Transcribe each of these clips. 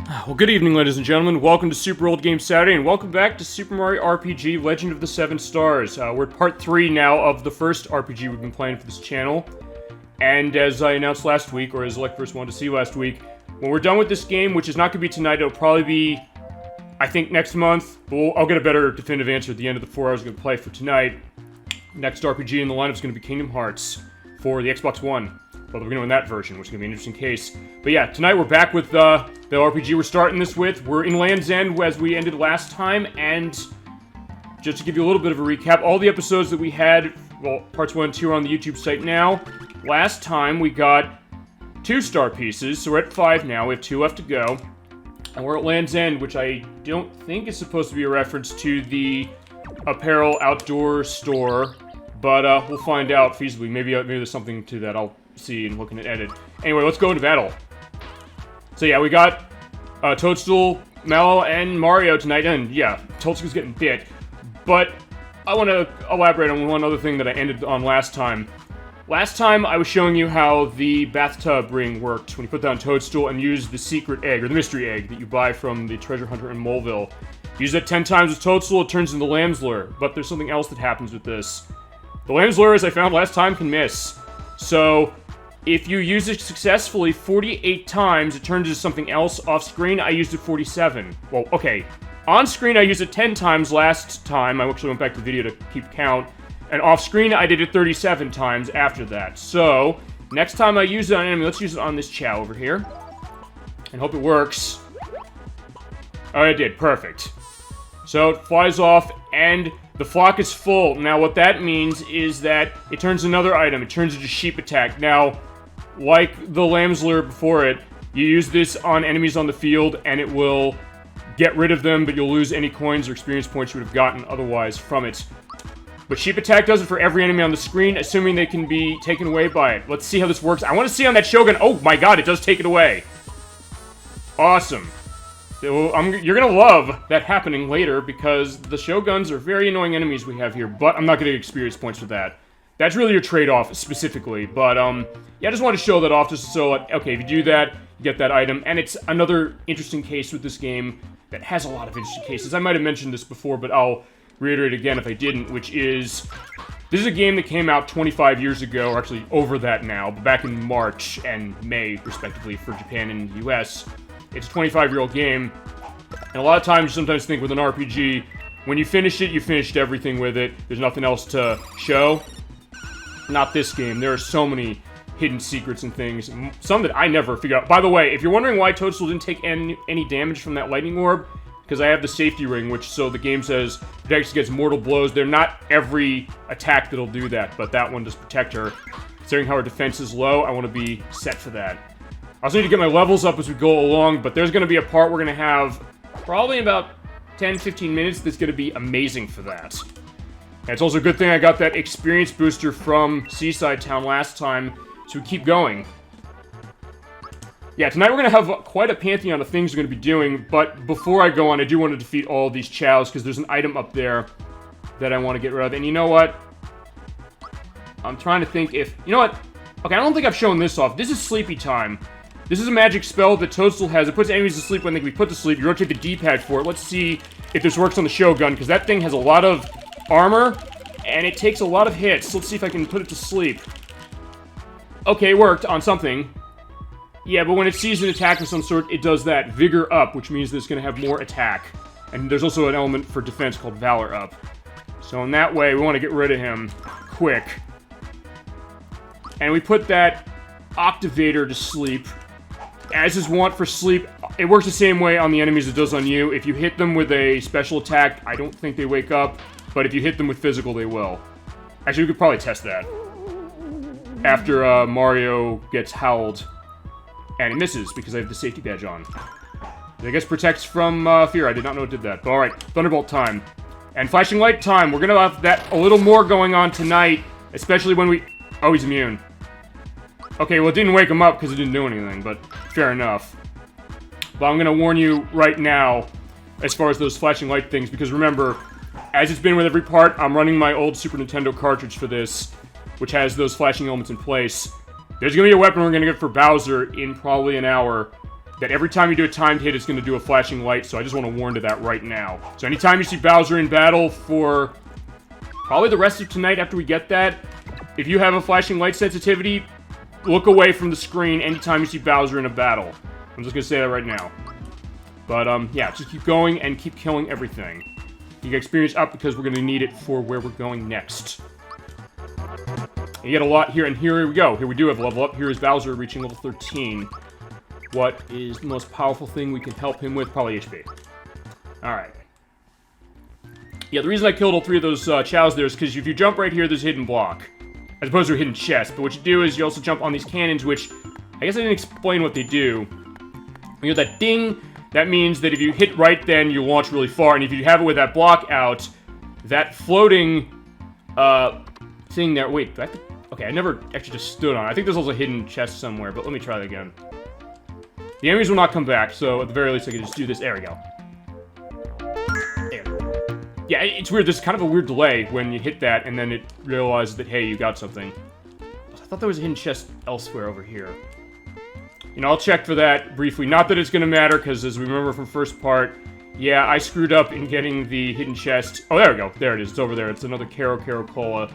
Well, good evening, ladies and gentlemen. Welcome to Super Old Game Saturday, and welcome back to Super Mario RPG Legend of the Seven Stars. We're at part 3 now of the first RPG we've been playing for this channel. And as I announced last week, or as Electverse wanted to see last week, when we're done with this game, which is not going to be tonight, it'll probably be, I think, next month. But I'll get a better definitive answer at the end of the 4 hours we're going to play for tonight. Next RPG in the lineup is going to be Kingdom Hearts for the Xbox One. But we're going to win that version, which is going to be an interesting case. But yeah, tonight we're back with the RPG we're starting this with. We're in Land's End as we ended last time, and just to give you a little bit of a recap, all the episodes that we had, well, parts 1 and 2 are on the YouTube site now. Last time we got 2 star pieces, so we're at 5 now. We have 2 left to go. And we're at Land's End, which I don't think is supposed to be a reference to the apparel outdoor store, but we'll find out feasibly. Maybe there's something to that. I'll see and looking at edit. Anyway, let's go into battle. So yeah, we got Toadstool, Mallow, and Mario tonight, and yeah, Toadstool's getting bit. But I want to elaborate on one other thing that I ended on last time. Last time, I was showing you how the bathtub ring worked when you put down Toadstool and use the secret egg, or the mystery egg, that you buy from the treasure hunter in Moleville. Use that 10 times with Toadstool, it turns into Lamb's Lure. But there's something else that happens with this. The Lamb's Lure, as I found last time, can miss. So if you use it successfully 48 times, it turns into something else. Off-screen, I used it 47. Well, okay. On-screen, I used it 10 times last time. I actually went back to the video to keep count. And off-screen, I did it 37 times after that. So, next time I use it on an enemy, let's use it on this Chow over here. And hope it works. Oh, it did. Perfect. So, it flies off, and the flock is full. Now, what that means is that it turns another item. It turns into Sheep Attack. Now, like the Lamb's Lure before it, you use this on enemies on the field, and it will get rid of them, but you'll lose any coins or experience points you would have gotten otherwise from it. But Sheep Attack does it for every enemy on the screen, assuming they can be taken away by it. Let's see how this works. I want to see on that Shogun. Oh my god, it does take it away. Awesome. You're going to love that happening later, because the Shoguns are very annoying enemies we have here, but I'm not going to get experience points for that. That's really your trade-off, specifically, but, yeah, I just wanted to show that off, just so, okay, if you do that, you get that item, and it's another interesting case with this game that has a lot of interesting cases. I might have mentioned this before, but I'll reiterate again if I didn't, which is, this is a game that came out 25 years ago, or actually over that now, but back in March and May, respectively, for Japan and the US. It's a 25-year-old game, and a lot of times you sometimes think with an RPG, when you finish it, you finished everything with it, there's nothing else to show. Not this game. There are so many hidden secrets and things, some that I never figured out. By the way, if you're wondering why Toadstool didn't take any damage from that lightning orb, because I have the safety ring, which, so the game says, protects against mortal blows. They're not every attack that'll do that, but that one does protect her. Considering how her defense is low, I want to be set for that. I also need to get my levels up as we go along, but there's going to be a part we're going to have probably about 10-15 minutes that's going to be amazing for that. And it's also a good thing I got that experience booster from Seaside Town last time, so we keep going. Yeah, tonight we're going to have quite a pantheon of things we're going to be doing, but before I go on, I do want to defeat all of these Chows, because there's an item up there that I want to get rid of. And you know what? I'm trying to think if... You know what? Okay, I don't think I've shown this off. This is Sleepy Time. This is a magic spell that Toadstool has. It puts enemies to sleep when they can be put to sleep. You rotate the D-pad for it. Let's see if this works on the Shogun, because that thing has a lot of armor, and it takes a lot of hits. Let's see if I can put it to sleep. Okay, it worked on something. Yeah, but when it sees an attack of some sort, it does that. Vigor up, which means that it's going to have more attack. And there's also an element for defense called Valor up. So in that way, we want to get rid of him quick. And we put that Octavator to sleep. As is wont for sleep, it works the same way on the enemies as it does on you. If you hit them with a special attack, I don't think they wake up. But if you hit them with physical, they will. Actually, we could probably test that. After Mario gets howled. And he misses, because I have the safety badge on. I guess protects from fear. I did not know it did that. But alright, Thunderbolt time. And Flashing Light time. We're gonna have that a little more going on tonight. Especially when we... Oh, he's immune. Okay, well, it didn't wake him up because it didn't do anything, but fair enough. But I'm gonna warn you right now, as far as those Flashing Light things, because remember, as it's been with every part, I'm running my old Super Nintendo cartridge for this, which has those flashing elements in place. There's gonna be a weapon we're gonna get for Bowser in probably an hour that every time you do a timed hit, it's going to do a flashing light, so I just want to warn to that right now. So anytime you see Bowser in battle for probably the rest of tonight after we get that, if you have a flashing light sensitivity, look away from the screen anytime you see Bowser in a battle. I'm just going to say that right now. But, yeah, just keep going and keep killing everything. You get experience up because we're going to need it for where we're going next. You get a lot here, and here we go. Here we do have a level up. Here is Bowser reaching level 13. What is the most powerful thing we can help him with? Probably HP. Alright. Yeah, the reason I killed all three of those chows there is because if you jump right here, there's a hidden block. As opposed to a hidden chest. But what you do is you also jump on these cannons, which I guess I didn't explain what they do. When you get that ding, that means that if you hit right then, you launch really far. And if you have it with that block out, that floating thing there... Wait, do I have to... Okay, I never actually just stood on it. I think there's also a hidden chest somewhere, but let me try that again. The enemies will not come back, so at the very least I can just do this. There we go. There. Yeah, it's weird. There's kind of a weird delay when you hit that, and then it realizes that, hey, you got something. I thought there was a hidden chest elsewhere over here. You know, I'll check for that briefly. Not that it's going to matter, because as we remember from first part, yeah, I screwed up in getting the hidden chest. Oh, there we go. There it is. It's over there. It's another Caro Cola.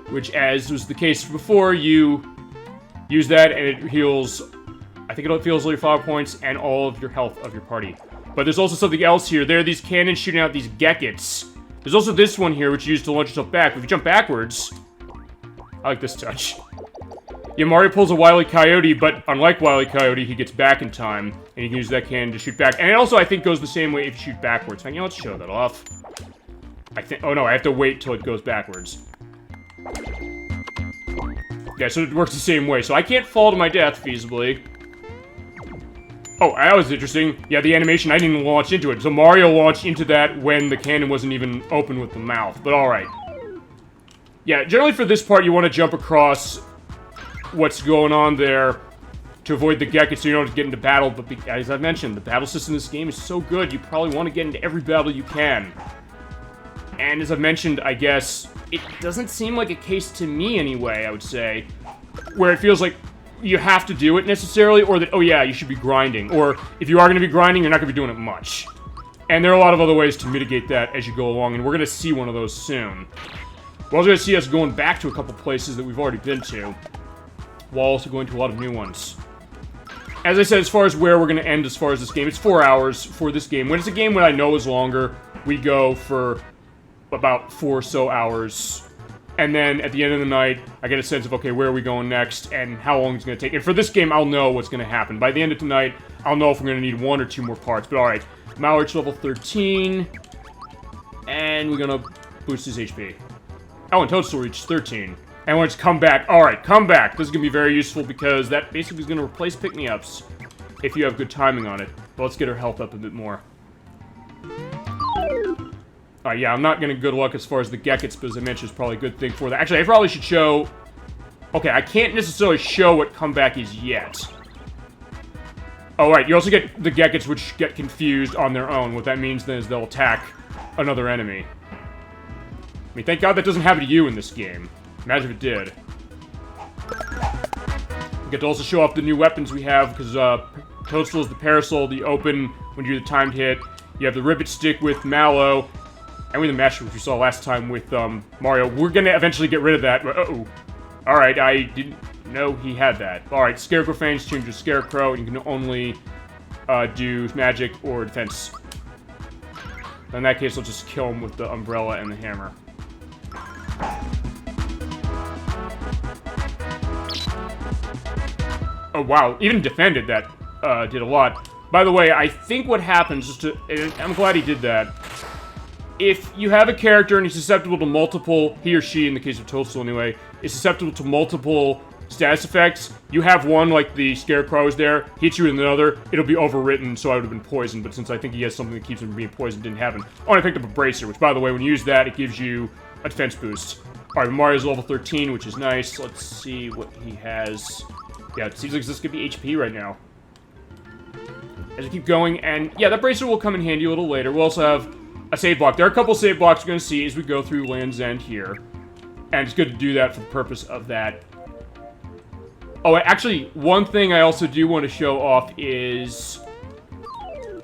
Which, as was the case before, you use that and it heals, I think it heals all your flower points and all of your health of your party. But there's also something else here. There are these cannons shooting out these Geckos. There's also this one here, which you use to launch yourself back. If you jump backwards, I like this touch. Yeah, Mario pulls a Wile E. Coyote, but unlike Wile E. Coyote, he gets back in time, and you can use that cannon to shoot back. And it also, I think, goes the same way if you shoot backwards. Hang on, let's show that off. I think, oh no, I have to wait till it goes backwards. Yeah, so it works the same way. So I can't fall to my death, feasibly. Oh, that was interesting. Yeah, the animation, I didn't even launch into it. So Mario launched into that when the cannon wasn't even open with the mouth. But alright. Yeah, generally for this part, you want to jump across what's going on there to avoid the Geckos so you don't get into battle. But as I mentioned, the battle system in this game is so good, you probably want to get into every battle you can. And as I mentioned, I guess, it doesn't seem like a case to me anyway, I would say, where it feels like you have to do it necessarily, or that, oh yeah, you should be grinding. Or if you are going to be grinding, you're not going to be doing it much. And there are a lot of other ways to mitigate that as you go along, and we're going to see one of those soon. We're also going to see us going back to a couple places that we've already been to, while also going to a lot of new ones. As I said, as far as where we're going to end as far as this game, it's 4 hours for this game. When it's a game that I know is longer, we go for about 4 or so hours, and then at the end of the night, I get a sense of, okay, where are we going next, and how long it's going to take. And for this game, I'll know what's going to happen. By the end of tonight, I'll know if we're going to need 1 or 2 more parts. But alright, Mal reached level 13, and we're going to boost his HP. Oh, and Toadstool reached 13. And when it's come back, alright, come back. This is going to be very useful because that basically is going to replace pick-me-ups if you have good timing on it. But let's get her health up a bit more. Yeah, I'm not getting good luck as far as the Geckos, but as I mentioned, it's probably a good thing for that. Actually, I probably should show... Okay, I can't necessarily show what comeback is yet. Oh, right, you also get the Geckos, which get confused on their own. What that means then is they'll attack another enemy. I mean, thank God that doesn't happen to you in this game. Imagine if it did. We get to also show off the new weapons we have, because Toadstool is the Parasol, the open when you do the timed hit. You have the Ribbit Stick with Mallow. And with the Master, which we saw last time with Mario. We're gonna eventually get rid of that. Uh-oh. Alright, I didn't know he had that. Alright, Scarecrow Fangs change to Scarecrow, and you can only do magic or defense. In that case, I'll just kill him with the umbrella and the hammer. Oh wow, even defended that did a lot. By the way, I think what happens is and I'm glad he did that. If you have a character and he's susceptible to multiple, he or she, in the case of Toadstool anyway, is susceptible to multiple status effects, you have one, like the Scarecrow is there, hits you with another, it'll be overwritten, so I would have been poisoned, but since I think he has something that keeps him from being poisoned, it didn't happen. Oh, and I picked up a Bracer, which, by the way, when you use that, it gives you a defense boost. Alright, Mario's level 13, which is nice. Let's see what he has. Yeah, it seems like this could be HP right now. As we keep going, and yeah, that Bracer will come in handy a little later. We'll also have a save block. There are a couple save blocks we're going to see as we go through Land's End here. And it's good to do that for the purpose of that. Oh, actually, one thing I also do want to show off is...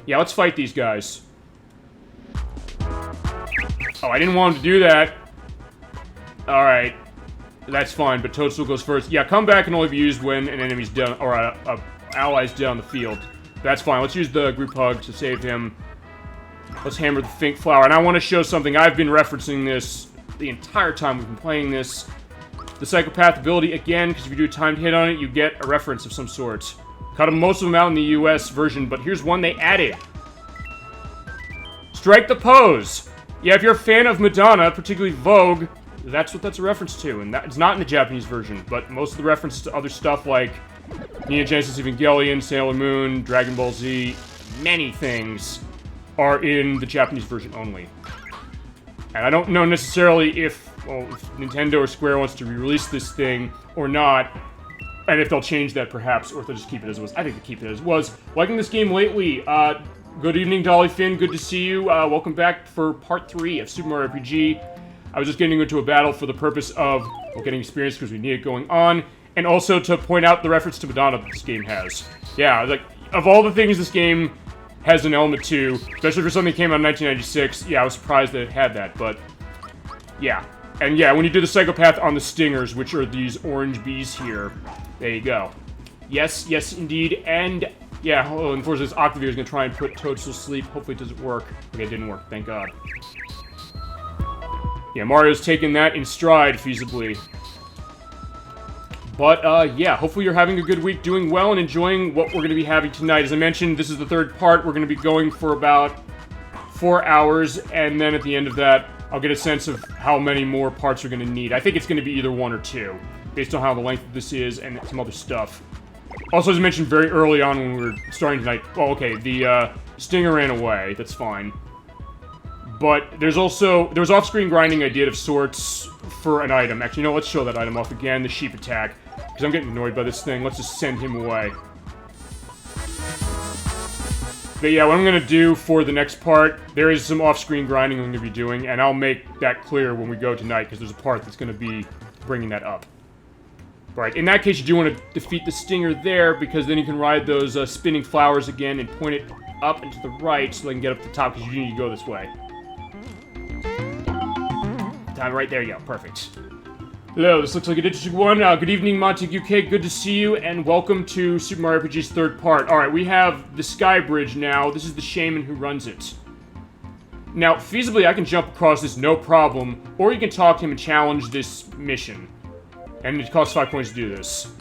Yeah, let's fight these guys. Oh, I didn't want him to do that. Alright. That's fine, but Toadstool goes first. Yeah, come back can only be used when an enemy's down, or ally's down the field. That's fine. Let's use the group hug to save him. Let's hammer the Fink Flower. And I want to show something. I've been referencing this the entire time we've been playing this. The Psychopath ability, again, because if you do a timed hit on it, you get a reference of some sort. Cut most of them out in the US version, but here's one they added. Strike the pose! Yeah, if you're a fan of Madonna, particularly Vogue, that's what that's a reference to, and it's not in the Japanese version, but most of the references to other stuff like Neon Genesis Evangelion, Sailor Moon, Dragon Ball Z, many things are in the Japanese version only. And I don't know necessarily if Nintendo or Square wants to re-release this thing or not, and if they'll change that perhaps, or if they'll just keep it as it was. I think they keep it as it was. Liking this game lately. Good evening, Dolly Finn. Good to see you. Welcome back for part 3 of Super Mario RPG. I was just getting into a battle for the purpose of getting experience because we need it going on, and also to point out the reference to Madonna that this game has. Yeah, like, of all the things this game has an element to, especially for something that came out in 1996, yeah, I was surprised that it had that, but yeah. And yeah, when you do the Psychopath on the Stingers, which are these orange bees here, there you go. Yes, yes, indeed, and yeah, unfortunately, this Octavia is going to try and put Toadstool to sleep. Hopefully it doesn't work. Okay, it didn't work, thank God. Yeah, Mario's taking that in stride, feasibly. But, yeah, hopefully you're having a good week, doing well, and enjoying what we're going to be having tonight. As I mentioned, this is the third part. We're going to be going for about 4 hours, and then at the end of that, I'll get a sense of how many more parts we're going to need. I think it's going to be either 1 or 2, based on how the length of this is and some other stuff. Also, as I mentioned very early on when we were starting tonight, oh, okay, the Stinger ran away. That's fine. But there's off-screen grinding I did of sorts for an item. Actually, no, let's show that item off again, the sheep attack. Because I'm getting annoyed by this thing. Let's just send him away. But yeah, what I'm going to do for the next part, there is some off-screen grinding I'm going to be doing, and I'll make that clear when we go tonight, because there's a part that's going to be bringing that up. Right, in that case, you do want to defeat the Stinger there, because then you can ride those spinning flowers again and point it up and to the right so they can get up to the top, because you need to go this way. Time right there you go, perfect. Hello, this looks like an interesting one. Good evening, Montague K. Good to see you, and welcome to Super Mario RPG's third part. Alright, we have the Sky Bridge now. This is the shaman who runs it. Now, feasibly, I can jump across this no problem, or you can talk to him and challenge this mission. And it costs 5 points to do this.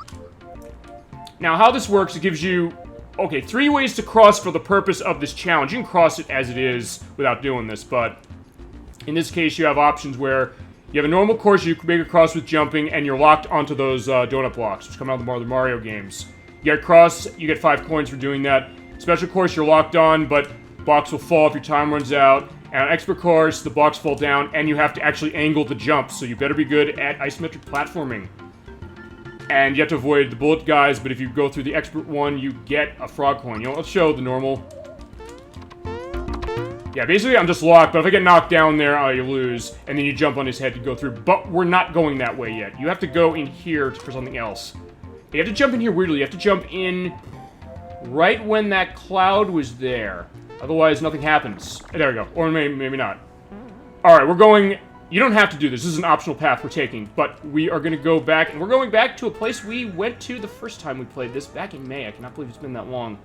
Now, how this works, it gives you, okay, 3 ways to cross for the purpose of this challenge. You can cross it as it is without doing this, but in this case, you have options where you have a normal course you can make across with jumping, and you're locked onto those donut blocks, which come out of the Mario games. You get across, you get 5 coins for doing that. Special course, you're locked on, but blocks will fall if your time runs out. And on expert course, the blocks fall down, and you have to actually angle the jump, so you better be good at isometric platforming. And you have to avoid the bullet guys, but if you go through the expert one, you get a frog coin. You know, let's show the normal. Yeah, basically I'm just locked, but if I get knocked down there, you lose, and then you jump on his head to go through. But we're not going that way yet. You have to go in here for something else. You have to jump in here weirdly. You have to jump in right when that cloud was there. Otherwise, nothing happens. There we go. Or maybe not. Alright, we're going... You don't have to do this. This is an optional path we're taking. But we are going to go back, and we're going back to a place we went to the first time we played this, back in May. I cannot believe it's been that long.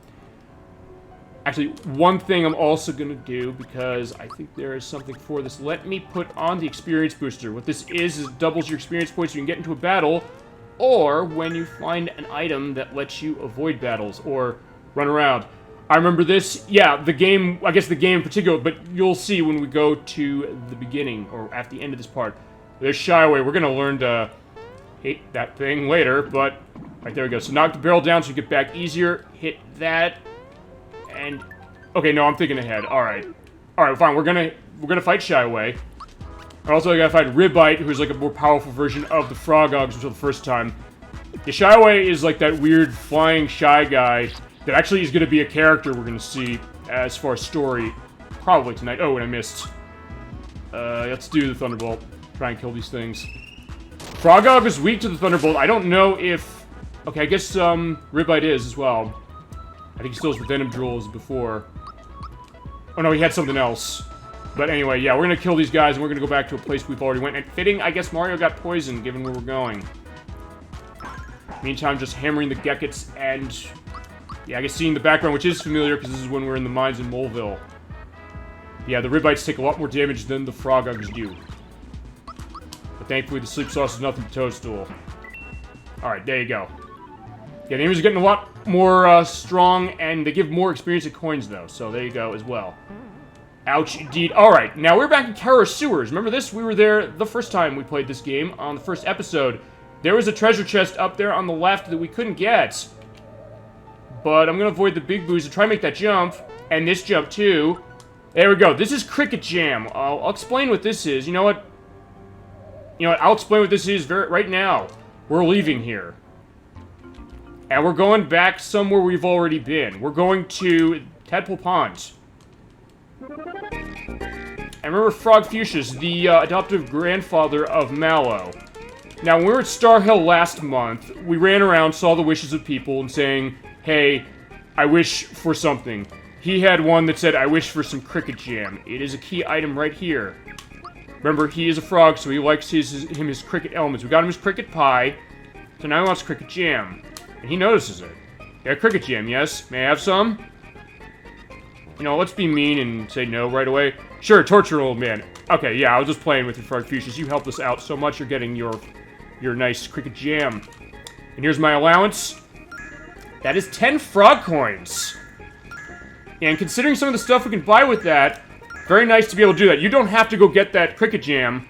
Actually, one thing I'm also going to do, because I think there is something for this. Let me put on the experience booster. What this is it doubles your experience points so you can get into a battle, or when you find an item that lets you avoid battles, or run around. I remember this, yeah, the game, I guess the game in particular, but you'll see when we go to the beginning, or at the end of this part. There's Shy Away. We're going to learn to hate that thing later, but... Right, there we go. So knock the barrel down so you get back easier. Hit that. And... Okay, no, I'm thinking ahead. Alright. Alright, fine. We're gonna fight Shy Away. Also, I gotta fight Ribbite, who's like a more powerful version of the Frog Ogs until the first time. The Shy Away is like that weird flying shy guy that actually is gonna be a character we're gonna see as far as story probably tonight. Oh, and I missed. Let's do the Thunderbolt. Try and kill these things. Frog Og is weak to the Thunderbolt. I don't know if Okay, I guess, Ribite is as well. I think he still has the Venom Drool as before. Oh no, he had something else. But anyway, yeah, we're gonna kill these guys, and we're gonna go back to a place we've already went. And fitting, I guess Mario got poisoned, given where we're going. Meantime, just hammering the Geckos, and... yeah, I guess seeing the background, which is familiar, because this is when we're in the mines in Moleville. Yeah, the Ribites take a lot more damage than the Frogugs do. But thankfully, the Sleep Sauce is nothing but Toadstool. Alright, there you go. Yeah, the enemies are getting a lot more strong, and they give more experience at coins, though. So there you go as well. Ouch, indeed. Alright, now we're back in Kara Sewers. Remember this? We were there the first time we played this game, on the first episode. There was a treasure chest up there on the left that we couldn't get. But I'm going to avoid the big booze and try and make that jump. And this jump, too. There we go. This is Cricket Jam. I'll explain what this is. You know what? I'll explain what this is right now. We're leaving here. And we're going back somewhere we've already been. We're going to Tadpole Pond. And remember Frog Fuchsia's, the adoptive grandfather of Mallow. Now, when we were at Star Hill last month, we ran around, saw the wishes of people, and saying, hey, I wish for something. He had one that said, I wish for some Cricket Jam. It is a key item right here. Remember, he is a frog, so he likes his cricket elements. We got him his cricket pie, so now he wants Cricket Jam. And he notices it. Yeah, Cricket Jam, yes? May I have some? Let's be mean and say no right away. Sure, torture old man. Okay, yeah, I was just playing with you, Frog Fuchsias. You helped us out so much, you're getting your nice Cricket Jam. And here's my allowance. That is 10 frog coins. And considering some of the stuff we can buy with that, very nice to be able to do that. You don't have to go get that Cricket Jam.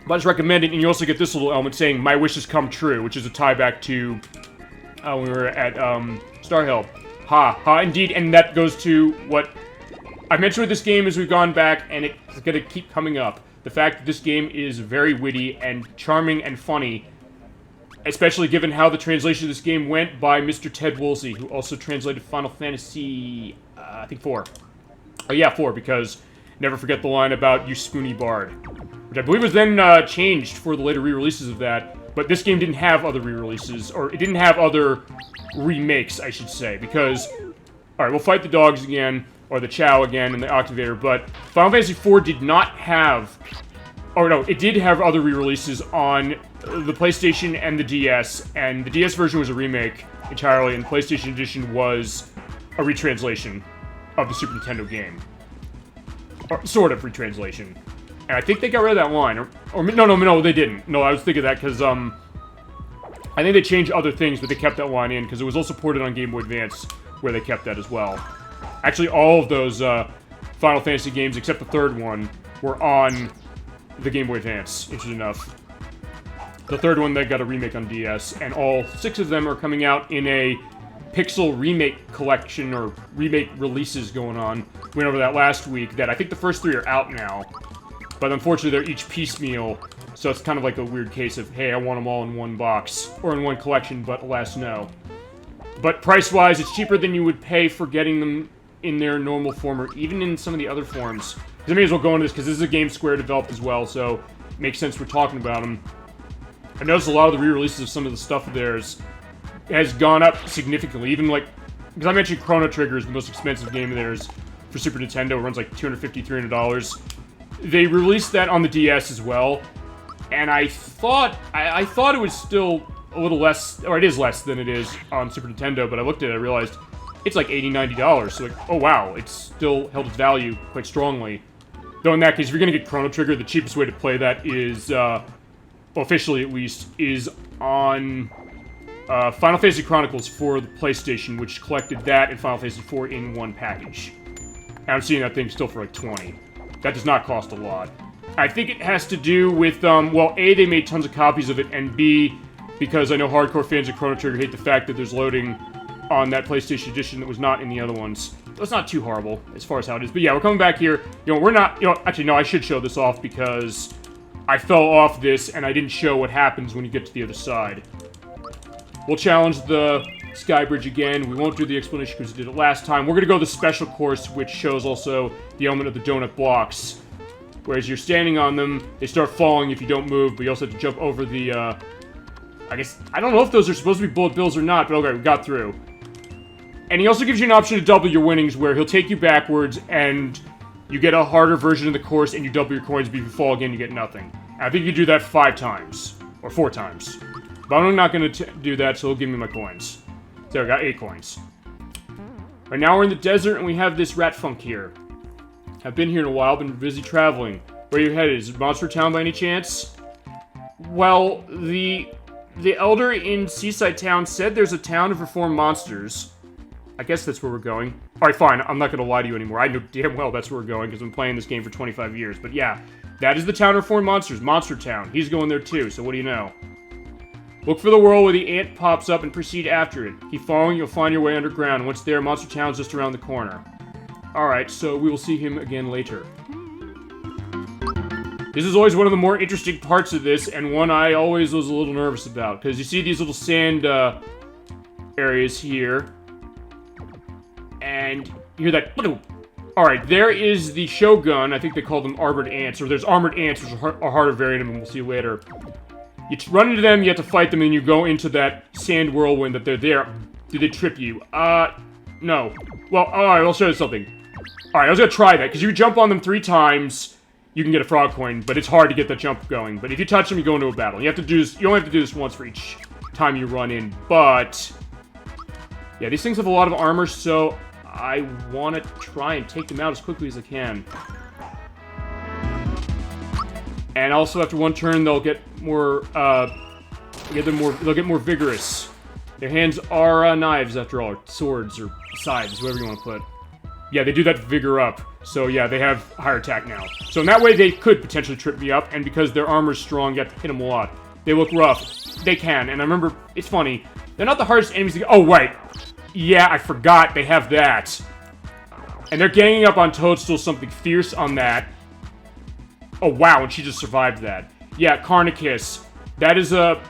But I just recommend it, and you also get this little element saying, my wishes come true, which is a tie back to when we were at Star Hill. Ha, indeed, and that goes to what I mentioned with this game as we've gone back, and it's going to keep coming up. The fact that this game is very witty and charming and funny, especially given how the translation of this game went by Mr. Ted Woolsey, who also translated Final Fantasy, I think 4. Oh yeah, 4, because never forget the line about you spoony bard. Which I believe was then changed for the later re-releases of that, but this game didn't have other re-releases, or it didn't have other remakes, I should say, because... Alright, we'll fight the dogs again, or the Chow again, and the Octavator, but Final Fantasy IV did not have... Oh no, it did have other re-releases on the PlayStation and the DS, and the DS version was a remake entirely, and the PlayStation edition was a retranslation of the Super Nintendo game. Or sort of retranslation. And I think they got rid of that line. Or no, they didn't. No, I was thinking that because, I think they changed other things, but they kept that line in, because it was also ported on Game Boy Advance, where they kept that as well. Actually, all of those, Final Fantasy games, except the third one, were on the Game Boy Advance, interesting enough. The third one, they got a remake on DS, and all 6 of them are coming out in a Pixel remake collection, or remake releases going on. We went over that last week, that I think the first 3 are out now. But unfortunately, they're each piecemeal, so it's kind of like a weird case of, hey, I want them all in one box, or in one collection, but alas, no. But price-wise, it's cheaper than you would pay for getting them in their normal form, or even in some of the other forms. I may as well go into this, because this is a game Square developed as well, so it makes sense we're talking about them. I've noticed a lot of the re-releases of some of the stuff of theirs has gone up significantly, even like, because I mentioned Chrono Trigger is the most expensive game of theirs for Super Nintendo, it runs like $250, $300. They released that on the DS as well, and I thought it was still a little less, or it is less than it is on Super Nintendo, but I looked at it and I realized it's like $80, $90, so like, oh wow, it's still held its value quite strongly. Though in that case, if you're gonna get Chrono Trigger, the cheapest way to play that is, well, officially at least, is on Final Fantasy Chronicles for the PlayStation, which collected that and Final Fantasy IV in one package. And I'm seeing that thing still for like $20. That does not cost a lot. I think it has to do with, well, A, they made tons of copies of it, and B, because I know hardcore fans of Chrono Trigger hate the fact that there's loading on that PlayStation edition that was not in the other ones. That's not too horrible, as far as how it is. But yeah, we're coming back here. We're not, actually, no, I should show this off, because I fell off this, and I didn't show what happens when you get to the other side. We'll challenge the Sky Bridge again. We won't do the explanation because we did it last time. We're going to go the special course, which shows also the element of the donut blocks. Whereas you're standing on them, they start falling if you don't move, but you also have to jump over the I guess, I don't know if those are supposed to be bullet bills or not, but okay, we got through. And he also gives you an option to double your winnings, where he'll take you backwards, and you get a harder version of the course, and you double your coins, but if you fall again, you get nothing. And I think you do that 5 times. Or 4 times. But I'm not going to do that, so he'll give me my coins. So I got 8 coins. Right now we're in the desert, and we have this rat funk here. I've been here in a while, been busy traveling. Where are you headed? Is it Monster Town by any chance? Well, the elder in Seaside Town said there's a town of reformed monsters. I guess that's where we're going. Alright, fine. I'm not going to lie to you anymore. I know damn well that's where we're going, because I've been playing this game for 25 years. But yeah, that is the town of reformed monsters. Monster Town. He's going there too, so what do you know? Look for the world where the ant pops up and proceed after it. Keep following, you'll find your way underground. Once there, Monster Town's just around the corner. Alright, so we will see him again later. This is always one of the more interesting parts of this, and one I always was a little nervous about. Because you see these little sand areas here. And you hear that... Alright, there is the Shogun. I think they call them armored ants. Or there's armored ants, which are a harder variant of them. We'll see later. You run into them, you have to fight them, and you go into that sand whirlwind that they're there. Do they trip you? No. Well, alright, I'll show you something. Alright, I was gonna try that, because you jump on them 3 times, you can get a frog coin, but it's hard to get the jump going. But if you touch them, you go into a battle. You have to do this, you only have to do this once for each time you run in, but... Yeah, these things have a lot of armor, so I want to try and take them out as quickly as I can. And also, after one turn, they'll get more, they'll get more vigorous. Their hands are, knives, after all, or swords, or scythes, whatever you want to put. Yeah, they do that to vigor up. So yeah, they have higher attack now. So in that way, they could potentially trip me up, and because their armor's strong, you have to hit them a lot. They look rough. They can, and I remember, it's funny, they're not the hardest enemies to get. Oh, wait. Yeah, I forgot they have that. And they're ganging up on Toadstool, something fierce on that. Oh, wow, and she just survived that. Yeah, Carnicus. That is a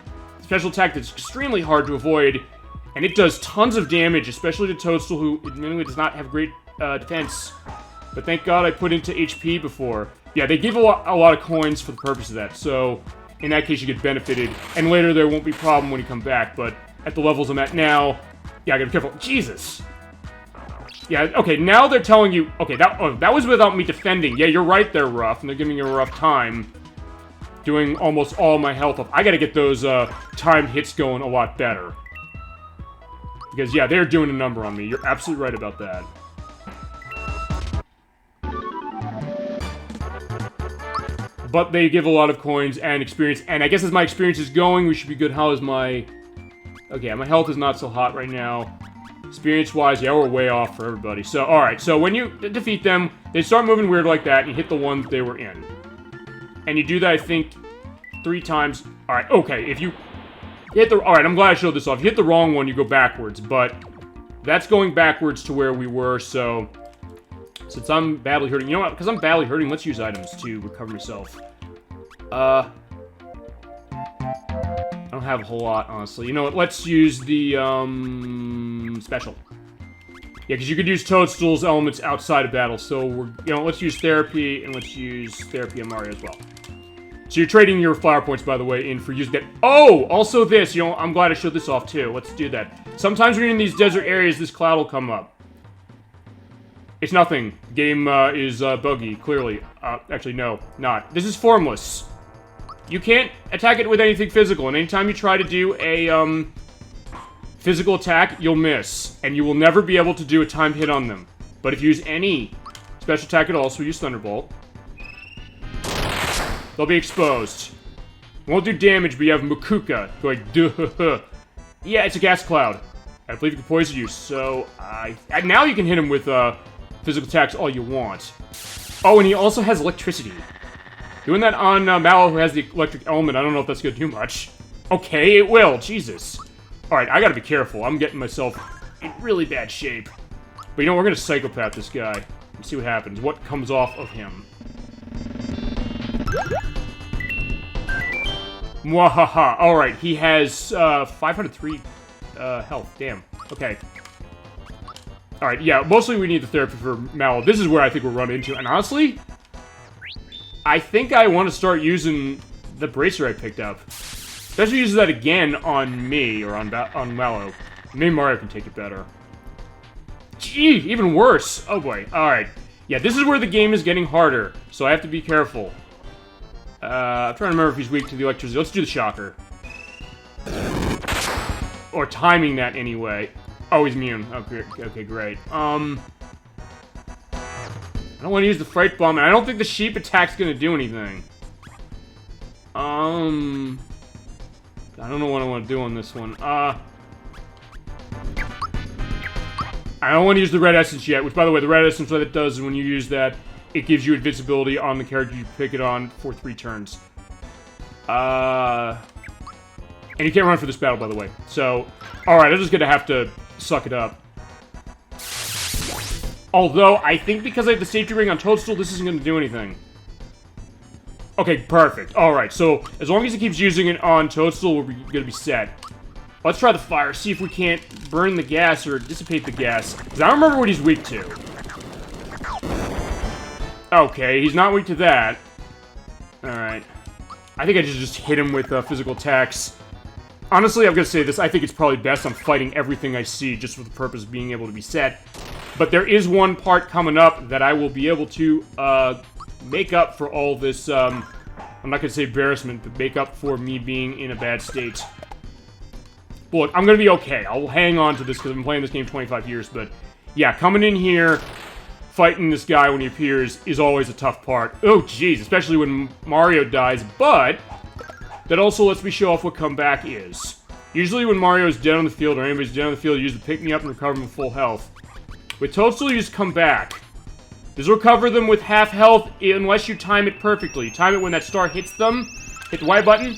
special attack that's extremely hard to avoid, and it does tons of damage, especially to Toadstool, who admittedly does not have great defense. But thank God I put into HP before. Yeah, they give a lot of coins for the purpose of that, so in that case you get benefited. And later there won't be a problem when you come back, but at the levels I'm at now, yeah, I gotta be careful. Jesus! Yeah, okay, now they're telling you... Okay, that was without me defending. Yeah, you're right, they're rough, and they're giving you a rough time. Doing almost all my health up. I gotta get those timed hits going a lot better. Because, yeah, they're doing a number on me. You're absolutely right about that. But they give a lot of coins and experience, and I guess as my experience is going, we should be good. How is my... Okay, my health is not so hot right now. Experience-wise, yeah, we're way off for everybody. So, alright, so when you defeat them, they start moving weird like that, and you hit the one that they were in. And you do that, I think, 3 times. Alright, okay, if you hit the... Alright, I'm glad I showed this off. If you hit the wrong one, you go backwards, but that's going backwards to where we were, so... Since I'm badly hurting... You know what? Because I'm badly hurting, let's use items to recover myself. I don't have a whole lot, honestly. You know what? Let's use the, special. Yeah, because you could use Toadstool's elements outside of battle, so we're... You know, let's use Therapy, and let's use Therapy on Mario as well. So you're trading your flower points, by the way, in for using that... Oh! Also this! You know, I'm glad I showed this off, too. Let's do that. Sometimes when you're in these desert areas, this cloud will come up. It's nothing. The game is buggy, clearly. Actually, no, not. This is formless. You can't attack it with anything physical, and anytime you try to do a physical attack, you'll miss. And you will never be able to do a timed hit on them. But if you use any special attack at all, so we use Thunderbolt, they'll be exposed. Won't do damage, but you have Mukuka going, duh. Yeah, it's a gas cloud. I believe it can poison you, so now you can hit him with physical attacks all you want. Oh, and he also has electricity. Doing that on Mallow, who has the electric element, I don't know if that's gonna do much. Okay, it will. Jesus. Alright, I gotta be careful. I'm getting myself in really bad shape. But you know, we're gonna psychopath this guy. Let's see what happens. What comes off of him. Mwahaha. Alright, he has 503 health. Damn. Okay. Alright, yeah, mostly we need the therapy for Mallow. This is where I think we'll run into. And honestly, I think I want to start using the bracer I picked up. Especially uses that again on me, or on Mallow. Maybe Mario can take it better. Gee, even worse. Oh boy. Alright. Yeah, this is where the game is getting harder, so I have to be careful. I'm trying to remember if he's weak to the electricity. Let's do the shocker. Or timing that anyway. Oh, he's immune. Okay, great. I don't want to use the Fright Bomb, and I don't think the sheep attack's gonna do anything. I don't know what I want to do on this one. I don't want to use the red essence yet, which, by the way, the red essence, what it does is when you use that, it gives you invincibility on the character you pick it on for 3 turns. And you can't run for this battle, by the way. So, alright, I'm just gonna have to suck it up. Although, I think because I have the safety ring on Toadstool, this isn't gonna do anything. Okay, perfect. Alright, so, as long as he keeps using it on Toadstool, we're gonna be set. Let's try the fire, see if we can't burn the gas or dissipate the gas. Because I don't remember what he's weak to. Okay, he's not weak to that. Alright. I think I just hit him with physical attacks. Honestly, I'm gonna say this, I think it's probably best I'm fighting everything I see just for the purpose of being able to be set. But there is one part coming up that I will be able to make up for all this, I'm not gonna say embarrassment, but make up for me being in a bad state. Look, I'm gonna be okay. I'll hang on to this because I've been playing this game 25 years, but yeah, coming in here, fighting this guy when he appears is always a tough part. Oh, jeez, especially when Mario dies, but that also lets me show off what comeback is. Usually when Mario is dead on the field, or anybody's dead on the field, you use the pick me up and recover them with full health. With Toadstool, you just come back. This will recover them with half health unless you time it perfectly. Time it when that star hits them. Hit the Y button.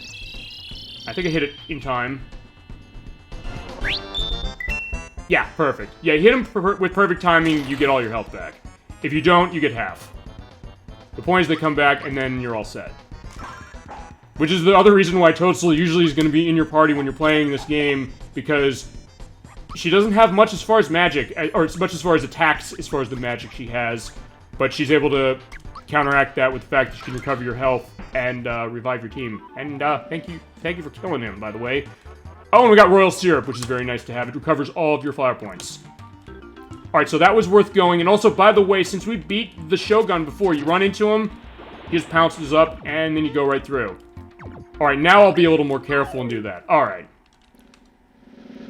I think I hit it in time. Yeah, perfect. Yeah, you hit him with perfect timing, you get all your health back. If you don't, you get half. The point is they come back, and then you're all set. Which is the other reason why Toadstool usually is going to be in your party when you're playing this game, because she doesn't have much as far as magic, or as much as far as attacks as far as the magic she has, but she's able to counteract that with the fact that she can recover your health and revive your team. And thank you for killing him, by the way. Oh, and we got Royal Syrup, which is very nice to have. It recovers all of your flower points. Alright, so that was worth going. And also, by the way, since we beat the Shogun before, you run into him, he just pounces up, and then you go right through. Alright, now I'll be a little more careful and do that. Alright.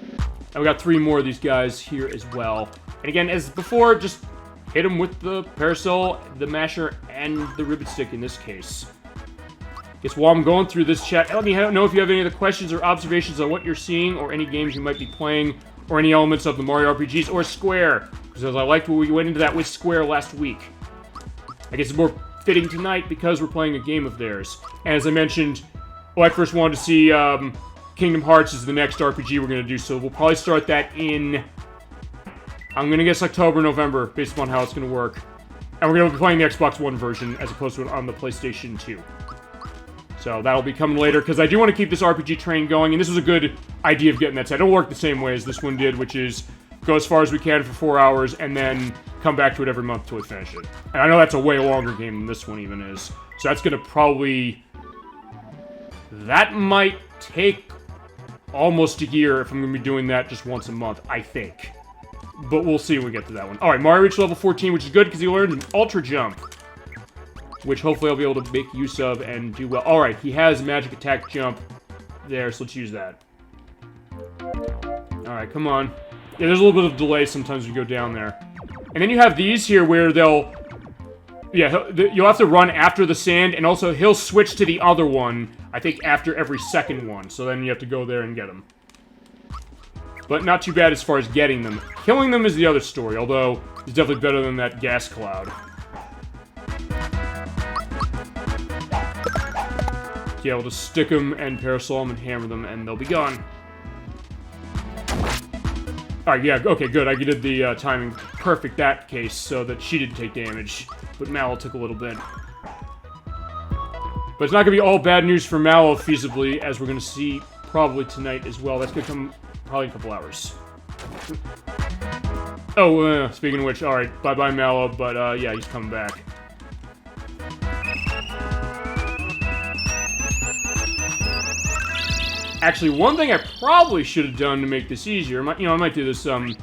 And we got 3 more of these guys here as well. And again, as before, just hit him with the Parasol, the Masher, and the Ribbit Stick in this case. Guess while I'm going through this chat, let me know if you have any other questions or observations on what you're seeing, or any games you might be playing, or any elements of the Mario RPGs, or Square. Because I liked when we went into that with Square last week. I guess it's more fitting tonight because we're playing a game of theirs. And as I mentioned, I first wanted to see Kingdom Hearts is the next RPG we're going to do, so we'll probably start that in, I'm going to guess October, November, based upon how it's going to work. And we're going to be playing the Xbox One version as opposed to it on the PlayStation 2. So that'll be coming later, because I do want to keep this RPG train going, and this was a good idea of getting that set. It'll work the same way as this one did, which is go as far as we can for 4 hours, and then come back to it every month till we finish it. And I know that's a way longer game than this one even is. So that's going to probably... That might take almost a year if I'm going to be doing that just once a month, I think. But we'll see when we get to that one. Alright, Mario reached level 14, which is good, because he learned an Ultra Jump. Which hopefully I'll be able to make use of and do well. Alright, he has Magic Attack Jump there, so let's use that. Alright, come on. Yeah, there's a little bit of delay sometimes when you go down there. And then you have these here where they'll... Yeah, you'll have to run after the sand, and also he'll switch to the other one, I think, after every second one. So then you have to go there and get them. But not too bad as far as getting them. Killing them is the other story, although it's definitely better than that gas cloud. Yeah, we'll just stick them and Parasol them and hammer them, and they'll be gone. Alright, yeah, okay, good. I did the timing perfect that case so that she didn't take damage. But Mallow took a little bit. But it's not going to be all bad news for Mallow, feasibly, as we're going to see probably tonight as well. That's going to come probably in a couple hours. Oh, speaking of which, alright, bye-bye Mallow, but yeah, he's coming back. Actually, one thing I probably should have done to make this easier, I might do this, when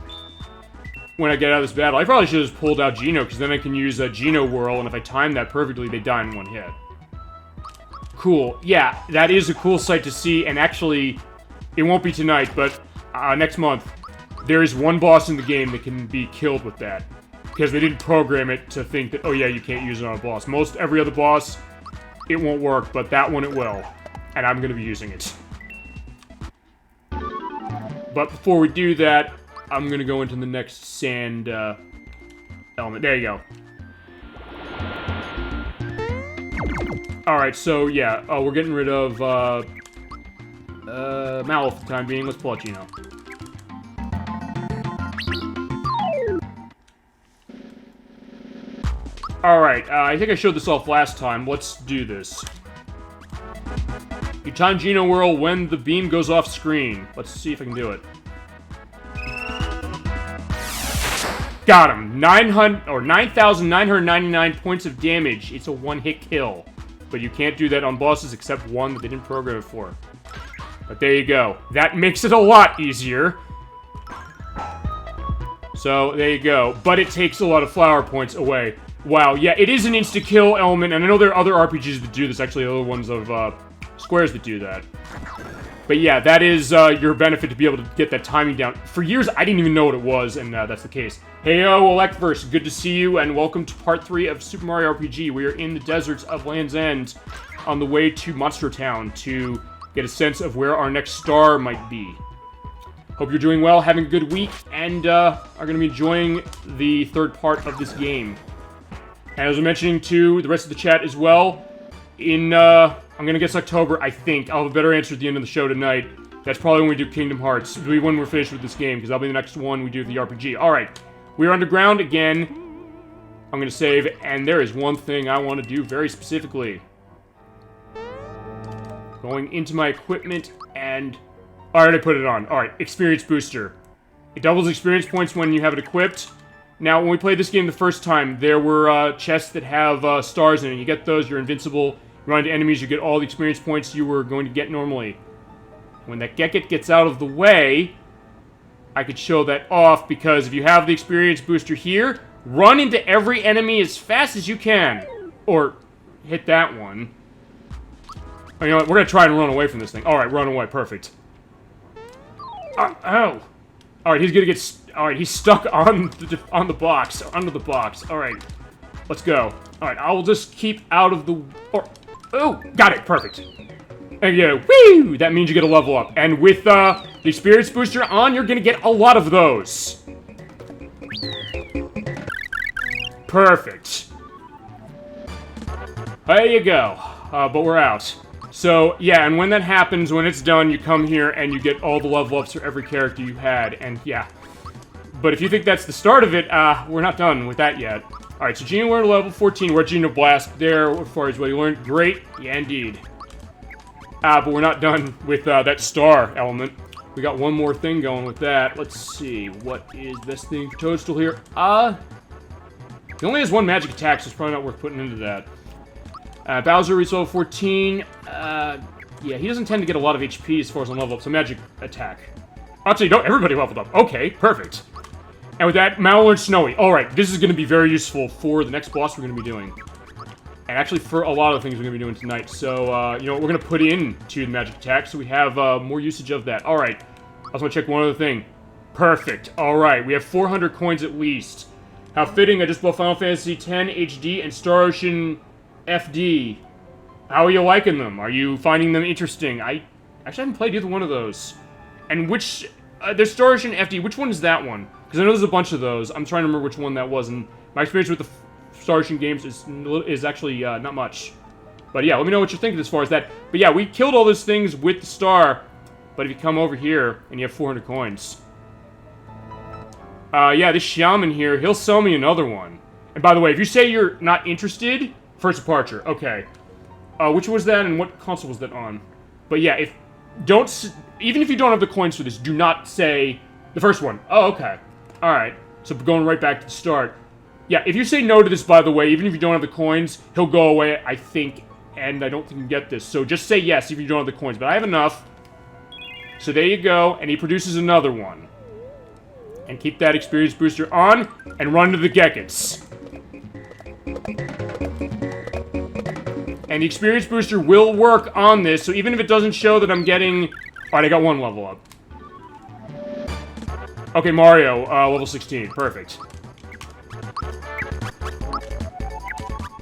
I get out of this battle. I probably should have just pulled out Geno, because then I can use a Geno Whirl, and if I time that perfectly, they die in one hit. Cool. Yeah, that is a cool sight to see, and actually, it won't be tonight, but next month, there is one boss in the game that can be killed with that. Because they didn't program it to think that, oh yeah, you can't use it on a boss. Most every other boss, it won't work, but that one it will. And I'm going to be using it. But before we do that, I'm going to go into the next sand element. There you go. Alright, so yeah, we're getting rid of Mal for the time being. Let's pull out Geno. Alright, I think I showed this off last time. Let's do this. You time Geno Whirl when the beam goes off screen. Let's see if I can do it. Got him. 9,999 points of damage. It's a one-hit kill. But you can't do that on bosses except one that they didn't program it for. But there you go. That makes it a lot easier. So, there you go. But it takes a lot of flower points away. Wow, yeah, it is an insta-kill element, and I know there are other RPGs that do this, actually other ones of, Squares that do that. But yeah, that is, your benefit to be able to get that timing down. For years, I didn't even know what it was, and, that's the case. Heyo, Electverse, good to see you, and welcome to part 3 of Super Mario RPG. We are in the deserts of Land's End, on the way to Monster Town, to get a sense of where our next star might be. Hope you're doing well, having a good week, and, are gonna be enjoying the third part of this game. And as I'm mentioning to the rest of the chat as well, I'm gonna guess October, I think. I'll have a better answer at the end of the show tonight. That's probably when we do Kingdom Hearts. It'll be when we're finished with this game, because that'll be the next one we do the RPG. Alright, we're underground again. I'm gonna save, and there is one thing I want to do very specifically. Going into my equipment, and... Alright, I put it on. Alright, Experience Booster. It doubles experience points when you have it equipped. Now, when we played this game the first time, there were chests that have stars in it. You get those, you're invincible. You run into enemies, you get all the experience points you were going to get normally. When that Geckos gets out of the way, I could show that off, because if you have the experience booster here, run into every enemy as fast as you can. Or hit that one. Oh, you know what? We're going to try and run away from this thing. Alright, run away. Perfect. Oh! Alright, he's gonna get... Alright, he's stuck on the box. Under the box. Alright. Let's go. Alright, I will just keep out of the... Oh! Got it! Perfect. And yeah, woo! That means you get a level up. And with the experience booster on, you're gonna get a lot of those. Perfect. There you go. But we're out. So, yeah, and when that happens, when it's done, you come here and you get all the level ups for every character you had, and yeah. But if you think that's the start of it, we're not done with that yet. Alright, so Geno learned level 14, we're at Geno Blast there, as far as what you learned. Great, yeah, indeed. But we're not done with that star element. We got one more thing going with that. Let's see, what is this thing? Toadstool here. He only has one magic attack, so it's probably not worth putting into that. Bowser reached level 14. Yeah, he doesn't tend to get a lot of HP as far as on level up, so magic attack. Actually, no, everybody leveled up. Okay, perfect. And with that, Mal learned Snowy. Alright, this is going to be very useful for the next boss we're going to be doing. And actually for a lot of things we're going to be doing tonight. So, you know, we're going to put into the magic attack, so we have more usage of that. Alright, I also want to check one other thing. Perfect. Alright, we have 400 coins at least. How fitting, I just bought Final Fantasy X HD and Star Ocean FD. How are you liking them? Are you finding them interesting? I actually haven't played either one of those. And which... there's Star Ocean FD. Which one is that one? Because I know there's a bunch of those. I'm trying to remember which one that was. And my experience with the Star Ocean games is actually not much. But yeah, let me know what you're thinking as far as that. But yeah, we killed all those things with the star. But if you come over here and you have 400 coins... yeah, this shaman here, he'll sell me another one. And by the way, if you say you're not interested... First Departure, okay. Which was that and what console was that on? But yeah, even if you don't have the coins for this, do not say the first one. Oh, okay. Alright. So going right back to the start. Yeah, if you say no to this, by the way, even if you don't have the coins, he'll go away, I think, and I don't think you can get this. So just say yes if you don't have the coins. But I have enough. So there you go, and he produces another one. And keep that experience booster on, and run to the Geckos. And the experience booster will work on this, so even if it doesn't show that I'm getting... Alright, I got 1 level up. Okay, Mario, level 16. Perfect.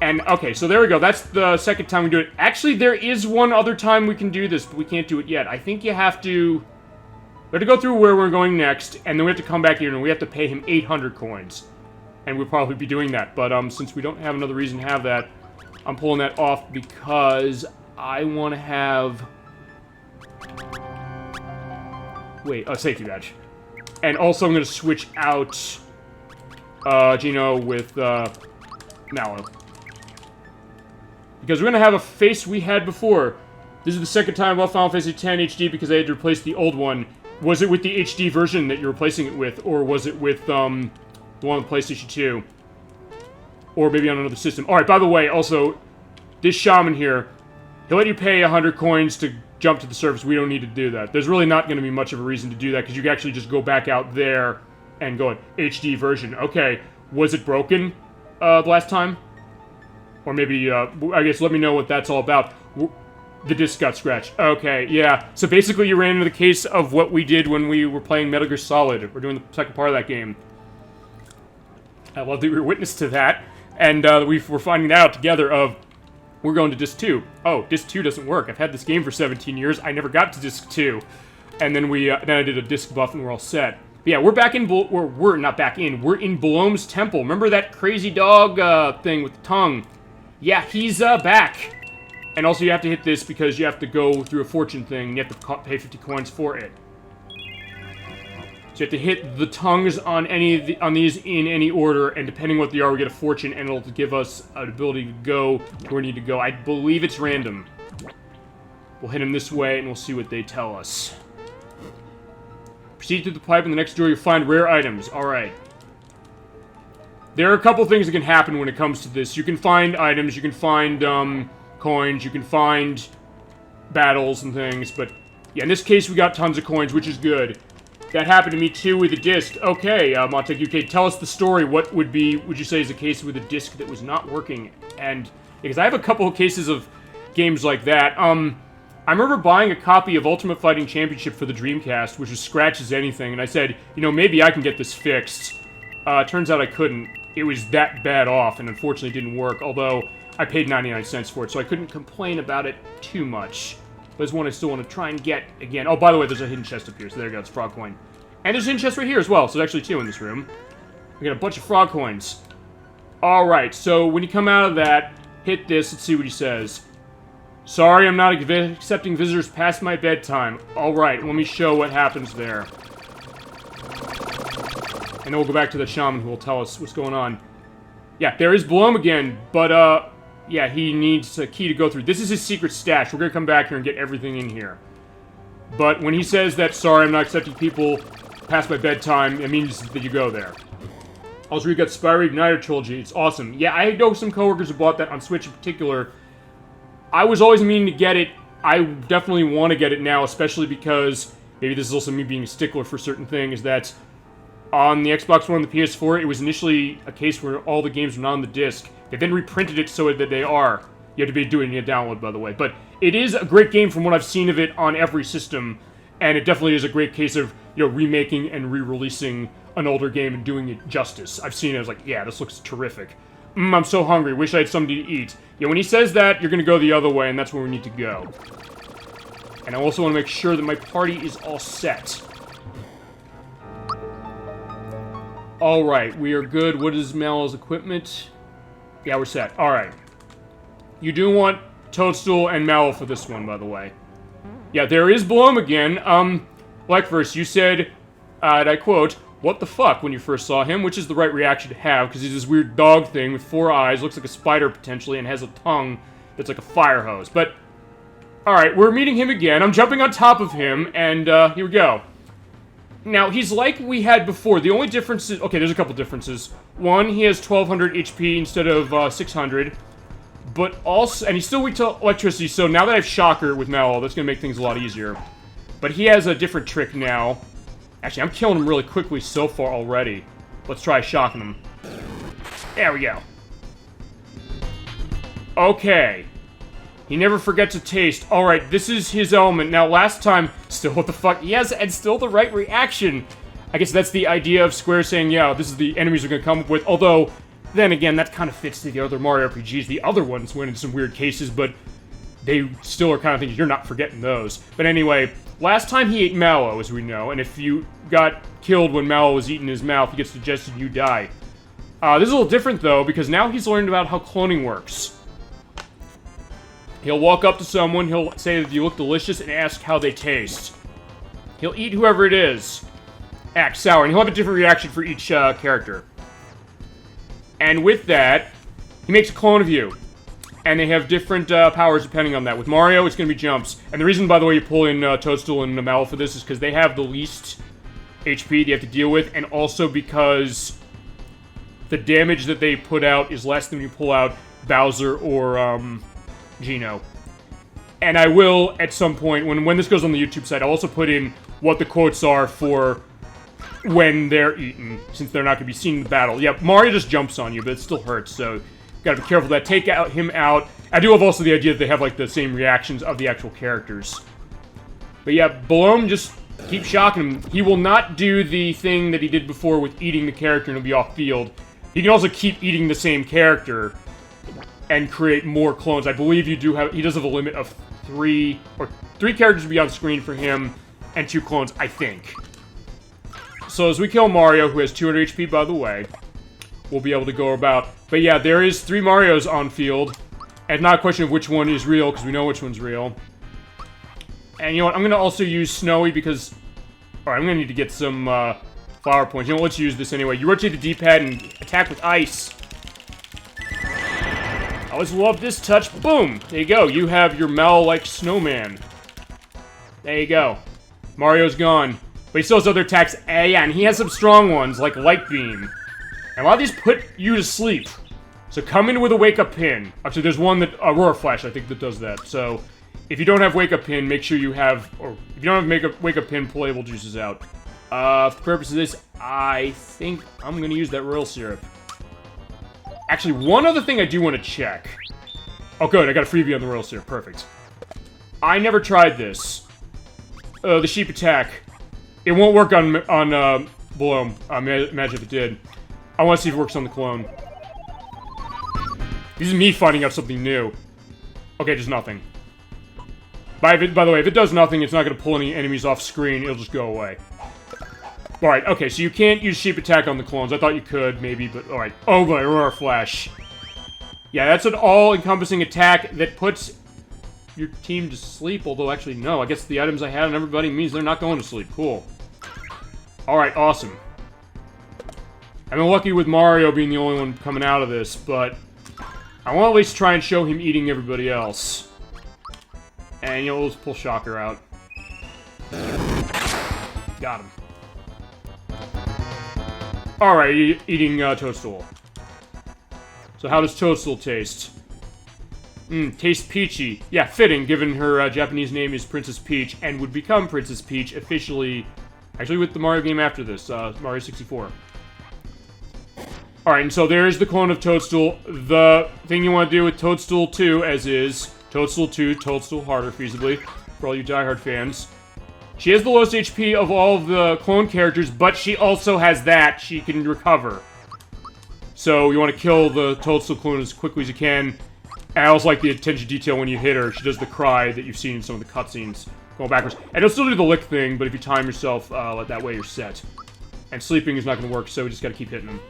And, okay, so there we go. That's the second time we do it. Actually, there is one other time we can do this, but we can't do it yet. I think you have to... We have to go through where we're going next, and then we have to come back here, and we have to pay him 800 coins. And we'll probably be doing that, but, since we don't have another reason to have that, I'm pulling that off because I want to have... Wait, a safety badge. And also I'm going to switch out, Gino with, Mallow. Because we're going to have a face we had before. This is the second time I Final Fantasy X HD because I had to replace the old one. Was it with the HD version that you're replacing it with, or was it with, the one on the PlayStation 2? Or maybe on another system. Alright, by the way, also, this shaman here, he'll let you pay 100 coins to jump to the surface. We don't need to do that. There's really not going to be much of a reason to do that, because you can actually just go back out there and go HD version. Okay, was it broken, the last time? Or maybe, I guess let me know what that's all about. The disc got scratched. Okay, yeah. So basically you ran into the case of what we did when we were playing Metal Gear Solid. We're doing the second part of that game. I love that we were witness to that. And we're finding out together of, we're going to Disc 2. Oh, Disc 2 doesn't work. I've had this game for 17 years. I never got to Disc 2. And then then I did a disc buff and we're all set. But yeah, we're back in, we're not back in. We're in Bloom's temple. Remember that crazy dog thing with the tongue? Yeah, he's back. And also you have to hit this because you have to go through a fortune thing. And you have to pay 50 coins for it. So you have to hit the tongues on on these in any order, and depending what they are, we get a fortune, and it'll give us an ability to go where we need to go. I believe it's random. We'll hit them this way, and we'll see what they tell us. Proceed through the pipe, and the next door you'll find rare items. Alright. There are a couple things that can happen when it comes to this. You can find items, you can find coins, you can find battles and things, but yeah, in this case we got tons of coins, which is good. That happened to me too with a disc. Okay, Montek UK, tell us the story. What would you say is a case with a disc that was not working? And because I have a couple of cases of games like that. I remember buying a copy of Ultimate Fighting Championship for the Dreamcast, which was scratch as anything, and I said, you know, maybe I can get this fixed. Turns out I couldn't. It was that bad off, and unfortunately didn't work, although I paid 99 cents for it, so I couldn't complain about it too much. But it's one I still want to try and get again. Oh, by the way, there's a hidden chest up here, so there you go, it's frog coin. And there's a hidden chest right here as well, so there's actually 2 in this room. We got a bunch of frog coins. Alright, so when you come out of that, hit this, let's see what he says. Sorry, I'm not accepting visitors past my bedtime. Alright, let me show what happens there. And then we'll go back to the shaman who will tell us what's going on. Yeah, there is Bloom again, but, yeah, he needs a key to go through. This is his secret stash. We're gonna come back here and get everything in here. But when he says that, sorry, I'm not accepting people past my bedtime, it means that you go there. Also, we got Spyro Igniter Trilogy. It's awesome. Yeah, I know some coworkers who bought that on Switch in particular. I was always meaning to get it. I definitely want to get it now, especially because, maybe this is also me being a stickler for certain things, that on the Xbox One and the PS4, it was initially a case where all the games were not on the disc. They then reprinted it so that they are. You have to be doing a download, by the way. But it is a great game from what I've seen of it on every system, and it definitely is a great case of, you know, remaking and re-releasing an older game and doing it justice. I've seen it, I was like, yeah, this looks terrific. I'm so hungry, wish I had something to eat. Yeah, when he says that, you're gonna go the other way, and that's where we need to go. And I also want to make sure that my party is all set. Alright, we are good. What is Mal's equipment? Yeah, we're set. Alright. You do want Toadstool and Mallow for this one, by the way. Yeah, there is Bloom again. Like first, you said, and I quote, "What the fuck?" when you first saw him, which is the right reaction to have, because he's this weird dog thing with 4 eyes, looks like a spider potentially, and has a tongue that's like a fire hose. But, alright, we're meeting him again. I'm jumping on top of him, and here we go. Now, he's like we had before. The only difference is... Okay, there's a couple differences. One, he has 1200 HP instead of 600. But also... And he's still weak to electricity, so now that I have Shocker with Mallow, that's going to make things a lot easier. But he has a different trick now. Actually, I'm killing him really quickly so far already. Let's try shocking him. There we go. Okay. He never forgets a taste. Alright, this is his element. Now, last time... Still, what the fuck? Yes, and still the right reaction. I guess that's the idea of Square saying, yeah, this is the enemies we're gonna come up with. Although, then again, that kind of fits to the other Mario RPGs. The other ones went in some weird cases, but they still are kind of thinking, you're not forgetting those. But anyway, last time he ate Mallow, as we know, and if you got killed when Mallow was eating his mouth, he gets suggested you die. This is a little different, though, because now he's learned about how cloning works. He'll walk up to someone, he'll say that you look delicious, and ask how they taste. He'll eat whoever it is. Act sour, and he'll have a different reaction for each character. And with that, he makes a clone of you. And they have different powers depending on that. With Mario, it's going to be jumps. And the reason, by the way, you pull in Toadstool and Mallow for this is because they have the least HP that you have to deal with, and also because the damage that they put out is less than when you pull out Bowser or Geno. And I will, at some point, when this goes on the YouTube site, I'll also put in what the quotes are for when they're eaten, since they're not going to be seen in the battle. Yeah, Mario just jumps on you, but it still hurts, so gotta be careful of that. Take him out. I do have also the idea that they have, like, the same reactions of the actual characters. But yeah, Bloom, just keep shocking him. He will not do the thing that he did before with eating the character and it'll be off-field. He can also keep eating the same character and create more clones. I believe he does have a limit of three characters to be on screen for him, and 2 clones, I think. So as we kill Mario, who has 200 HP, by the way, we'll be able to go about. But yeah, there is 3 Marios on field, and not a question of which one is real, because we know which one's real. And you know what, I'm going to also use Snowy, because... Alright, I'm going to need to get some flower points. You know what, let's use this anyway. You rotate the D-pad and attack with ice. I always love this touch. Boom! There you go. You have your Mallow-like snowman. There you go. Mario's gone. But he still has other attacks. Yeah, and he has some strong ones, like Light Beam. And a lot of these put you to sleep. So come in with a Wake Up Pin. Actually, there's one that... Aurora Flash, I think, that does that. So, if you don't have Wake Up Pin, make sure you have... Or, if you don't have Wake Up Pin, playable juices out. For the purpose of this, I think I'm going to use that Royal Syrup. Actually, one other thing I do want to check. Oh, good. I got a freebie on the Royal Syrup. Perfect. I never tried this. The Sheep Attack. It won't work on Bloom. Imagine if it did. I want to see if it works on the clone. This is me finding out something new. Okay, just nothing. By the way, if it does nothing, it's not going to pull any enemies off screen. It'll just go away. Alright, okay, so you can't use Sheep Attack on the clones. I thought you could, maybe, but alright. Oh boy, Aurora Flash. Yeah, that's an all-encompassing attack that puts your team to sleep, although actually, no. I guess the items I had on everybody means they're not going to sleep. Cool. Alright, awesome. I've been lucky with Mario being the only one coming out of this, but I want to at least try and show him eating everybody else. And, you know, let's pull Shocker out. Got him. Alright, eating Toadstool. So how does Toadstool taste? Tastes peachy. Yeah, fitting, given her Japanese name is Princess Peach, and would become Princess Peach officially, actually with the Mario game after this, Mario 64. Alright, and so there is the clone of Toadstool. The thing you want to do with Toadstool 2, as is, Toadstool 2, Toadstool Harder, feasibly, for all you diehard fans. She has the lowest HP of all of the clone characters, but she also has that. She can recover. So you want to kill the Toadstool clone as quickly as you can. And I also like the attention to detail when you hit her. She does the cry that you've seen in some of the cutscenes going backwards. And it'll still do the lick thing, but if you time yourself, that way you're set. And sleeping is not going to work, so we just got to keep hitting them.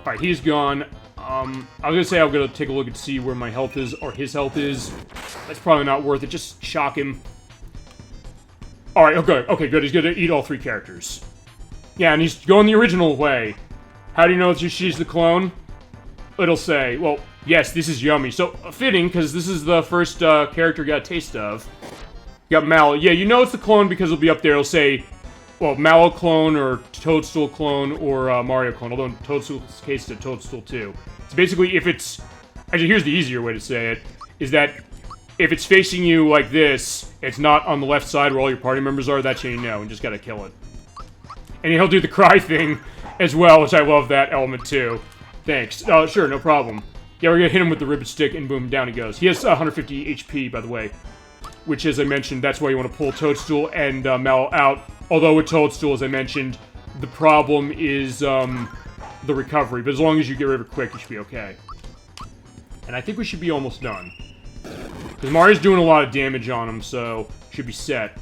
Alright, he's gone. I was gonna say I'm gonna take a look and see where my health is, or his health is. That's probably not worth it. Just shock him. Alright, okay, good. He's gonna eat all 3 characters. Yeah, and he's going the original way. How do you know that she's the clone? It'll say, well, yes, this is yummy. So, fitting, because this is the first character you got a taste of. You got Mallow. Yeah, you know it's the clone because it'll be up there. It'll say, well, Mallow clone, or Toadstool clone, or Mario clone. Although in Toadstool's case, it's a Toadstool 2. So basically, if it's Actually, here's the easier way to say it, is that if it's facing you like this, it's not on the left side where all your party members are, that's how you know, and just gotta kill it. And he'll do the cry thing as well, which I love that element too. Thanks. Sure, no problem. Yeah, we're gonna hit him with the ribbon stick, and boom, down he goes. He has 150 HP, by the way, which, as I mentioned, that's why you want to pull Toadstool and Mal out. Although with Toadstool, as I mentioned, the problem is the recovery, but as long as you get rid of it quick, you should be okay. And I think we should be almost done. Because Mario's doing a lot of damage on him, so should be set.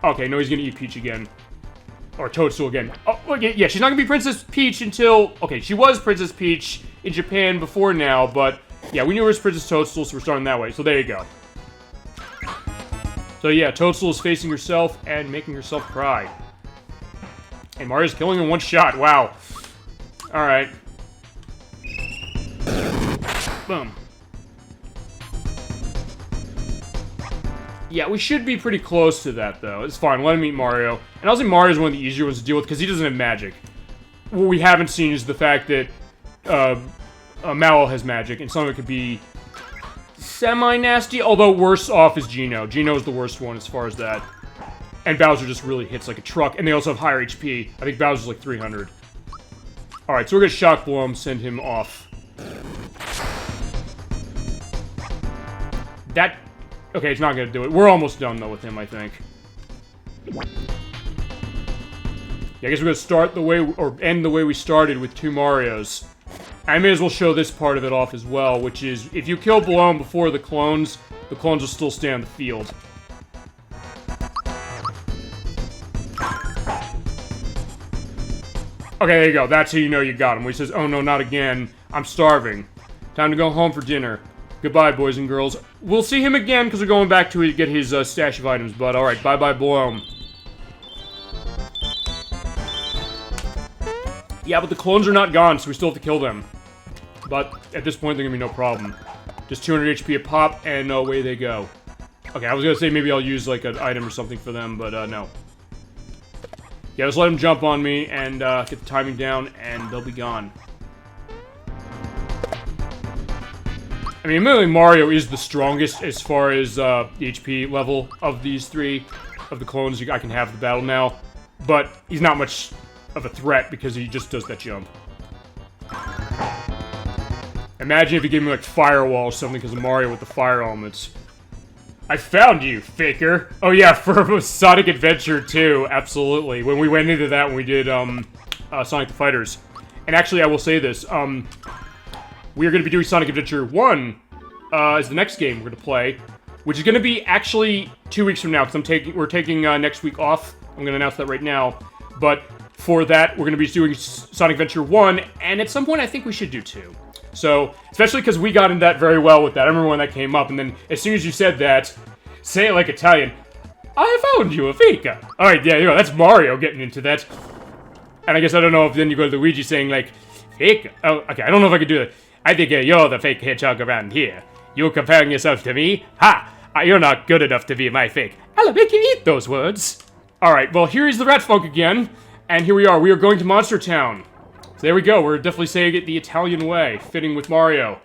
Okay, no, he's gonna eat Peach again. Or Toadstool again. Oh, yeah, she's not gonna be Princess Peach until... Okay, she was Princess Peach in Japan before now, but... Yeah, we knew it was Princess Toadstool, so we're starting that way. So there you go. So yeah, Toadstool is facing herself and making herself cry. And Mario's killing in one shot. Wow. Alright. Boom. Yeah, we should be pretty close to that, though. It's fine. Let him eat Mario. And I'll say Mario's one of the easier ones to deal with, because he doesn't have magic. What we haven't seen is the fact that Mal has magic, and some of it could be semi-nasty, although worse off is Geno. Geno's the worst one as far as that. And Bowser just really hits like a truck, and they also have higher HP. I think Bowser's like 300. Alright, so we're gonna Shock Blow him, send him off. That... Okay, it's not gonna do it. We're almost done, though, with him, I think. Yeah, I guess we're gonna start the way... Or end the way we started with 2 Marios. I may as well show this part of it off as well, which is, if you kill Bloom before the clones will still stay on the field. Okay, there you go. That's how you know you got him. Where he says, oh no, not again. I'm starving. Time to go home for dinner. Goodbye, boys and girls. We'll see him again, because we're going back to get his stash of items, but alright, bye-bye, Bloom. Yeah, but the clones are not gone, so we still have to kill them. But at this point, they're gonna be no problem. Just 200 HP a pop, and away they go. Okay, I was gonna say maybe I'll use, like, an item or something for them, but, no. Yeah, just let them jump on me, and, get the timing down, and they'll be gone. I mean, admittedly, Mario is the strongest as far as, the HP level of these 3, of the clones. I can have the battle now. But he's not much of a threat, because he just does that jump. Imagine if he gave me, like, Firewall or something because of Mario with the fire elements. I found you, faker! Oh yeah, for Sonic Adventure 2, absolutely. When we went into that when we did, Sonic the Fighters. And actually, I will say this, we are going to be doing Sonic Adventure 1, as the next game we're going to play. Which is going to be, actually, 2 weeks from now, because we're taking, next week off. I'm going to announce that right now. But for that, we're going to be doing Sonic Adventure 1, and at some point, I think we should do 2. So, especially because we got into that very well with that. I remember when that came up, and then as soon as you said that, say it like Italian, I found you a fika. Alright, yeah, you know, that's Mario getting into that. And I guess I don't know if then you go to Luigi saying, like, fika. Oh, okay, I don't know if I could do that. I think you're the fake hedgehog around here. You're comparing yourself to me? Ha! You're not good enough to be my fake. I'll make you eat those words. Alright, well, here is the Rat Funk again. And here we are. We are going to Monster Town. So there we go. We're definitely saying it the Italian way, fitting with Mario.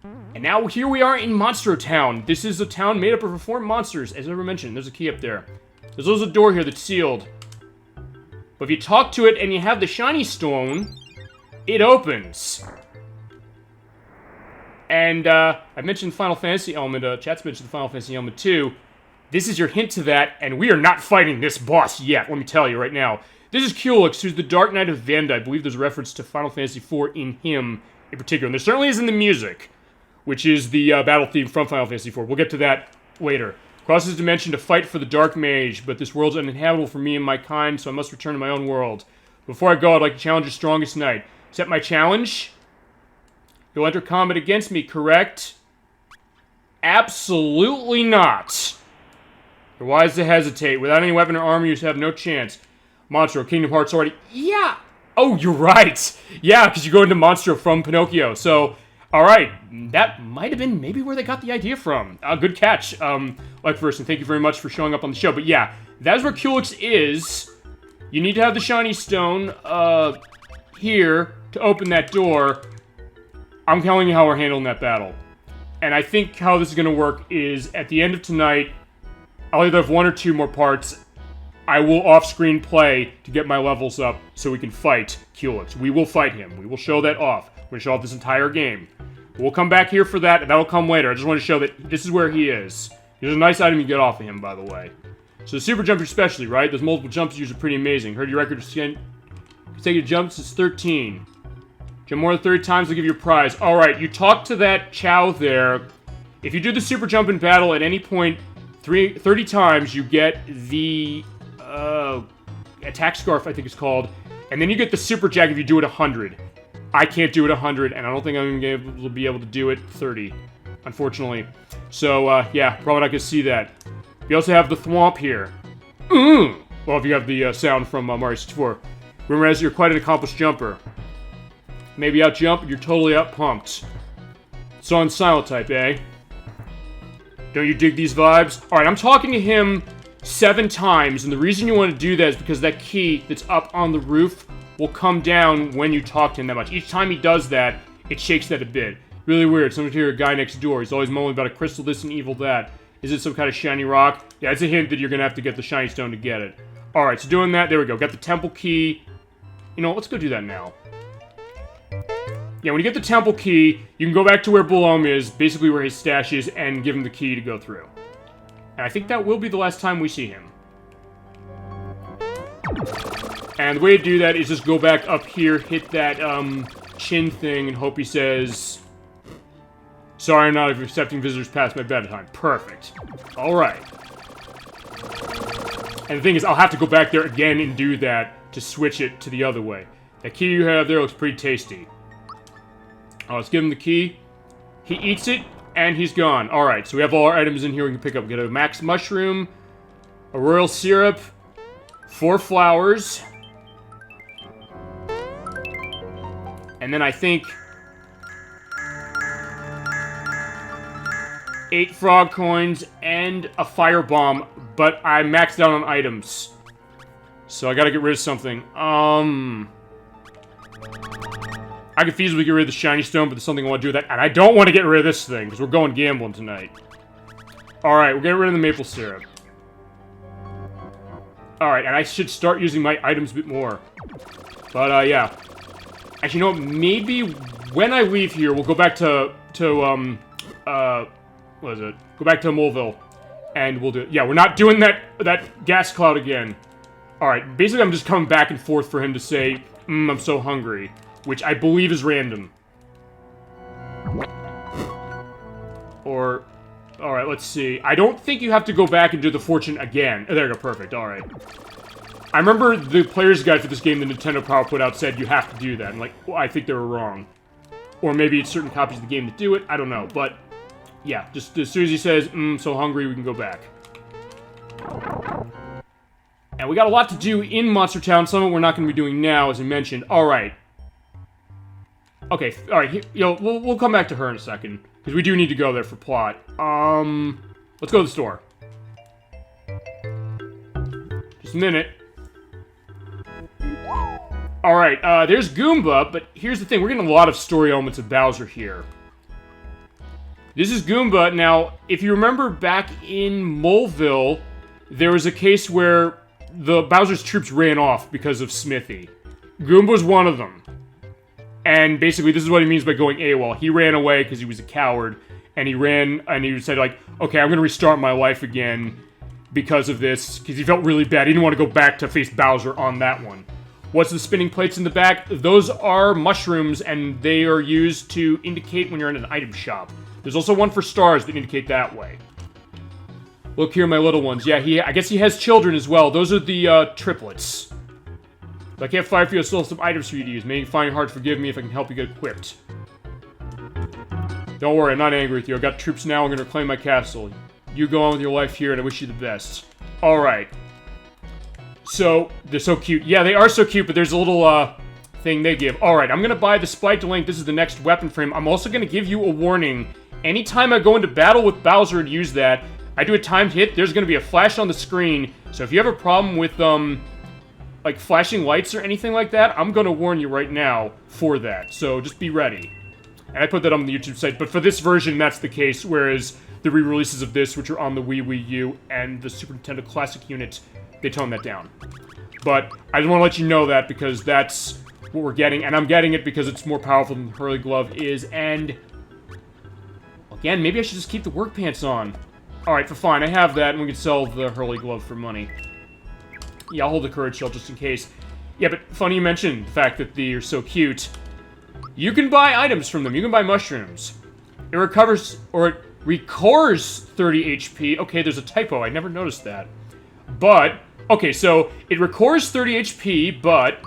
And now here we are in Monster Town. This is a town made up of reformed monsters, as I ever mentioned. There's a key up there. There's also a door here that's sealed. But if you talk to it and you have the shiny stone, it opens. And, I mentioned Final Fantasy element, chat's mentioned the Final Fantasy element too. This is your hint to that, and we are not fighting this boss yet, let me tell you right now. This is Cuolix, who's the Dark Knight of Venda. I believe there's a reference to Final Fantasy IV in him in particular. And there certainly is in the music, which is the battle theme from Final Fantasy IV. We'll get to that later. Crosses dimension to fight for the Dark Mage, but this world's uninhabitable for me and my kind, so I must return to my own world. Before I go, I'd like to challenge your strongest knight. Accept my challenge? You'll enter combat against me, correct? Absolutely not. You're wise to hesitate. Without any weapon or armor, you have no chance. Monstro, Kingdom Hearts already... Yeah! Oh, you're right! Yeah, because you go into Monstro from Pinocchio. So, alright. That might have been maybe where they got the idea from. Good catch, like first, and thank you very much for showing up on the show. But yeah, that's where Cuolix is. You need to have the shiny stone, here, to open that door. I'm telling you how we're handling that battle. And I think how this is going to work is, at the end of tonight, I'll either have 1 or 2 more parts. I will off-screen play to get my levels up so we can fight Cuolix. We will fight him. We will show that off. We're going to show off this entire game. We'll come back here for that, and that'll come later. I just want to show that this is where he is. There's a nice item you get off of him, by the way. So the super jump especially, right? Those multiple jumps are usually pretty amazing. Heard your record consecutive jumps is 13. Jump more than 30 times, they'll give you a prize. Alright, you talk to that Chow there. If you do the super jump in battle at any point 30 times, you get the attack scarf, I think it's called. And then you get the super jack if you do it 100. I can't do it 100, and I don't think I'm going to be able to do it 30, unfortunately. So, yeah, probably not going to see that. You also have the Thwomp here. Well, if you have the sound from Mario 64. Remember, as you're quite an accomplished jumper. Maybe out jump, you're totally out pumped. It's on Silent type, eh? Don't you dig these vibes? Alright, I'm talking to him 7 times, and the reason you want to do that is because that key that's up on the roof will come down when you talk to him that much. Each time he does that, it shakes that a bit. Really weird. Sometimes you hear a guy next door. He's always moaning about a crystal this and evil that. Is it some kind of shiny rock? Yeah, it's a hint that you're going to have to get the shiny stone to get it. Alright, so doing that, there we go. Got the temple key. You know, let's go do that now. Yeah, when you get the temple key, you can go back to where Boolom is, basically where his stash is, and give him the key to go through. And I think that will be the last time we see him. And the way to do that is just go back up here, hit that, chin thing, and hope he says... Sorry, I'm not accepting visitors past my bedtime. Perfect. Alright. And the thing is, I'll have to go back there again and do that to switch it to the other way. That key you have there looks pretty tasty. Let's give him the key. He eats it, and he's gone. Alright, so we have all our items in here we can pick up. We get a max mushroom, a royal syrup, 4 flowers, and then I think 8 frog coins and a fire bomb, but I maxed out on items. So I gotta get rid of something. I could feasibly get rid of the shiny stone, but there's something I want to do with that. And I don't want to get rid of this thing, because we're going gambling tonight. Alright, we're getting rid of the maple syrup. Alright, and I should start using my items a bit more. But, yeah. Actually, you know what? Maybe when I leave here, we'll go back to what is it? Go back to Moleville. And we'll do it. Yeah, we're not doing that gas cloud again. Alright, basically I'm just coming back and forth for him to say, I'm so hungry. Which I believe is random. Or... Alright, let's see. I don't think you have to go back and do the fortune again. Oh, there you go, perfect, alright. I remember the player's guide for this game the Nintendo Power put out said you have to do that. And like, well, I think they were wrong. Or maybe it's certain copies of the game that do it, I don't know. But, yeah, just as soon as he says, so hungry, we can go back. And we got a lot to do in Monster Town. Some of it we're not going to be doing now, as I mentioned. Alright. Okay, alright, we'll come back to her in a second. Because we do need to go there for plot. Let's go to the store. Just a minute. Alright, there's Goomba, but here's the thing. We're getting a lot of story elements of Bowser here. This is Goomba. Now, if you remember back in Moleville, there was a case where the Bowser's troops ran off because of Smithy. Goomba was one of them. And basically, this is what he means by going AWOL. He ran away because he was a coward, and he ran, and he said, like, okay, I'm gonna restart my life again because of this, because he felt really bad. He didn't want to go back to face Bowser on that one. What's the spinning plates in the back? Those are mushrooms, and they are used to indicate when you're in an item shop. There's also one for stars that indicate that way. Look here, my little ones. Yeah, I guess he has children as well. Those are the, triplets. If I can't fight for you, I still have some items for you to use. May you find it hard to forgive me if I can help you get equipped. Don't worry, I'm not angry with you. I've got troops now, I'm gonna reclaim my castle. You go on with your life here, and I wish you the best. Alright. So, they're so cute. Yeah, they are so cute, but there's a little, thing they give. Alright, I'm gonna buy the Spiked Link. This is the next weapon for him. I'm also gonna give you a warning. Anytime I go into battle with Bowser and use that, I do a timed hit, there's gonna be a flash on the screen. So if you have a problem with, like flashing lights or anything like that, I'm gonna warn you right now for that. So just be ready. And I put that on the YouTube site, but for this version, that's the case, whereas the re-releases of this, which are on the Wii U, and the Super Nintendo Classic unit, they toned that down. But I just want to let you know that, because that's what we're getting, and I'm getting it because it's more powerful than the Hurley Glove is, and... Again, maybe I should just keep the work pants on. Alright, fine, I have that, and we can sell the Hurley Glove for money. Yeah, I'll hold the Courage Shell just in case. Yeah, but funny you mentioned the fact that they're so cute. You can buy items from them. You can buy mushrooms. It recovers, or it recores 30 HP. Okay, there's a typo. I never noticed that. But, okay, so it recores 30 HP, but...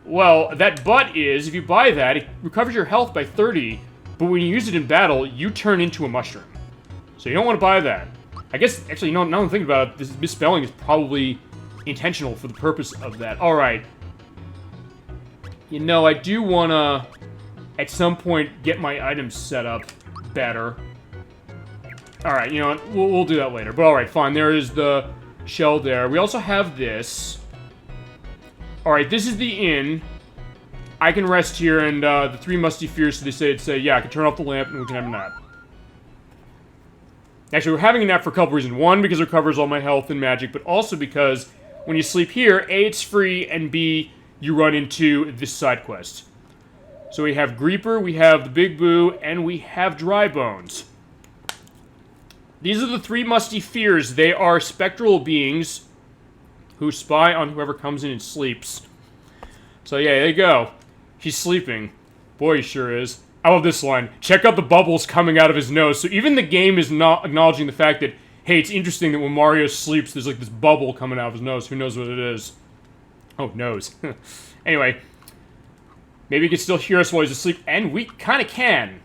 Well, that but is, if you buy that, it recovers your health by 30, but when you use it in battle, you turn into a mushroom. So you don't want to buy that. I guess, actually, now I'm thinking about it, this misspelling is probably intentional for the purpose of that. Alright. You know, I do want to, at some point, get my items set up better. Alright, you know what? We'll do that later. But alright, fine. There is the shell there. We also have this. Alright, this is the inn. I can rest here, and the three musty fears, so they say, yeah, I can turn off the lamp, and we can have a nap. Actually, we're having a nap for a couple reasons. One, because it recovers all my health and magic, but also because when you sleep here, A, it's free, and B, you run into this side quest. So we have Greeper, we have the Big Boo, and we have Dry Bones. These are the three musty fears. They are spectral beings who spy on whoever comes in and sleeps. So yeah, there you go. He's sleeping. Boy, he sure is. I love this line. Check out the bubbles coming out of his nose. So even the game is not acknowledging the fact that, hey, it's interesting that when Mario sleeps, there's like this bubble coming out of his nose. Who knows what it is? Oh, nose. Anyway, maybe he can still hear us while he's asleep, and we kind of can.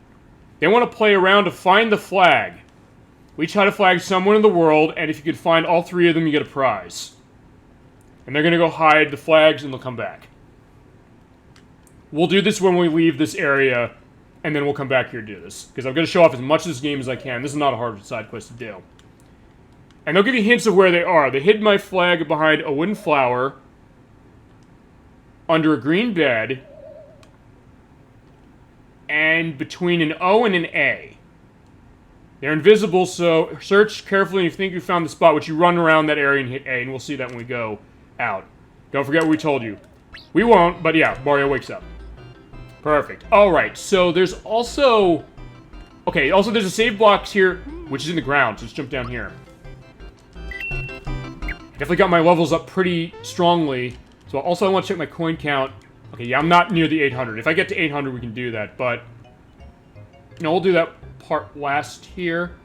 They want to play around to find the flag. We try to flag someone in the world, and if you can find all three of them, you get a prize. And they're going to go hide the flags, and they'll come back. We'll do this when we leave this area, and then we'll come back here to do this. Because I'm going to show off as much of this game as I can. This is not a hard side quest to do. And they'll give you hints of where they are. They hid my flag behind a wooden flower, under a green bed, and between an O and an A. They're invisible, so search carefully, and if you think you found the spot, which you run around that area and hit A, and we'll see that when we go out. Don't forget what we told you. We won't, but yeah, Mario wakes up. Perfect. Alright, so there's also... Okay, also there's a save box here, which is in the ground, so let's jump down here. Definitely got my levels up pretty strongly. So also I want to check my coin count. Okay, yeah, I'm not near the 800. If I get to 800, we can do that, but... No, we'll do that part last here.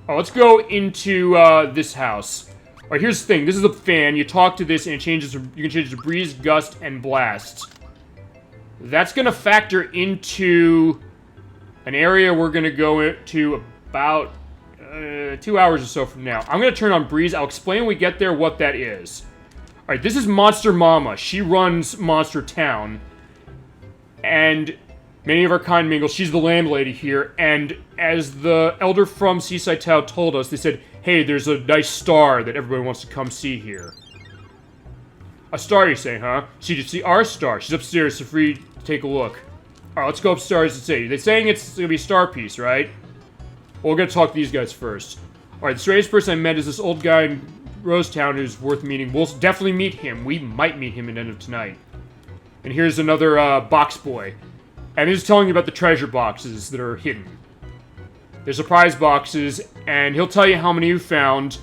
Oh, let's go into this house. Alright, here's the thing. This is a fan. You talk to this and it changes. You can change it to breeze, gust, and blast. That's going to factor into an area we're going to go to about 2 hours or so from now. I'm going to turn on breeze. I'll explain when we get there what that is. Alright, this is Monster Mama. She runs Monster Town. And many of our kind mingle. She's the landlady here. And as the elder from Seaside Town told us, they said, hey, there's a nice star that everybody wants to come see here. A star, you say, huh? See, just see our star. She's upstairs, so free to take a look. Alright, let's go upstairs and see. They're saying it's gonna be a star piece, right? Well, we're gonna talk to these guys first. Alright, the strangest person I met is this old guy in Rosetown who's worth meeting. We'll definitely meet him. We might meet him at the end of tonight. And here's another box boy. And he's telling you about the treasure boxes that are hidden. They're surprise boxes, and he'll tell you how many you found.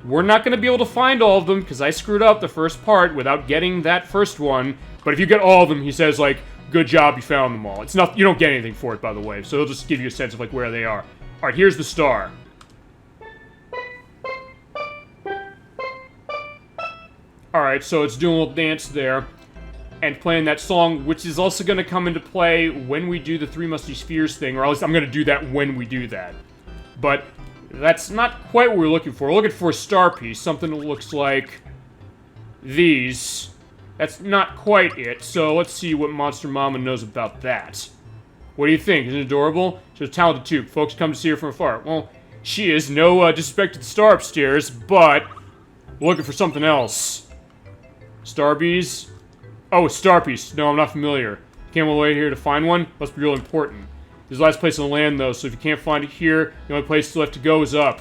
We're not going to be able to find all of them, because I screwed up the first part without getting that first one. But if you get all of them, he says, like, good job, you found them all. It's not, you don't get anything for it, by the way, so he'll just give you a sense of, like, where they are. Alright, here's the star. Alright, so it's doing a little dance there. And playing that song, which is also going to come into play when we do the Three Musty Spheres thing, or at least I'm going to do that when we do that. But that's not quite what we're looking for. We're looking for a star piece, something that looks like these. That's not quite it, so let's see what Monster Mama knows about that. What do you think? Isn't it adorable? She's a talented too. Folks come to see her from afar. Well, she is. No disrespect to the star upstairs, but we're looking for something else. Starbees? Oh, Star Piece. No, I'm not familiar. Came all the way here to find one? Must be real important. This is the last place on land, though, so if you can't find it here, the only place left to go is up.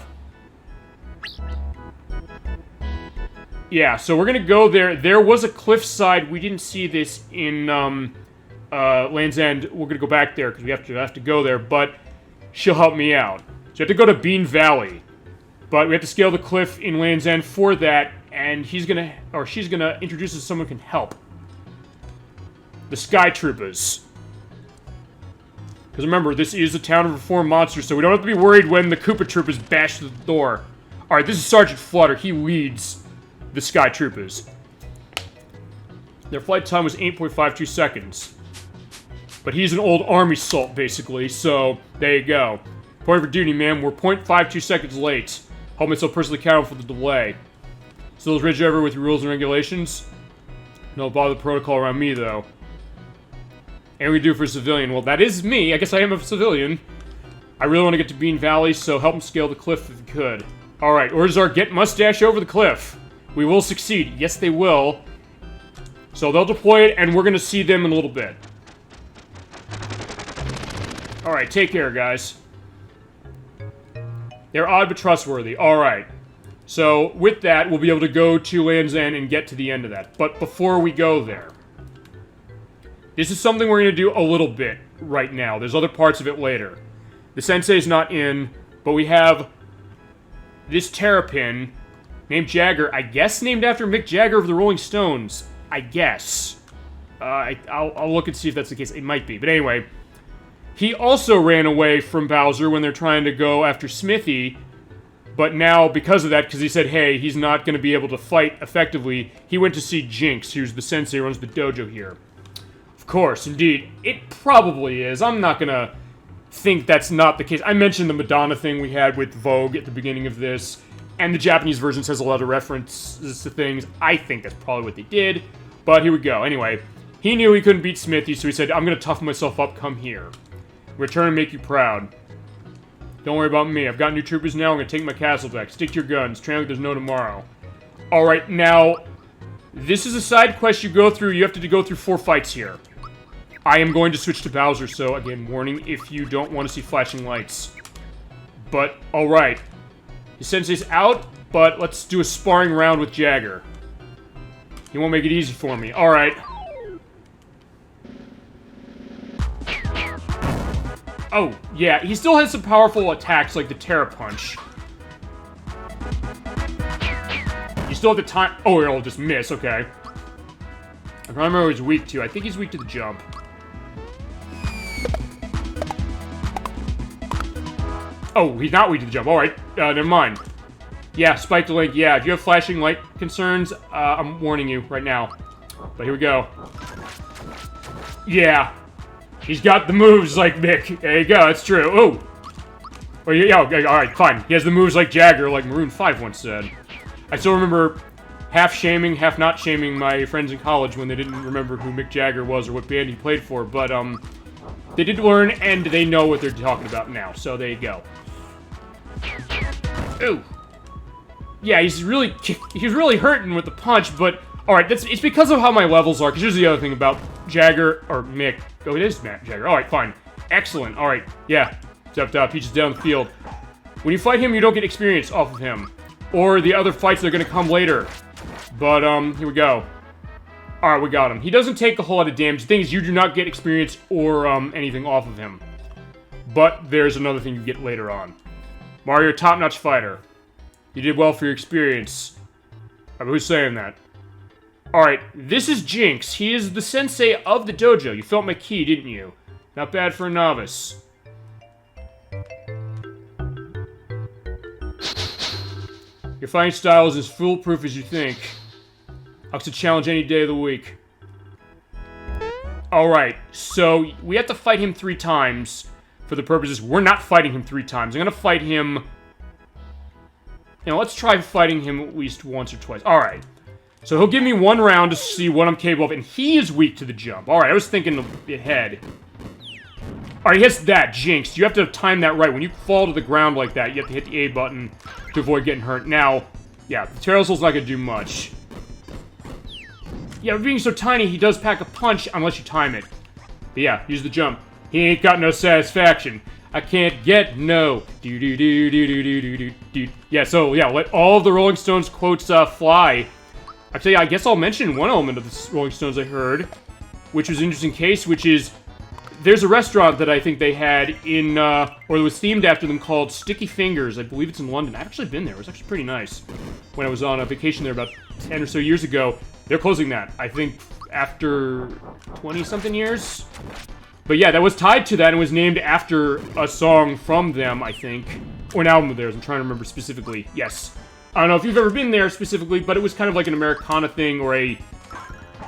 Yeah, so we're gonna go there. There was a cliffside. We didn't see this in Land's End. We're gonna go back there because we have to go there. But she'll help me out. So you have to go to Bean Valley, but we have to scale the cliff in Land's End for that. And she's gonna introduce us to someone who can help. The Sky Troopas. Because remember, this is a town of reformed monsters, so we don't have to be worried when the Koopa Troopas bash through the door. Alright, this is Sergeant Flutter. He leads the Sky Troopas. Their flight time was 8.52 seconds. But he's an old army salt, basically, so there you go. Point for duty, ma'am. We're 0.52 seconds late. Hold myself personally accountable for the delay. Still as rigid ever with your rules and regulations? No bother the protocol around me, though. And we do for a civilian. Well, that is me. I guess I am a civilian. I really want to get to Bean Valley, so help him scale the cliff if you could. Alright, orders are get mustache over the cliff. We will succeed. Yes, they will. So they'll deploy it, and we're going to see them in a little bit. Alright, take care, guys. They're odd but trustworthy. Alright. So, with that, we'll be able to go to Land's End and get to the end of that. But before we go there, this is something we're going to do a little bit right now. There's other parts of it later. The Sensei's not in, but we have this Terrapin named Jagger. I guess named after Mick Jagger of the Rolling Stones. I guess. I'll look and see if that's the case. It might be. But anyway, he also ran away from Bowser when they're trying to go after Smithy. But now, because of that, because he said, hey, he's not going to be able to fight effectively, he went to see Jinx, who's the sensei who runs the dojo here. Of course, indeed, it probably is. I'm not going to think that's not the case. I mentioned the Madonna thing we had with Vogue at the beginning of this, and the Japanese version says a lot of references to things. I think that's probably what they did, but here we go. Anyway, he knew he couldn't beat Smithy, so he said, I'm going to toughen myself up, come here. Return and make you proud. Don't worry about me. I've got new troopers now. I'm going to take my castle back. Stick to your guns. Train like there's no tomorrow. Alright, now, this is a side quest you go through. You have to go through 4 fights here. I am going to switch to Bowser, so, again, warning if you don't want to see flashing lights. But, alright. The sensei's out, but let's do a sparring round with Jagger. He won't make it easy for me. Alright. Oh, yeah, he still has some powerful attacks like the Terra Punch. You still have the time. Oh, it'll just miss, okay. I remember he's weak to. I think he's weak to the jump. Oh, he's not weak to the jump. Alright, never mind. Yeah, Spike the Link, yeah. If you have flashing light concerns, I'm warning you right now. But here we go. Yeah. He's got the moves like Mick. There you go, that's true. Oh! Oh, yeah, okay, alright, fine. He has the moves like Jagger, like Maroon 5 once said. I still remember half shaming, half not shaming my friends in college when they didn't remember who Mick Jagger was or what band he played for, but, they did learn, and they know what they're talking about now, so there you go. Ooh. Yeah, he's really hurting with the punch, but... Alright, it's because of how my levels are, because here's the other thing about Jagger, or Mick. Oh, it is Matt Jagger. Alright, fine. Excellent. Alright, yeah. Except, Peach is down the field. When you fight him, you don't get experience off of him. Or the other fights that are gonna come later. But, here we go. Alright, we got him. He doesn't take a whole lot of damage. The thing is, you do not get experience or, anything off of him. But there's another thing you get later on. Mario, top-notch fighter. You did well for your experience. But who's saying that? Alright, this is Jinx. He is the sensei of the dojo. You felt my ki, didn't you? Not bad for a novice. Your fighting style is as foolproof as you think. I could challenge any day of the week. Alright, so we have to fight him 3 times for the purposes. We're not fighting him 3 times. I'm gonna fight him... You know, let's try fighting him at least once or twice. Alright. So he'll give me 1 round to see what I'm capable of, and he is weak to the jump. Alright, I was thinking ahead. Alright, he hits that, Jinx. You have to time that right. When you fall to the ground like that, you have to hit the A button to avoid getting hurt. Now, yeah, the Terrasol's not gonna do much. Yeah, being so tiny, he does pack a punch unless you time it. But yeah, use the jump. He ain't got no satisfaction. I can't get no. Do do do do do do do do. Yeah, so yeah, let all of the Rolling Stones quotes fly. Actually, I guess I'll mention one element of the Rolling Stones I heard, which was an interesting case, which is there's a restaurant that I think they had in, or it was themed after them called Sticky Fingers. I believe it's in London. I've actually been there. It was actually pretty nice when I was on a vacation there about 10 or so years ago. They're closing that, I think, after 20-something years. But yeah, that was tied to that and was named after a song from them, I think. Or an album of theirs, I'm trying to remember specifically. Yes. I don't know if you've ever been there specifically, but it was kind of like an Americana thing, or a,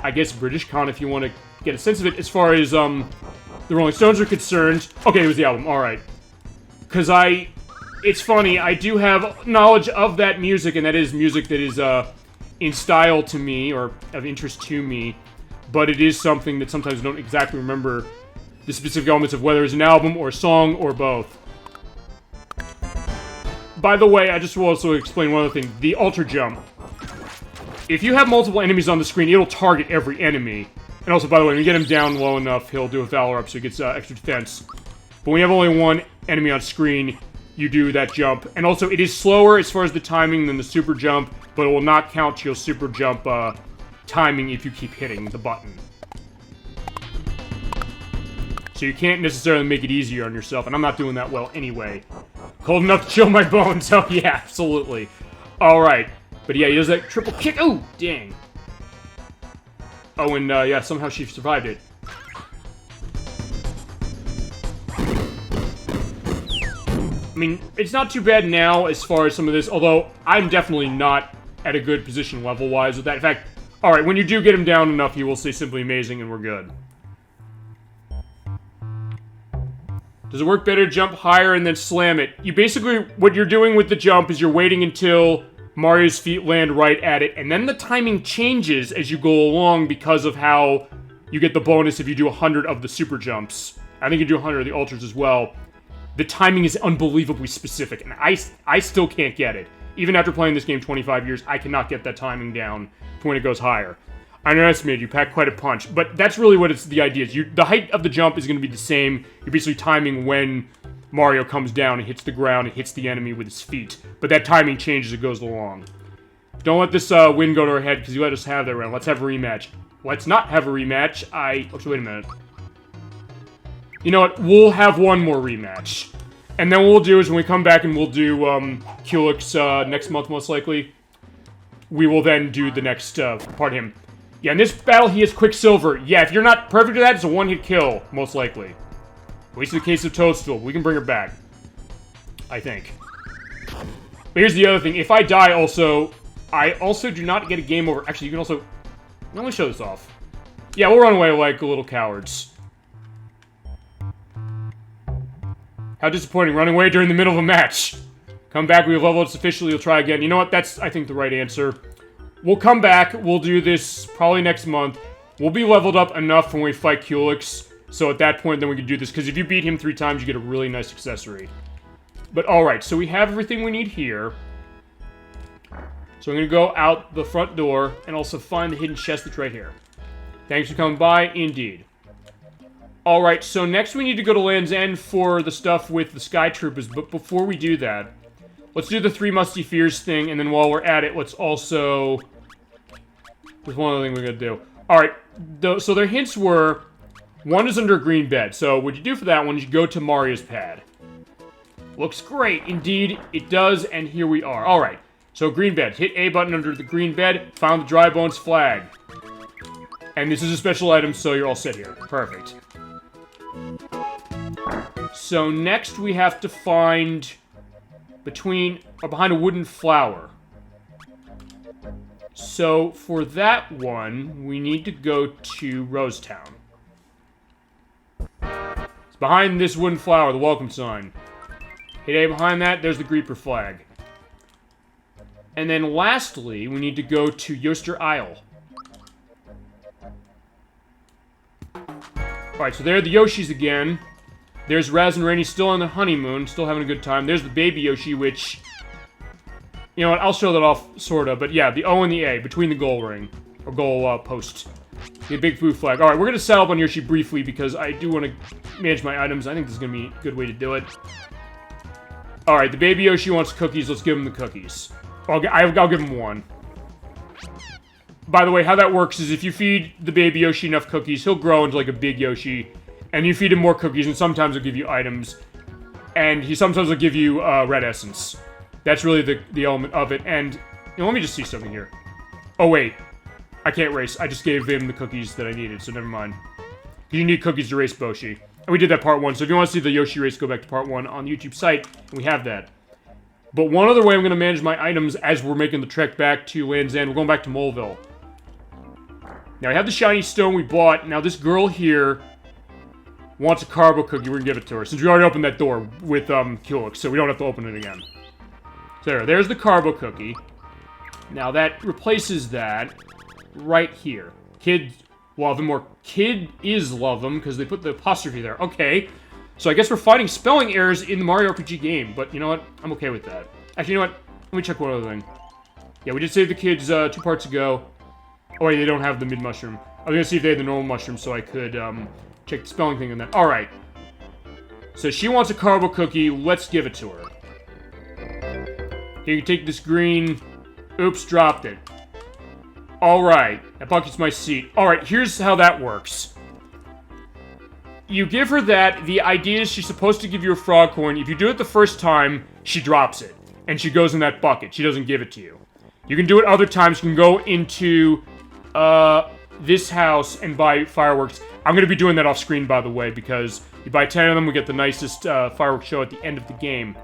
I guess, British con if you want to get a sense of it, as far as, the Rolling Stones are concerned. Okay, it was the album, alright. Because it's funny, I do have knowledge of that music, and that is music that is, in style to me, or of interest to me, but it is something that sometimes I don't exactly remember the specific elements of whether it's an album or a song or both. By the way, I just will also explain one other thing. The Ultra Jump. If you have multiple enemies on the screen, it'll target every enemy. And also, by the way, when you get him down low enough, he'll do a Valor up, so he gets extra defense. But when you have only one enemy on screen, you do that jump. And also, it is slower as far as the timing than the Super Jump, but it will not count to your Super Jump timing if you keep hitting the button. So you can't necessarily make it easier on yourself, and I'm not doing that well anyway. Cold enough to chill my bones, oh yeah, absolutely. Alright, but yeah, he does that triple kick, oh, dang. Oh, and yeah, somehow she survived it. I mean, it's not too bad now as far as some of this, although I'm definitely not at a good position level-wise with that. In fact, alright, when you do get him down enough, he will say simply amazing and we're good. Does it work better to jump higher and then slam it? You basically, what you're doing with the jump is you're waiting until Mario's feet land right at it, and then the timing changes as you go along because of how you get the bonus if you do 100 of the super jumps. I think you do 100 of the ultras as well. The timing is unbelievably specific, and I still can't get it. Even after playing this game 25 years, I cannot get that timing down to when it goes higher. I underestimated, you packed quite a punch, but that's really what the idea is. The height of the jump is going to be the same. You're basically timing when Mario comes down and hits the ground and hits the enemy with his feet. But that timing changes as it goes along. Don't let this win go to our head, because you let us have that round. Let's have a rematch. Let's not have a rematch. Actually, wait a minute. You know what? We'll have one more rematch. And then what we'll do is when we come back and we'll do Cuolix next month, most likely, we will then do the next part of him. Yeah, in this battle, he has Quicksilver. Yeah, if you're not perfect at that, it's a one-hit kill, most likely. At least in the case of Toadstool. We can bring her back. I think. But here's the other thing. If I die also, I also do not get a game over. Actually, you can also... Let me show this off. Yeah, we'll run away like little cowards. How disappointing, running away during the middle of a match. Come back, we've leveled it sufficiently, we'll try again. You know what, that's, I think, the right answer. We'll come back, we'll do this probably next month. We'll be leveled up enough when we fight Cuolix, so at that point then we can do this, because if you beat him 3 times, you get a really nice accessory. But alright, so we have everything we need here. So I'm going to go out the front door, and also find the hidden chest that's right here. Thanks for coming by, indeed. Alright, so next we need to go to Land's End for the stuff with the Sky Troopers, but before we do that, let's do the 3 Musty Fears thing, and then while we're at it, let's also... There's one other thing we're gonna do. Alright, so their hints were, one is under a green bed, so what you do for that one is you go to Mario's pad. Looks great, indeed, it does, and here we are. Alright, so green bed, hit A button under the green bed, found the Dry Bones flag. And this is a special item, so you're all set here. Perfect. So next we have to find behind a wooden flower. So for that one, we need to go to Rosetown. It's behind this wooden flower, the welcome sign. Hit A behind that, there's the Greeper flag. And then lastly, we need to go to Yoster Isle. Alright, so there are the Yoshis again. There's Raz and Rainy still on their honeymoon, still having a good time. There's the baby Yoshi, which... You know what, I'll show that off, sorta. But yeah, the O and the A, between the goal ring. Or goal post. The big blue flag. Alright, we're gonna set up on Yoshi briefly because I do want to manage my items. I think this is gonna be a good way to do it. Alright, the baby Yoshi wants cookies. Let's give him the cookies. I'll give him one. By the way, how that works is if you feed the baby Yoshi enough cookies, he'll grow into like a big Yoshi. And you feed him more cookies, and sometimes he'll give you items. And he sometimes will give you red essence. That's really the element of it. And let me just see something here. Oh, wait. I can't race. I just gave him the cookies that I needed, so never mind. You need cookies to race Boshi. And we did that part 1, so if you want to see the Yoshi race, go back to part 1 on the YouTube site, and we have that. But one other way I'm going to manage my items as we're making the trek back to Land's End, we're going back to Moleville. Now, I have the shiny stone we bought. Now, this girl here wants a carbo cookie. We're going to give it to her, since we already opened that door with Cuolix, so we don't have to open it again. So there's the carbo cookie. Now, that replaces that right here. Kid love them, or kid is love them, because they put the apostrophe there. Okay. So I guess we're fighting spelling errors in the Mario RPG game, but you know what? I'm okay with that. Actually, you know what? Let me check one other thing. Yeah, we did save the kids 2 parts ago. Oh, wait, they don't have the mid-mushroom. I was gonna see if they had the normal mushroom so I could check the spelling thing on that. Alright. So she wants a carbo cookie. Let's give it to her. Here, you can take this green. Oops, dropped it. Alright, that bucket's my seat. Alright, here's how that works. You give her that, the idea is she's supposed to give you a frog coin. If you do it the first time, she drops it. And she goes in that bucket. She doesn't give it to you. You can do it other times. You can go into this house and buy fireworks. I'm going to be doing that off screen, by the way, because you buy 10 of them, we get the nicest fireworks show at the end of the game.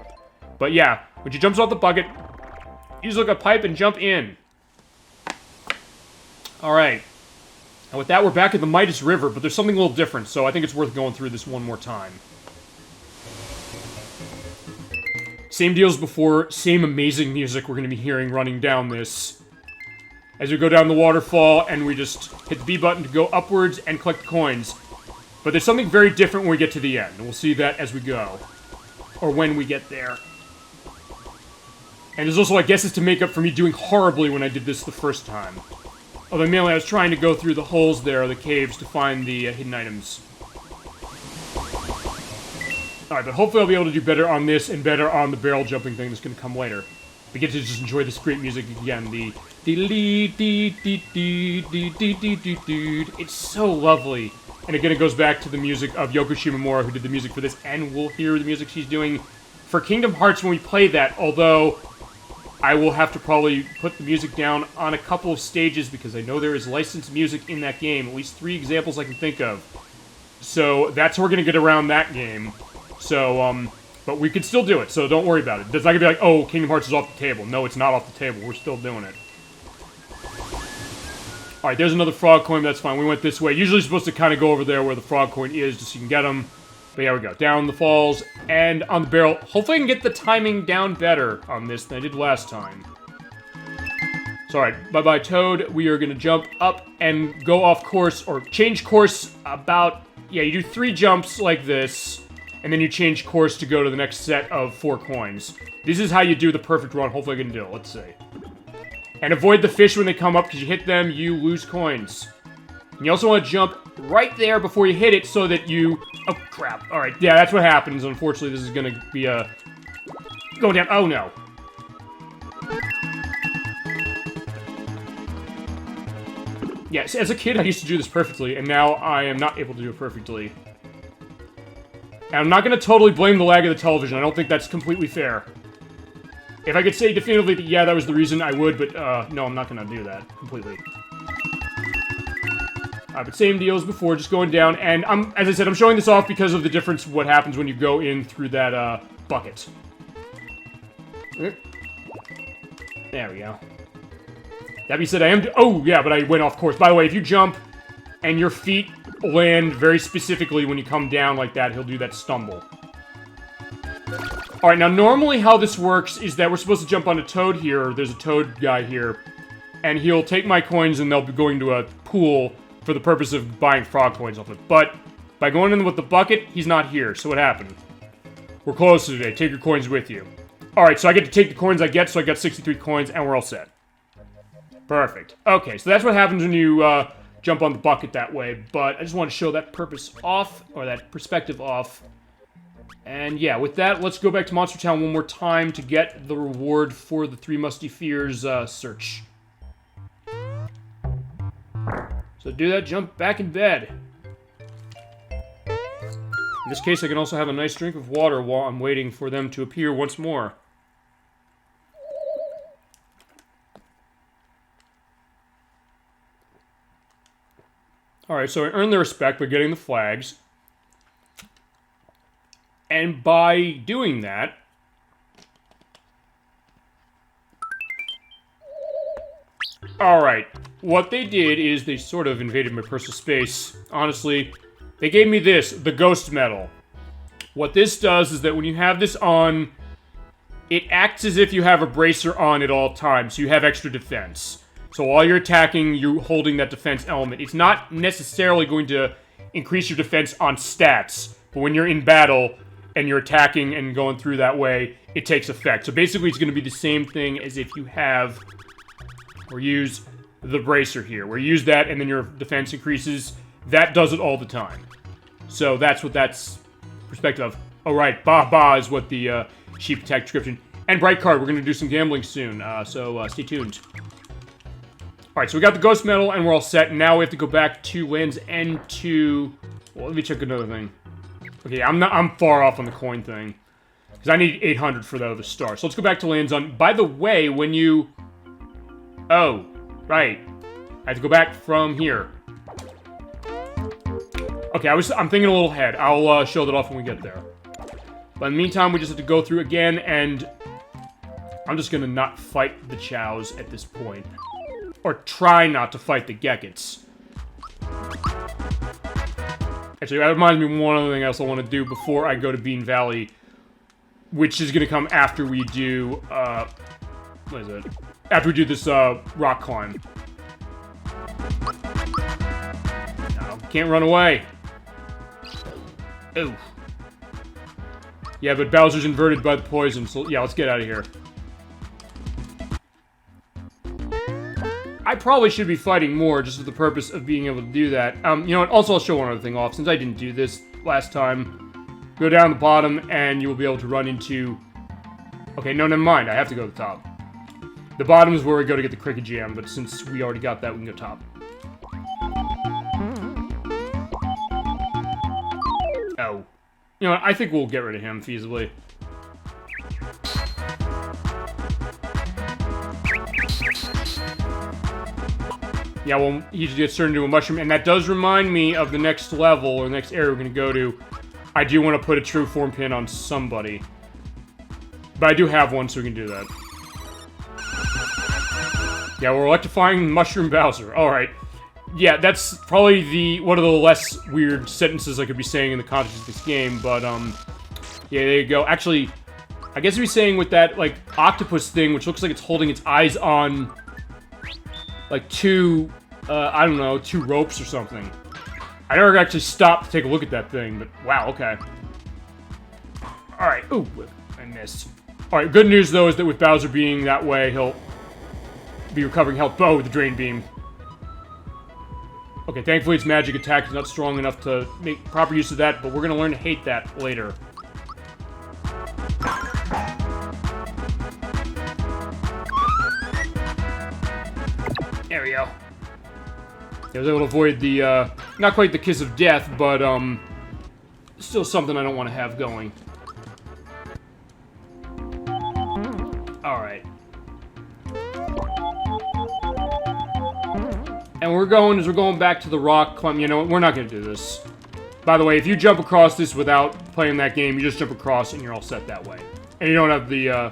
But yeah, when she jumps off the bucket, use like a pipe and jump in. Alright. And with that, we're back at the Midas River, but there's something a little different, so I think it's worth going through this one more time. Same deal as before, same amazing music we're going to be hearing running down this. As we go down the waterfall, and we just hit the B button to go upwards and collect coins. But there's something very different when we get to the end, and we'll see that as we go. Or when we get there. And there's also, I guess, it's to make up for me doing horribly when I did this the first time. Although mainly I was trying to go through the holes there, the caves, to find the hidden items. Alright, but hopefully I'll be able to do better on this and better on the barrel jumping thing that's going to come later. We get to just enjoy this great music again. It's so lovely. And again, it goes back to the music of Yoko Shimomura, who did the music for this, and we'll hear the music she's doing for Kingdom Hearts when we play that, although I will have to probably put the music down on a couple of stages because I know there is licensed music in that game. At least 3 examples I can think of. So that's how we're going to get around that game. So, but we could still do it, so don't worry about it. It's not going to be like, oh, Kingdom Hearts is off the table. No, it's not off the table. We're still doing it. Alright, there's another frog coin. That's fine. We went this way. Usually you're supposed to kind of go over there where the frog coin is just so you can get them. But yeah, we go. Down the falls and on the barrel. Hopefully I can get the timing down better on this than I did last time. So alright, bye-bye Toad. We are going to jump up and go off course, or change course about... Yeah, you do 3 jumps like this, and then you change course to go to the next set of 4 coins. This is how you do the perfect run. Hopefully I can do it. Let's see. And avoid the fish when they come up, because you hit them, you lose coins. And you also want to jump right there before you hit it so that you... Oh, crap. Alright, yeah, that's what happens. Unfortunately, this is going to be a... Going down. Oh, no. Yes, as a kid, I used to do this perfectly, and now I am not able to do it perfectly. And I'm not going to totally blame the lag of the television. I don't think that's completely fair. If I could say definitively that, yeah, that was the reason, I would, but, no, I'm not going to do that completely. But same deal as before, just going down, and as I said, I'm showing this off because of the difference of what happens when you go in through that, bucket. There we go. That being said, I am... Oh, yeah, but I went off course. By the way, if you jump and your feet land very specifically when you come down like that, he'll do that stumble. Alright, now normally how this works is that we're supposed to jump on a Toad here. There's a Toad guy here. And he'll take my coins and they'll be going to a pool for the purpose of buying frog coins off it. But by going in with the bucket, he's not here. So what happened? We're closed today. Take your coins with you. Alright, so I get to take the coins I get, so I got 63 coins, and we're all set. Perfect. Okay, so that's what happens when you jump on the bucket that way, but I just want to show that purpose off, or that perspective off. And yeah, with that, let's go back to Monster Town one more time to get the reward for the Three Musty Fears search. So do that, jump back in bed. In this case, I can also have a nice drink of water while I'm waiting for them to appear once more. Alright, so I earned their respect by getting the flags. And by doing that... Alright, what they did is they sort of invaded my personal space. Honestly, they gave me this, the Ghost Medal. What this does is that when you have this on, it acts as if you have a bracer on at all times, so you have extra defense. So while you're attacking, you're holding that defense element. It's not necessarily going to increase your defense on stats, but when you're in battle and you're attacking and going through that way, it takes effect. So basically it's going to be the same thing as if you have, or use the bracer here, where you use that and then your defense increases. That does it all the time. So that's what that's perspective of. Oh right, Ba Ba is what the sheep attack description. And Bright Card, we're going to do some gambling soon, so stay tuned. Alright, so we got the Ghost Medal, and we're all set. Now we have to go back to Land's End to... Well, let me check another thing. Okay, I'm far off on the coin thing. Because I need 800 for the star. So let's go back to Land's End. By the way, when you... Oh, right. I have to go back from here. Okay, I'm thinking a little ahead. I'll show that off when we get there. But in the meantime, we just have to go through again, and... I'm just gonna not fight the Chows at this point. Or try not to fight the Geckos. Actually, that reminds me of one other thing else I want to do before I go to Bean Valley. Which is going to come after we do, what is it? After we do this, rock climb. No, can't run away. Ooh. Yeah, but Bowser's inverted by the poison, so yeah, let's get out of here. I probably should be fighting more, just for the purpose of being able to do that. You know what, also I'll show one other thing off, since I didn't do this last time. Go down the bottom, and you will be able to run into... Okay, no, never mind, I have to go to the top. The bottom is where we go to get the Cricket Jam, but since we already got that, we can go top. Oh. You know what, I think we'll get rid of him, feasibly. Yeah, well, he just gets turned into a mushroom, and that does remind me of the next level, or the next area we're going to go to. I do want to put a true form pin on somebody. But I do have one, so we can do that. Yeah, we're electrifying Mushroom Bowser. Alright. Yeah, that's probably one of the less weird sentences I could be saying in the context of this game, but, yeah, there you go. Actually, I guess I'd be saying with that, like, octopus thing, which looks like it's holding its eyes on... like two, I don't know, two ropes or something. I never actually stopped to take a look at that thing, but wow, okay. Alright, ooh, I missed. Alright, good news though is that with Bowser being that way, he'll be recovering health. Oh, with the Drain Beam. Okay, thankfully its magic attack is not strong enough to make proper use of that, but we're gonna learn to hate that later. There we go. I was able to avoid the, not quite the kiss of death, but, still something I don't want to have going. Alright. And we're going back to the rock climb. You know what, we're not going to do this. By the way, if you jump across this without playing that game, you just jump across and you're all set that way. And you don't have the,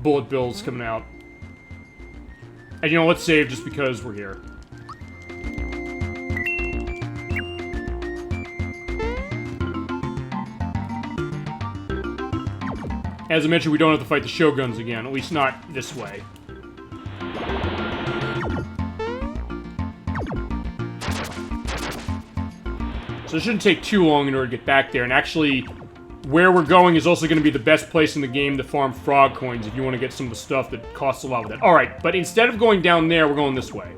bullet bills coming out. And you know, let's save just because we're here. As I mentioned, we don't have to fight the Shoguns again, at least not this way. So it shouldn't take too long in order to get back there, and actually, where we're going is also going to be the best place in the game to farm frog coins if you want to get some of the stuff that costs a lot with it. Alright, but instead of going down there, we're going this way.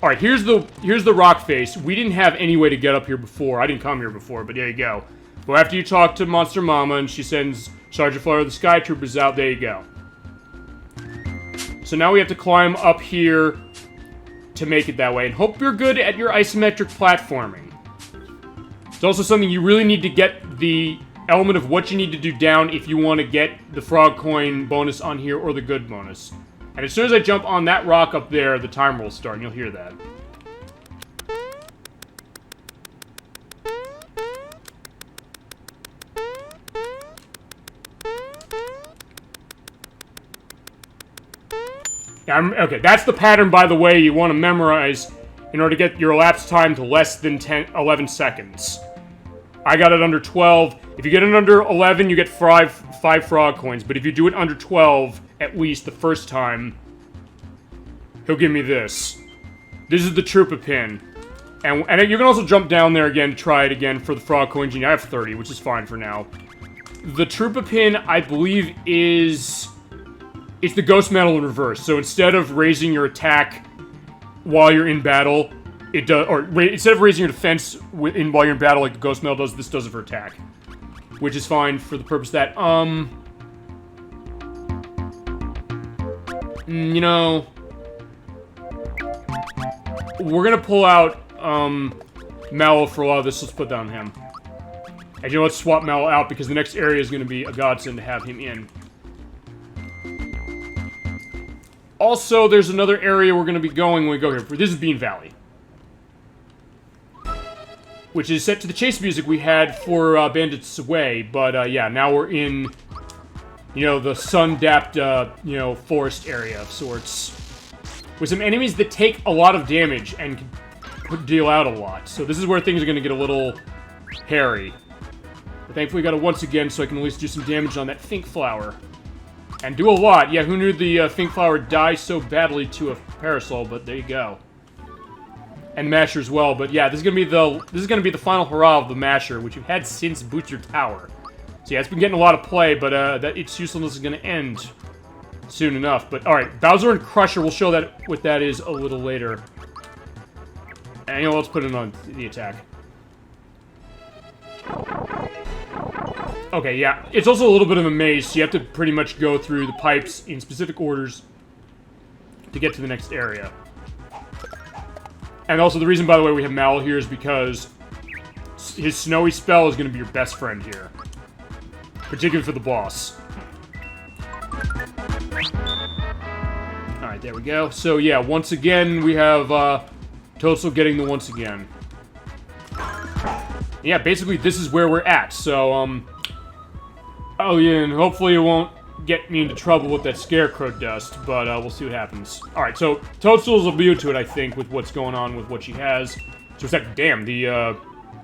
Alright, here's the rock face. We didn't have any way to get up here before. I didn't come here before, but there you go. Go after you talk to Monster Mama, and she sends Sergeant Flutter the Sky Troopers out. There you go. So now we have to climb up here to make it that way. And hope you're good at your isometric platforming. It's also something you really need to get the element of what you need to do down if you want to get the frog coin bonus on here or the good bonus. And as soon as I jump on that rock up there, the timer will start, and you'll hear that. Okay, that's the pattern, by the way, you want to memorize in order to get your elapsed time to less than 11 seconds. I got it under 12. If you get it under 11, you get 5 frog coins. But if you do it under 12, at least the first time, he'll give me this. This is the Troopa Pin. And you can also jump down there again to try it again for the frog coins. I have 30, which is fine for now. The Troopa Pin, I believe, is... It's the ghost medal in reverse. So instead of raising your attack while you're in battle, it does, or instead of raising your defense while you're in battle like the ghost medal does, this does it for attack, which is fine for the purpose that you know, we're gonna pull out Mallow for a lot of this. Let's put that on him. And you know, let's swap Mallow out because the next area is gonna be a godsend to have him in. Also, there's another area we're going to be going when we go here. This is Bean Valley. Which is set to the chase music we had for Bandits Away. But, yeah, now we're in, you know, the sun-dapped, you know, forest area of sorts. With some enemies that take a lot of damage and can deal out a lot. So this is where things are going to get a little hairy. But thankfully, we got it once again so I can at least do some damage on that Think Flower. And do a lot. Yeah, who knew the Think Flower dies so badly to a parasol, but there you go. And the Masher as well, but yeah, this is gonna be the final hurrah of the Masher, which we've had since Booster Tower. So yeah, it's been getting a lot of play, but that its usefulness is gonna end soon enough. But alright, Bowser and Crusher, we'll show that what that is a little later. And you know, let's put it on the attack. Okay, yeah. It's also a little bit of a maze, so you have to pretty much go through the pipes in specific orders to get to the next area. And also, the reason, by the way, we have Mal here is because his snowy spell is going to be your best friend here. Particularly for the boss. Alright, there we go. So, yeah, once again, we have Toadstool getting the once again. Yeah, basically, this is where we're at, so, oh, yeah, and hopefully it won't get me into trouble with that Scarecrow dust, but we'll see what happens. Alright, so Toadstool's immune to it, I think, with what's going on with what she has. So it's like, damn, the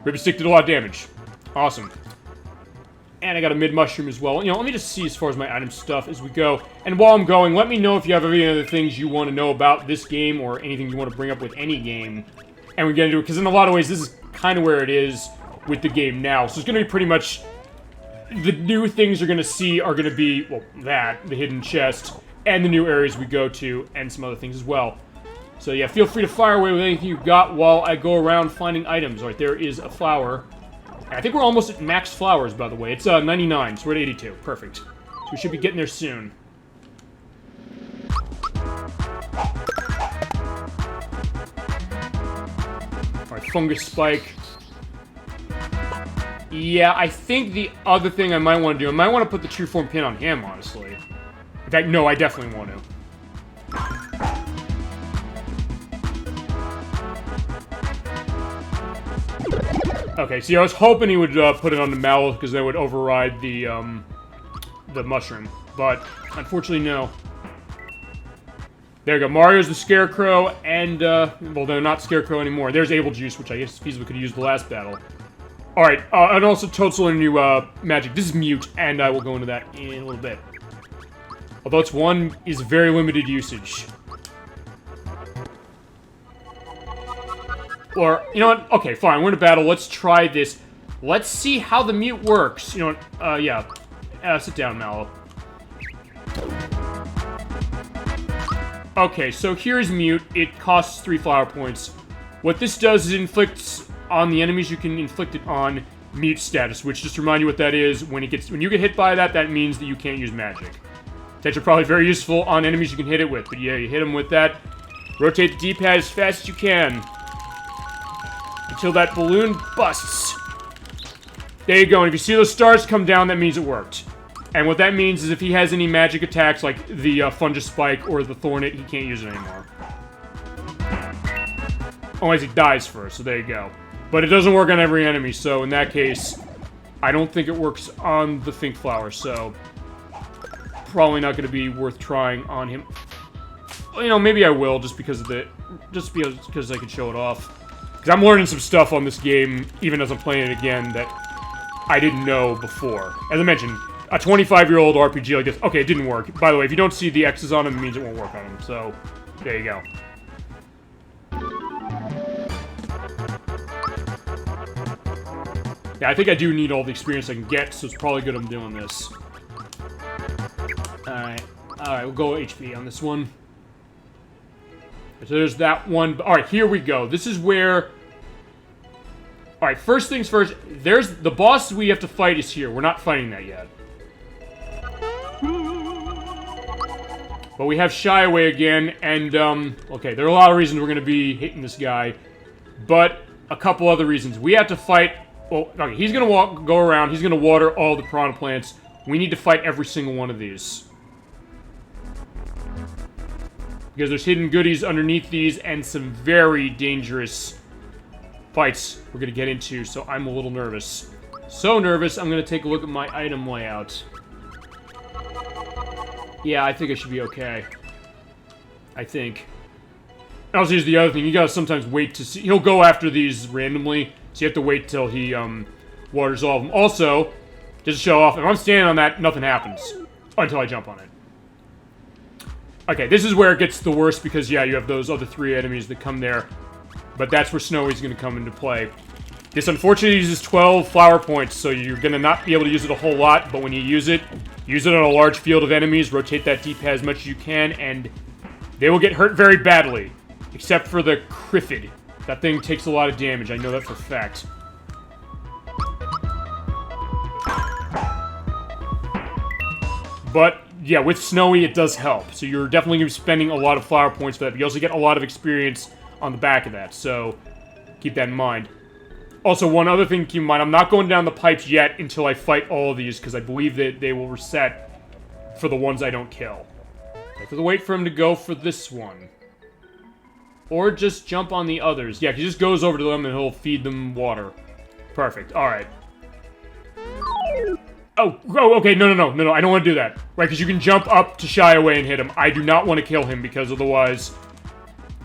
Ribbon Stick did a lot of damage. Awesome. And I got a mid-mushroom as well. You know, let me just see as far as my item stuff as we go. And while I'm going, let me know if you have any other things you want to know about this game or anything you want to bring up with any game. And we get into it, because in a lot of ways, this is kind of where it is with the game now. So it's going to be pretty much... The new things you're going to see are going to be, well, the hidden chest, and the new areas we go to, and some other things as well. So yeah, feel free to fire away with anything you've got while I go around finding items. All right, there is a flower. And I think we're almost at max flowers, by the way. It's 99, so we're at 82. Perfect. So we should be getting there soon. Alright, Fungus Spike. Yeah, I think the other thing I might want to do, I might want to put the True Form pin on him, honestly. In fact, no, I definitely want to. Okay, see, I was hoping he would put it on the Mallow, because that would override the mushroom. But, unfortunately, no. There you go, Mario's the Scarecrow, and, well, they're not Scarecrow anymore. There's Able Juice, which I guess feasibly could have used the last battle. Alright, and also Toadstool and new magic. This is Mute, and I will go into that in a little bit. Although it's one is very limited usage. Or, you know what? Okay, fine, we're in a battle. Let's try this. Let's see how the Mute works. You know what? Yeah. Sit down, Mallow. Okay, so here's Mute. It costs 3 flower points. What this does is it inflicts on the enemies you can inflict it on Mute status, which, just to remind you what that is, when you get hit by that, that means that you can't use magic. It's actually probably very useful on enemies you can hit it with, but yeah, you hit them with that. Rotate the D-pad as fast as you can. Until that balloon busts. There you go, and if you see those stars come down, that means it worked. And what that means is if he has any magic attacks, like the Fungus Spike or the Thornet, he can't use it anymore. Unless he dies first, so there you go. But it doesn't work on every enemy, so in that case, I don't think it works on the Think Flower, so probably not going to be worth trying on him. You know, maybe I will, just because I can show it off. Because I'm learning some stuff on this game, even as I'm playing it again, that I didn't know before. As I mentioned, a 25-year-old RPG like this... Okay, it didn't work. By the way, if you don't see the X's on him, it means it won't work on him. So, there you go. Yeah, I think I do need all the experience I can get, so it's probably good I'm doing this. Alright, we'll go HP on this one. So there's that one. Alright, here we go. This is where... Alright, first things first, there's... The boss we have to fight is here. We're not fighting that yet. But we have Shy Away again, and, okay, there are a lot of reasons we're going to be hitting this guy. But a couple other reasons. We have to fight... Well, okay, he's going to go around, he's going to water all the piranha plants. We need to fight every single one of these. Because there's hidden goodies underneath these, and some very dangerous fights we're going to get into, so I'm a little nervous. So nervous, I'm going to take a look at my item layout. Yeah, I think I should be okay. I think. Also, here's the other thing. You gotta sometimes wait to see... He'll go after these randomly, so you have to wait till he, waters all of them. Also, just to show off, if I'm standing on that, nothing happens. Until I jump on it. Okay, this is where it gets the worst, because, yeah, you have those other 3 enemies that come there. But that's where Snowy's gonna come into play. This, unfortunately, uses 12 flower points, so you're gonna not be able to use it a whole lot, but when you use it on a large field of enemies, rotate that D-pad as much as you can, and they will get hurt very badly. Except for the Criffid. That thing takes a lot of damage, I know that for a fact. But, yeah, with Snowy, it does help. So you're definitely going to be spending a lot of flower points for that, but you also get a lot of experience on the back of that, so keep that in mind. Also, one other thing to keep in mind, I'm not going down the pipes yet until I fight all of these, because I believe that they will reset for the ones I don't kill. I have to wait for him to go for this one. Or just jump on the others. Yeah, he just goes over to them and he'll feed them water. Perfect, alright. Oh, okay, no, I don't want to do that. Right, because you can jump up to Shy Away and hit him. I do not want to kill him, because otherwise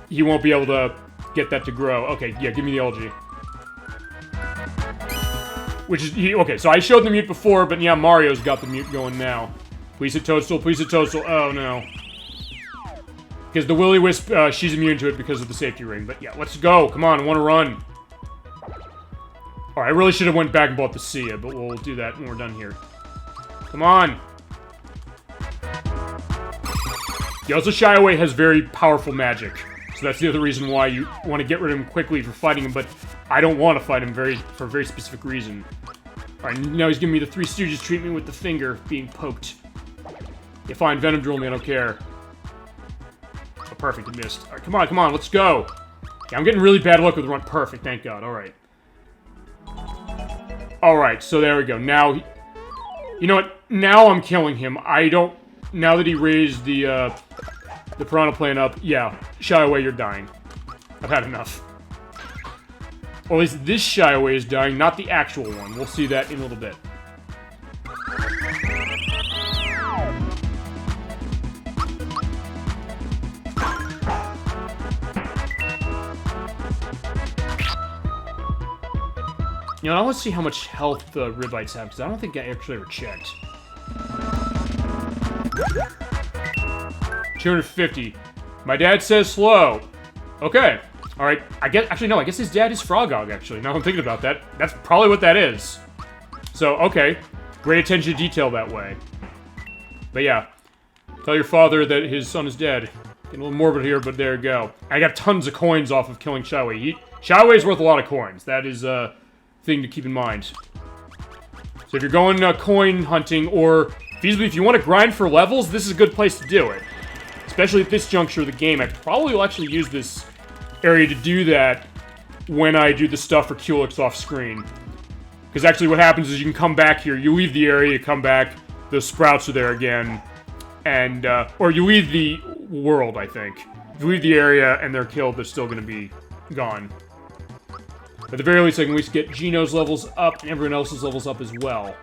he won't be able to get that to grow. Okay, yeah, give me the algae. Which is, okay, so I showed the mute before, but yeah, Mario's got the mute going now. Please hit Toadstool, please hit Toadstool. Oh, no. Because the Will-O-Wisp, she's immune to it because of the safety ring. But yeah, let's go. Come on, I want to run. Alright, I really should have went back and bought the Sia, but we'll do that when we're done here. Come on. Yeah, also Shy Away has very powerful magic. So that's the other reason why you want to get rid of him quickly for fighting him, but I don't want to fight him for a very specific reason. Alright, now he's giving me the Three Stooges treatment with the finger being poked. Yeah, fine, Venom Drill me, I don't care. Oh, perfect, it missed. Alright, come on, let's go! Yeah, I'm getting really bad luck with the run. Perfect, thank God, alright. Alright, so there we go. Now, you know what? Now I'm killing him. Now that he raised the Piranha Plant up, yeah, Shy Away, you're dying. I've had enough. Or at least this Shy Away is dying, not the actual one. We'll see that in a little bit. You know, I want to see how much health the Ribites have, because I don't think I actually ever checked. 250. My dad says slow. Okay. Alright. I guess his dad is Frogog, actually. Now I'm thinking about that. That's probably what that is. So, okay. Great attention to detail that way. But yeah. Tell your father that his son is dead. Getting a little morbid here, but there you go. I got tons of coins off of killing Xiaowei. Xiaowei's worth a lot of coins. That is a thing to keep in mind. So if you're going coin hunting, or feasibly if you want to grind for levels, this is a good place to do it. Especially at this juncture of the game. I probably will actually use this area to do that when I do the stuff for Cuolix off screen. Because actually what happens is you can come back here, you leave the area, you come back, the sprouts are there again, and, or you leave the world, I think. If you leave the area and they're killed, they're still going to be gone. At the very least, I can at least get Gino's levels up and everyone else's levels up as well.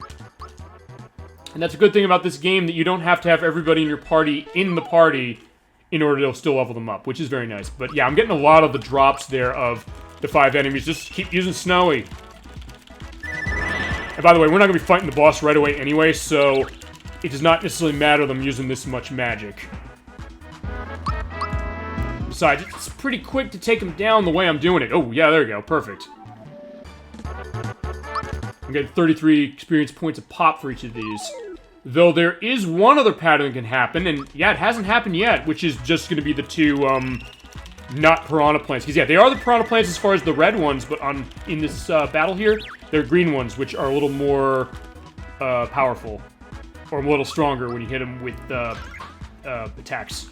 And that's a good thing about this game, that you don't have to have everybody in your party in the party in order to still level them up, which is very nice. But yeah, I'm getting a lot of the drops there of the 5 enemies. Just keep using Snowy. And by the way, we're not going to be fighting the boss right away anyway, so it does not necessarily matter them using this much magic. Besides, it's pretty quick to take him down the way I'm doing it. Oh, yeah, there we go. Perfect. I'm getting 33 experience points a pop for each of these. Though there is one other pattern that can happen, and yeah, it hasn't happened yet, which is just going to be the two, not piranha plants. Because yeah, they are the piranha plants as far as the red ones, but in this battle here, they're green ones, which are a little more powerful. Or a little stronger when you hit them with attacks.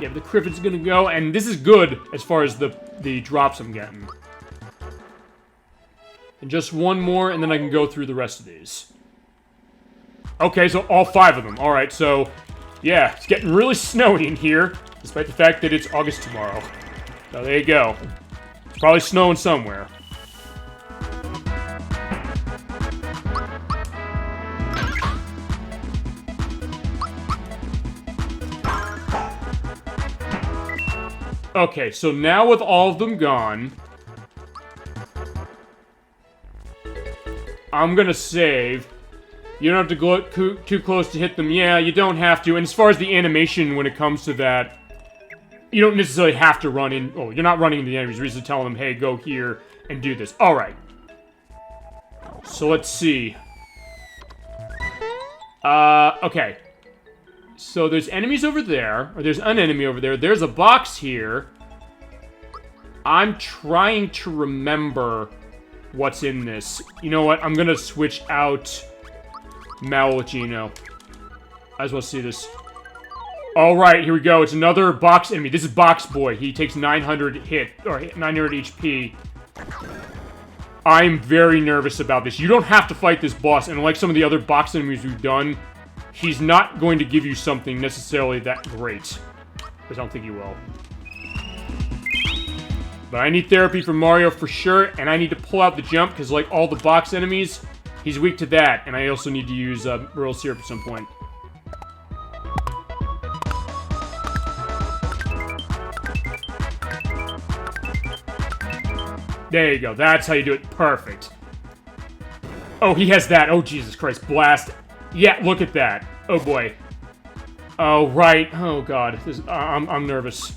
Yeah, but the Criffin's gonna go, and this is good as far as the drops I'm getting. And just one more, and then I can go through the rest of these. Okay, so all 5 of them. Alright, so, yeah, it's getting really snowy in here, despite the fact that it's August tomorrow. So there you go. It's probably snowing somewhere. Okay, so now with all of them gone, I'm gonna save. You don't have to go too close to hit them. Yeah, you don't have to. And as far as the animation when it comes to that, you don't necessarily have to run in. Oh, you're not running into the enemies. You're just telling them, hey, go here and do this. Alright. So let's see. Okay. So there's enemies over there, or there's an enemy over there. There's a box here. I'm trying to remember what's in this. You know what? I'm gonna switch out Mal with Gino. I just want to see this. Alright, here we go. It's another box enemy. This is Box Boy. He takes 900 hit, or 900 HP. I'm very nervous about this. You don't have to fight this boss, and like some of the other box enemies we've done, he's not going to give you something necessarily that great. Because I don't think he will. But I need therapy from Mario for sure, and I need to pull out the jump, because like all the box enemies, he's weak to that, and I also need to use Royal Syrup at some point. There you go, that's how you do it. Perfect. Oh, he has that. Oh, Jesus Christ. Blast. Yeah, look at that. Oh, boy. Oh, right. Oh, God. I'm nervous.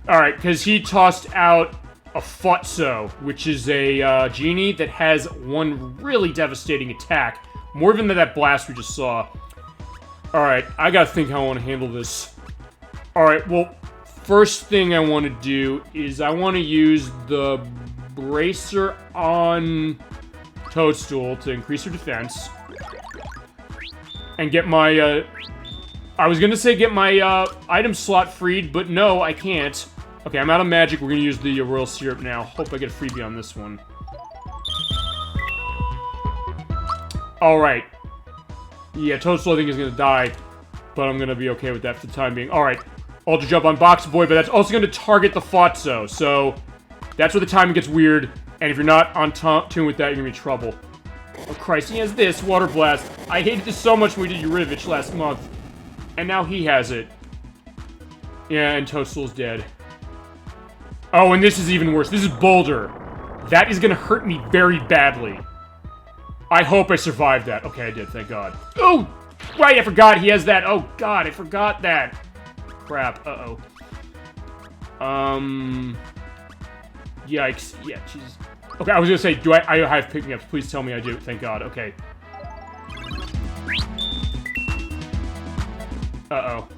Alright, because he tossed out a Futso, which is a genie that has one really devastating attack. More than that blast we just saw. Alright, I gotta think how I want to handle this. Alright, well, first thing I want to do is I want to use the Bracer on Toadstool to increase her defense. And get my, I was gonna say get my, item slot freed, but no, I can't. Okay, I'm out of magic. We're gonna use the Royal Syrup now. Hope I get a freebie on this one. Alright. Yeah, Toadstool I think is gonna die, but I'm gonna be okay with that for the time being. Alright. Ultra Jump on Box Boy, but that's also gonna target the Futso, so that's where the timing gets weird, and if you're not on tune with that, you're gonna be in trouble. Oh, Christ, he has this, Water Blast. I hated this so much when we did Urivich last month. And now he has it. Yeah, and Toadstool's dead. Oh, and this is even worse. This is Boulder. That is gonna hurt me very badly. I hope I survived that. Okay, I did, thank God. Oh! Right, I forgot he has that. Oh, God, I forgot that. Crap, uh-oh. Yikes. Yeah, Jesus. Okay, I was gonna say, do I have pick-me-ups? Please tell me I do. Thank God. Okay. Uh-oh.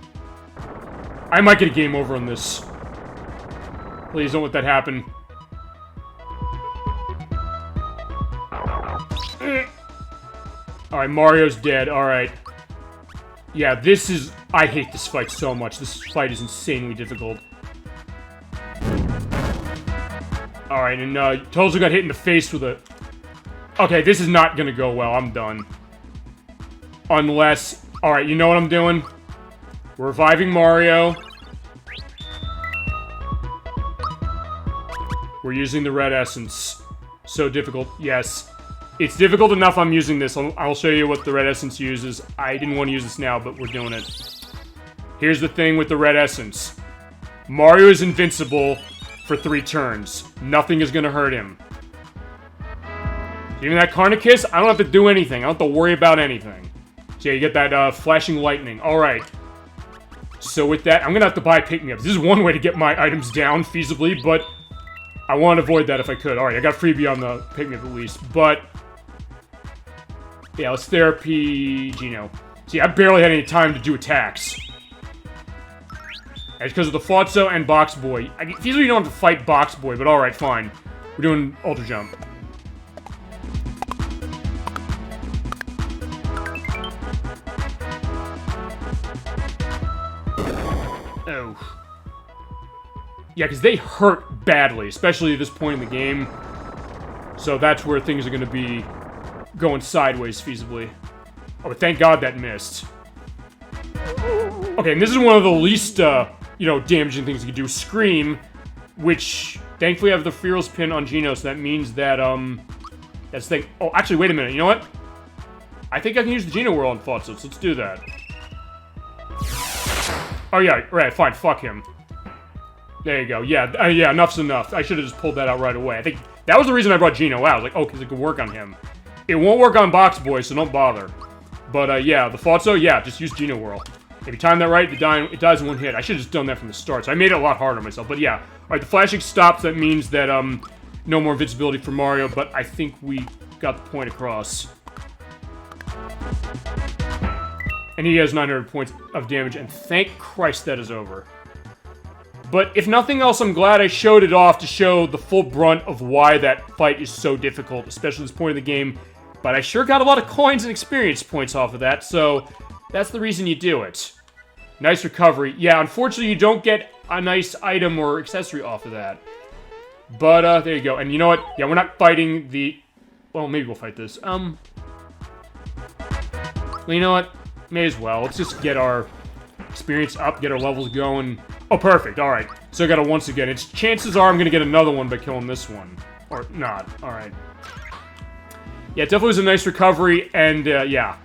I might get a game over on this. Please don't let that happen. Alright, Mario's dead. Alright. Yeah, this is... I hate this fight so much. This fight is insanely difficult. Alright, and Toadstool got hit in the face with a... Okay, this is not gonna go well. I'm done. Unless... Alright, you know what I'm doing? We're reviving Mario. We're using the red essence. So difficult. Yes. It's difficult enough I'm using this. I'll show you what the red essence uses. I didn't want to use this now, but we're doing it. Here's the thing with the red essence. Mario is invincible for 3 turns. Nothing is going to hurt him. Even that Carnicus, I don't have to do anything. I don't have to worry about anything. So yeah, you get that flashing lightning. Alright. So with that, I'm going to have to buy pick-me-ups. This is one way to get my items down feasibly, but I want to avoid that if I could. Alright, I got freebie on the pick-me-up at least, but... Yeah, let's therapy Geno. See, I barely had any time to do attacks. It's because of the Flotso and Box Boy. Feasibly you don't have to fight Box Boy, but alright, fine. We're doing Ultra Jump. Oh. Yeah, because they hurt badly, especially at this point in the game. So that's where things are going to be going sideways, feasibly. Oh, but thank God that missed. Okay, and this is one of the least, you know, damaging things you can do. Scream, which, thankfully I have the Fearless Pin on Geno, so that means that, that's the thing. Oh, actually, wait a minute, you know what? I think I can use the Geno Whirl on Flotso, so let's do that. Oh, yeah, right, fine, fuck him. There you go, yeah, yeah, enough's enough. I should have just pulled that out right away. I think that was the reason I brought Geno out. I was like, oh, because it could work on him. It won't work on Box Boy, so don't bother. But, yeah, the Flotso, yeah, just use Geno Whirl. If you time that right, it dies in one hit. I should have just done that from the start, so I made it a lot harder on myself. But, yeah, alright, the flashing stops. That means that, no more invincibility for Mario, but I think we got the point across. And he has 900 points of damage, and thank Christ that is over. But if nothing else, I'm glad I showed it off to show the full brunt of why that fight is so difficult, especially at this point in the game. But I sure got a lot of coins and experience points off of that, so that's the reason you do it. Nice recovery. Yeah, unfortunately, you don't get a nice item or accessory off of that. But, there you go. And you know what? Yeah, we're not fighting the... Well, maybe we'll fight this. Well, you know what? May as well. Let's just get our experience up, get our levels going. Oh, perfect. Alright. So I got it once again. It's chances are I'm going to get another one by killing this one. Or not. Alright. Yeah, it definitely was a nice recovery, and, yeah.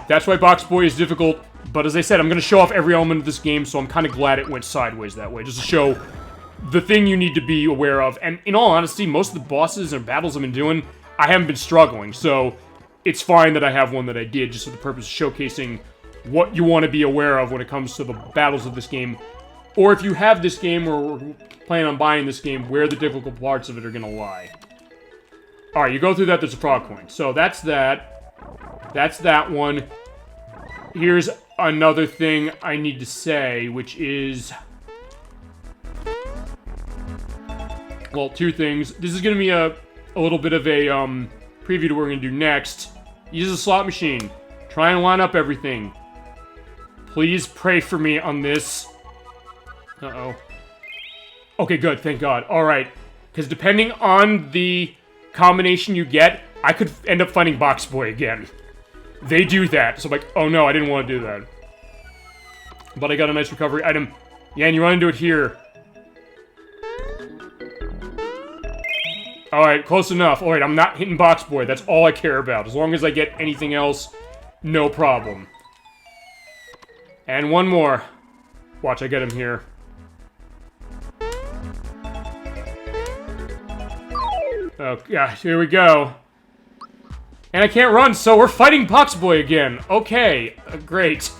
That's why Box Boy is difficult, but as I said, I'm going to show off every element of this game, so I'm kind of glad it went sideways that way, just to show the thing you need to be aware of. And in all honesty, most of the bosses and battles I've been doing, I haven't been struggling, so it's fine that I have one that I did, just for the purpose of showcasing what you want to be aware of when it comes to the battles of this game. Or if you have this game, or plan on buying this game, where the difficult parts of it are going to lie. Alright, you go through that, there's a frog coin. So that's that. That's that one. Here's another thing I need to say, which is... Well, 2 things. This is going to be a little bit of a preview to what we're going to do next. Use a slot machine. Try and line up everything. Please pray for me on this. Uh-oh. Okay, good, thank God. Alright. Because depending on the combination you get, I could end up fighting Box Boy again. They do that, so I'm like, oh no, I didn't want to do that. But I got a nice recovery item. Yeah, and you run into it here. Alright, close enough. Alright, I'm not hitting Box Boy. That's all I care about. As long as I get anything else, no problem. And one more. Watch, I get him here. Oh, yeah, here we go. And I can't run, so we're fighting Box Boy again. Okay, great.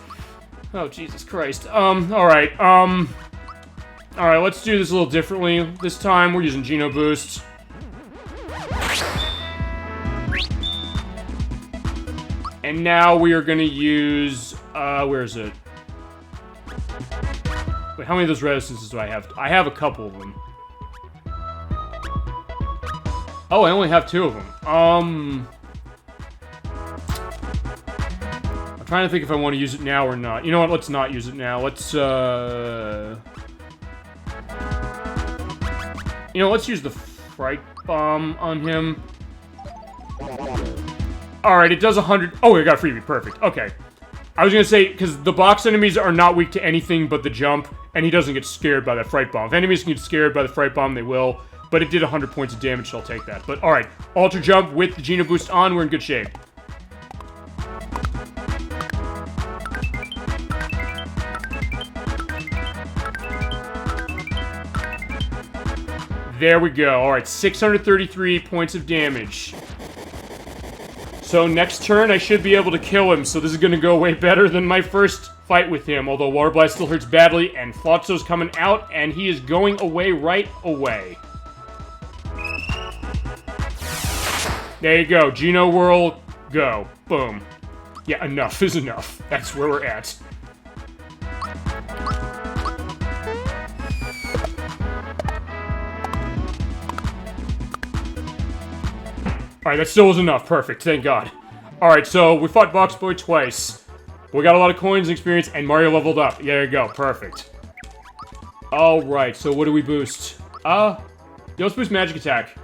Oh, Jesus Christ. Alright, alright, let's do this a little differently. This time, we're using Geno Boost. And now we are gonna use, where is it? Wait, how many of those resistances do I have? I have a couple of them. Oh, I only have 2 of them. I'm trying to think if I want to use it now or not. You know what? Let's not use it now. Let's, You know, let's use the Fright Bomb on him. Alright, it does 100... Oh, I got a freebie. Perfect. Okay. I was gonna say, because the box enemies are not weak to anything but the jump, and he doesn't get scared by that Fright Bomb. If enemies can get scared by the Fright Bomb, they will. But it did 100 points of damage, so I'll take that. But alright, Ultra Jump with the Geno Boost on, we're in good shape. There we go. Alright, 633 points of damage. So next turn, I should be able to kill him, so this is going to go way better than my first fight with him, although Water Blast still hurts badly, and Floatzo's coming out, and he is going away right away. There you go. Geno Whirl, go. Boom. Yeah, enough is enough. That's where we're at. Alright, that still was enough. Perfect. Thank God. Alright, so we fought Box Boy twice. We got a lot of coins and experience, and Mario leveled up. There you go. Perfect. Alright, so what do we boost? Let's boost Magic Attack.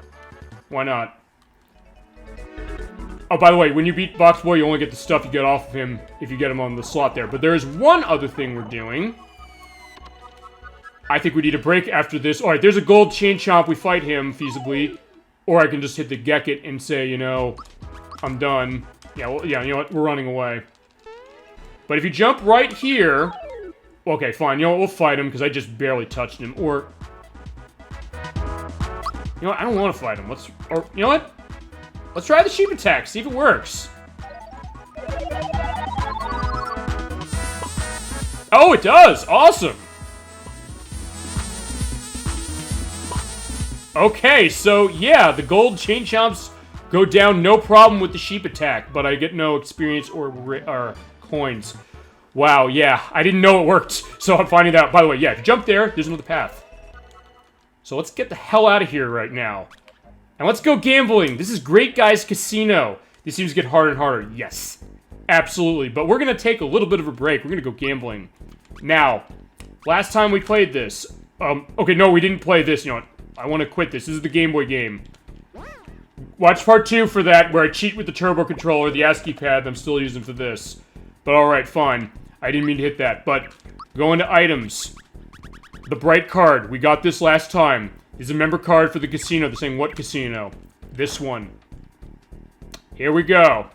Why not? Oh, by the way, when you beat Box Boy, you only get the stuff you get off of him if you get him on the slot there. But there is one other thing we're doing. I think we need a break after this. Alright, there's a gold Chain Chomp. We fight him, feasibly. Or I can just hit the Geckos and say, you know, I'm done. Yeah, well, yeah, you know what? We're running away. But if you jump right here... Okay, fine. You know what? We'll fight him, because I just barely touched him. Or... You know what? I don't want to fight him. Or, you know what? Let's try the Sheep Attack. See if it works. Oh, it does! Awesome! Okay, so, yeah, the gold Chain Chomps go down no problem with the Sheep Attack, but I get no experience or coins. Wow, yeah, I didn't know it worked, so I'm finding out. By the way, yeah, if you jump there, there's another path. So let's get the hell out of here right now. And let's go gambling. This is Great Guy's Casino. This seems to get harder and harder. Yes, absolutely. But we're going to take a little bit of a break. We're going to go gambling. Now, last time we played this... okay, no, we didn't play this, you know what? I want to quit this. This is the Game Boy game. Watch part 2 for that, where I cheat with the turbo controller, the ASCII pad that I'm still using for this. But alright, fine. I didn't mean to hit that. But, going to items. The bright card. We got this last time. Is a member card for the casino. They're saying, what casino? This one. Here we go.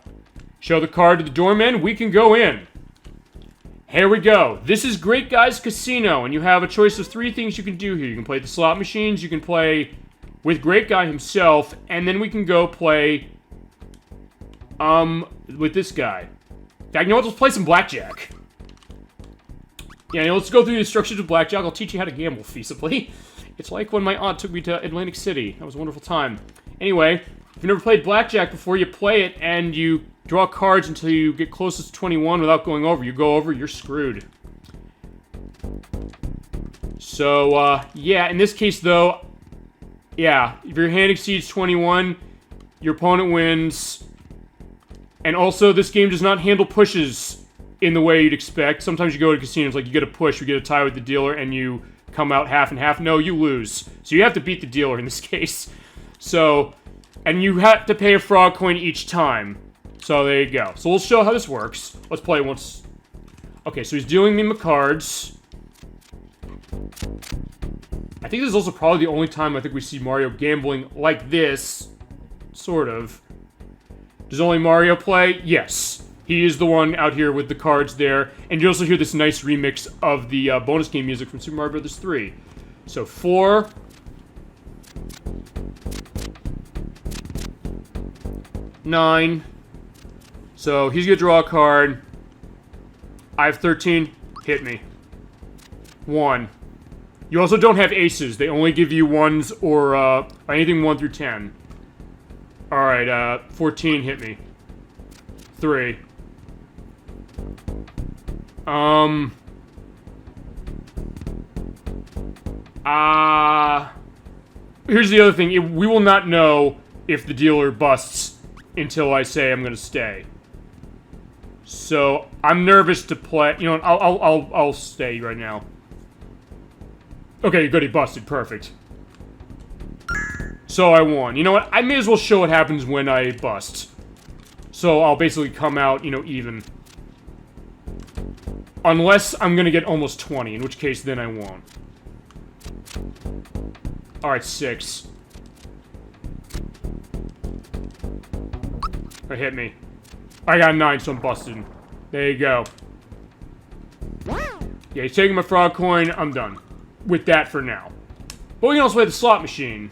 Show the card to the doorman. We can go in. Here we go. This is Great Guy's Casino, and you have a choice of 3 things you can do here. You can play the slot machines, you can play with Great Guy himself, and then we can go play, with this guy. In fact, you know what? Let's play some blackjack. Yeah, you know, let's go through the instructions of blackjack. I'll teach you how to gamble feasibly. It's like when my aunt took me to Atlantic City. That was a wonderful time. Anyway, if you've never played blackjack before, you play it, and you draw cards until you get closest to 21 without going over. You go over, you're screwed. So, yeah, in this case, though, yeah, if your hand exceeds 21, your opponent wins. And also, this game does not handle pushes in the way you'd expect. Sometimes you go to casinos, like you get a push, you get a tie with the dealer, and you come out half and half. No, you lose. So you have to beat the dealer in this case. So, and you have to pay a frog coin each time. So there you go. So we'll show how this works. Let's play once. Okay, so he's dealing me my cards. I think this is also probably the only time I think we see Mario gambling like this. Sort of. Does only Mario play? Yes. He is the one out here with the cards there. And you also hear this nice remix of the bonus game music from Super Mario Bros. 3. So 4. 9. So he's gonna draw a card. I have 13. Hit me. 1. You also don't have aces. They only give you 1s or anything 1 through 10. Alright, 14. Hit me. 3. Here's the other thing. We will not know if the dealer busts until I say I'm gonna stay. So, I'm nervous to play. You know what, I'll stay right now. Okay, good, he busted. Perfect. So I won. You know what, I may as well show what happens when I bust. So I'll basically come out, you know, even. Unless I'm gonna get almost 20, in which case then I won't. Alright, 6. It hit me. I got 9, so I'm busted. There you go. Yeah, he's taking my frog coin. I'm done with that for now. But we can also play the slot machine.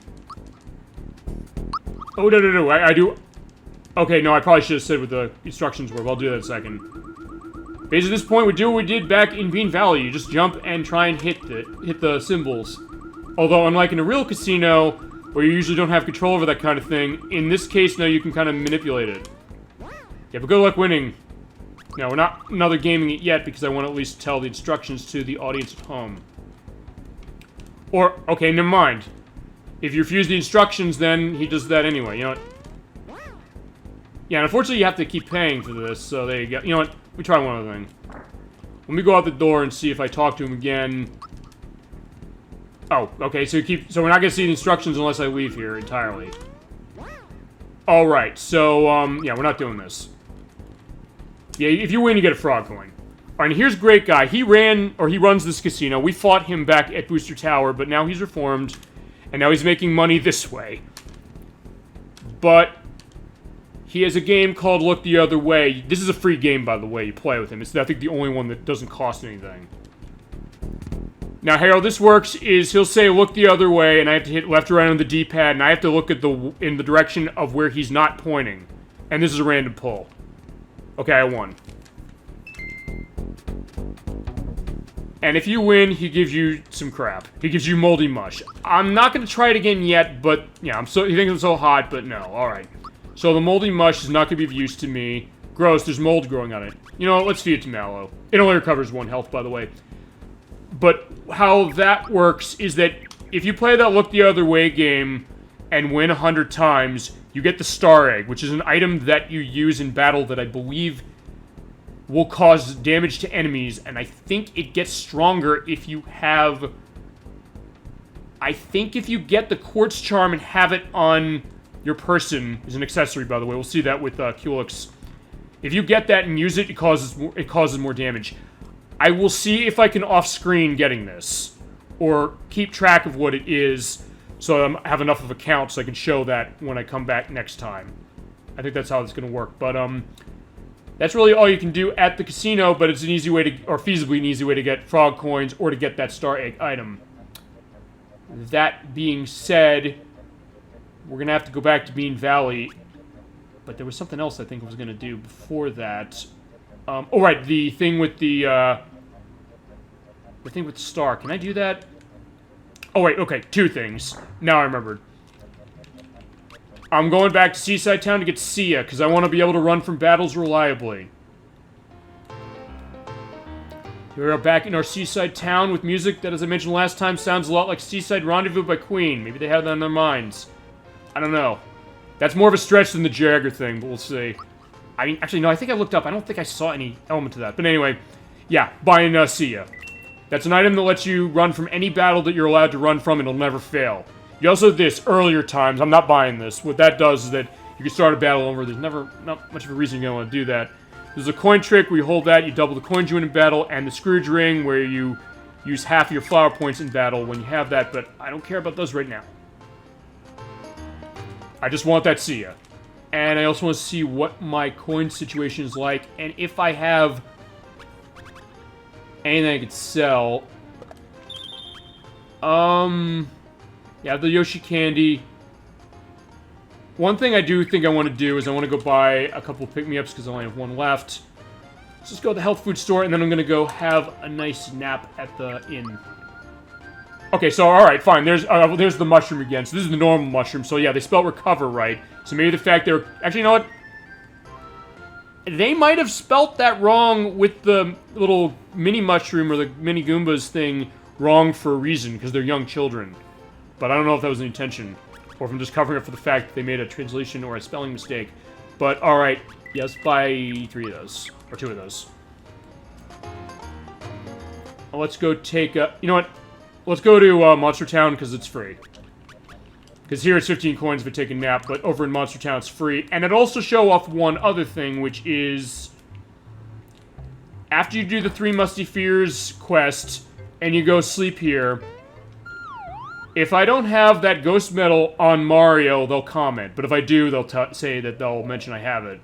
Oh, no. I do... Okay, no, I probably should have said what the instructions were, but I'll do that in a second. Basically, at this point, we do what we did back in Bean Valley. You just jump and try and hit the symbols. Although, unlike in a real casino, where you usually don't have control over that kind of thing, in this case, now you can kind of manipulate it. Yeah, but good luck winning. Now, we're not another gaming it yet, because I want to at least tell the instructions to the audience at home. Or, okay, never mind. If you refuse the instructions, then he does that anyway, you know what? Yeah, and unfortunately you have to keep paying for this, so there you go. You know what? We try one other thing. Let me go out the door and see if I talk to him again. Oh, okay, so we're not gonna see the instructions unless I leave here entirely. Alright, so, yeah, we're not doing this. Yeah, if you win, you get a frog coin. Alright, and here's Great Guy. He runs this casino. We fought him back at Booster Tower, but now he's reformed, and now he's making money this way. But he has a game called Look the Other Way. This is a free game, by the way, you play with him. It's, I think, the only one that doesn't cost anything. Now, how this works is he'll say, look the other way, and I have to hit left or right on the D-pad, and I have to look at in the direction of where he's not pointing. And this is a random pull. Okay, I won. And if you win, he gives you some crap. He gives you moldy mush. I'm not going to try it again yet, but, yeah, he thinks I'm so hot, but no, alright. So the moldy mush is not going to be of use to me. Gross, there's mold growing on it. You know what, let's feed it to Mallow. It only recovers 1 health, by the way. But how that works is that if you play that Look the Other Way game and win 100 times, you get the Star Egg, which is an item that you use in battle that I believe will cause damage to enemies, and I think it gets stronger if you have... I think if you get the Quartz Charm and have it on your person, is an accessory, by the way. We'll see that with Cuolix. If you get that and use it, it causes more damage. I will see if I can off-screen getting this, or keep track of what it is, so I have enough of a count so I can show that when I come back next time. I think that's how it's going to work, but, that's really all you can do at the casino, but it's an easy way to, or feasibly an easy way to get frog coins, or to get that Star Egg item. That being said, we're going to have to go back to Bean Valley, but there was something else I think I was going to do before that. Oh, right, the thing with the star. Can I do that? Oh, wait, okay, 2 things. Now I remembered. I'm going back to Seaside Town to get Sia, because I want to be able to run from battles reliably. We are back in our Seaside Town with music that, as I mentioned last time, sounds a lot like Seaside Rendezvous by Queen. Maybe they have that in their minds. I don't know. That's more of a stretch than the Jagger thing, but we'll see. I mean, actually, no, I think I looked up. I don't think I saw any element to that. But anyway, yeah, buying Sia. That's an item that lets you run from any battle that you're allowed to run from, and it'll never fail. You also did this earlier times. I'm not buying this. What that does is that you can start a battle over. There's not much of a reason you're going to want to do that. There's a coin trick where you hold that, you double the coins you win in battle, and the Scrooge ring where you use half your flower points in battle when you have that, but I don't care about those right now. I just want that Sia. And I also want to see what my coin situation is like, and if I have anything I could sell. Yeah, the Yoshi candy. One thing I do think I want to do is I want to go buy a couple pick-me-ups because I only have 1 left. Let's just go to the health food store, and then I'm going to go have a nice nap at the inn. Okay, so, alright, fine. There's the mushroom again. So this is the normal mushroom. So yeah, they spelled recover right. So maybe the fact they're... Actually, you know what? They might have spelt that wrong with the little mini mushroom or the mini Goombas thing wrong for a reason, because they're young children. But I don't know if that was the intention, or if I'm just covering up for the fact that they made a translation or a spelling mistake. But, alright, yes, buy 3 of those. Or 2 of those. Well, let's go take a... You know what? Let's go to Monster Town, because it's free. Because here it's 15 coins if I take a nap, but over in Monster Town it's free. And it also show off one other thing, which is... After you do the 3 Musty Fears quest, and you go sleep here... If I don't have that ghost medal on Mario, they'll comment. But if I do, they'll say that they'll mention I have it.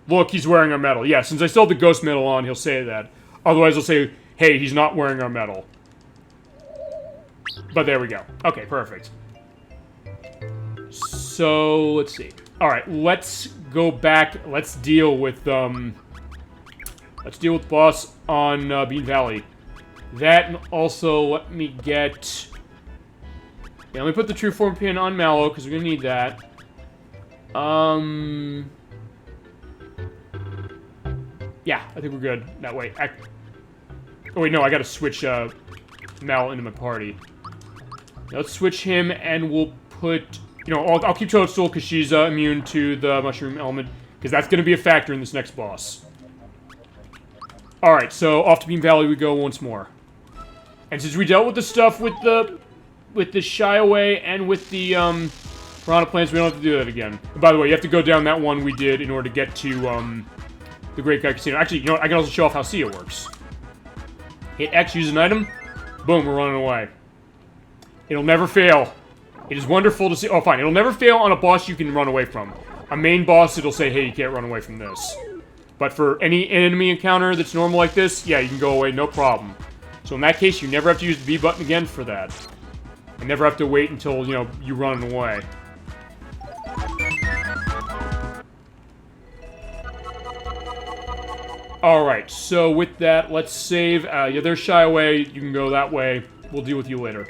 Look, he's wearing our medal. Yeah, since I still have the ghost medal on, he'll say that. Otherwise, he'll say, hey, he's not wearing our medal. But there we go. Okay, perfect. So, let's see. Alright, let's go back. Let's deal with boss on Bean Valley. That, and also, let me get... Yeah, let me put the Troopa Pin on Mallow, because we're going to need that. Yeah, I think we're good that way. Oh, wait, no, I gotta switch, Mallow into my party. Now, let's switch him, and we'll put... You know, I'll keep Toadstool, because she's, immune to the Mushroom Element, because that's going to be a factor in this next boss. Alright, so off to Bean Valley we go once more. And since we dealt with the stuff with the Shy Away and with the, Piranha Plants, we don't have to do that again. And by the way, you have to go down that one we did in order to get to, the Great Guy Casino. Actually, you know what? I can also show off how Sia works. Hit X, use an item. Boom, we're running away. It'll never fail. It is wonderful to see. Oh, fine. It'll never fail on a boss you can run away from. A main boss, it'll say, hey, you can't run away from this. But for any enemy encounter that's normal like this, yeah, you can go away, no problem. So in that case, you never have to use the B button again for that. You never have to wait until, you know, you run away. Alright, so with that, let's save. Yeah, there's Shy Away. You can go that way. We'll deal with you later.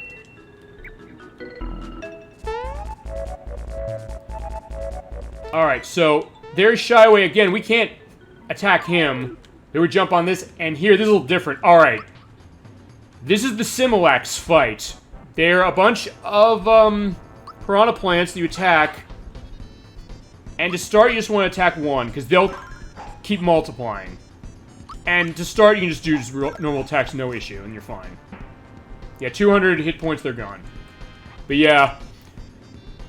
Alright, so there's Shy Away again. We can't attack him. They would jump on this, and here, this is a little different. Alright. This is the Similax fight. They're a bunch of, Piranha Plants that you attack. And to start, you just want to attack one, because they'll keep multiplying. And to start, you can just do normal attacks, no issue, and you're fine. Yeah, 200 hit points, they're gone. But yeah,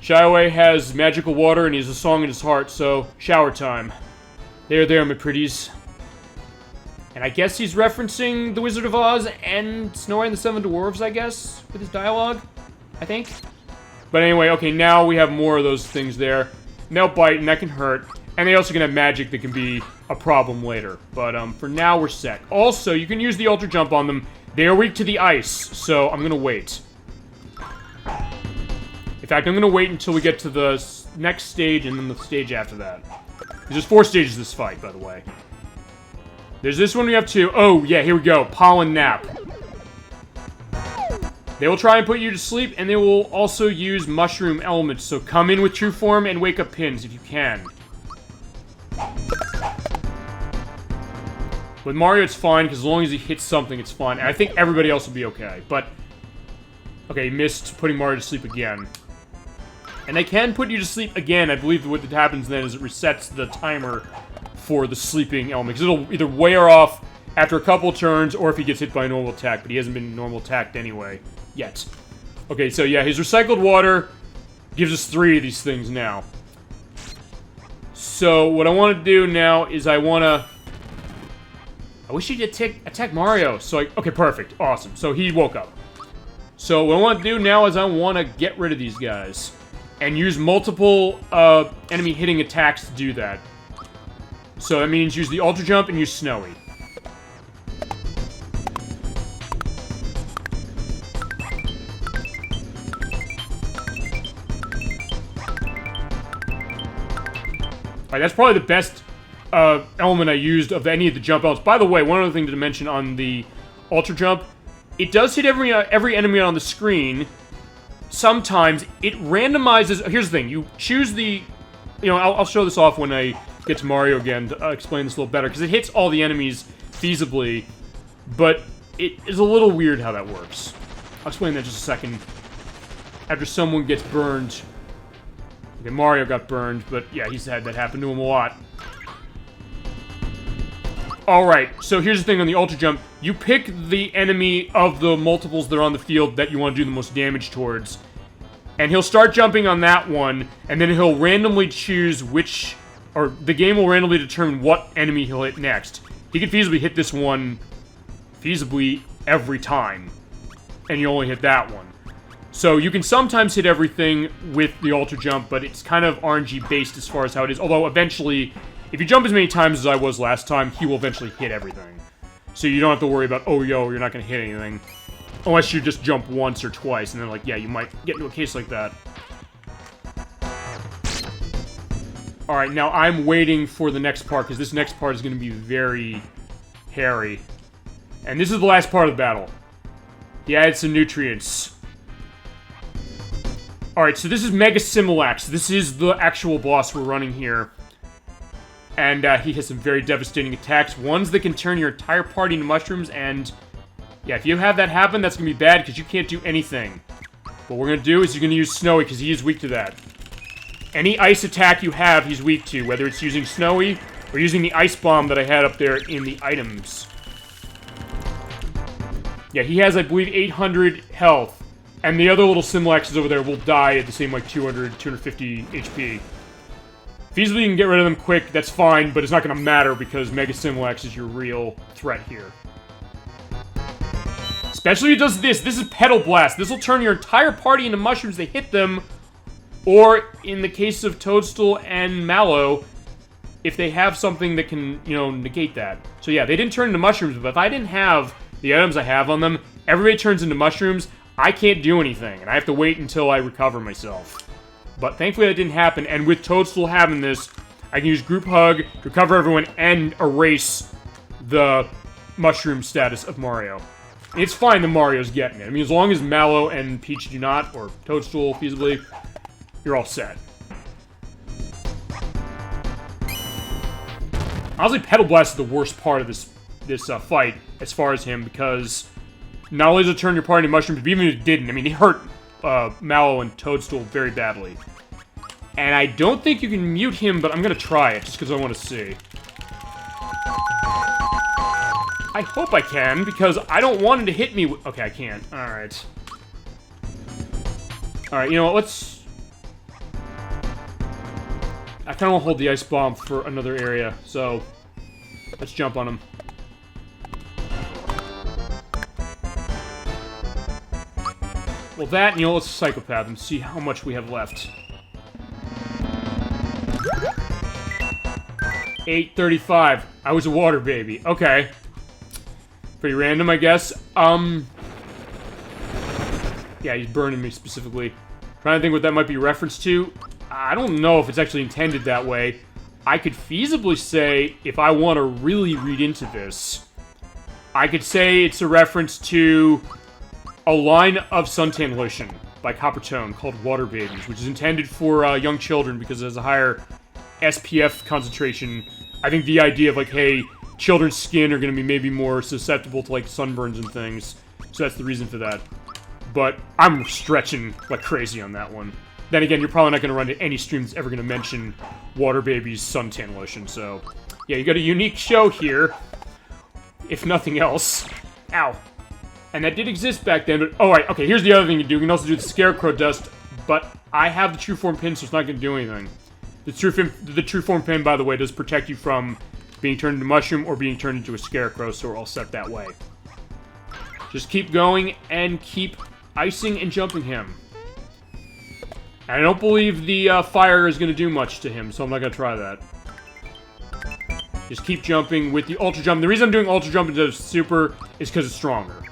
Shy Away has magical water, and he has a song in his heart, so shower time. There, my pretties. And I guess he's referencing The Wizard of Oz and Snow White and the Seven Dwarfs, I guess, with his dialogue, I think. But anyway, okay, now we have more of those things there. And they'll bite, and that can hurt. And they also can have magic that can be a problem later. But for now, we're set. Also, you can use the Ultra Jump on them. They are weak to the ice, so I'm going to wait. In fact, I'm going to wait until we get to the next stage and then the stage after that. There's 4 stages to this fight, by the way. There's this one we have 2. Oh, yeah, here we go. Pollen Nap. They will try and put you to sleep, and they will also use mushroom elements. So come in with true form and wake up pins if you can. With Mario, it's fine, because as long as he hits something, it's fine. And I think everybody else will be okay. But, okay, he missed putting Mario to sleep again. And they can put you to sleep again. I believe what happens then is it resets the timer for the sleeping element. Because it'll either wear off after a couple turns, or if he gets hit by a normal attack. But he hasn't been normal attacked anyway. Yet. Okay, so yeah, his recycled water gives us 3 of these things now. So, what I want to do now is I wish he'd attack Mario. So, okay, perfect. Awesome. So, he woke up. So, what I want to do now is I want to get rid of these guys. And use multiple enemy hitting attacks to do that. So, that means use the Ultra Jump and use Snowy. Alright, that's probably the best element I used of any of the jump elements. By the way, one other thing to mention on the Ultra Jump, it does hit every enemy on the screen. Sometimes it randomizes. Here's the thing: you choose the, you know, I'll show this off when I get to Mario again to explain this a little better, because it hits all the enemies feasibly. But it is a little weird how that works. I'll explain that in just a second. After someone gets burned. Okay, Mario got burned, but yeah, he's had that happen to him a lot. Alright, so here's the thing on the Ultra Jump. You pick the enemy of the multiples that are on the field that you want to do the most damage towards. And he'll start jumping on that one, and then he'll randomly choose which... Or the game will randomly determine what enemy he'll hit next. He could feasibly hit this one feasibly every time. And you only hit that one. So you can sometimes hit everything with the Ultra Jump, but it's kind of RNG based as far as how it is. Although eventually, if you jump as many times as I was last time, he will eventually hit everything. So you don't have to worry about, oh yo, you're not going to hit anything. Unless you just jump once or twice, and then like, yeah, you might get into a case like that. Alright, now I'm waiting for the next part, because this next part is going to be very hairy. And this is the last part of the battle. He added some nutrients. Alright, so this is Mega Similax. This is the actual boss we're running here. And he has some very devastating attacks. Ones that can turn your entire party into mushrooms, and... yeah, if you have that happen, that's going to be bad, because you can't do anything. What we're going to do is you're going to use Snowy, because he is weak to that. Any ice attack you have, he's weak to, whether it's using Snowy, or using the Ice Bomb that I had up there in the items. Yeah, he has, I believe, 800 health. And the other little Similaxes over there will die at the same, like, 200, 250 HP. Feasibly, you can get rid of them quick, that's fine, but it's not going to matter because Mega Similax is your real threat here. Especially if it does this. This is Petal Blast. This will turn your entire party into mushrooms. They hit them. Or, in the case of Toadstool and Mallow, if they have something that can, you know, negate that. So yeah, they didn't turn into mushrooms, but if I didn't have the items I have on them, everybody turns into mushrooms, I can't do anything, and I have to wait until I recover myself. But thankfully that didn't happen, and with Toadstool having this, I can use Group Hug to recover everyone and erase the mushroom status of Mario. It's fine that Mario's getting it. I mean, as long as Mallow and Peach do not, or Toadstool, feasibly, you're all set. Honestly, Petal Blast is the worst part of this fight, as far as him, because not only does it turn your party into mushrooms, but even if it didn't, I mean, he hurt Mallow and Toadstool very badly. And I don't think you can mute him, but I'm gonna try it, just because I want to see. I hope I can, because I don't want him to hit me with... okay, I can't. Alright. Alright, you know what, let's... I kind of want to hold the Ice Bomb for another area, so... let's jump on him. Well, that, you know, let's Psychopath and see how much we have left. 835. I was a water baby. Okay. Pretty random, I guess. Yeah, he's burning me specifically. Trying to think what that might be a reference to. I don't know if it's actually intended that way. I could feasibly say, if I want to really read into this, I could say it's a reference to a line of suntan lotion by Coppertone called Water Babies, which is intended for young children because it has a higher SPF concentration. I think the idea of, like, hey, children's skin are going to be maybe more susceptible to, like, sunburns and things. So that's the reason for that. But I'm stretching like crazy on that one. Then again, you're probably not going to run into any stream that's ever going to mention Water Babies suntan lotion, so... yeah, you got a unique show here. If nothing else. Ow. And that did exist back then, but... oh, right, okay, here's the other thing you do. You can also do the Scarecrow Dust, but I have the True Form Pin, so it's not going to do anything. The True Form Pin, by the way, does protect you from being turned into Mushroom or being turned into a Scarecrow, so we're all set that way. Just keep going and keep icing and jumping him. And I don't believe the fire is going to do much to him, so I'm not going to try that. Just keep jumping with the Ultra Jump. The reason I'm doing Ultra Jump instead of Super is because it's stronger.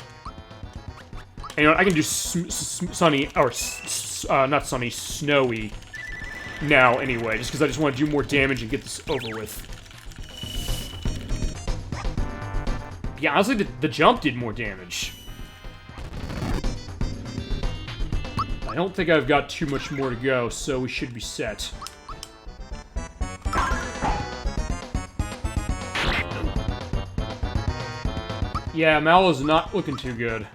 And you know what, I can do Sunny, or not Sunny, Snowy now anyway, just because I just want to do more damage and get this over with. Yeah, honestly, the jump did more damage. I don't think I've got too much more to go, so we should be set. Yeah, Mallow's not looking too good.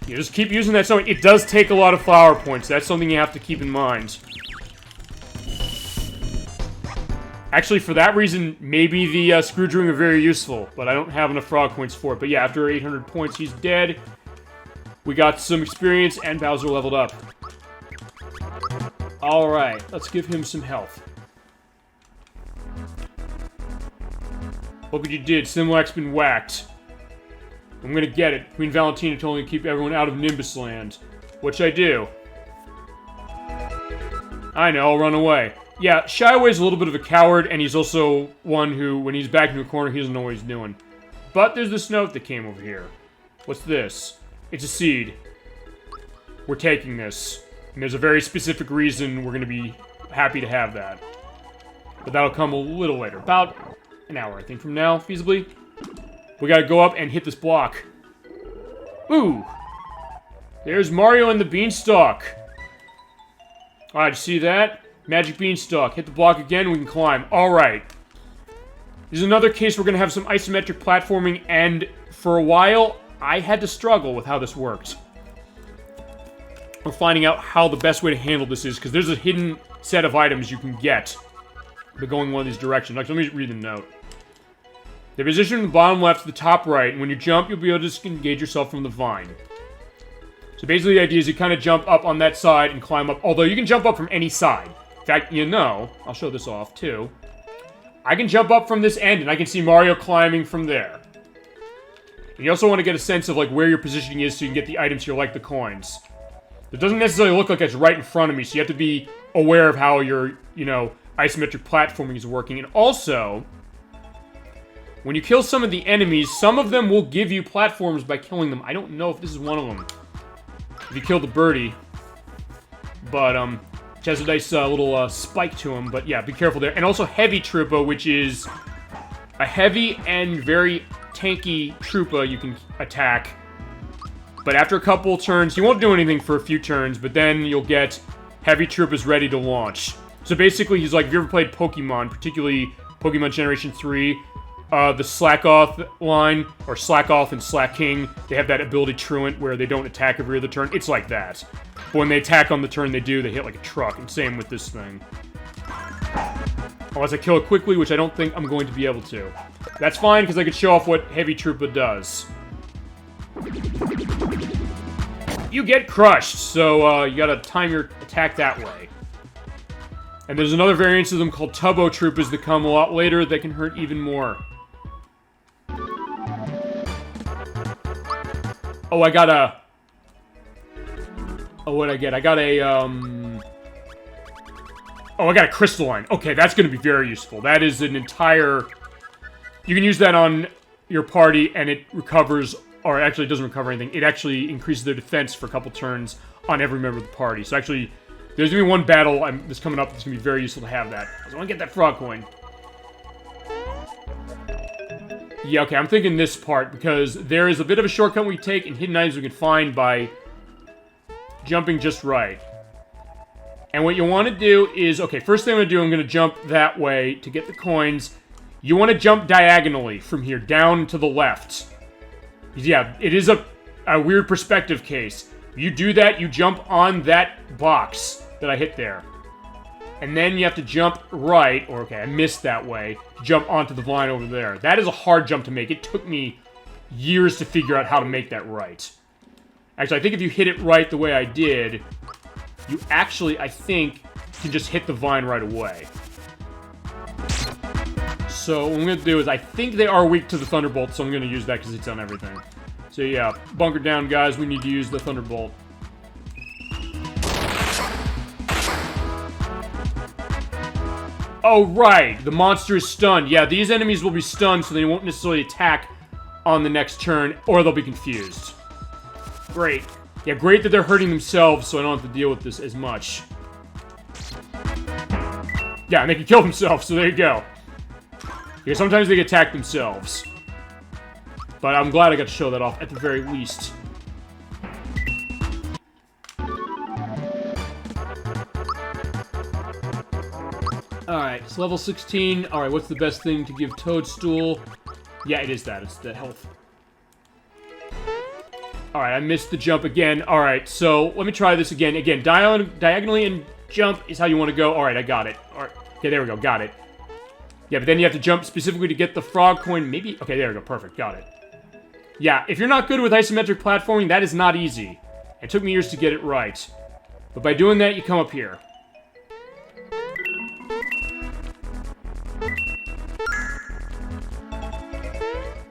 You just keep using that sewing. It does take a lot of flower points. That's something you have to keep in mind. Actually, for that reason, maybe the Scroogering are very useful, but I don't have enough frog points for it. But yeah, after 800 points, he's dead. We got some experience, and Bowser leveled up. Alright, let's give him some health. Look what you did. Similax's been whacked. I'm gonna get it. Queen Valentina told me to keep everyone out of Nimbus Land. Which I do. I know, I'll run away. Yeah, Shy Away's a little bit of a coward, and he's also one who, when he's back in a corner, he doesn't know what he's doing. But there's this note that came over here. What's this? It's a seed. We're taking this. And there's a very specific reason we're gonna be happy to have that. But that'll come a little later. About an hour, I think, from now, feasibly. We gotta go up and hit this block. Ooh! There's Mario and the Beanstalk. Alright, see that? Magic Beanstalk. Hit the block again, we can climb. Alright. This is another case we're gonna have some isometric platforming, and for a while, I had to struggle with how this worked. We're finding out how the best way to handle this is, because there's a hidden set of items you can get by going one of these directions. Like, let me read the note. They're positioned from the bottom left to the top right, and when you jump, you'll be able to disengage yourself from the vine. So basically the idea is you kind of jump up on that side and climb up, although you can jump up from any side. In fact, you know, I'll show this off too. I can jump up from this end, and I can see Mario climbing from there. And you also want to get a sense of like where your positioning is so you can get the items here, like the coins. It doesn't necessarily look like it's right in front of me, so you have to be aware of how your, you know, isometric platforming is working. And also, when you kill some of the enemies, some of them will give you platforms by killing them. I don't know if this is one of them. If you kill the birdie. But, it has a nice little spike to him. But yeah, be careful there. And also Heavy Troopa, which is a heavy and very tanky Troopa you can attack. But after a couple turns, he won't do anything for a few turns, but then you'll get Heavy Troopas ready to launch. So basically, he's like, if you ever played Pokemon, particularly Pokemon Generation 3, the Slakoth line, or Slakoth and Slaking, they have that ability Truant where they don't attack every other turn. It's like that. But when they attack on the turn they do, they hit like a truck, and same with this thing. Unless I kill it quickly, which I don't think I'm going to be able to. That's fine, because I can show off what Heavy Troopa does. You get crushed, so you gotta time your attack that way. And there's another variant of them called Tubbo Troopas that come a lot later that can hurt even more. Oh, I got a... Oh, what'd I get? I got a, Oh, I got a crystalline. Okay, that's gonna be very useful. That is an entire... You can use that on your party, and it recovers... Or actually, it doesn't recover anything. It actually increases their defense for a couple turns on every member of the party. So actually, there's gonna be one battle that's coming up that's gonna be very useful to have that. I want to get that frog coin. Yeah, okay, I'm thinking this part, because there is a bit of a shortcut we take, and hidden items we can find by jumping just right. And what you want to do is, okay, first thing I'm going to do, I'm going to jump that way to get the coins. You want to jump diagonally from here, down to the left. Yeah, it is a weird perspective case. You do that, you jump on that box that I hit there. And then you have to jump right, or okay, I missed that way, jump onto the vine over there. That is a hard jump to make. It took me years to figure out how to make that right. Actually, I think if you hit it right the way I did, you actually, I think, can just hit the vine right away. So what I'm going to do is, I think they are weak to the Thunderbolt, so I'm going to use that because it's on everything. So yeah, bunker down, guys. We need to use the Thunderbolt. Oh, right. The monster is stunned. Yeah, these enemies will be stunned, so they won't necessarily attack on the next turn, or they'll be confused. Great. Yeah, great that they're hurting themselves, so I don't have to deal with this as much. Yeah, and they can kill themselves, so there you go. Yeah, sometimes they attack themselves. But I'm glad I got to show that off, at the very least. Alright, it's level 16. Alright, what's the best thing to give Toadstool? Yeah, it is that. It's the health. Alright, I missed the jump again. Alright, so let me try this again. Again, diagonally and jump is how you want to go. Alright, I got it. Alright, okay, there we go. Got it. Yeah, but then you have to jump specifically to get the frog coin. Maybe... Okay, there we go. Perfect. Got it. Yeah, if you're not good with isometric platforming, that is not easy. It took me years to get it right. But by doing that, you come up here.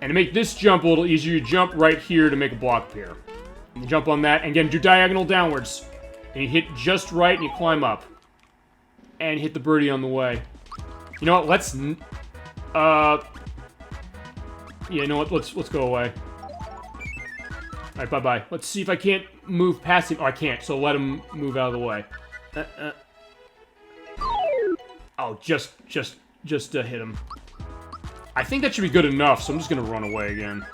And to make this jump a little easier, you jump right here to make a block appear. And you jump on that, and again, do diagonal downwards. And you hit just right, and you climb up. And hit the birdie on the way. You know what, let's... Yeah, you know what, let's go away. Alright, bye-bye. Let's see if I can't move past him. Oh, I can't, so let him move out of the way. Oh, just hit him. I think that should be good enough, so I'm just gonna run away again.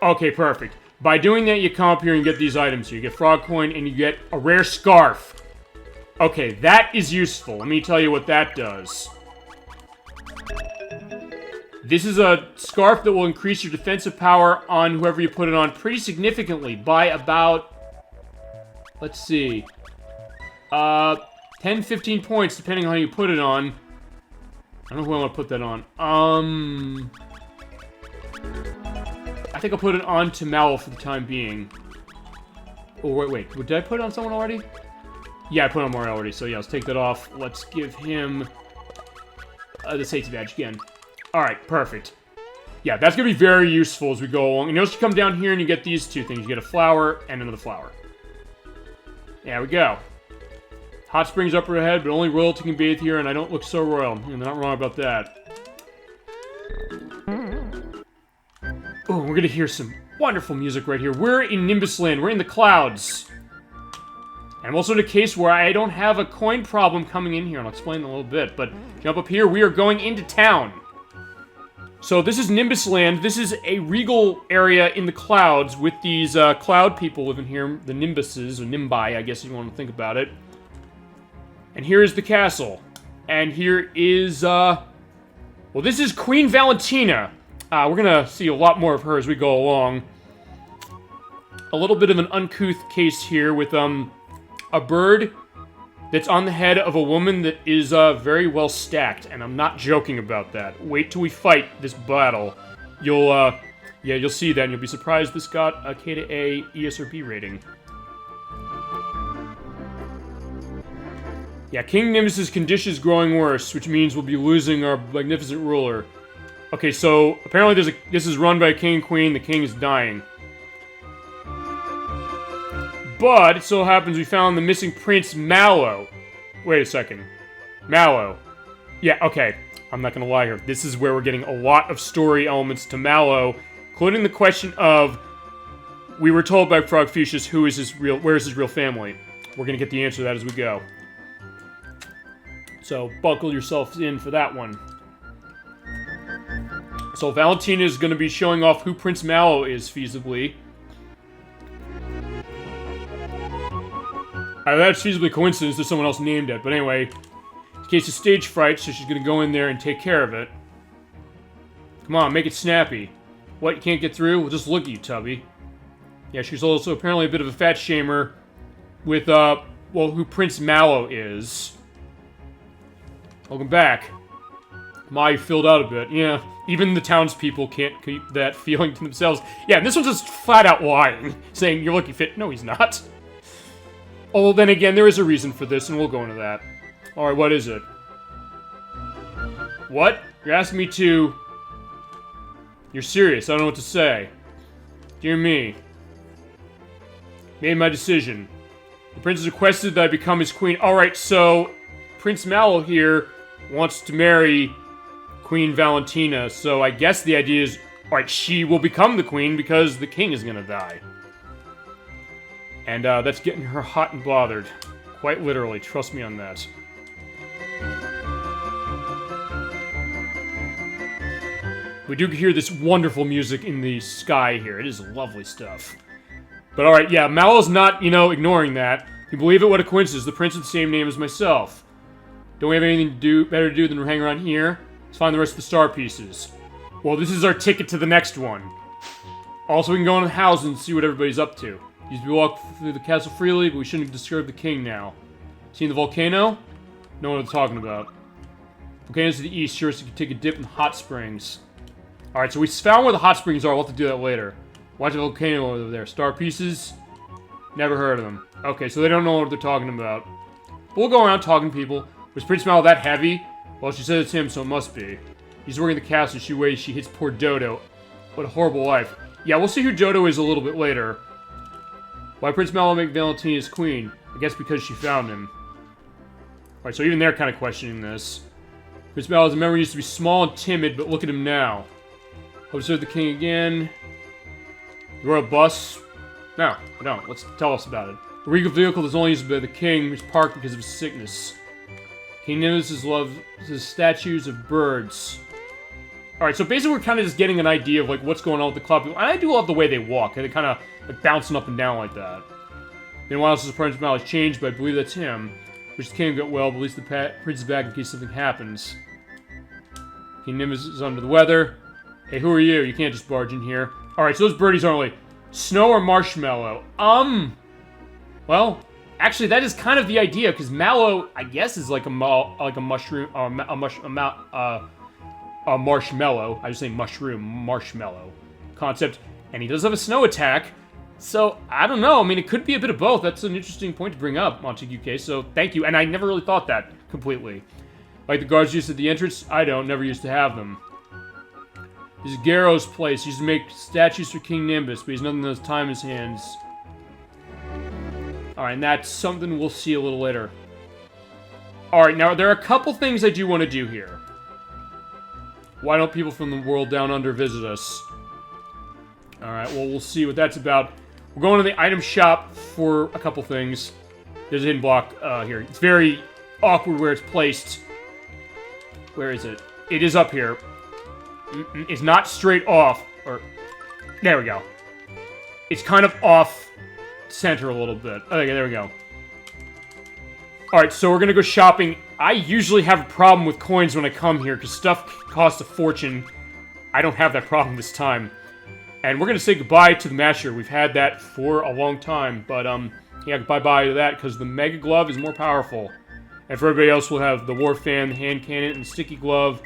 Okay, perfect. By doing that, you come up here and get these items. You get frog coin, and you get a rare scarf. Okay, that is useful. Let me tell you what that does. This is a scarf that will increase your defensive power on whoever you put it on pretty significantly by about... Let's see. 10, 15 points, depending on how you put it on. I don't know who I want to put that on. I think I'll put it on to Mallow for the time being. Oh, wait. Did I put it on someone already? Yeah, I put it on Mario already, so yeah, let's take that off. Let's give him the safety badge again. Alright, perfect. Yeah, that's going to be very useful as we go along. And notice you come down here and you get these two things. You get a flower and another flower. There we go. Hot springs up ahead, but only royalty can bathe here, and I don't look so royal. And they're not wrong about that. Oh, we're going to hear some wonderful music right here. We're in Nimbus Land. We're in the clouds. And I'm also in a case where I don't have a coin problem coming in here, and I'll explain in a little bit. But jump up here. We are going into town. So this is Nimbus Land. This is a regal area in the clouds with these cloud people living here. The Nimbuses, or Nimbi, I guess if you want to think about it. And here is the castle. And here is, well, this is Queen Valentina. We're gonna see a lot more of her as we go along. A little bit of an uncouth case here with, a bird that's on the head of a woman that is, very well stacked. And I'm not joking about that. Wait till we fight this battle. You'll see that, and you'll be surprised this got a K to A ESRB rating. Yeah, King Nimbus's condition is growing worse, which means we'll be losing our magnificent ruler. Okay, so apparently this is run by a king and queen. The king is dying. But it so happens we found the missing Prince Mallow. Wait a second. Mallow. Yeah, okay. I'm not gonna lie here. This is where we're getting a lot of story elements to Mallow, including the question of, we were told by Frogfucius where is his real family. We're gonna get the answer to that as we go. So, buckle yourselves in for that one. So, Valentina is going to be showing off who Prince Mallow is, feasibly. That's feasibly coincidence that someone else named it, but anyway. In case of stage fright, so she's going to go in there and take care of it. Come on, make it snappy. What, you can't get through? Well, just look at you, Tubby. Yeah, she's also apparently a bit of a fat shamer with, well, who Prince Mallow is. Welcome back. Ma, you filled out a bit. Yeah, even the townspeople can't keep that feeling to themselves. Yeah, and this one's just flat out lying, saying, you're looking fit. No, he's not. Oh, then again, there is a reason for this, and we'll go into that. Alright, what is it? What? You're asking me to... You're serious, I don't know what to say. Dear me. Made my decision. The prince has requested that I become his queen. Alright, so... Prince Mallow here wants to marry Queen Valentina, so I guess the idea is, alright, she will become the queen because the king is gonna die. And, that's getting her hot and bothered. Quite literally, trust me on that. We do hear this wonderful music in the sky here. It is lovely stuff. But alright, yeah, Mallow's not, you know, ignoring that. You believe it? What a coincidence. The prince with the same name as myself. Don't we have anything better to do than hang around here? Let's find the rest of the star pieces. Well, this is our ticket to the next one. Also, we can go in the house and see what everybody's up to. Used to walk through the castle freely, but we shouldn't disturb the king now. Seen the volcano? Know what I'm talking about. Volcanoes to the east, sure as you can take a dip in hot springs. Alright, so we found where the hot springs are. We'll have to do that later. Watch the volcano over there. Star pieces? Never heard of them. Okay, so they don't know what they're talking about. But we'll go around talking to people. Was Prince Mal that heavy? Well, she said it's him, so it must be. He's working the castle. She hits poor Dodo. What a horrible life. Yeah, we'll see who Dodo is a little bit later. Why Prince Mal will make Valentine his queen? I guess because she found him. Alright, so even they're kind of questioning this. Prince Mal, as a memory, used to be small and timid, but look at him now. Hope to serve the king again. You're a bus? No, I don't. Let's tell us about it. A regal vehicle that's only used by the king is parked because of his sickness. King Nimbus loves his statues of birds. Alright, so basically we're kind of just getting an idea of like what's going on with the cloud people. And I do love the way they walk. They're kind of like bouncing up and down like that. Meanwhile, this Prince Mal has changed, but I believe that's him. Wish the king got well, but at least the prince is back in case something happens. King Nimbus is under the weather. Hey, who are you? You can't just barge in here. Alright, so those birdies aren't really snow or marshmallow. Well, actually, that is kind of the idea, because mallow, I guess, is like a mushroom, or a marshmallow. I was saying mushroom, marshmallow concept. And he does have a snow attack, so I don't know. I mean, it could be a bit of both. That's an interesting point to bring up, Montague UK. So thank you. And I never really thought that completely. Like the guards used at the entrance, I don't. Never used to have them. This is Geckos' place. He used to make statues for King Nimbus, but he's nothing that has time in his hands. Alright, and that's something we'll see a little later. Alright, now there are a couple things I do want to do here. Why don't people from the world down under visit us? Alright, well, we'll see what that's about. We're going to the item shop for a couple things. There's a hidden block here. It's very awkward where it's placed. Where is it? It is up here. It's not straight off, or... There we go. It's kind of off center a little bit. Okay, there we go. Alright, so we're gonna go shopping. I usually have a problem with coins when I come here, because stuff costs a fortune. I don't have that problem this time. And we're gonna say goodbye to the Masher. We've had that for a long time, but, yeah, bye-bye to that, because the Mega Glove is more powerful. And for everybody else, we'll have the War Fan, the Hand Cannon, and the Sticky Glove,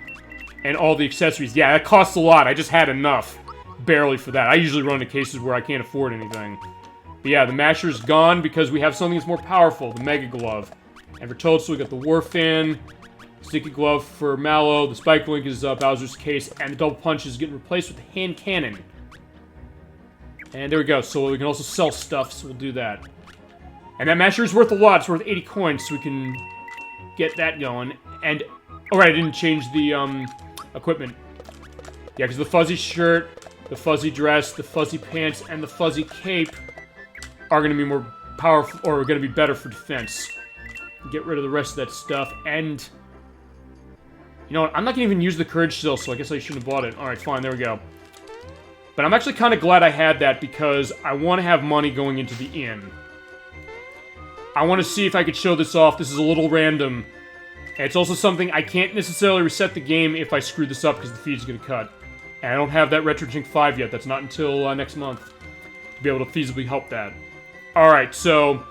and all the accessories. Yeah, that costs a lot. I just had enough. Barely for that. I usually run into cases where I can't afford anything. But yeah, the Masher's gone because we have something that's more powerful, the Mega Glove. And for Toadstool, we got the War Fan, Sticky Glove for Mallow, the Spike Link is Bowser's Case, and the Double Punch is getting replaced with the Hand Cannon. And there we go, so we can also sell stuff, so we'll do that. And that Masher is worth a lot, it's worth 80 coins, so we can get that going. And, alright, I didn't change the, equipment. Yeah, because the fuzzy shirt, the fuzzy dress, the fuzzy pants, and the fuzzy cape are going to be more powerful, or are going to be better for defense. Get rid of the rest of that stuff, and... You know what, I'm not going to even use the Courage still, so I guess I shouldn't have bought it. Alright, fine, there we go. But I'm actually kind of glad I had that, because I want to have money going into the inn. I want to see if I could show this off. This is a little random. And it's also something I can't necessarily reset the game if I screw this up, because the feed's going to cut. And I don't have that RetroTink 5 yet. That's not until next month to be able to feasibly help that. Alright, so...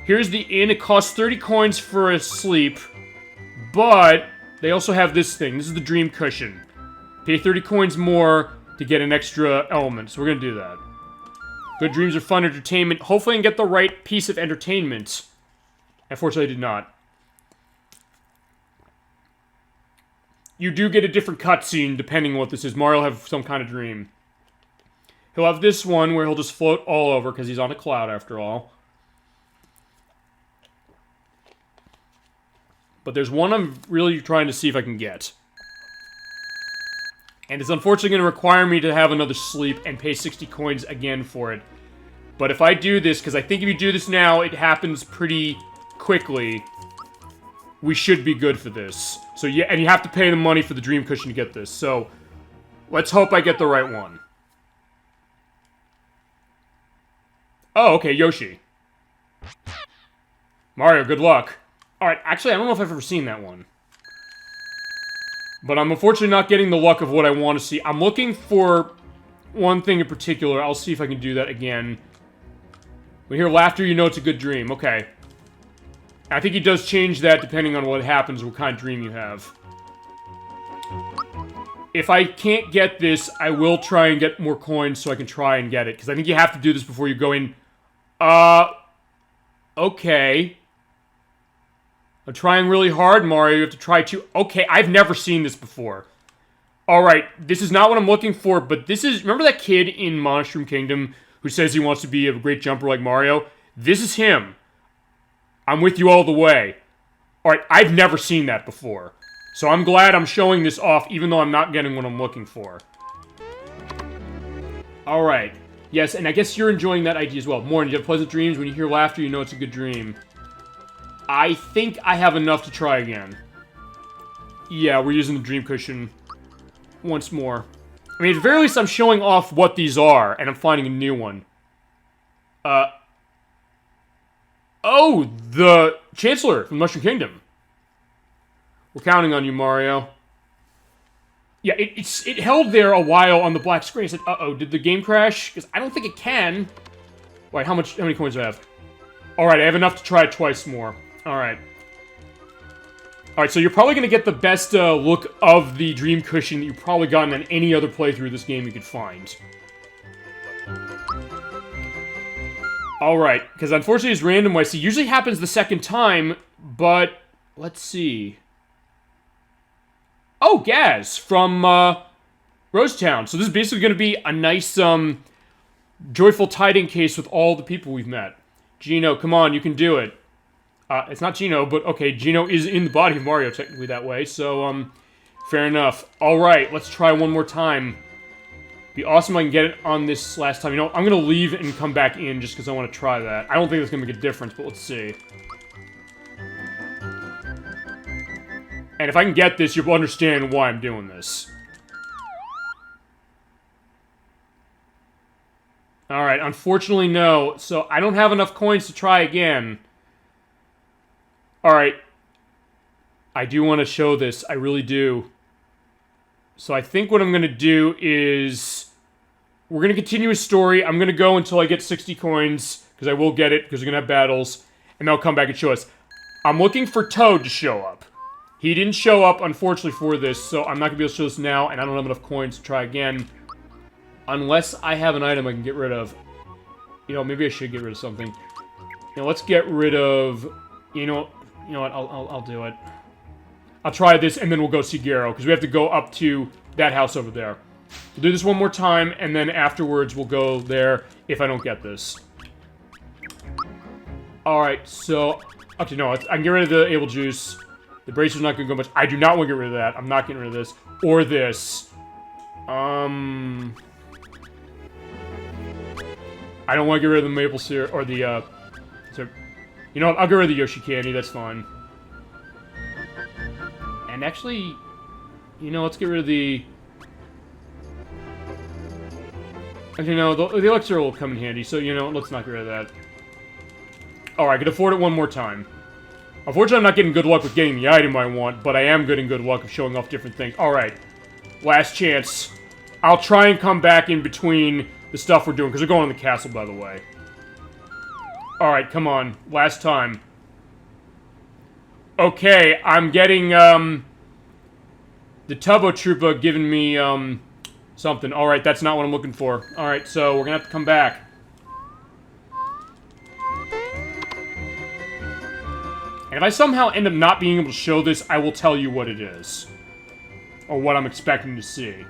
Here's the inn. It costs 30 coins for a sleep. But they also have this thing. This is the Dream Cushion. Pay 30 coins more to get an extra element. So we're going to do that. Good dreams are fun entertainment. Hopefully I can get the right piece of entertainment. Unfortunately, I did not. You do get a different cutscene depending on what this is. Mario will have some kind of dream. He'll have this one where he'll just float all over because he's on a cloud after all. But there's one I'm really trying to see if I can get. And it's unfortunately going to require me to have another sleep and pay 60 coins again for it. But if I do this, because I think if you do this now, it happens pretty quickly, we should be good for this. So yeah, and you have to pay the money for the Dream Cushion to get this. So let's hope I get the right one. Oh, okay, Yoshi. Mario, good luck. Alright, actually, I don't know if I've ever seen that one. But I'm unfortunately not getting the luck of what I want to see. I'm looking for one thing in particular. I'll see if I can do that again. When you hear laughter, you know it's a good dream. Okay. I think he does change that depending on what happens, what kind of dream you have. If I can't get this, I will try and get more coins so I can try and get it. Because I think you have to do this before you go in. Okay. I'm trying really hard, Mario. You have to try to... Okay, I've never seen this before. Alright, this is not what I'm looking for, but this is... Remember that kid in Mushroom Kingdom who says he wants to be a great jumper like Mario? This is him. I'm with you all the way. Alright, I've never seen that before. So I'm glad I'm showing this off, even though I'm not getting what I'm looking for. Alright. Yes, and I guess you're enjoying that idea as well. Morning, you have pleasant dreams. When you hear laughter, you know it's a good dream. I think I have enough to try again. Yeah, we're using the dream cushion once more. I mean, at the very least, I'm showing off what these are, and I'm finding a new one. Oh, the Chancellor from Mushroom Kingdom. We're counting on you, Mario. Yeah, it held there a while on the black screen. I said, uh-oh, did the game crash? Because I don't think it can. Wait, how many coins do I have? Alright, I have enough to try it twice more. Alright. Alright, so you're probably going to get the best look of the Dream Cushion that you've probably gotten on any other playthrough of this game you could find. Alright, because unfortunately it's randomized. It usually happens the second time, but... Let's see... Oh, Gaz from Rosetown. So this is basically going to be a nice, joyful tiding case with all the people we've met. Gino, come on, you can do it. It's not Gino, but okay, Gino is in the body of Mario technically that way, so, fair enough. Alright, let's try one more time. Be awesome if I can get it on this last time. You know, I'm going to leave and come back in just because I want to try that. I don't think it's going to make a difference, but let's see. And if I can get this, you'll understand why I'm doing this. Alright, unfortunately no. So I don't have enough coins to try again. Alright. I do want to show this. I really do. So I think what I'm going to do is... We're going to continue a story. I'm going to go until I get 60 coins. Because I will get it, because we're going to have battles. And they'll come back and show us. I'm looking for Toad to show up. He didn't show up, unfortunately, for this, so I'm not going to be able to show this now, and I don't have enough coins to try again. Unless I have an item I can get rid of. You know, maybe I should get rid of something. You know, let's get rid of... You know what, I'll do it. I'll try this, and then we'll go see Garo, because we have to go up to that house over there. We'll do this one more time, and then afterwards we'll go there if I don't get this. Alright, so... Actually, no, I can get rid of the Able Juice. The bracer's not going to go much. I do not want to get rid of that. I'm not getting rid of this. Or this. I don't want to get rid of the maple syrup, or the, you know what, I'll get rid of the Yoshi candy, that's fine. And actually, you know, let's get rid of the... Actually, no, the elixir will come in handy, so, you know, let's not get rid of that. Alright, I can afford it one more time. Unfortunately, I'm not getting good luck with getting the item I want, but I am getting good luck of showing off different things. Alright. Last chance. I'll try and come back in between the stuff we're doing, because we're going to the castle, by the way. Alright, come on. Last time. Okay, I'm getting, the Tubbo Troopa giving me, something. Alright, that's not what I'm looking for. Alright, so we're gonna have to come back. And if I somehow end up not being able to show this, I will tell you what it is. Or what I'm expecting to see.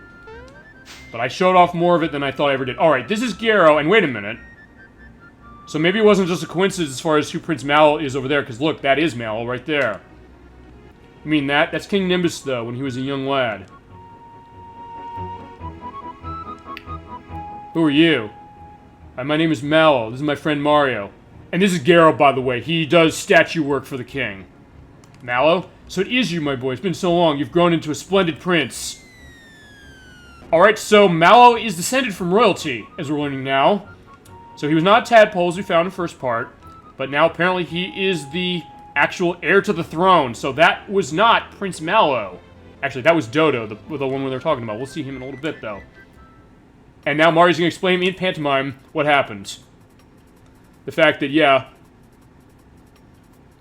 But I showed off more of it than I thought I ever did. Alright, this is Garo, and wait a minute. So maybe it wasn't just a coincidence as far as who Prince Mallow is over there, because look, that is Mallow right there. I mean that? That's King Nimbus, though, when he was a young lad. Who are you? Hi, my name is Mallow. This is my friend Mario. And this is Garo, by the way. He does statue work for the king. Mallow? So it is you, my boy. It's been so long. You've grown into a splendid prince. Alright, so Mallow is descended from royalty, as we're learning now. So he was not a tadpole, as we found in the first part. But now, apparently, he is the actual heir to the throne. So that was not Prince Mallow, Actually, that was Dodo, the one we were talking about. We'll see him in a little bit, though. And now Mario's going to explain in pantomime what happened. The fact that, yeah,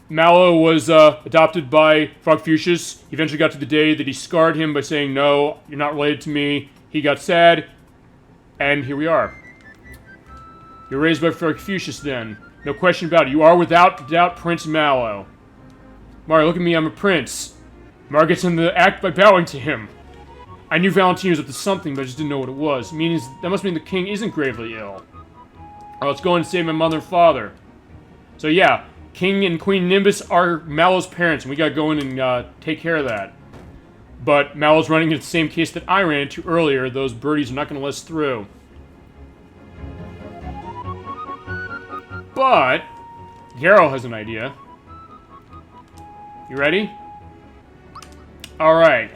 Mallow was adopted by Frogfucius. He eventually got to the day that he scarred him by saying, no, you're not related to me. He got sad, and here we are. You're raised by Frogfucius then. No question about it. You are without doubt Prince Mallow. Mario, look at me, I'm a prince. Mario gets in the act by bowing to him. I knew Valentine was up to something, but I just didn't know what it was. Meaning, that must mean the king isn't gravely ill. Or let's go and save my mother and father. So yeah, King and Queen Nimbus are Mallow's parents, and we gotta go in and take care of that. But Mallow's running into the same case that I ran into earlier. Those birdies are not gonna let us through. But Garrow has an idea. You ready? Alright.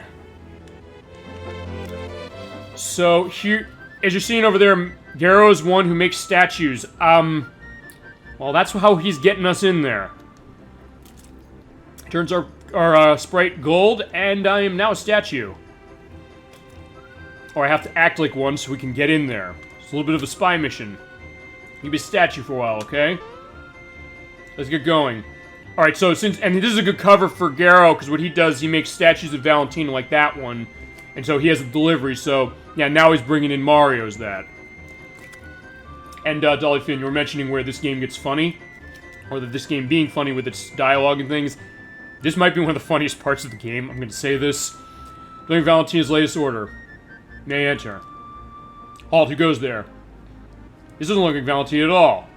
So here, as you're seeing over there, Garrow is one who makes statues. Well, that's how he's getting us in there. Turns our sprite gold, and I am now a statue. Or I have to act like one so we can get in there. It's a little bit of a spy mission. You be a statue for a while, okay? Let's get going. Alright, so this is a good cover for Garrow, because what he does, he makes statues of Valentina like that one. And so he has a delivery, so, yeah, now he's bringing in Mario's that. And, Dolly Finn, you were mentioning where this game gets funny. Or that this game being funny with its dialogue and things. This might be one of the funniest parts of the game. I'm going to say this. Delivering Valentina's latest order. May enter. Halt, who goes there? This doesn't look like Valentina at all.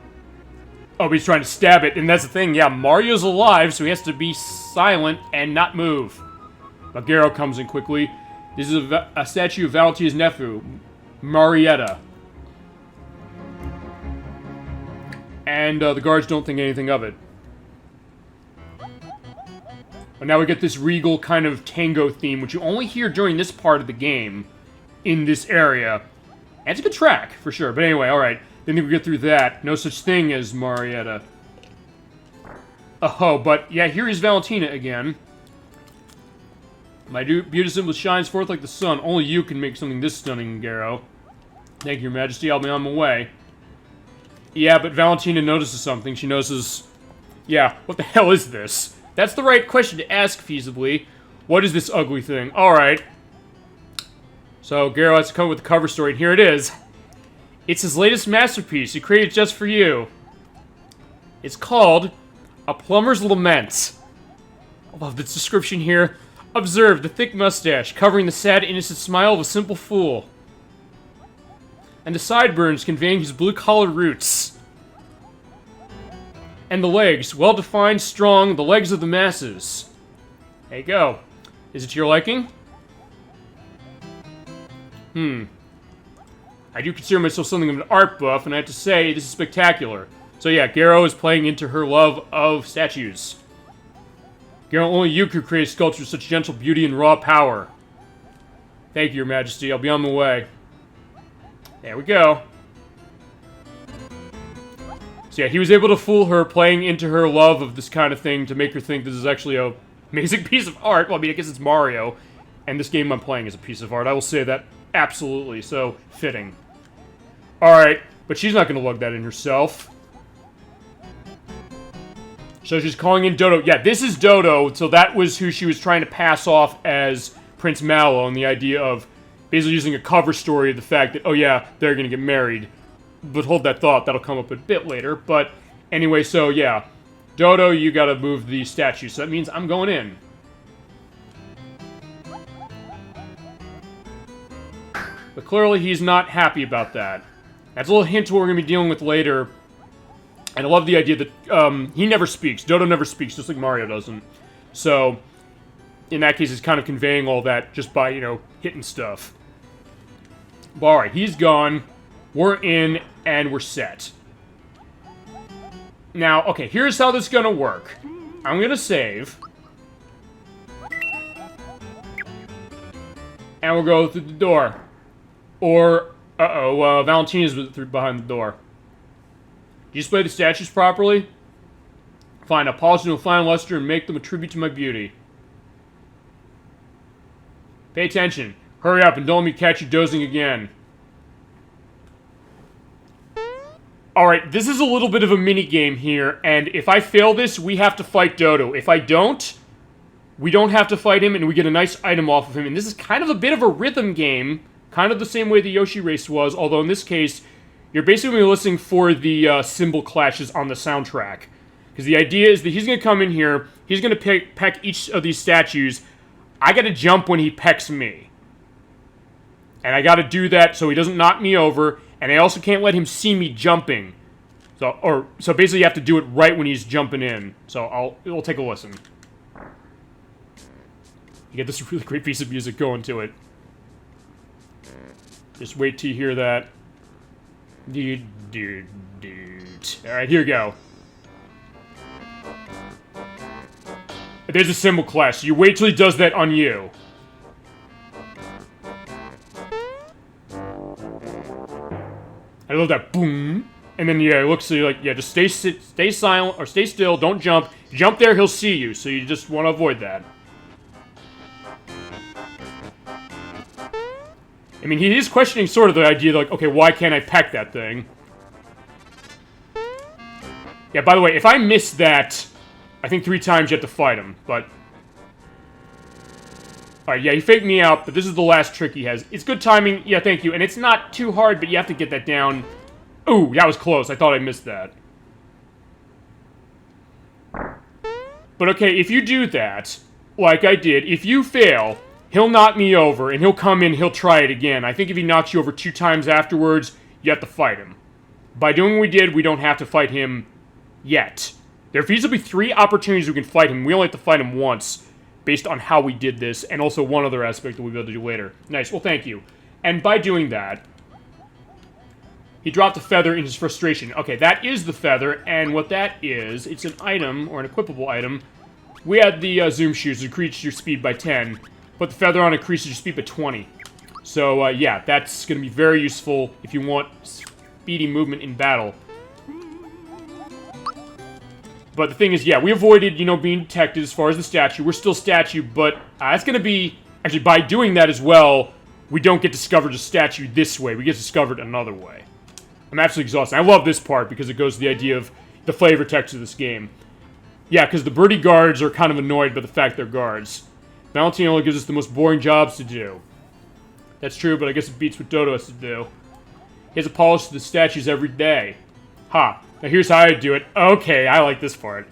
Oh, but he's trying to stab it, and that's the thing, yeah, Mario's alive, so he has to be silent and not move. But Garrow comes in quickly. This is a statue of Valentina's nephew, Marietta. And the guards don't think anything of it. But now we get this regal kind of tango theme, which you only hear during this part of the game, in this area. And it's a good track, for sure. But anyway, alright. Then we get through that. No such thing as Marietta. Oh, but yeah, here is Valentina again. My beauty symbol shines forth like the sun. Only you can make something this stunning, Garrow. Thank you, Your Majesty. I'll be on my way. Yeah, but Valentina notices something. She notices... Yeah, what the hell is this? That's the right question to ask, feasibly. What is this ugly thing? Alright. So, Garrow has to come up with the cover story, and here it is. It's his latest masterpiece. He created just for you. It's called A Plumber's Lament. I love this description here. Observe the thick mustache covering the sad, innocent smile of a simple fool. And the sideburns conveying his blue-collar roots. And the legs, well-defined, strong, the legs of the masses. There you go. Is it to your liking? I do consider myself something of an art buff, and I have to say, this is spectacular. So yeah, Garrow is playing into her love of statues. Garrow, only you could create a sculpture of such gentle beauty and raw power. Thank you, Your Majesty. I'll be on my way. There we go. So yeah, he was able to fool her, playing into her love of this kind of thing to make her think this is actually a amazing piece of art. Well, I mean, I guess it's Mario, and this game I'm playing is a piece of art. I will say that absolutely, so fitting. Alright, but she's not going to lug that in herself. So she's calling in Dodo. Yeah, this is Dodo, so that was who she was trying to pass off as Prince Mallow, and the idea of basically using a cover story of the fact that, oh yeah, they're going to get married. But hold that thought, that'll come up a bit later. But anyway, so yeah, Dodo, you gotta move the statue, so that means I'm going in. But clearly he's not happy about that. That's a little hint to what we're going to be dealing with later. And I love the idea that he never speaks. Dodo never speaks, just like Mario doesn't. So, in that case, he's kind of conveying all that just by, you know, hitting stuff. But alright, he's gone. We're in, and we're set. Now, okay, here's how this is going to work. I'm going to save. And we'll go through the door. Or, Valentina's behind the door. Do you display the statues properly? Fine, I'll polish them with fine luster and make them a tribute to my beauty. Pay attention. Hurry up and don't let me catch you dozing again. Alright, this is a little bit of a mini-game here, and if I fail this, we have to fight Dodo. If I don't, we don't have to fight him, and we get a nice item off of him. And this is kind of a bit of a rhythm game, kind of the same way the Yoshi race was, although in this case, you're basically listening for the cymbal clashes on the soundtrack. Because the idea is that he's going to come in here, he's going to peck each of these statues. I got to jump when he pecks me. And I got to do that so he doesn't knock me over. And I also can't let him see me jumping. So basically you have to do it right when he's jumping in. So we'll take a listen. You get this really great piece of music going to it. Just wait till you hear that. Alright, here we go. There's a cymbal clash. You wait till he does that on you. I love that boom. And then, yeah, it looks like, yeah, just stay silent, or stay still, don't jump. If you jump there, he'll see you, so you just want to avoid that. I mean, he is questioning sort of the idea, like, okay, why can't I peck that thing? Yeah, by the way, if I miss that, I think 3 times you have to fight him, but... Alright, yeah, he faked me out, but this is the last trick he has. It's good timing, yeah, thank you, and it's not too hard, but you have to get that down. Ooh, that was close, I thought I missed that. But okay, if you do that, like I did, if you fail, he'll knock me over, and he'll come in, he'll try it again. I think if he knocks you over 2 times afterwards, you have to fight him. By doing what we did, we don't have to fight him yet. There are feasibly 3 opportunities we can fight him. We only have to fight him once, based on how we did this, and also one other aspect that we'll be able to do later. Nice, well thank you. And by doing that, he dropped a feather in his frustration. Okay, that is the feather, and what that is, it's an item, or an equipable item. We had the zoom shoes, increase your speed by 10. Put the feather on, increases your speed by 20. So, yeah, that's going to be very useful if you want speedy movement in battle. But the thing is, yeah, we avoided, you know, being detected as far as the statue. We're still statue, but that's going to be... Actually, by doing that as well, we don't get discovered as statue this way. We get discovered another way. I'm absolutely exhausted. I love this part because it goes to the idea of the flavor text of this game. Yeah, because the birdie guards are kind of annoyed by the fact they're guards. Valentino gives us the most boring jobs to do. That's true, but I guess it beats what Dodo has to do. He has to polish the statues every day. Ha. Now here's how I do it. Okay, I like this part.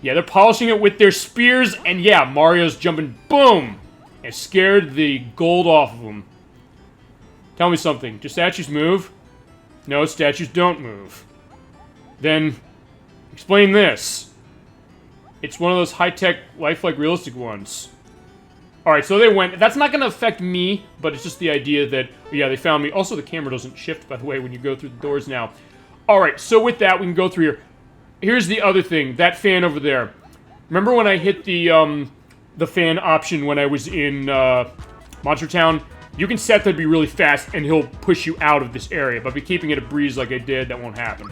Yeah, they're polishing it with their spears, and yeah, Mario's jumping, boom! And scared the gold off of them. Tell me something. Do statues move? No, statues don't move. Then, explain this. It's one of those high-tech, lifelike, realistic ones. Alright, so they went. That's not going to affect me, but it's just the idea that, yeah, they found me. Also, the camera doesn't shift, by the way, when you go through the doors now. Alright, so with that, we can go through here. Here's the other thing. That fan over there. Remember when I hit the fan option when I was in Monster Town? You can set that to be really fast, and he'll push you out of this area. But by keeping it a breeze like I did, that won't happen.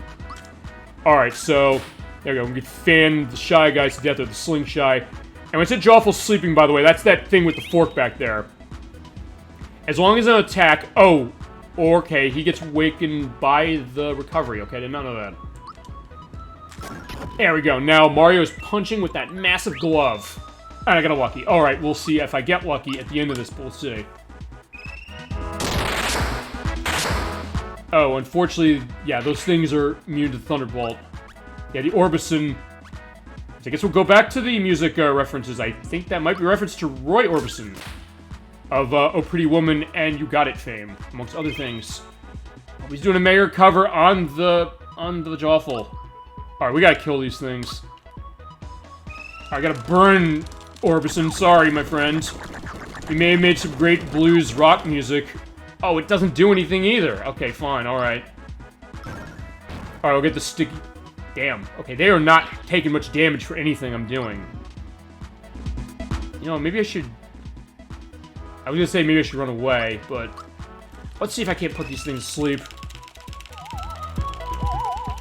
Alright, so... There we go. We can fan the Shy Guys to death with the Sling Shy. And when I said Jawful's sleeping, by the way, that's that thing with the fork back there. As long as an attack... Oh, okay, he gets wakened by the recovery. Okay, I did not know that. There we go. Now Mario's punching with that massive glove. And I got lucky. Alright, we'll see if I get lucky at the end of this, but we'll see. Oh, unfortunately, yeah, those things are immune to Thunderbolt. Yeah, the Orbison. So I guess we'll go back to the music references. I think that might be a reference to Roy Orbison of Oh Pretty Woman and You Got It fame, amongst other things. Oh, he's doing a Mayor cover on the Jawful. Alright, we gotta kill these things. I gotta burn Orbison. Sorry, my friend. We may have made some great blues rock music. Oh, it doesn't do anything either. Okay, fine, alright. Alright, we'll get the sticky... Damn. Okay, they are not taking much damage for anything I'm doing. You know, maybe I should... I was gonna say maybe I should run away, but... Let's see if I can't put these things to sleep.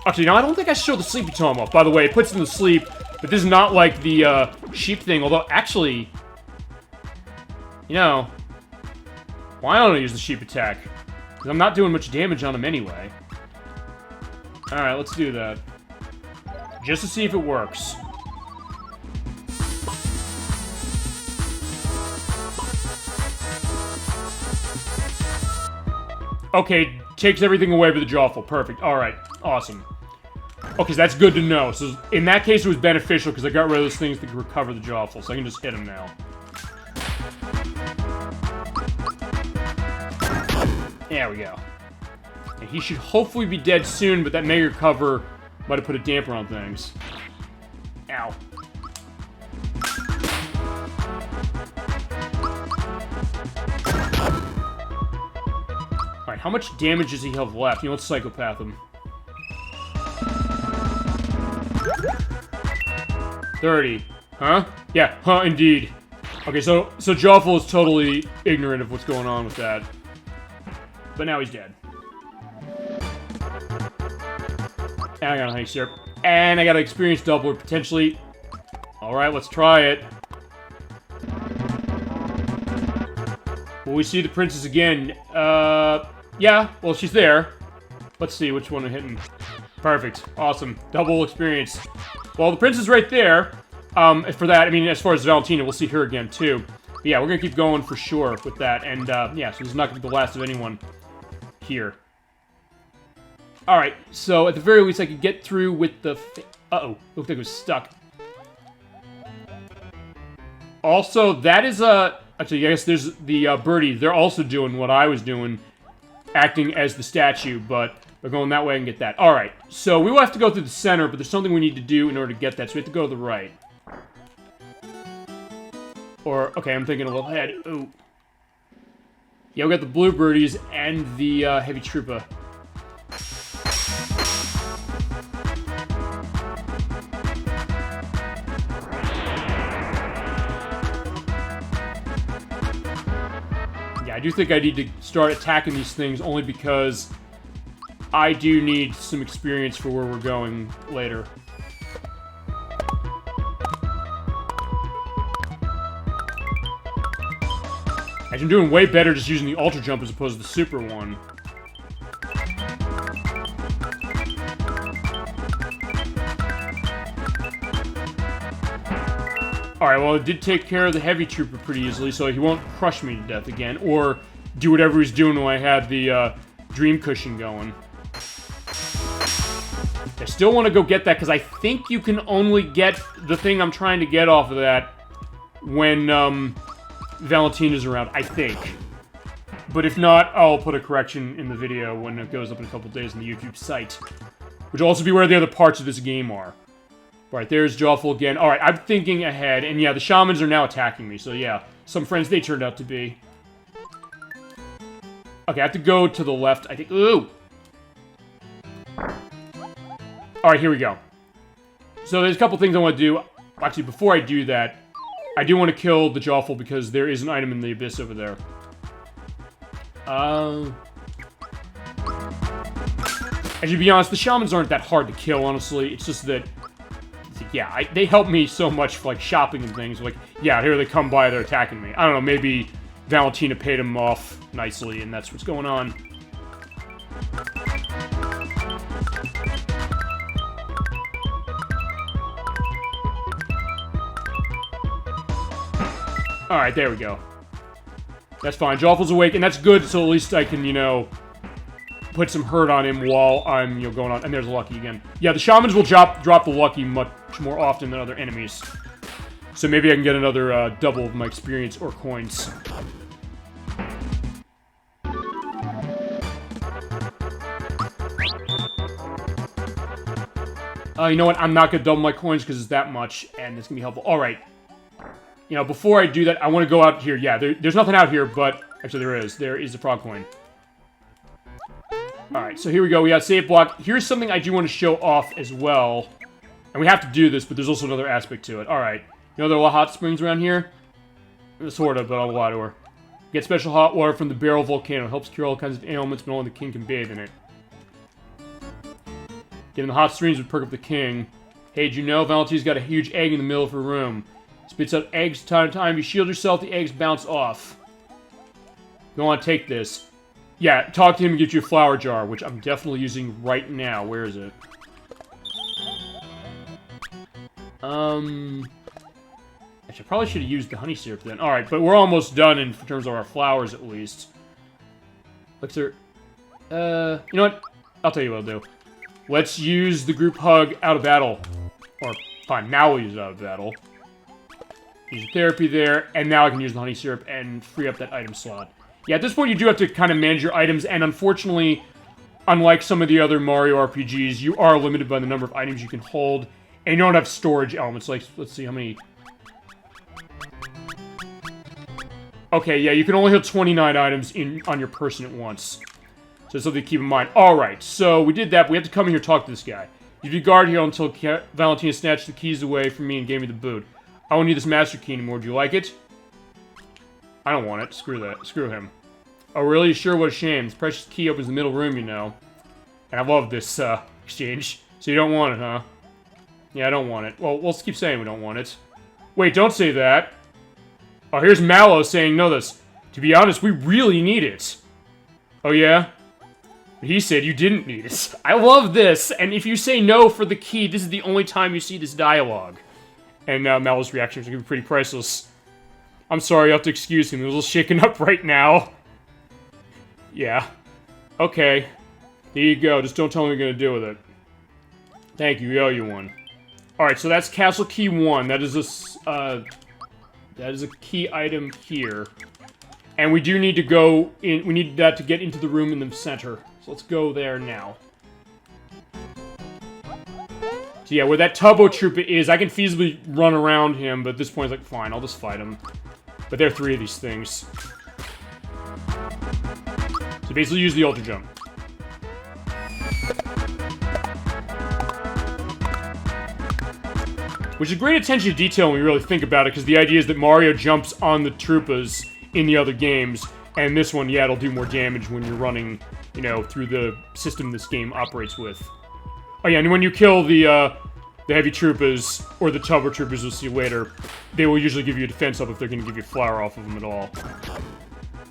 Actually, no, I don't think I should show the sleepy tome off. By the way, it puts them to sleep, but this is not like the sheep thing, although actually... You know, why don't I use the sheep attack? Because I'm not doing much damage on him anyway. Alright, let's do that. Just to see if it works. Okay, takes everything away but the Jawful. Perfect. Alright, awesome. Okay, so that's good to know. So in that case, it was beneficial because I got rid of those things that could recover the Jawful, so I can just hit him now. There we go. And he should hopefully be dead soon, but that Mega Cover might have put a damper on things. Ow. Alright, how much damage does he have left? You know, let's Psychopath him. 30. Huh? Yeah, huh, indeed. Okay, so Jawful is totally ignorant of what's going on with that. But now he's dead. And I got a honey syrup. And I got an experience doubler, potentially. Alright, let's try it. Will we see the princess again? Yeah, well, she's there. Let's see which one I'm hitting. Perfect. Awesome. Double experience. Well, the princess is right there. For that, I mean, as far as Valentina, we'll see her again, too. But yeah, we're gonna keep going for sure with that. And, yeah, so this is not gonna be the last of anyone here. Alright, so at the very least, I could get through with the... Uh-oh. Looked like it was stuck. Also, that is, actually, I guess there's the, birdie. They're also doing what I was doing, acting as the statue, but they're going that way and get that. Alright, so we will have to go through the center, but there's something we need to do in order to get that, so we have to go to the right. Or, okay, I'm thinking a little ahead. Ooh. Yeah, we got the blue birdies and the, heavy Troopa. I do think I need to start attacking these things only because I do need some experience for where we're going later. Actually, I'm doing way better just using the Ultra Jump as opposed to the Super one. Alright, well, it did take care of the Heavy Trooper pretty easily, so he won't crush me to death again, or do whatever he's doing when I had the, Dream Cushion going. I still want to go get that, because I think you can only get the thing I'm trying to get off of that when, Valentina's around, I think. But if not, I'll put a correction in the video when it goes up in a couple days on the YouTube site. Which will also be where the other parts of this game are. Alright, there's Jawful again. Alright, I'm thinking ahead. And yeah, the shamans are now attacking me. So yeah, some friends they turned out to be. Okay, I have to go to the left, I think. Ooh! Alright, here we go. So there's a couple things I want to do. Actually, before I do that, I do want to kill the Jawful because there is an item in the abyss over there. Actually, to be honest, the shamans aren't that hard to kill, honestly. It's just that... Yeah, they help me so much for, like, shopping and things. Like, yeah, here they come by, they're attacking me. I don't know, maybe Valentina paid them off nicely, and that's what's going on. Alright, there we go. That's fine. Jawful's awake, and that's good, so at least I can, you know, put some hurt on him while I'm, you know, going on. And there's Lucky again. Yeah, the shamans will drop the Lucky much more often than other enemies. So maybe I can get another double of my experience or coins. You know what? I'm not going to double my coins because it's that much, and it's going to be helpful. Alright. You know, before I do that, I want to go out here. Yeah, there's nothing out here, but... Actually, there is. There is a frog coin. Alright, so here we go. We got save block. Here's something I do want to show off as well. And we have to do this, but there's also another aspect to it. Alright. You know there are a lot of hot springs around here? Sort of, but a lot of her. Get special hot water from the Barrel Volcano. Helps cure all kinds of ailments, but only the king can bathe in it. Getting the hot streams would perk up the king. Hey, did you know Valentina's got a huge egg in the middle of her room? Spits out eggs time to time. You shield yourself, the eggs bounce off. Go on, take this. Yeah, talk to him and get you a flower jar, which I'm definitely using right now. Where is it? Actually, I probably should have used the honey syrup then. Alright, but we're almost done in terms of our flowers, at least. What's there? You know what? I'll tell you what I'll do. Let's use the group hug out of battle. Or, fine, now we'll use it out of battle. Use the therapy there, and now I can use the honey syrup and free up that item slot. Yeah, at this point you do have to kind of manage your items, and unfortunately, unlike some of the other Mario RPGs, you are limited by the number of items you can hold, and you don't have storage elements. Like, let's see how many... Okay, yeah, you can only hold 29 items on your person at once. So that's something to keep in mind. Alright, so we did that, but we have to come in here and talk to this guy. You be guard here until Valentina snatched the keys away from me and gave me the boot. I don't need this master key anymore. Do you like it? I don't want it. Screw that. Screw him. Oh, really? Sure, what a shame. This precious key opens the middle room, you know. And I love this, exchange. So you don't want it, huh? Yeah, I don't want it. Well, let's keep saying we don't want it. Wait, don't say that. Oh, here's Mallow saying, no, this. To be honest, we really need it. Oh, yeah? But he said you didn't need it. I love this. And if you say no for the key, this is the only time you see this dialogue. And Mallow's reactions are going to be pretty priceless. I'm sorry, you have to excuse him. He's a little shaken up right now. Yeah. Okay. Here you go. Just don't tell me what you're going to do with it. Thank you. We owe you one. Alright, so that's Castle Key 1. That is a key item here. And we do need to go in... We need that to get into the room in the center. So let's go there now. So yeah, where that Turbo Troopa is, I can feasibly run around him, but at this point it's like, fine, I'll just fight him. But there are 3 of these things. So basically use the Ultra Jump. Which is great attention to detail when we really think about it, because the idea is that Mario jumps on the Troopas in the other games, and this one, yeah, it'll do more damage when you're running, you know, through the system this game operates with. Oh yeah, and when you kill the heavy Troopas, or the Turbo Troopers we'll see later, they will usually give you a defense up if they're going to give you a flower off of them at all.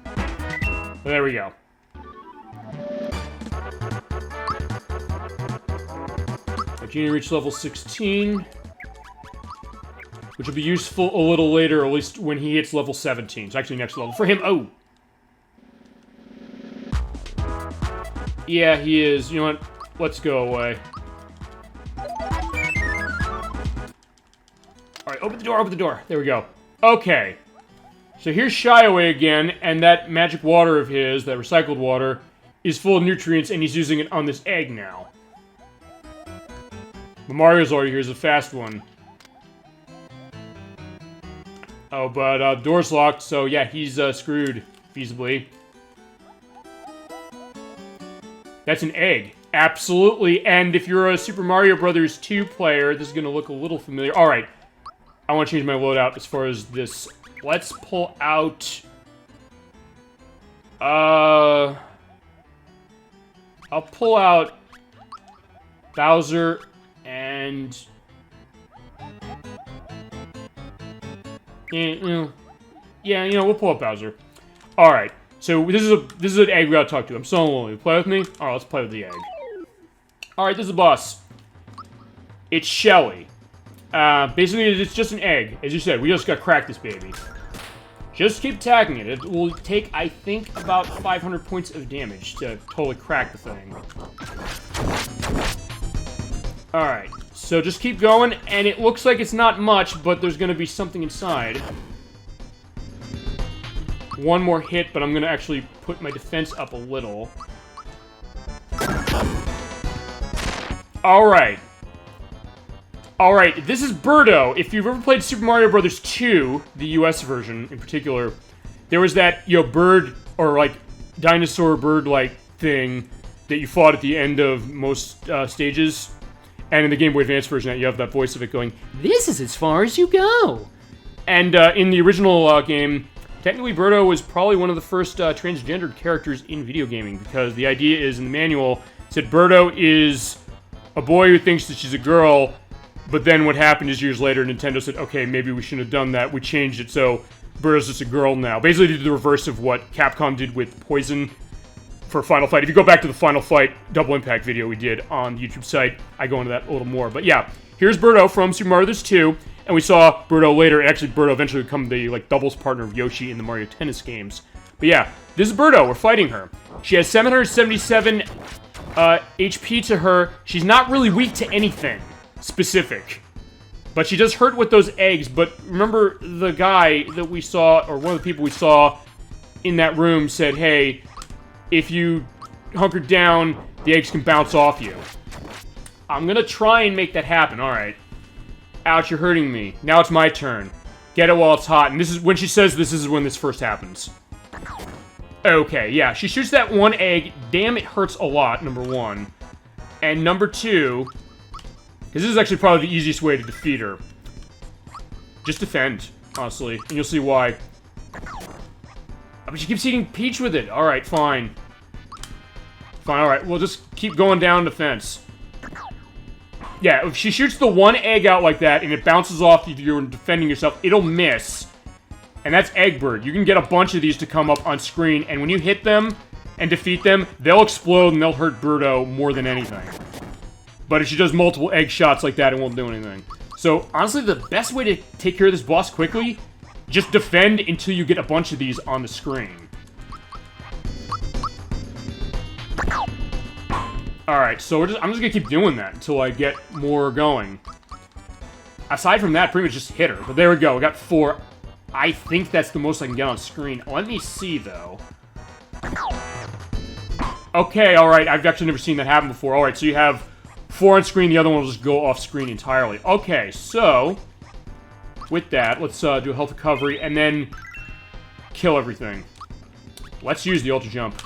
Well, there we go. Genie reached level 16. Which will be useful a little later, at least when he hits level 17. It's actually next level for him. Oh! Yeah, he is. You know what? Let's go away. Alright, open the door, open the door. There we go. Okay. So here's Shy Away again, and that magic water of his, that recycled water, is full of nutrients, and he's using it on this egg now. But Mario's already here is a fast one. Oh, but the door's locked, so yeah, he's screwed, feasibly. That's an egg. Absolutely, and if you're a Super Mario Bros. 2 player, this is going to look a little familiar. Alright, I want to change my loadout as far as this. Let's pull out... I'll pull out Bowser and... Yeah, you know, we'll pull up Bowser. Alright, so this is an egg we gotta talk to. I'm so lonely. Play with me? Alright, let's play with the egg. Alright, this is a boss. It's Shelly. Basically, it's just an egg. As you said, we just gotta crack this baby. Just keep attacking it. It will take, I think, about 500 points of damage to totally crack the thing. Alright. So just keep going, and it looks like it's not much, but there's going to be something inside. One more hit, but I'm going to actually put my defense up a little. Alright. Alright, this is Birdo. If you've ever played Super Mario Bros. 2, the US version in particular, there was that, you know, bird, or like, dinosaur bird-like thing that you fought at the end of most stages. And in the Game Boy Advance version, you have that voice of it going, "This is as far as you go." And in the original game, technically Birdo was probably one of the first transgendered characters in video gaming, because the idea is, in the manual, it said Birdo is a boy who thinks that she's a girl, But then what happened is years later, Nintendo said, okay, maybe we shouldn't have done that. We changed it, so Birdo's just a girl now. Basically, they did the reverse of what Capcom did with Poison for Final Fight. If you go back to the Final Fight Double Impact video we did on the YouTube site, I go into that a little more. But yeah, here's Birdo from Super Mario Bros. 2, and we saw Birdo later. Actually, Birdo eventually become the like doubles partner of Yoshi in the Mario Tennis games. But yeah, this is Birdo. We're fighting her. She has 777 HP to her. She's not really weak to anything specific. But she does hurt with those eggs. But remember, the guy that we saw, or one of the people we saw in that room said, hey, if you hunker down, the eggs can bounce off you. I'm gonna try and make that happen. Alright. Ouch, you're hurting me. Now it's my turn. Get it while it's hot. And this is when she says this is when this first happens. Okay, yeah. She shoots that one egg. Damn, it hurts a lot, number one. And number two... because this is actually probably the easiest way to defeat her. Just defend, honestly. And you'll see why. But she keeps eating Peach with it. Alright, fine. Fine, alright. We'll just keep going down the fence. Yeah, if she shoots the one egg out like that, and it bounces off if you're defending yourself, it'll miss. And that's Eggbird. You can get a bunch of these to come up on screen, and when you hit them and defeat them, they'll explode and they'll hurt Birdo more than anything. But if she does multiple egg shots like that, it won't do anything. So, honestly, the best way to take care of this boss quickly, just defend until you get a bunch of these on the screen. Alright, so I'm just gonna keep doing that until I get more going. Aside from that, pretty much just hit her. But there we go, we got 4. I think that's the most I can get on screen. Let me see, though. Okay, alright, I've actually never seen that happen before. Alright, so you have 4 on screen, the other one will just go off screen entirely. Okay, so with that, let's do a health recovery and then kill everything. Let's use the Ultra Jump.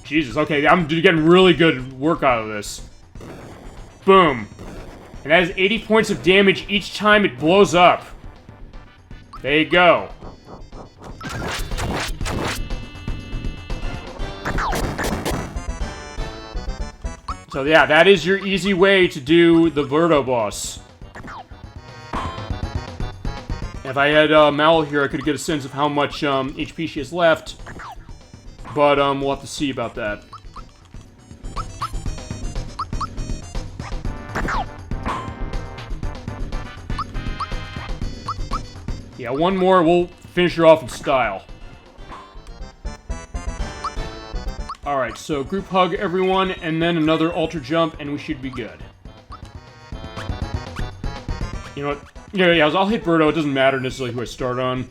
Jesus, okay, I'm getting really good work out of this. Boom. And that is 80 points of damage each time it blows up. There you go. So yeah, that is your easy way to do the Birdo boss. If I had Mal here, I could get a sense of how much HP she has left. But we'll have to see about that. Yeah, one more, we'll finish her off in style. Alright, so group hug everyone, and then another Ultra Jump, and we should be good. You know what? Yeah, I'll hit Birdo, it doesn't matter necessarily who I start on.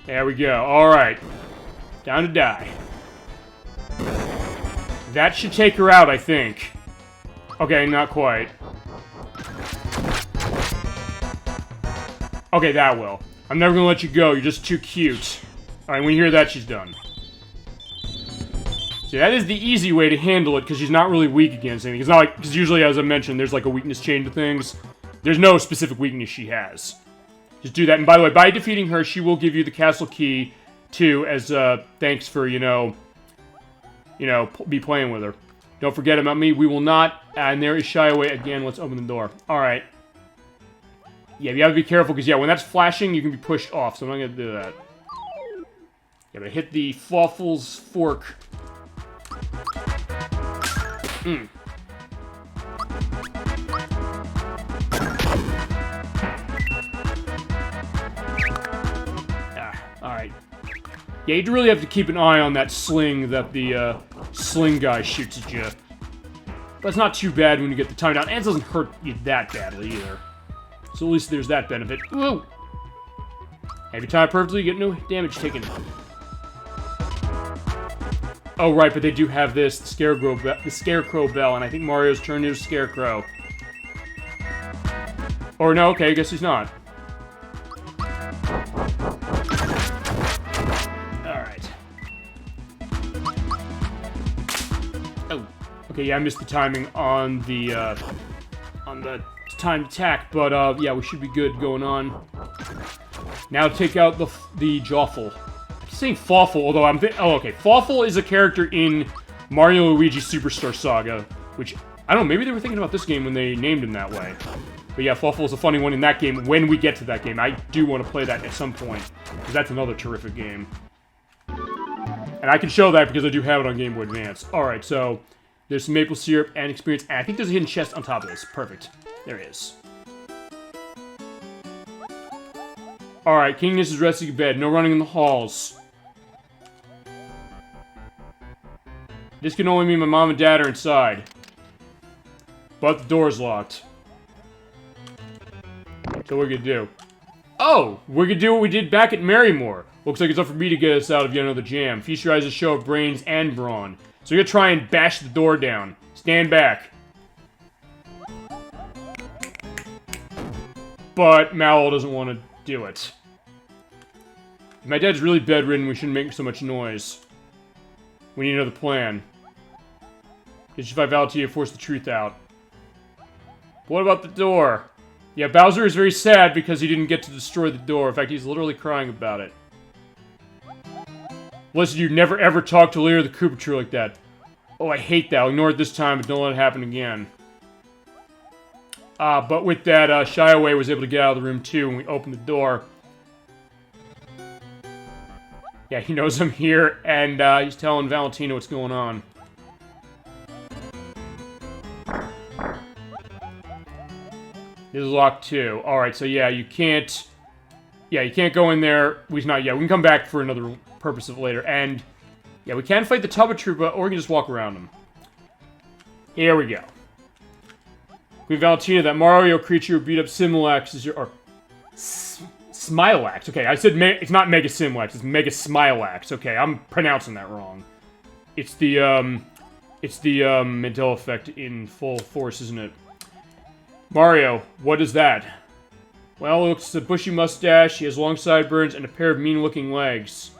There we go. Alright. Down to die. That should take her out, I think. Okay, not quite. Okay, that will. I'm never gonna let you go. You're just too cute. Alright, when you hear that, she's done. See, that is the easy way to handle it, because she's not really weak against anything. It's not like... because usually, as I mentioned, there's like a weakness chain to things. There's no specific weakness she has. Just do that. And by the way, by defeating her, she will give you the castle key, too, as thanks for, you know, be playing with her. Don't forget about me. We will not. And there is Shy Away again. Let's open the door. Alright. Yeah, you have to be careful, because, yeah, when that's flashing, you can be pushed off. So I'm not going to do that. Yeah, but hit the Fawful's fork. Alright. Yeah, you really have to keep an eye on that sling that the sling guy shoots at you. But it's not too bad when you get the time down, and it doesn't hurt you that badly either. So at least there's that benefit. Whoa! Have you timed perfectly, you get no damage taken. Oh, right, but they do have this, the Scarecrow Bell, and I think Mario's turned into a Scarecrow. Or no, okay, I guess he's not. Okay, yeah, I missed the timing on the timed attack, but, yeah, we should be good going on. Now take out the Joffle. I'm saying Fawful, although oh, okay. Fawful is a character in Mario & Luigi Superstar Saga, which, I don't know, maybe they were thinking about this game when they named him that way. But yeah, Fawful is a funny one in that game when we get to that game. I do want to play that at some point, because that's another terrific game. And I can show that because I do have it on Game Boy Advance. Alright, so there's some maple syrup and experience, and I think there's a hidden chest on top of this. Perfect. There it is. Alright, Kingness is resting in bed. No running in the halls. This can only mean my mom and dad are inside. But the door's locked. So what are we gonna do? Oh! We're gonna do what we did back at Marrymore. Looks like it's up for me to get us out of yet another jam. Feast your eyes a show of brains and brawn. So we're gonna try and bash the door down. Stand back. But Mallow doesn't want to do it. If my dad's really bedridden, we shouldn't make so much noise. We need another plan. Did you find Valentina to force the truth out? What about the door? Yeah, Bowser is very sad because he didn't get to destroy the door. In fact, he's literally crying about it. Listen, you never ever talk to leader of the Koopa Tree like that. Oh, I hate that. I'll ignore it this time, but don't let it happen again. But with that, Shy Away was able to get out of the room too when we opened the door. Yeah, he knows I'm here, and he's telling Valentina what's going on. This is locked too. Alright, so yeah, you can't... Yeah, you can't go in there. Not yet. We can come back for another purpose of it later. And, yeah, we can fight the Troopa, or we can just walk around them. Here we go. Queen Valentina, that Mario creature who beat up Similax is your... Or... Smilax. Okay, I said it's not Mega Similax, it's Mega Smilax. Okay, I'm pronouncing that wrong. It's the Mandela effect in full force, isn't it? Mario, what is that? Well, it looks a bushy mustache, he has long sideburns, and a pair of mean-looking legs.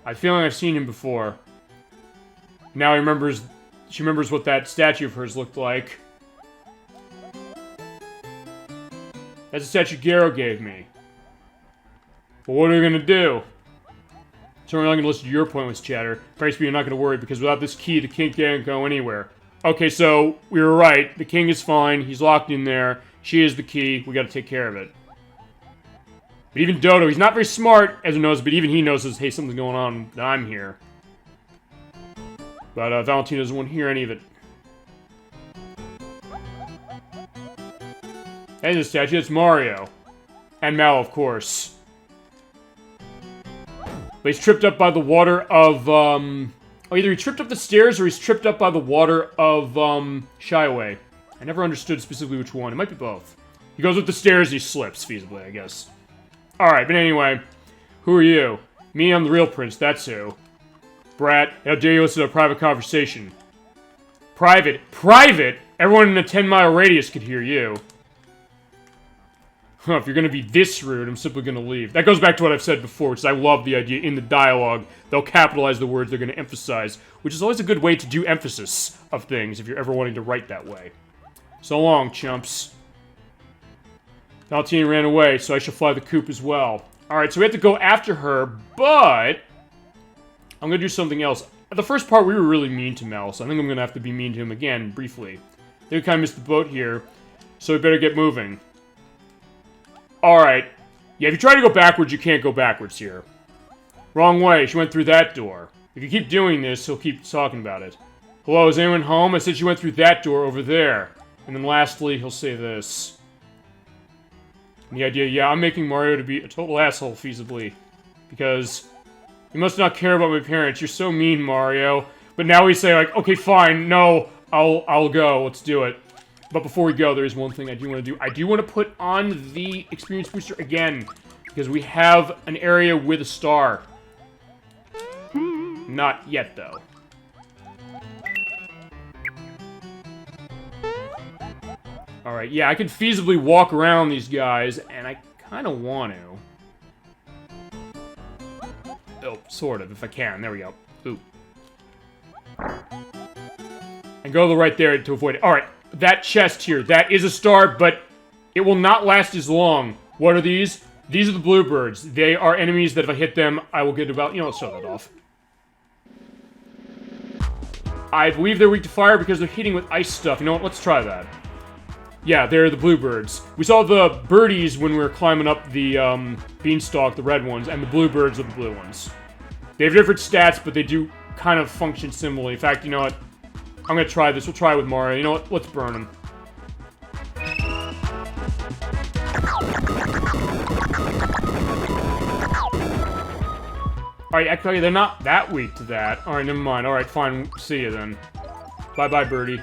I have a feeling I've seen him before. Now she remembers what that statue of hers looked like. That's a statue Garo gave me. But what are we gonna do? So we're not gonna listen to your pointless chatter. Praise be, you're not gonna worry, because without this key, the king can't go anywhere. Okay, so, we were right. The king is fine. He's locked in there. She is the key. We gotta take care of it. But even Dodo, he's not very smart, as he knows, but even he knows, hey, something's going on, that I'm here. But, Valentina doesn't want to hear any of it. And the statue, that's Mario. And Mallow, of course. But he's tripped up by the water of, Oh, either he tripped up the stairs or he's tripped up by the water of, Shy Away. I never understood specifically which one. It might be both. He goes up the stairs and he slips, feasibly, I guess. Alright, but anyway. Who are you? Me, I'm the real prince, that's who. Brat, how dare you listen to a private conversation? Private? Private? Everyone in a 10-mile radius could hear you. If you're gonna be this rude, I'm simply gonna leave. That goes back to what I've said before, which is I love the idea in the dialogue. They'll capitalize the words they're gonna emphasize, which is always a good way to do emphasis of things if you're ever wanting to write that way. So long, chumps. Valentina ran away, so I shall fly the coop as well. Alright, so we have to go after her, but... I'm gonna do something else. At the first part, we were really mean to Mel, so I think I'm gonna have to be mean to him again, briefly. I think we kind of missed the boat here, so we better get moving. Alright. Yeah, if you try to go backwards, you can't go backwards here. Wrong way, she went through that door. If you keep doing this, he'll keep talking about it. Hello, is anyone home? I said she went through that door over there. And then lastly, he'll say this. And the idea, yeah, I'm making Mario to be a total asshole, feasibly. Because you must not care about my parents. You're so mean, Mario. But now we say, like, okay, fine, no, I'll go, let's do it. But before we go, there is one thing I do want to do. I do want to put on the experience booster again, because we have an area with a star. Not yet, though. Alright, yeah, I could feasibly walk around these guys, and I kind of want to. Oh, sort of, if I can. There we go. Ooh. And go to the right there to avoid it. Alright, that chest here, that is a star, but it will not last as long. What are these? These are the bluebirds. They are enemies that if I hit them, I will get about... You know, let's show that off. I believe they're weak to fire because they're hitting with ice stuff. You know what? Let's try that. Yeah, they're the bluebirds. We saw the birdies when we were climbing up the beanstalk, the red ones, and the bluebirds are the blue ones. They have different stats, but they do kind of function similarly. In fact, you know what? I'm gonna try this. We'll try it with Mario. You know what? Let's burn him. Alright, actually, they're not that weak to that. Alright, never mind. Alright, fine. See you then. Bye-bye, birdie.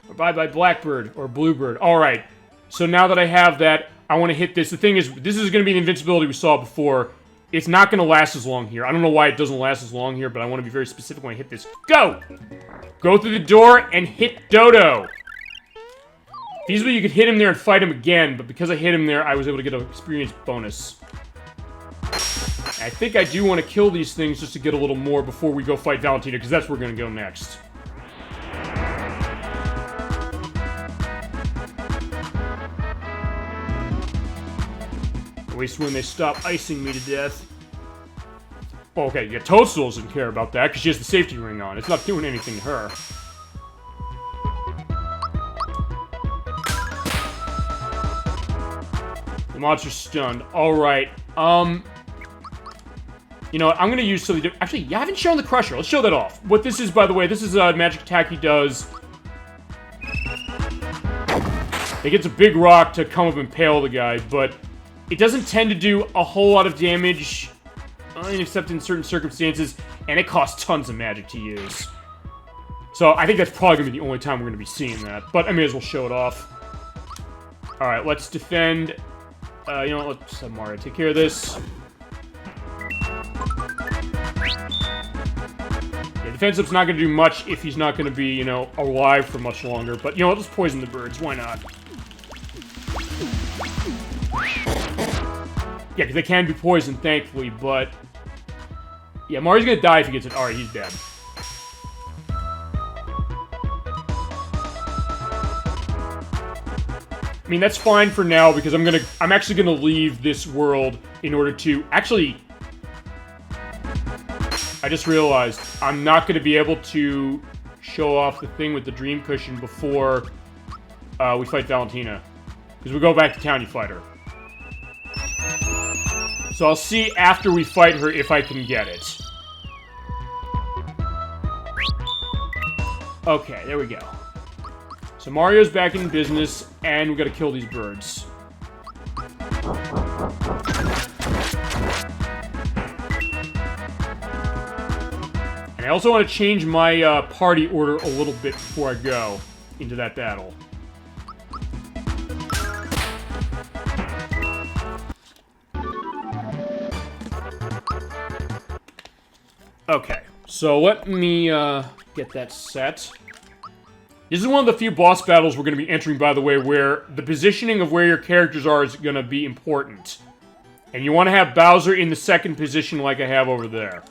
Or bye-bye, blackbird. Or bluebird. Alright. So now that I have that, I want to hit this. The thing is, this is going to be the invincibility we saw before. It's not going to last as long here. I don't know why it doesn't last as long here, but I want to be very specific when I hit this. Go! Go through the door and hit Dodo. Feasibly, you could hit him there and fight him again, but because I hit him there, I was able to get an experience bonus. I think I do want to kill these things just to get a little more before we go fight Valentina, because that's where we're going to go next. At least when they stop icing me to death. Oh, okay, yeah, Toadstool doesn't care about that, because she has the safety ring on. It's not doing anything to her. The monster's stunned. Alright, you know what, I'm gonna use something different. Actually, yeah, I haven't shown the Crusher. Let's show that off. What this is, by the way, this is a magic attack he does. It gets a big rock to come up and impale the guy, but it doesn't tend to do a whole lot of damage, except in certain circumstances, and it costs tons of magic to use. So I think that's probably gonna be the only time we're gonna be seeing that, but I may as well show it off. Alright, let's defend. You know what, let's have Mario take care of this. Defense up's not going to do much if he's not going to be, you know, alive for much longer. But, you know, let's poison the birds. Why not? Yeah, because they can be poisoned, thankfully, but... Yeah, Mario's going to die if he gets it. Alright, he's dead. I mean, that's fine for now, because I'm actually going to leave this world in order to... Actually... I just realized I'm not going to be able to show off the thing with the dream cushion before we fight Valentina. Because we go back to town, you fight her. So I'll see after we fight her if I can get it. Okay, there we go. So Mario's back in business, and we gotta kill these birds. I also want to change my party order a little bit before I go into that battle. Okay, so let me get that set. This is one of the few boss battles we're going to be entering, by the way, where the positioning of where your characters are is going to be important. And you want to have Bowser in the second position like I have over there.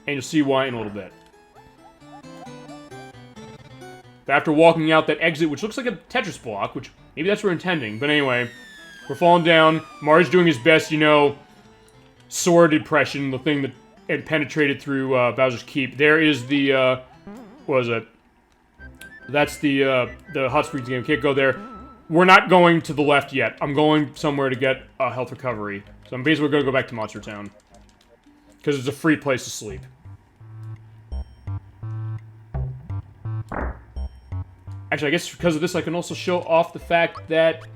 And you'll see why in a little bit. After walking out that exit, which looks like a Tetris block, which maybe that's what we're intending. But anyway, we're falling down. Mario's doing his best, you know, sword impression, the thing that had penetrated through Bowser's Keep. There is the, what was it? That's the Hot Springs game. Can't go there. We're not going to the left yet. I'm going somewhere to get health recovery. So I'm basically going to go back to Monster Town. Because it's a free place to sleep. Actually, I guess because of this, I can also show off the fact that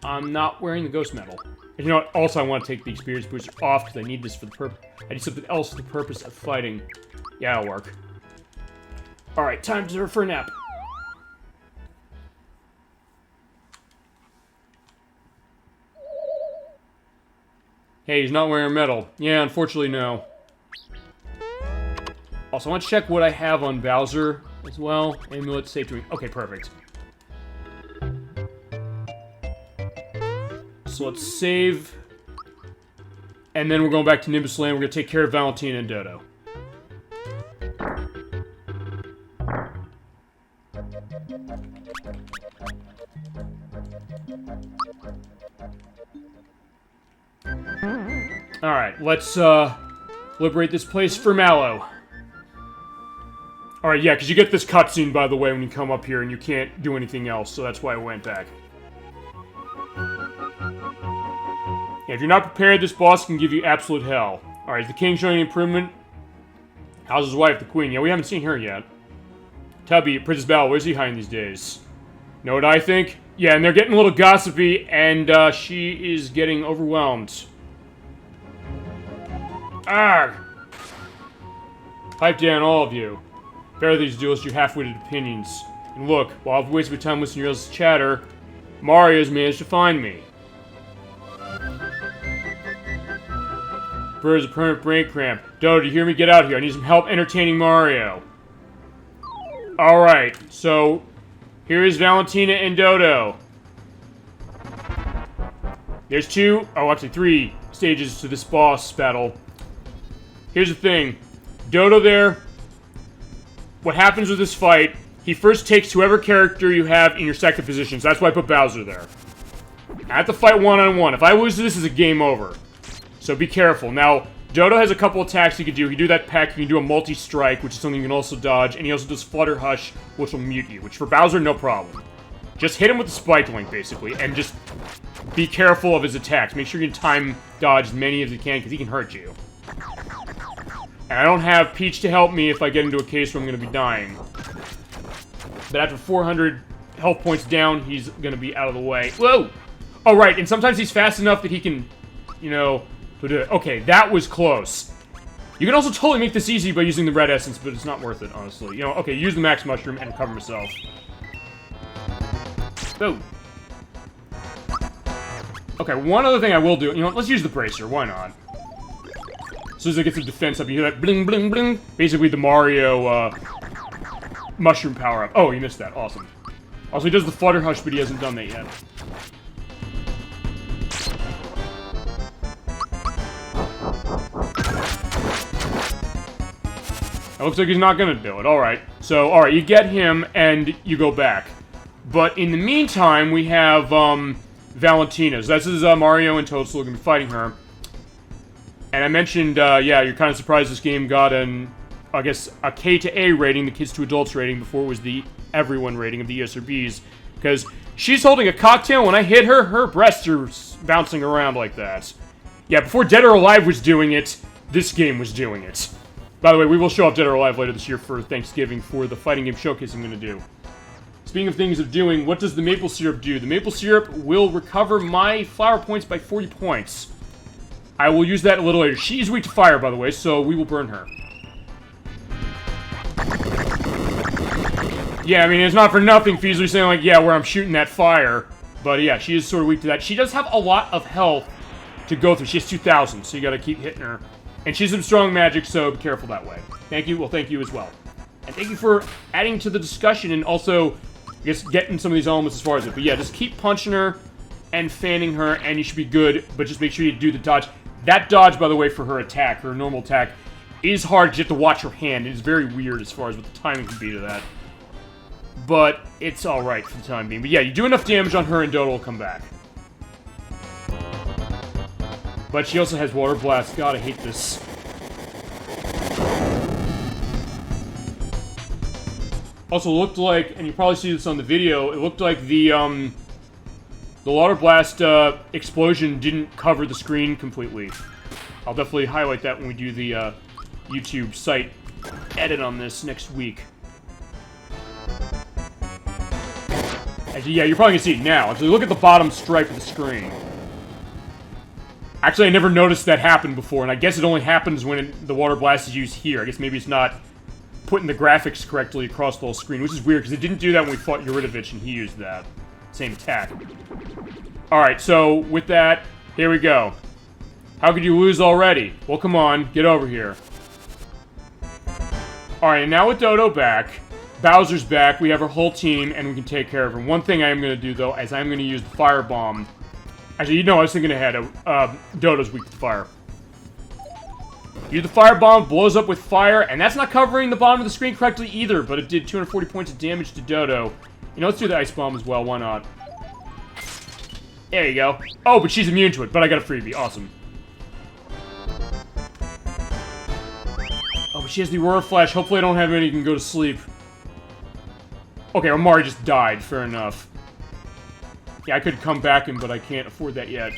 I'm not wearing the Ghost Medal. And you know what? Also, I want to take the Experience Booster off because I need this for the purpose. I need something else for the purpose of fighting. Yeah, it'll work. Alright, time for a nap. Hey, he's not wearing a medal. Yeah, unfortunately, no. Also, I want to check what I have on Bowser as well. Amulet, save to me. Okay, perfect. So let's save. And then we're going back to Nimbus Land. We're going to take care of Valentina and Dodo. Alright, let's, liberate this place for Mallow. Alright, yeah, because you get this cutscene, by the way, when you come up here, and you can't do anything else, so that's why I went back. Yeah, if you're not prepared, this boss can give you absolute hell. Alright, is the king showing any improvement? How's his wife, the queen? Yeah, we haven't seen her yet. Tubby, Princess Belle, where's he hiding these days? Know what I think? Yeah, and they're getting a little gossipy, and, she is getting overwhelmed. Arrgh! Pipe down, all of you. Bear these duels your half-witted opinions. And look, while I've wasted my time listening to your guys' chatter, Mario's managed to find me. Bird is a permanent brain cramp. Dodo, do you hear me? Get out here. I need some help entertaining Mario. Alright, so here is Valentina and Dodo. There's actually 3 stages to this boss battle. Here's the thing. Dodo there, what happens with this fight, he first takes whoever character you have in your second position, so that's why I put Bowser there. I have to fight one-on-one. If I lose this, is a game over. So be careful. Now, Dodo has a couple attacks he can do. He can do that peck, he can do a multi-strike, which is something you can also dodge, and he also does Flutter Hush, which will mute you, which for Bowser, no problem. Just hit him with the Spike Link, basically, and just be careful of his attacks. Make sure you can time dodge as many as you can, because he can hurt you. And I don't have Peach to help me if I get into a case where I'm going to be dying. But after 400 health points down, he's going to be out of the way. Whoa! Oh, right, and sometimes he's fast enough that he can, you know... Okay, that was close. You can also totally make this easy by using the red essence, but it's not worth it, honestly. You know, okay, use the max mushroom and cover myself. Boom. Okay, one other thing I will do... You know what, let's use the bracer, why not? As soon as I get the defense up, you hear that bling, bling, bling. Basically the Mario, mushroom power-up. Oh, you missed that. Awesome. Also, he does the Flutter Hush, but he hasn't done that yet. It looks like he's not gonna do it. Alright. So, alright, you get him, and you go back. But in the meantime, we have, Valentina. So this is, Mario and Toadstool are gonna be fighting her. And I mentioned, yeah, you're kind of surprised this game got I guess, a K to A rating, the kids to adults rating, before it was the everyone rating of the ESRBs. Because she's holding a cocktail, when I hit her, her breasts are bouncing around like that. Yeah, before Dead or Alive was doing it, this game was doing it. By the way, we will show off Dead or Alive later this year for Thanksgiving for the fighting game showcase I'm going to do. Speaking of things of doing, what does the maple syrup do? The maple syrup will recover my flower points by 40 points. I will use that a little later. She's weak to fire, by the way, so we will burn her. Yeah, I mean, it's not for nothing Feasler's saying, like, yeah, where I'm shooting that fire. But yeah, she is sort of weak to that. She does have a lot of health to go through. She has 2,000, so you gotta keep hitting her. And she's some strong magic, so be careful that way. Thank you. Well, thank you as well. And thank you for adding to the discussion and also, I guess, getting some of these elements as far as it. But yeah, just keep punching her and fanning her, and you should be good. But just make sure you do the dodge. That dodge, by the way, for her attack, her normal attack, is hard because you have to watch her hand. It is very weird as far as what the timing can be to that. But it's alright for the time being. But yeah, you do enough damage on her and Dodo will come back. But she also has Water Blast. God, I hate this. Also looked like, and you probably see this on the video, it looked like the Water Blast explosion didn't cover the screen completely. I'll definitely highlight that when we do the YouTube site edit on this next week. Actually, yeah, you're probably gonna see it now. Actually, look at the bottom stripe of the screen. Actually, I never noticed that happen before, and I guess it only happens when the Water Blast is used here. I guess maybe it's not putting the graphics correctly across the whole screen, which is weird, because it didn't do that when we fought Yuridovich, and he used that same attack. Alright, so with that, here we go. How could you lose already? Well, come on, get over here. Alright, and now with Dodo back, Bowser's back, we have our whole team, and we can take care of him. One thing I am going to do, though, is I'm going to use the Fire Bomb. Actually, you know, I was thinking ahead. Dodo's weak to fire. You do the firebomb, blows up with fire, and that's not covering the bottom of the screen correctly either, but it did 240 points of damage to Dodo. You know, let's do the ice bomb as well, why not? There you go. Oh, but she's immune to it, but I got a freebie, awesome. Oh, but she has the Aurora Flash, hopefully I don't have any can go to sleep. Okay, Omari just died, fair enough. Yeah, I could come back him, but I can't afford that yet.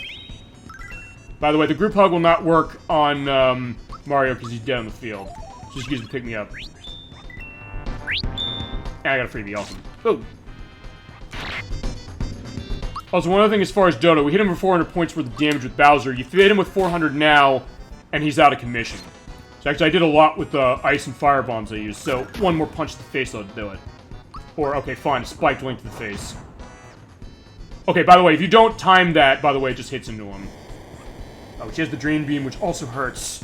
By the way, the group hug will not work on, Mario because he's dead on the field. Just use him to pick me up. I got a freebie, awesome. Oh. Also, one other thing as far as Dodo, we hit him for 400 points worth of damage with Bowser. You hit him with 400 now, and he's out of commission. So actually, I did a lot with the ice and fire bombs I used, so one more punch to the face will do it. Or, okay, fine, a spiked link to the face. Okay, by the way, if you don't time that, by the way, it just hits into him. Oh, she has the Drain Beam, which also hurts.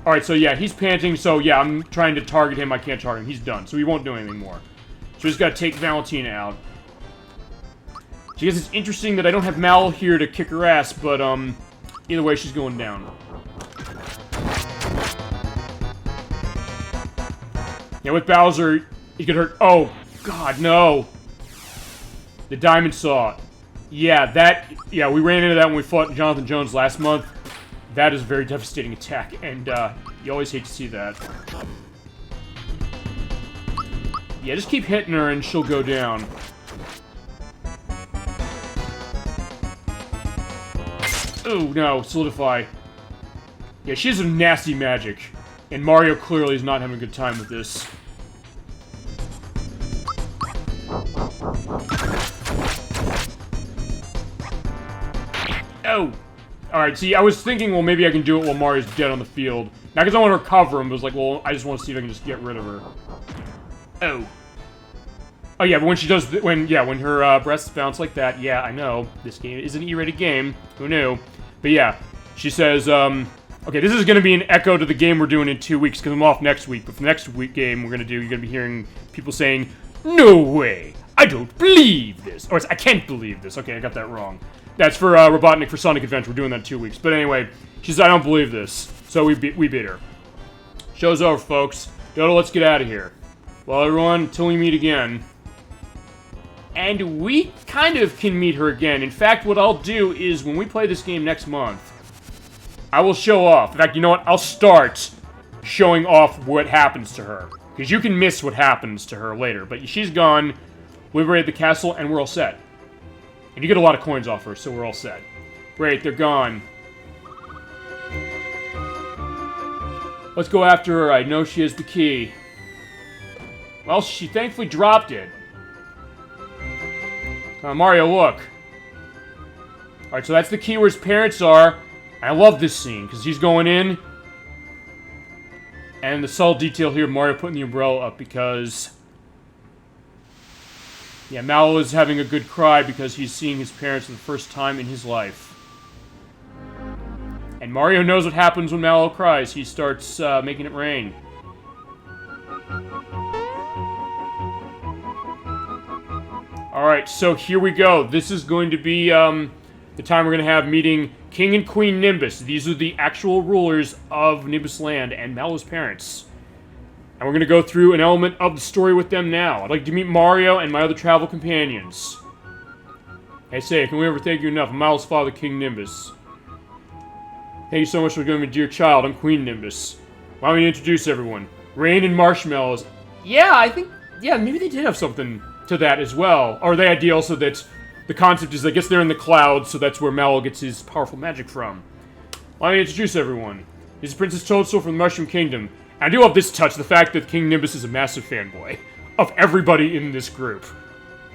Alright, so yeah, he's panting, so yeah, I'm trying to target him. I can't target him. He's done, so he won't do anything more. So we just gotta take Valentina out. So I guess it's interesting that I don't have Mal here to kick her ass, but, either way, she's going down. Yeah, with Bowser, he could hurt. Oh, God, no. The Diamond Saw. Yeah, that. Yeah, we ran into that when we fought Jonathan Jones last month. That is a very devastating attack, and you always hate to see that. Yeah, just keep hitting her and she'll go down. Oh, no, Solidify. Yeah, she has some nasty magic. And Mario clearly is not having a good time with this. Oh! Alright, see, I was thinking, well, maybe I can do it while Mario's dead on the field. Not because I want to recover him, but it was like, well, I just want to see if I can just get rid of her. Oh. Oh, yeah, but when she does, when her breasts bounce like that, yeah, I know. This game is an E-rated game. Who knew? But yeah, she says, okay, this is going to be an echo to the game we're doing in 2 weeks, because I'm off next week. But for the next week game we're going to do, you're going to be hearing people saying, "No way! I don't believe this!" Or it's, "I can't believe this." Okay, I got that wrong. That's for Robotnik for Sonic Adventure. We're doing that in 2 weeks. But anyway, she says, "I don't believe this." So we beat her. Show's over, folks. Dodo, let's get out of here. Well, everyone, until we meet again. And we kind of can meet her again. In fact, what I'll do is, when we play this game next month, I will show off. In fact, you know what? I'll start showing off what happens to her. Because you can miss what happens to her later. But she's gone, we liberate the castle, and we're all set. And you get a lot of coins off her, so we're all set. Great, they're gone. Let's go after her. I know she has the key. Well, she thankfully dropped it. Mario, look. Alright, so that's the key where his parents are. I love this scene, because he's going in. And the subtle detail here, Mario putting the umbrella up, because... yeah, Mallow is having a good cry because he's seeing his parents for the first time in his life. And Mario knows what happens when Mallow cries. He starts making it rain. Alright, so here we go. This is going to be the time we're going to have meeting King and Queen Nimbus. These are the actual rulers of Nimbus Land and Mallow's parents. And we're going to go through an element of the story with them now. I'd like to meet Mario and my other travel companions. I say, can we ever thank you enough? I'm Mallow's father, King Nimbus. Thank you so much for giving me dear child. I'm Queen Nimbus. Why don't we introduce everyone? Rain and marshmallows. Yeah, I think... yeah, maybe they did have something to that as well. Or the idea also that the concept is, I guess they're in the clouds, so that's where Mallow gets his powerful magic from. Why don't we introduce everyone? This is Princess Toadstool from the Mushroom Kingdom. I do love this touch, the fact that King Nimbus is a massive fanboy of everybody in this group.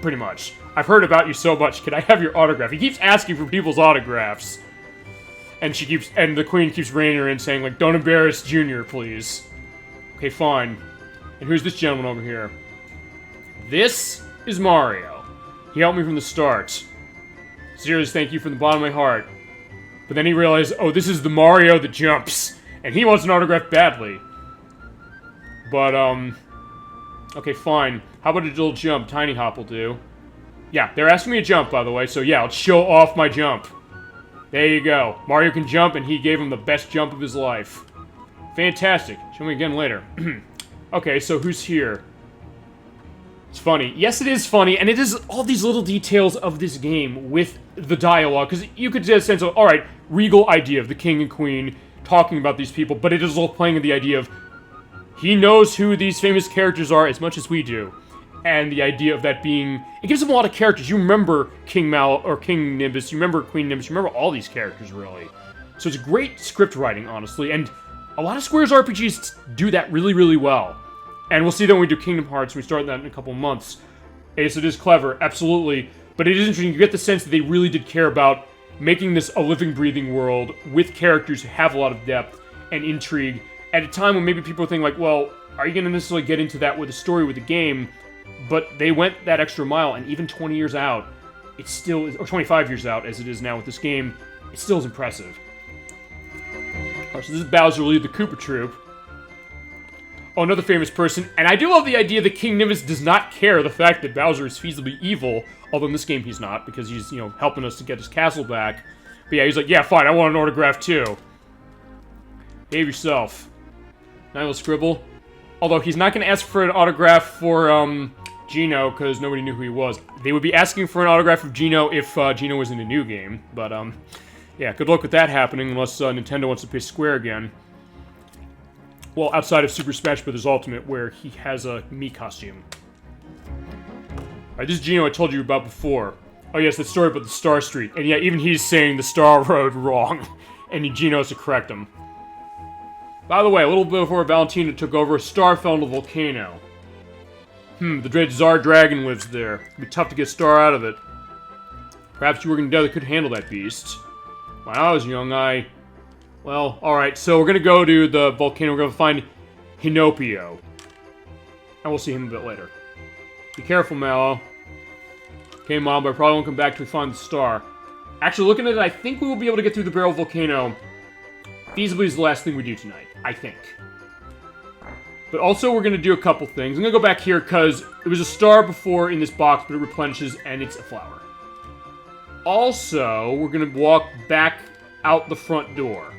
Pretty much. I've heard about you so much, can I have your autograph? He keeps asking for people's autographs. And the Queen keeps reining her in, saying, like, don't embarrass Junior, please. Okay, fine. And who's this gentleman over here? This is Mario. He helped me from the start. Seriously, thank you from the bottom of my heart. But then he realized, oh, this is the Mario that jumps. And he wants an autograph badly. But, okay, fine. How about a little jump? Tiny hop will do. Yeah, they're asking me to jump, by the way, so yeah, let's show off my jump. There you go. Mario can jump, and he gave him the best jump of his life. Fantastic. Show me again later. Okay, so who's here? It's funny. Yes, it is funny, and it is all these little details of this game with the dialogue, because you could get a sense of, alright, regal idea of the king and queen talking about these people, but it is all playing with the idea of he knows who these famous characters are as much as we do. And the idea of that being... It gives them a lot of characters. You remember King Mal, or King Nimbus, you remember Queen Nimbus, you remember all these characters, really. So it's great script writing, honestly, and a lot of Square's RPGs do that really, really well. And we'll see that when we do Kingdom Hearts, we start that in a couple months. Yes, it is clever, absolutely. But it is interesting, you get the sense that they really did care about making this a living, breathing world with characters who have a lot of depth and intrigue at a time when maybe people think like, well, are you going to necessarily get into that with a story with the game? But they went that extra mile, and even 20 years out, it still is, or 25 years out, as it is now with this game, it still is impressive. Alright, so this is Bowser lead the Koopa Troop. Oh, another famous person, and I do love the idea that King Nimbus does not care the fact that Bowser is feasibly evil, although in this game he's not, because he's, you know, helping us to get his castle back. But yeah, he's like, yeah, fine, I want an autograph too. Behave yourself. Now he'll scribble. Although he's not going to ask for an autograph for, Geno, because nobody knew who he was. They would be asking for an autograph of Geno if, Geno was in a new game, but, yeah, good luck with that happening, unless, Nintendo wants to pay Square again. Well, outside of Super Smash Bros. Ultimate, where he has a Mii costume. Alright, this is Geno I told you about before. Oh yes, the story about the Star Street. And yeah, even he's saying the Star Road wrong. And Geno has to correct him. By the way, a little bit before Valentina took over, a star fell into the volcano. The dread Tsar Dragon lives there. It'd be tough to get Star out of it. Perhaps you working together could handle that beast. When I was young, well, alright, so we're gonna go to the volcano, we're gonna find Hinopio. And we'll see him a bit later. Be careful, Mallow. Okay, Mom, but I probably won't come back till we find the star. Actually, looking at it, I think we will be able to get through the Barrel Volcano. Feasibly is the last thing we do tonight, I think. But also, we're gonna do a couple things. I'm gonna go back here, because it was a star before in this box, but it replenishes, and it's a flower. Also, we're gonna walk back out the front door.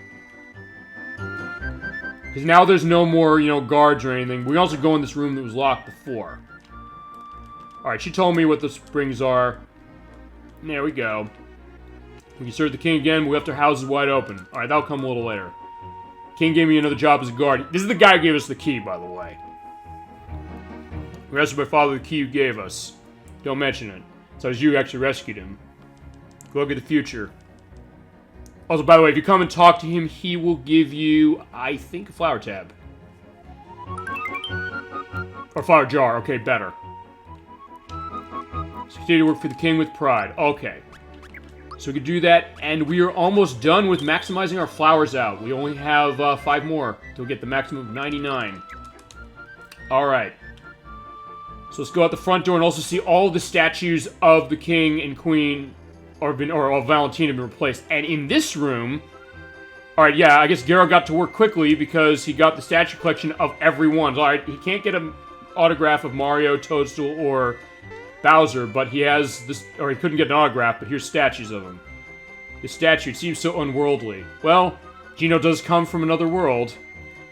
Because now there's no more, you know, guards or anything. We can also go in this room that was locked before. Alright, she told me what the springs are. There we go. We can serve the king again, but we left our houses wide open. Alright, that'll come a little later. King gave me another job as a guard. This is the guy who gave us the key, by the way. We rescued my father the key you gave us. Don't mention it. So as you actually rescued him. Go look at the future. Also, by the way, if you come and talk to him, he will give you, I think, a flower tab. Or flower jar. Okay, better. So continue to work for the king with pride. Okay. So we can do that, and we are almost done with maximizing our flowers out. We only have 5 more to get the maximum of 99. Alright. So let's go out the front door and also see all the statues of the king and queen or Valentina have been replaced. And in this room... Alright, yeah, I guess Garo got to work quickly because he got the statue collection of everyone. Alright, he can't get an autograph of Mario, Toadstool, or Bowser, but he has this... Or he couldn't get an autograph, but here's statues of him. This statue seems so unworldly. Well, Geno does come from another world,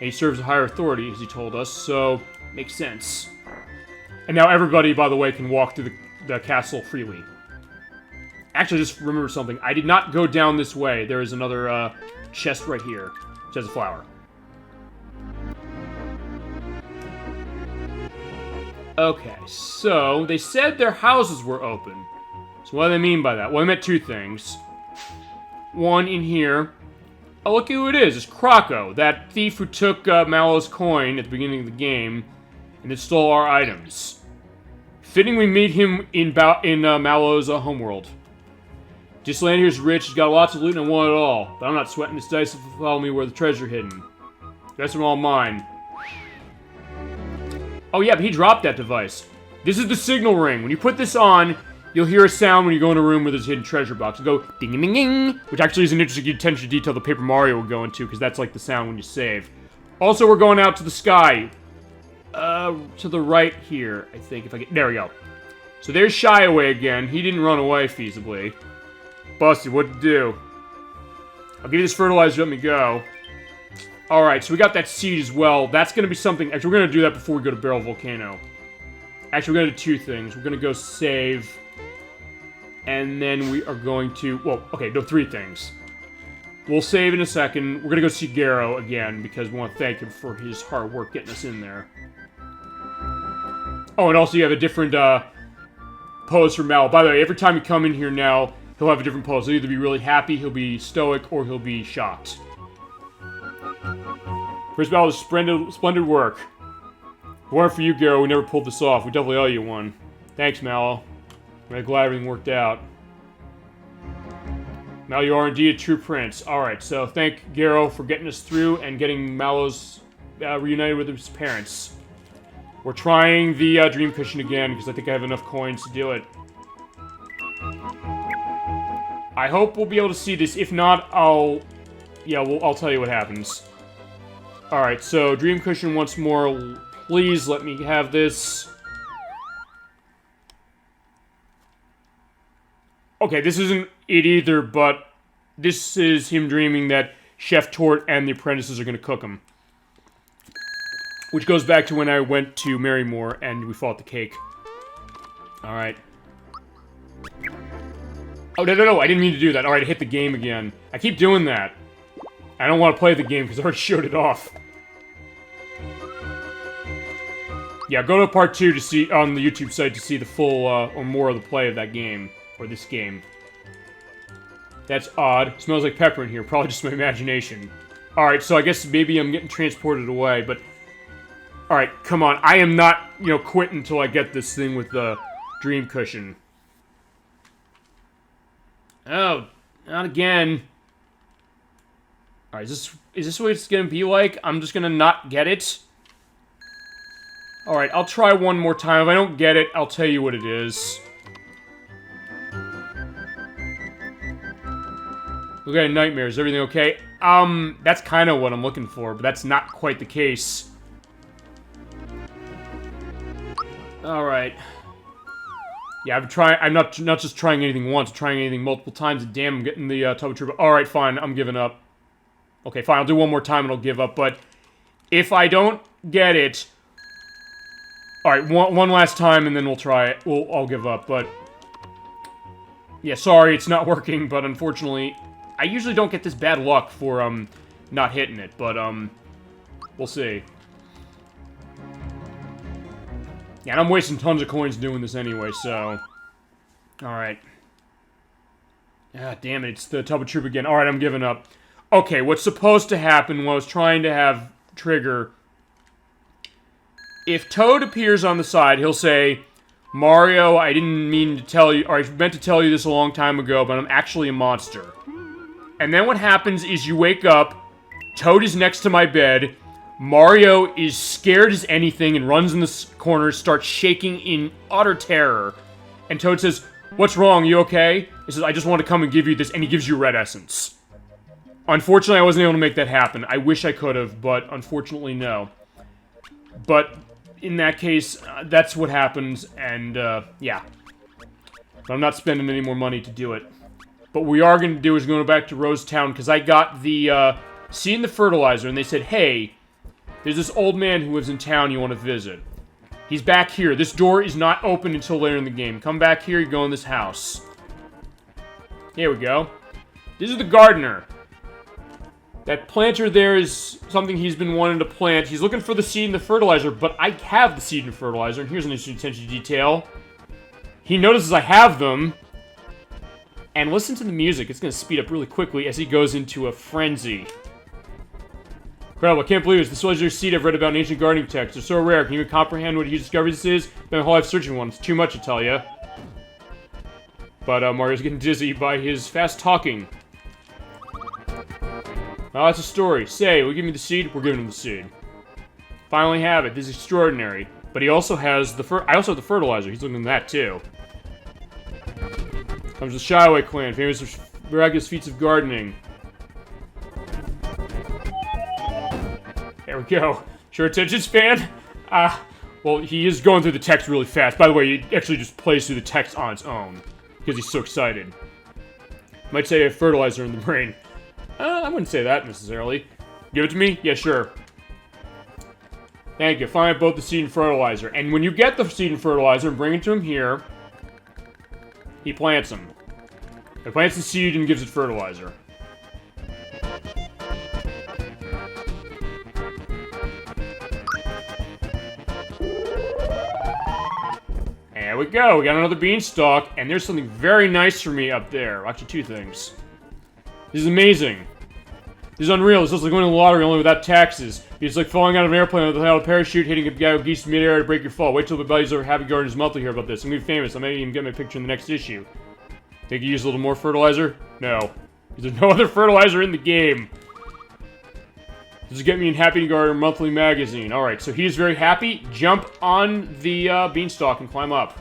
and he serves a higher authority, as he told us, so... Makes sense. And now everybody, by the way, can walk through the castle freely. Actually, just remember something. I did not go down this way. There is another chest right here, which has a flower. Okay, so they said their houses were open. So what do they mean by that? Well, they meant 2 things. One in here. Oh, look who it is. It's Croco, that thief who took Mallow's coin at the beginning of the game and then stole our items. Fitting we meet him in Mallow's homeworld. Just land here's rich, he's got lots of loot and I want it all. But I'm not sweating this dice if you follow me where the treasure hidden. That's all mine. Oh yeah, but he dropped that device. This is the signal ring. When you put this on, you'll hear a sound when you go in a room where there's a hidden treasure box. It'll go ding-a-ding-ding, which actually is an interesting attention to detail that Paper Mario will go into, because that's like the sound when you save. Also, we're going out to the sky. To the right here, I think, if I get... There we go. So there's Shy Away again. He didn't run away, feasibly. Busted, what'd you do? I'll give you this fertilizer, let me go. Alright, so we got that seed as well. That's gonna be something... Actually, we're gonna do that before we go to Barrel Volcano. Actually, we're gonna do two things. We're gonna go save... And then we are going to... Well, okay, no, three things. We'll save in a second. We're gonna go see Garo again, because we want to thank him for his hard work getting us in there. Oh, and also you have a different, pose for Mal. By the way, every time you come in here now, he'll have a different pose. He'll either be really happy, he'll be stoic, or he'll be shocked. First battle is splendid work. If it weren't for you, Garo, we never pulled this off. We definitely owe you one. Thanks, Mallow. I'm glad everything worked out. Mal, you are indeed a true prince. Alright, so thank Garo for getting us through and getting Mallow's reunited with his parents. We're trying the Dream Cushion again, because I think I have enough coins to do it. I hope we'll be able to see this. If not, I'll tell you what happens. Alright, so Dream Cushion once more. Please let me have this. Okay, this isn't it either, but this is him dreaming that Chef Tort and the apprentices are going to cook him. Which goes back to when I went to Marymore and we fought the cake. Alright. Oh, no, I didn't mean to do that. Alright, I hit the game again. I keep doing that. I don't want to play the game because I already showed it off. Yeah, go to part 2 to see on the YouTube site to see the full, or more of the play of that game. Or this game. That's odd. Smells like pepper in here. Probably just my imagination. Alright, so I guess maybe I'm getting transported away, but... Alright, come on. I am not, quitting until I get this thing with the Dream Cushion. Oh, not again. Alright, is this what it's gonna be like? I'm just gonna not get it? Alright, I'll try one more time. If I don't get it, I'll tell you what it is. Okay, nightmare. Is everything okay? That's kind of what I'm looking for, but that's not quite the case. Alright. Yeah, I'm not just trying anything once, I'm trying anything multiple times, and damn, I'm getting the Troopa Pin. Alright, fine, I'm giving up. Okay, fine, I'll do one more time and I'll give up, but if I don't get it... Alright, one last time and then we'll try it. I'll give up, but... Yeah, sorry, it's not working, but unfortunately... I usually don't get this bad luck for, not hitting it, but, we'll see. Yeah, and I'm wasting tons of coins doing this anyway, so... Alright. Ah, damn it, it's the Troopa Pin again. Alright, I'm giving up. Okay, what's supposed to happen when I was trying to have Trigger... If Toad appears on the side, he'll say... Mario, I didn't mean to tell you... Or I meant to tell you this a long time ago, but I'm actually a monster. And then what happens is you wake up, Toad is next to my bed, Mario is scared as anything and runs in the corner, starts shaking in utter terror. And Toad says, "What's wrong, you okay?" He says, "I just want to come and give you this," and he gives you red essence. Unfortunately, I wasn't able to make that happen. I wish I could have, but unfortunately, no. But in that case, that's what happens, and, yeah. But I'm not spending any more money to do it. But what we are going to do is go back to Rosetown, because I got the, seed and the fertilizer, and they said, "Hey, there's this old man who lives in town you want to visit. He's back here. This door is not open until later in the game. Come back here, you go in this house." Here we go. This is the gardener. That planter there is something he's been wanting to plant. He's looking for the seed and the fertilizer, but I have the seed and fertilizer, and here's an interesting attention to detail. He notices I have them. And listen to the music. It's going to speed up really quickly as he goes into a frenzy. Incredible. I can't believe it's the legendary seed I've read about in ancient gardening texts. They're so rare. Can you even comprehend what a huge discovery this is? Been my whole life searching one. It's too much, I tell ya. But Mario's getting dizzy by his fast talking. Well, that's a story. Say, will you give me the seed? We're giving him the seed. Finally have it. This is extraordinary. But he also has the I also have the fertilizer. He's looking at that, too. Comes the Shyaway clan, famous for miraculous feats of gardening. There we go. Short attention span? Well, he is going through the text really fast. By the way, he actually just plays through the text on its own. Because he's so excited. Might say a fertilizer in the brain. I wouldn't say that necessarily. Give it to me? Yeah, sure. Thank you. Find both the seed and fertilizer. And when you get the seed and fertilizer and bring it to him here, he plants them. He plants the seed and gives it fertilizer. There we go. We got another beanstalk, and there's something very nice for me up there. Actually, two things. This is amazing. This is unreal. It's just like going to the lottery only without taxes. It's like falling out of an airplane without a parachute, hitting a guy with geese in midair to break your fall. Wait till the buddies over Happy Gardeners Monthly hear about this. I'm gonna be famous. I may even get my picture in the next issue. Think you use a little more fertilizer? No. There's no other fertilizer in the game. This is get me in Happy Garden Monthly magazine. Alright, so he's very happy. Jump on the beanstalk and climb up.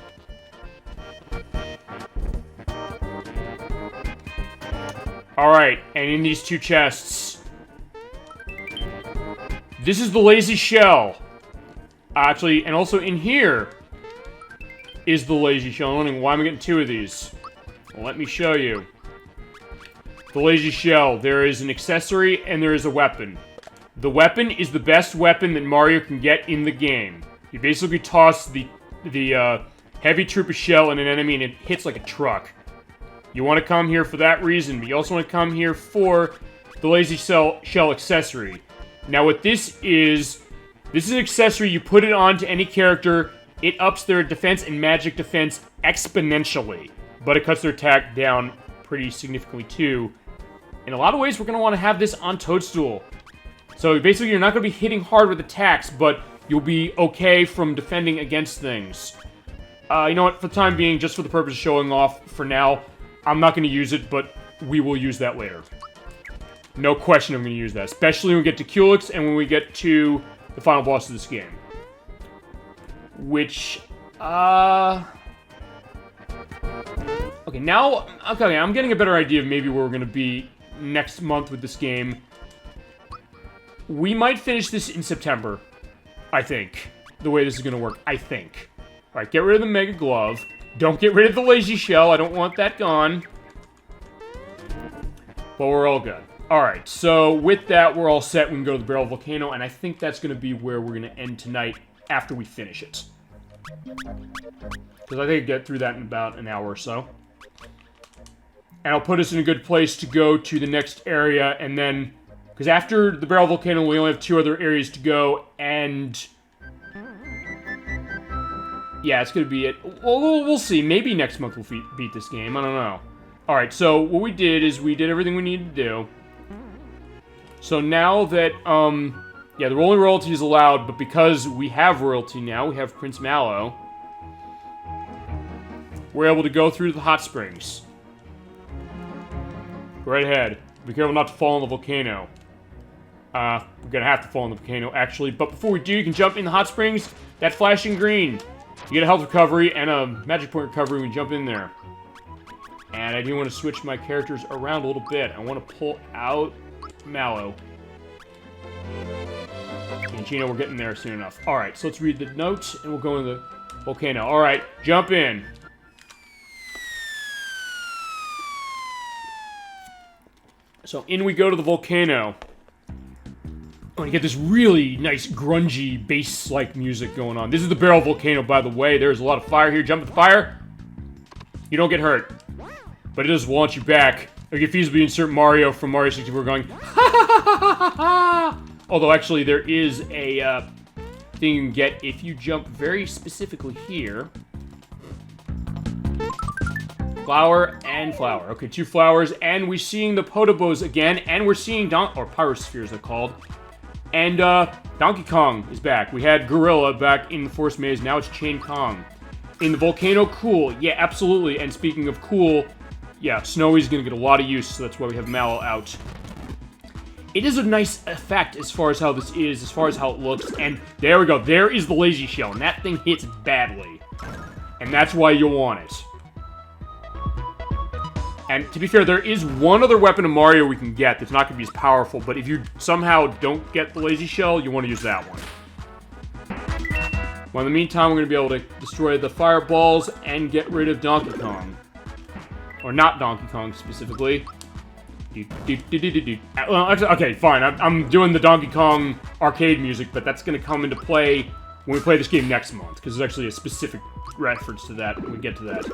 Alright, and in these two chests. This is the lazy shell. Actually, and also in here is the lazy shell. I'm wondering why I'm getting two of these. Well, let me show you. The lazy shell. There is an accessory and there is a weapon. The weapon is the best weapon that Mario can get in the game. You basically toss the heavy Troopa shell at an enemy and it hits like a truck. You want to come here for that reason, but you also want to come here for the lazy shell accessory. Now what this is an accessory, you put it on to any character, it ups their defense and magic defense exponentially. But it cuts their attack down pretty significantly too. In a lot of ways, we're going to want to have this on Toadstool. So basically, you're not going to be hitting hard with attacks, but you'll be okay from defending against things. You know what, for the time being, just for the purpose of showing off for now, I'm not going to use it, but we will use that later. No question I'm going to use that, especially when we get to Cuolix and when we get to the final boss of this game. Which, okay, now, okay, I'm getting a better idea of maybe where we're going to be next month with this game. We might finish this in September, I think. The way this is going to work, I think. Alright, get rid of the Mega Glove. Don't get rid of the lazy shell, I don't want that gone. But we're all good. Alright, so with that, we're all set. We can go to the Barrel Volcano, and I think that's going to be where we're going to end tonight after we finish it. Because I think I get through that in about an hour or so. And I'll put us in a good place to go to the next area, and then... Because after the Barrel Volcano, we only have 2 other areas to go, and... yeah, it's going to be it. We'll see. Maybe next month we'll beat this game. I don't know. Alright, so what we did is we did everything we needed to do. So now that, yeah, the rolling royalty is allowed, but because we have royalty now, we have Prince Mallow, we're able to go through the hot springs. Go right ahead. Be careful not to fall in the volcano. We're gonna have to fall in the volcano, actually. But before we do, you can jump in the hot springs. That flashing green. You get a health recovery and a magic point recovery when you jump in there. And I do want to switch my characters around a little bit. I want to pull out Mallow. And Gino, we're getting there soon enough. Alright, so let's read the notes, and we'll go into the volcano. Alright, jump in. So in we go to the volcano. Oh, you get this really nice, grungy, bass-like music going on. This is the Barrel Volcano, by the way. There's a lot of fire here. Jump in the fire. You don't get hurt. But it does launch you back. You can feasibly insert Mario from Mario 64 going, ha ha ha ha ha ha! Although, actually, there is a thing you can get if you jump very specifically here. Flower and flower. Okay, 2 flowers, and we're seeing the Potobos again, and we're seeing or Pyrospheres, they're called. And, Donkey Kong is back. We had Gorilla back in the Forest Maze, now it's Chain Kong. In the volcano, cool. Yeah, absolutely. And speaking of cool, yeah, Snowy's gonna get a lot of use, so that's why we have Mallow out. It is a nice effect as far as how this is, as far as how it looks, and there we go. There is the lazy shell, and that thing hits badly. And that's why you want it. And to be fair, there is one other weapon of Mario we can get that's not going to be as powerful, but if you somehow don't get the lazy shell, you want to use that one. Well, in the meantime, we're going to be able to destroy the fireballs and get rid of Donkey Kong. Or not Donkey Kong, specifically. Well, actually, okay, fine. I'm doing the Donkey Kong arcade music, but that's going to come into play when we play this game next month, because there's actually a specific reference to that when we get to that.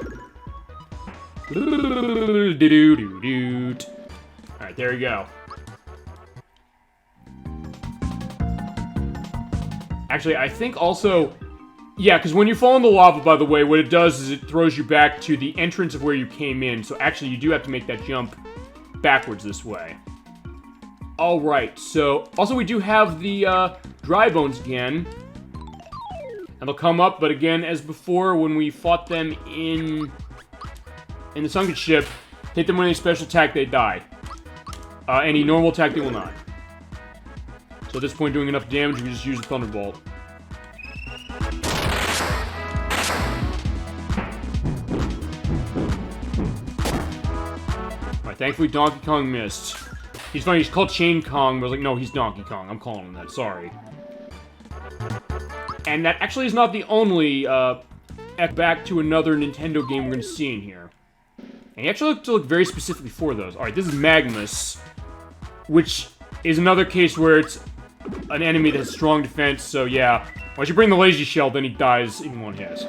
Alright, there we go. Actually, I think also... Yeah, because when you fall in the lava, by the way, what it does is it throws you back to the entrance of where you came in. So actually, you do have to make that jump backwards this way. Alright, so... Also, we do have the dry bones again. And they'll come up, but again, as before, when we fought them in the sunken ship, hit them with any special attack, they die. Any normal attack, they will not. So at this point, doing enough damage, we just use a Thunderbolt. Alright, thankfully Donkey Kong missed. He's funny, he's called Chain Kong, but I was like, no, he's Donkey Kong. I'm calling him that, sorry. And that actually is not the only, back to another Nintendo game we're going to see in here. And you actually have to look very specifically for those. Alright, this is Magmus, which is another case where it's an enemy that has strong defense, so yeah. Once you bring the Lazy Shell, then he dies in one hit.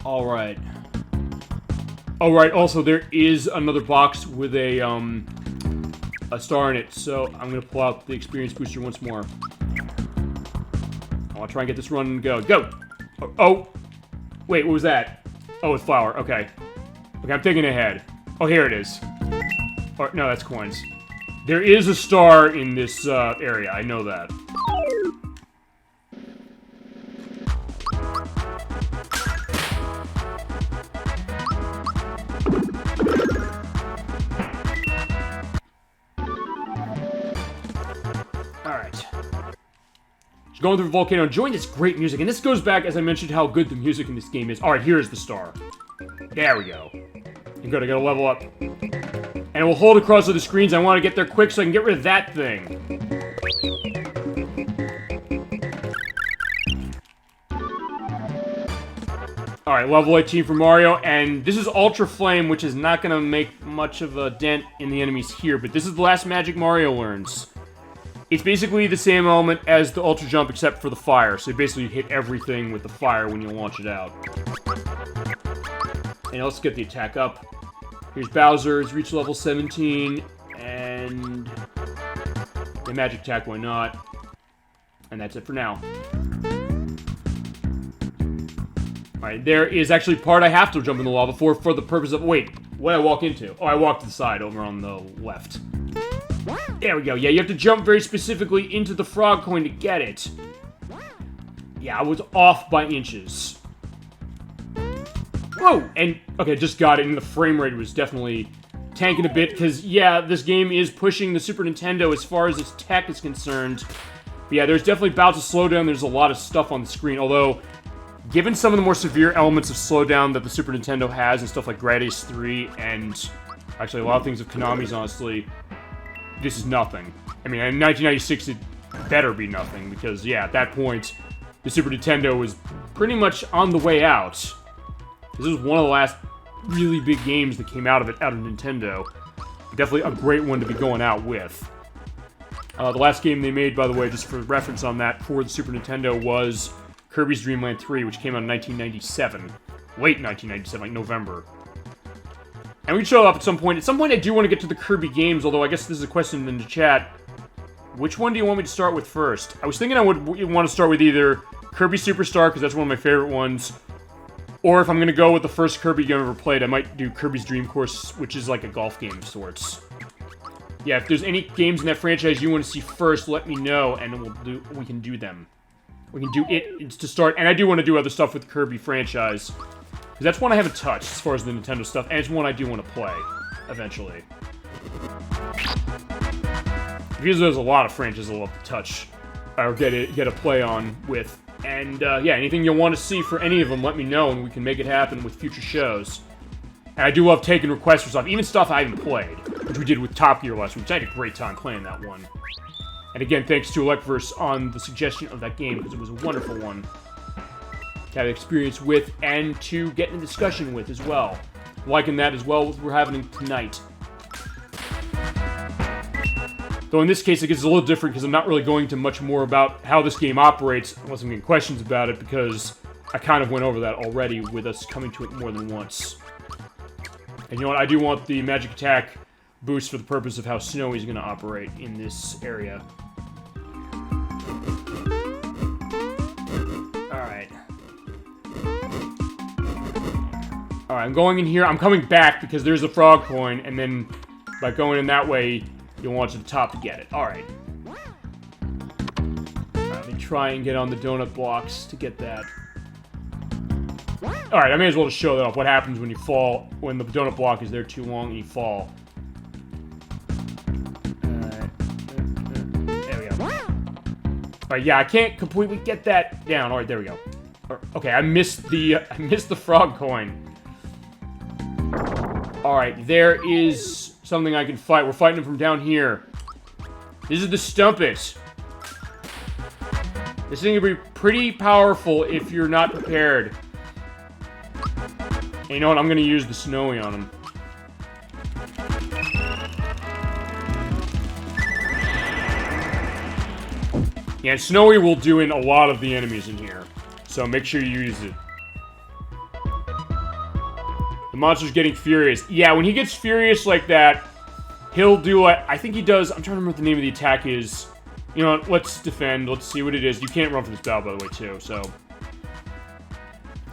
Alright. Alright, also there is another box with a star in it, so I'm gonna pull out the experience booster once more. I'll try and get this run and go. Go! Oh! Wait, what was that? Oh, it's flour. Okay. Okay, I'm thinking ahead. Oh, here it is. Or, no, that's coins. There is a star in this area. I know that. Alright. Just going through the volcano, enjoying this great music. And this goes back, as I mentioned, how good the music in this game is. Alright, here's the star. There we go. And good, I gotta level up. And it will hold across the screens. I want to get there quick so I can get rid of that thing. Alright, level 18 for Mario, and this is Ultra Flame, which is not going to make much of a dent in the enemies here, but this is the last magic Mario learns. It's basically the same element as the Ultra Jump, except for the fire, so you basically hit everything with the fire when you launch it out. And let's get the attack up. Here's Bowser's, reach level 17, and the magic attack, why not? And that's it for now. Alright, there is actually part I have to jump in the lava for the purpose of... Wait, what did I walk into? Oh, I walked to the side, over on the left. There we go. Yeah, you have to jump very specifically into the frog coin to get it. Yeah, I was off by inches. Whoa! And, okay, just got it, and the frame rate was definitely tanking a bit, because, yeah, this game is pushing the Super Nintendo as far as its tech is concerned. But yeah, there's definitely bouts of slowdown, there's a lot of stuff on the screen, although, given some of the more severe elements of slowdown that the Super Nintendo has, and stuff like Gradius 3, and actually a lot of things of Konami's, honestly, this is nothing. I mean, in 1996, it better be nothing, because, yeah, at that point, the Super Nintendo was pretty much on the way out. This was one of the last really big games that came out of Nintendo. Definitely a great one to be going out with. The last game they made, by the way, just for reference on that, for the Super Nintendo was Kirby's Dream Land 3, which came out in 1997. Late 1997, like November. And we can show up at some point. At some point, I do want to get to the Kirby games, although I guess this is a question in the chat. Which one do you want me to start with first? I was thinking I would want to start with either Kirby Superstar, because that's one of my favorite ones, or if I'm going to go with the first Kirby game I've ever played, I might do Kirby's Dream Course, which is like a golf game of sorts. Yeah, if there's any games in that franchise you want to see first, let me know, and we can do them. We can do it to start, and I do want to do other stuff with the Kirby franchise, because that's one I haven't touched as far as the Nintendo stuff, and it's one I do want to play, eventually. Because there's a lot of franchises I'll love to touch, or get a play on with. And, yeah, anything you'll want to see for any of them, let me know, and we can make it happen with future shows. And I do love taking requests for stuff, even stuff I haven't played, which we did with Top Gear last week, which I had a great time playing that one. And again, thanks to Electverse on the suggestion of that game, because it was a wonderful one to have experience with, and to get in a discussion with as well. liking that as well, what we're having tonight. Though in this case, it gets a little different because I'm not really going to much more about how this game operates, unless I'm getting questions about it, because I kind of went over that already with us coming to it more than once. And you know what? I do want the magic attack boost for the purpose of how Snowy's going to operate in this area. Alright. Alright, I'm going in here. I'm coming back because there's a frog coin, and then by going in that way, you'll launch to the top to get it. Alright. Let me try and get on the donut blocks to get that. Alright, I may as well just show that off. What happens when you fall, when the donut block is there too long and you fall. There we go. Alright, yeah, I can't completely get that down. Alright, there we go. Okay, I missed the frog coin. Alright, there is something I can fight. We're fighting him from down here. This is the Stumpus. This thing will be pretty powerful if you're not prepared. And you know what? I'm going to use the Snowy on him. Yeah, Snowy will do in a lot of the enemies in here. So make sure you use it. The monster's getting furious. Yeah, when he gets furious like that, he'll do what I think he does. I'm trying to remember what the name of the attack is. You know what? Let's defend. Let's see what it is. You can't run from this battle, by the way, too, so.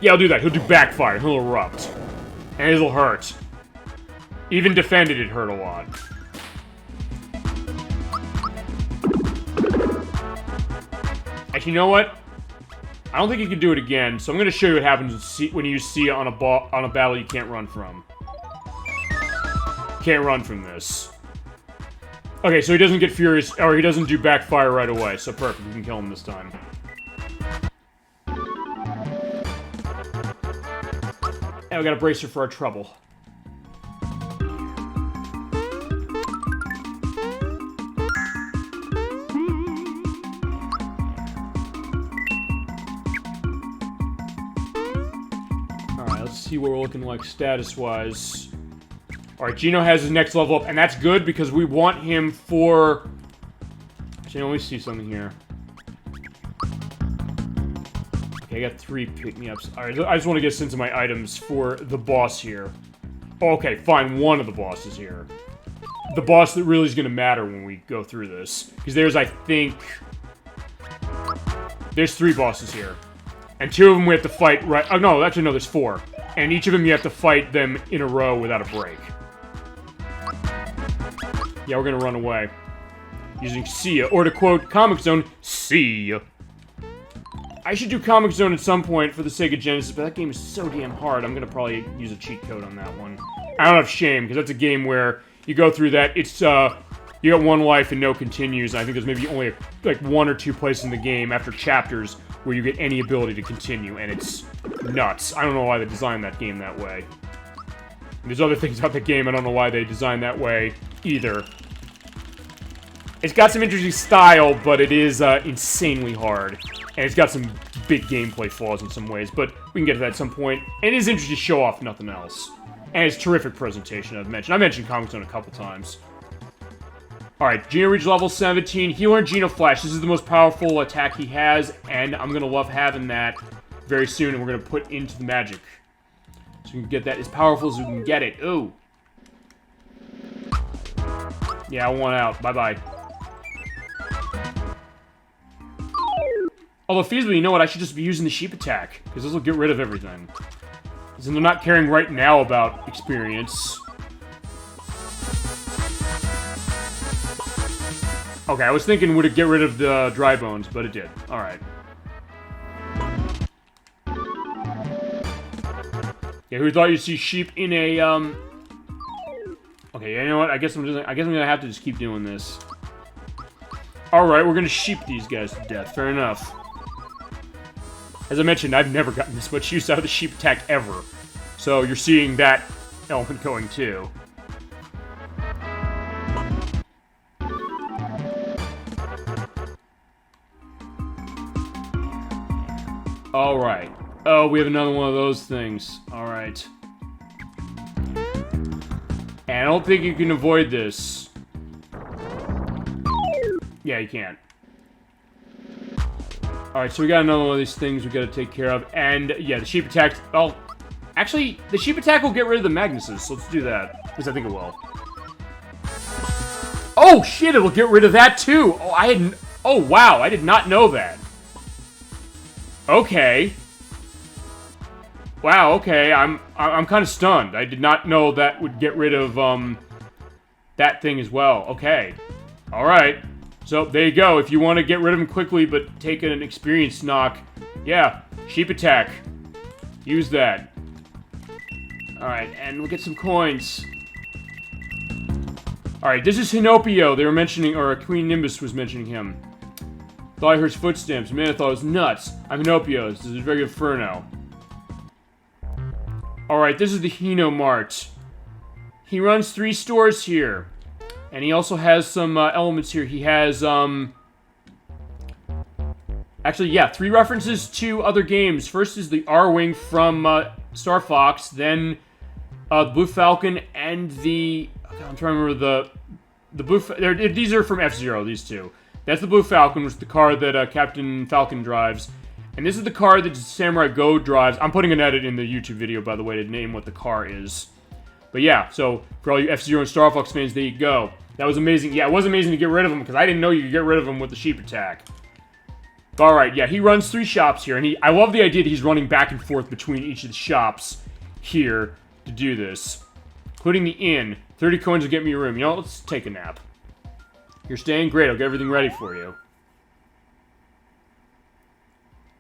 Yeah, I'll do that. He'll do backfire. He'll erupt. And it'll hurt. Even defended, it hurt a lot. Actually, you know what? I don't think you can do it again, so I'm going to show you what happens when you see on a battle you can't run from. Can't run from this. Okay, so he doesn't get furious, or he doesn't do backfire right away, so perfect. We can kill him this time. And we got a bracer for our trouble. Alright, let's see what we're looking like status-wise. Alright, Gino has his next level up, and that's good because we want him for... Actually, let me see something here. Okay, I got 3 pick-me-ups. Alright, I just want to get a sense of my items for the boss here. Okay, fine, one of the bosses here. The boss that really is going to matter when we go through this. Because there's, I think... There's 3 bosses here. And 2 of them we have to fight right... Oh, no, actually, no, there's 4. And each of them you have to fight them in a row without a break. Yeah, we're going to run away. Using Sia. Or to quote Comic Zone, Sia. I should do Comic Zone at some point for the Sega Genesis, but that game is so damn hard, I'm going to probably use a cheat code on that one. I don't have shame, because that's a game where you go through that, it's, you got 1 life and no continues, and I think there's maybe only, like, 1 or 2 places in the game after chapters where you get any ability to continue, and it's nuts. I don't know why they designed that game that way. And there's other things about the game I don't know why they designed that way, either. It's got some interesting style, but it is, insanely hard. And it's got some big gameplay flaws in some ways, but we can get to that at some point. And it is interesting to show off, nothing else. And it's terrific presentation, I've mentioned. I mentioned Comic Zone a couple times. Alright, Gino reached level 17. He learned Gino Flash. This is the most powerful attack he has, and I'm going to love having that very soon, and we're going to put into the magic. So we can get that as powerful as we can get it. Ooh. Yeah, I want out. Bye-bye. Although, feasibly, you know what? I should just be using the sheep attack, because this will get rid of everything. Because they're not caring right now about experience. Okay, I was thinking would it get rid of the dry bones, but it did. Alright. Yeah, who thought you'd see sheep in a, Okay, you know what? I guess I'm gonna have to just keep doing this. Alright, we're gonna sheep these guys to death. Fair enough. As I mentioned, I've never gotten this much use out of the sheep attack ever. So you're seeing that element going too. Alright. Oh, we have another one of those things. Alright. And I don't think you can avoid this. Yeah, you can't. Alright, so we got another one of these things we gotta take care of. And, yeah, the sheep attack... Well, actually, the sheep attack will get rid of the Magnuses, so let's do that. Because I think it will. Oh, shit, it'll get rid of that, too! Oh, I hadn't... Oh, wow, I did not know that. Okay. Wow, okay, I'm kind of stunned. I did not know that would get rid of, that thing as well. Okay. Alright. So, there you go. If you want to get rid of him quickly, but take an experience knock, yeah, sheep attack. Use that. Alright, and we'll get some coins. Alright, this is Hinopio. They were mentioning, or Queen Nimbus was mentioning him. Thought I heard footsteps. Man, I thought it was nuts. I'm Hinopio. This is a very good Furno. Alright, this is the Hino Mart. He runs 3 stores here. And he also has some elements here. He has, actually, yeah, 3 references to other games. First is the R-Wing from Star Fox, then the Blue Falcon, and the... I'm trying to remember the Blue... These are from F-Zero, these two. That's the Blue Falcon, which is the car that Captain Falcon drives. And this is the car that Samurai Go drives. I'm putting an edit in the YouTube video, by the way, to name what the car is. But yeah, so for all you F-Zero and Star Fox fans, there you go. That was amazing. Yeah, it was amazing to get rid of him, because I didn't know you could get rid of him with the sheep attack. Alright, yeah, he runs 3 shops here, and I love the idea that he's running back and forth between each of the shops here to do this. Including the inn. 30 coins will get me a room. You know, let's take a nap. You're staying? Great, I'll get everything ready for you.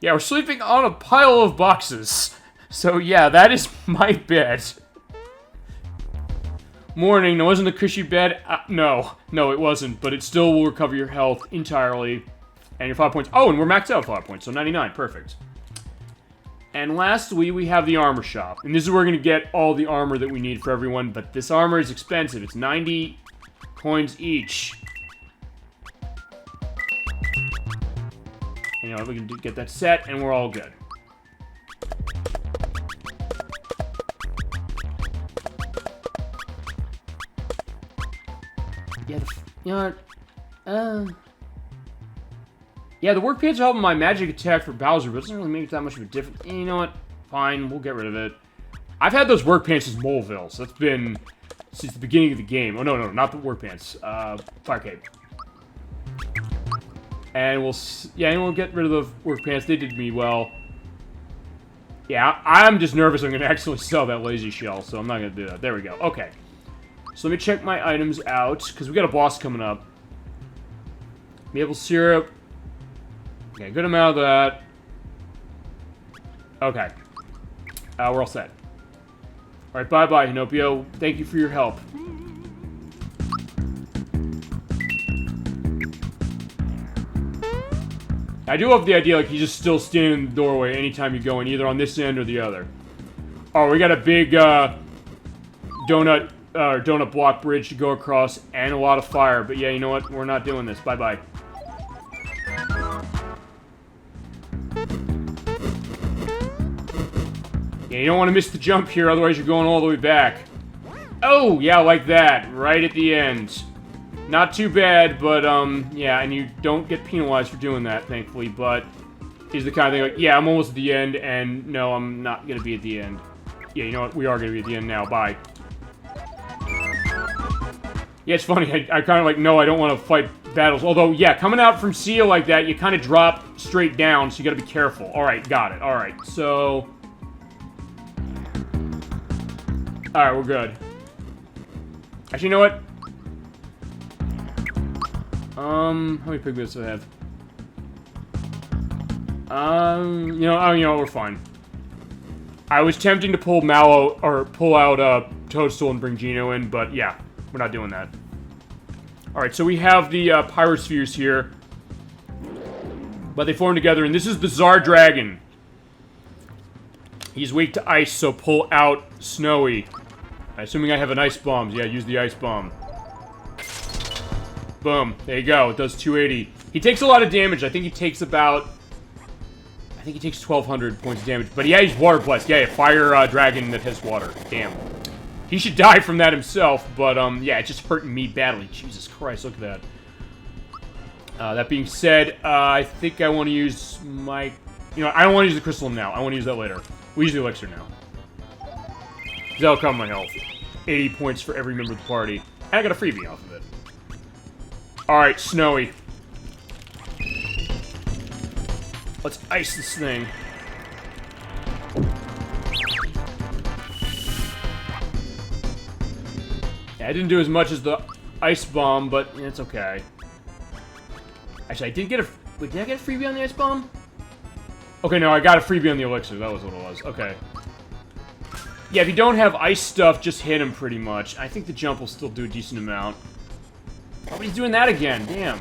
Yeah, we're sleeping on a pile of boxes. So yeah, that is my bed. Morning, no, wasn't a cushy bed? No, it wasn't, but it still will recover your health entirely. And your 5 points. Oh, and we're maxed out 5 points, so 99, perfect. And lastly, we have the armor shop. And this is where we're going to get all the armor that we need for everyone, but this armor is expensive. It's 90 coins each. You know, we can get that set, and we're all good. Yeah, you know what? Yeah, the work pants are helping my magic attack for Bowser, but it doesn't really make that much of a difference. You know what? Fine, we'll get rid of it. I've had those work pants as Moleville, so that's been since the beginning of the game. Oh, no, not the work pants. Fire cape. And we'll get rid of the work pants. They did me well. Yeah, I'm just nervous I'm going to accidentally sell that lazy shell, so I'm not going to do that. There we go. Okay. So let me check my items out, because we got a boss coming up. Maple syrup. Okay, good amount of that. Okay. We're all set. Alright, bye-bye, Hinopio. Thank you for your help. I do love the idea, like, he's just still standing in the doorway anytime you go in, either on this end or the other. Oh, we got a big, donut block bridge to go across, and a lot of fire. But yeah, you know what? We're not doing this. Bye-bye. Yeah, you don't want to miss the jump here, otherwise you're going all the way back. Oh, yeah, like that. Right at the end. Not too bad, but, yeah, and you don't get penalized for doing that, thankfully, but he's the kind of thing like, yeah, I'm almost at the end, and no, I'm not going to be at the end. Yeah, you know what? We are going to be at the end now. Bye. Yeah, it's funny. I kind of like, no, I don't want to fight battles. Although, yeah, coming out from Seal like that, you kind of drop straight down, so you got to be careful. Alright, got it. Alright, so... Alright, we're good. Actually, you know what? How many pigments do I have? You know, we're fine. I was tempting to pull Mallow, or pull out, Toadstool and bring Geno in, but yeah, we're not doing that. Alright, so we have the, Pyrospheres here. But they form together, and this is the Tsar Dragon. He's weak to ice, so pull out Snowy. Assuming I have an ice bomb. Yeah, use the ice bomb. Boom. There you go. It does 280. He takes a lot of damage. I think he takes about... I think he takes 1,200 points of damage. But yeah, he's water blessed. Yeah, fire dragon that has water. Damn. He should die from that himself, but, yeah, it's just hurting me badly. Jesus Christ, look at that. That being said, I think I want to use my... You know, I don't want to use the crystalline now. I want to use that later. We use the elixir now. That'll cover my health. 80 points for every member of the party. And I got a freebie off of it. Alright, Snowy. Let's ice this thing. Yeah, I didn't do as much as the ice bomb, but it's okay. Actually, I did get a... Wait, did I get a freebie on the ice bomb? Okay, no, I got a freebie on the elixir. That was what it was. Okay. Yeah, if you don't have ice stuff, just hit him pretty much. I think the jump will still do a decent amount. Oh, he's doing that again. Damn.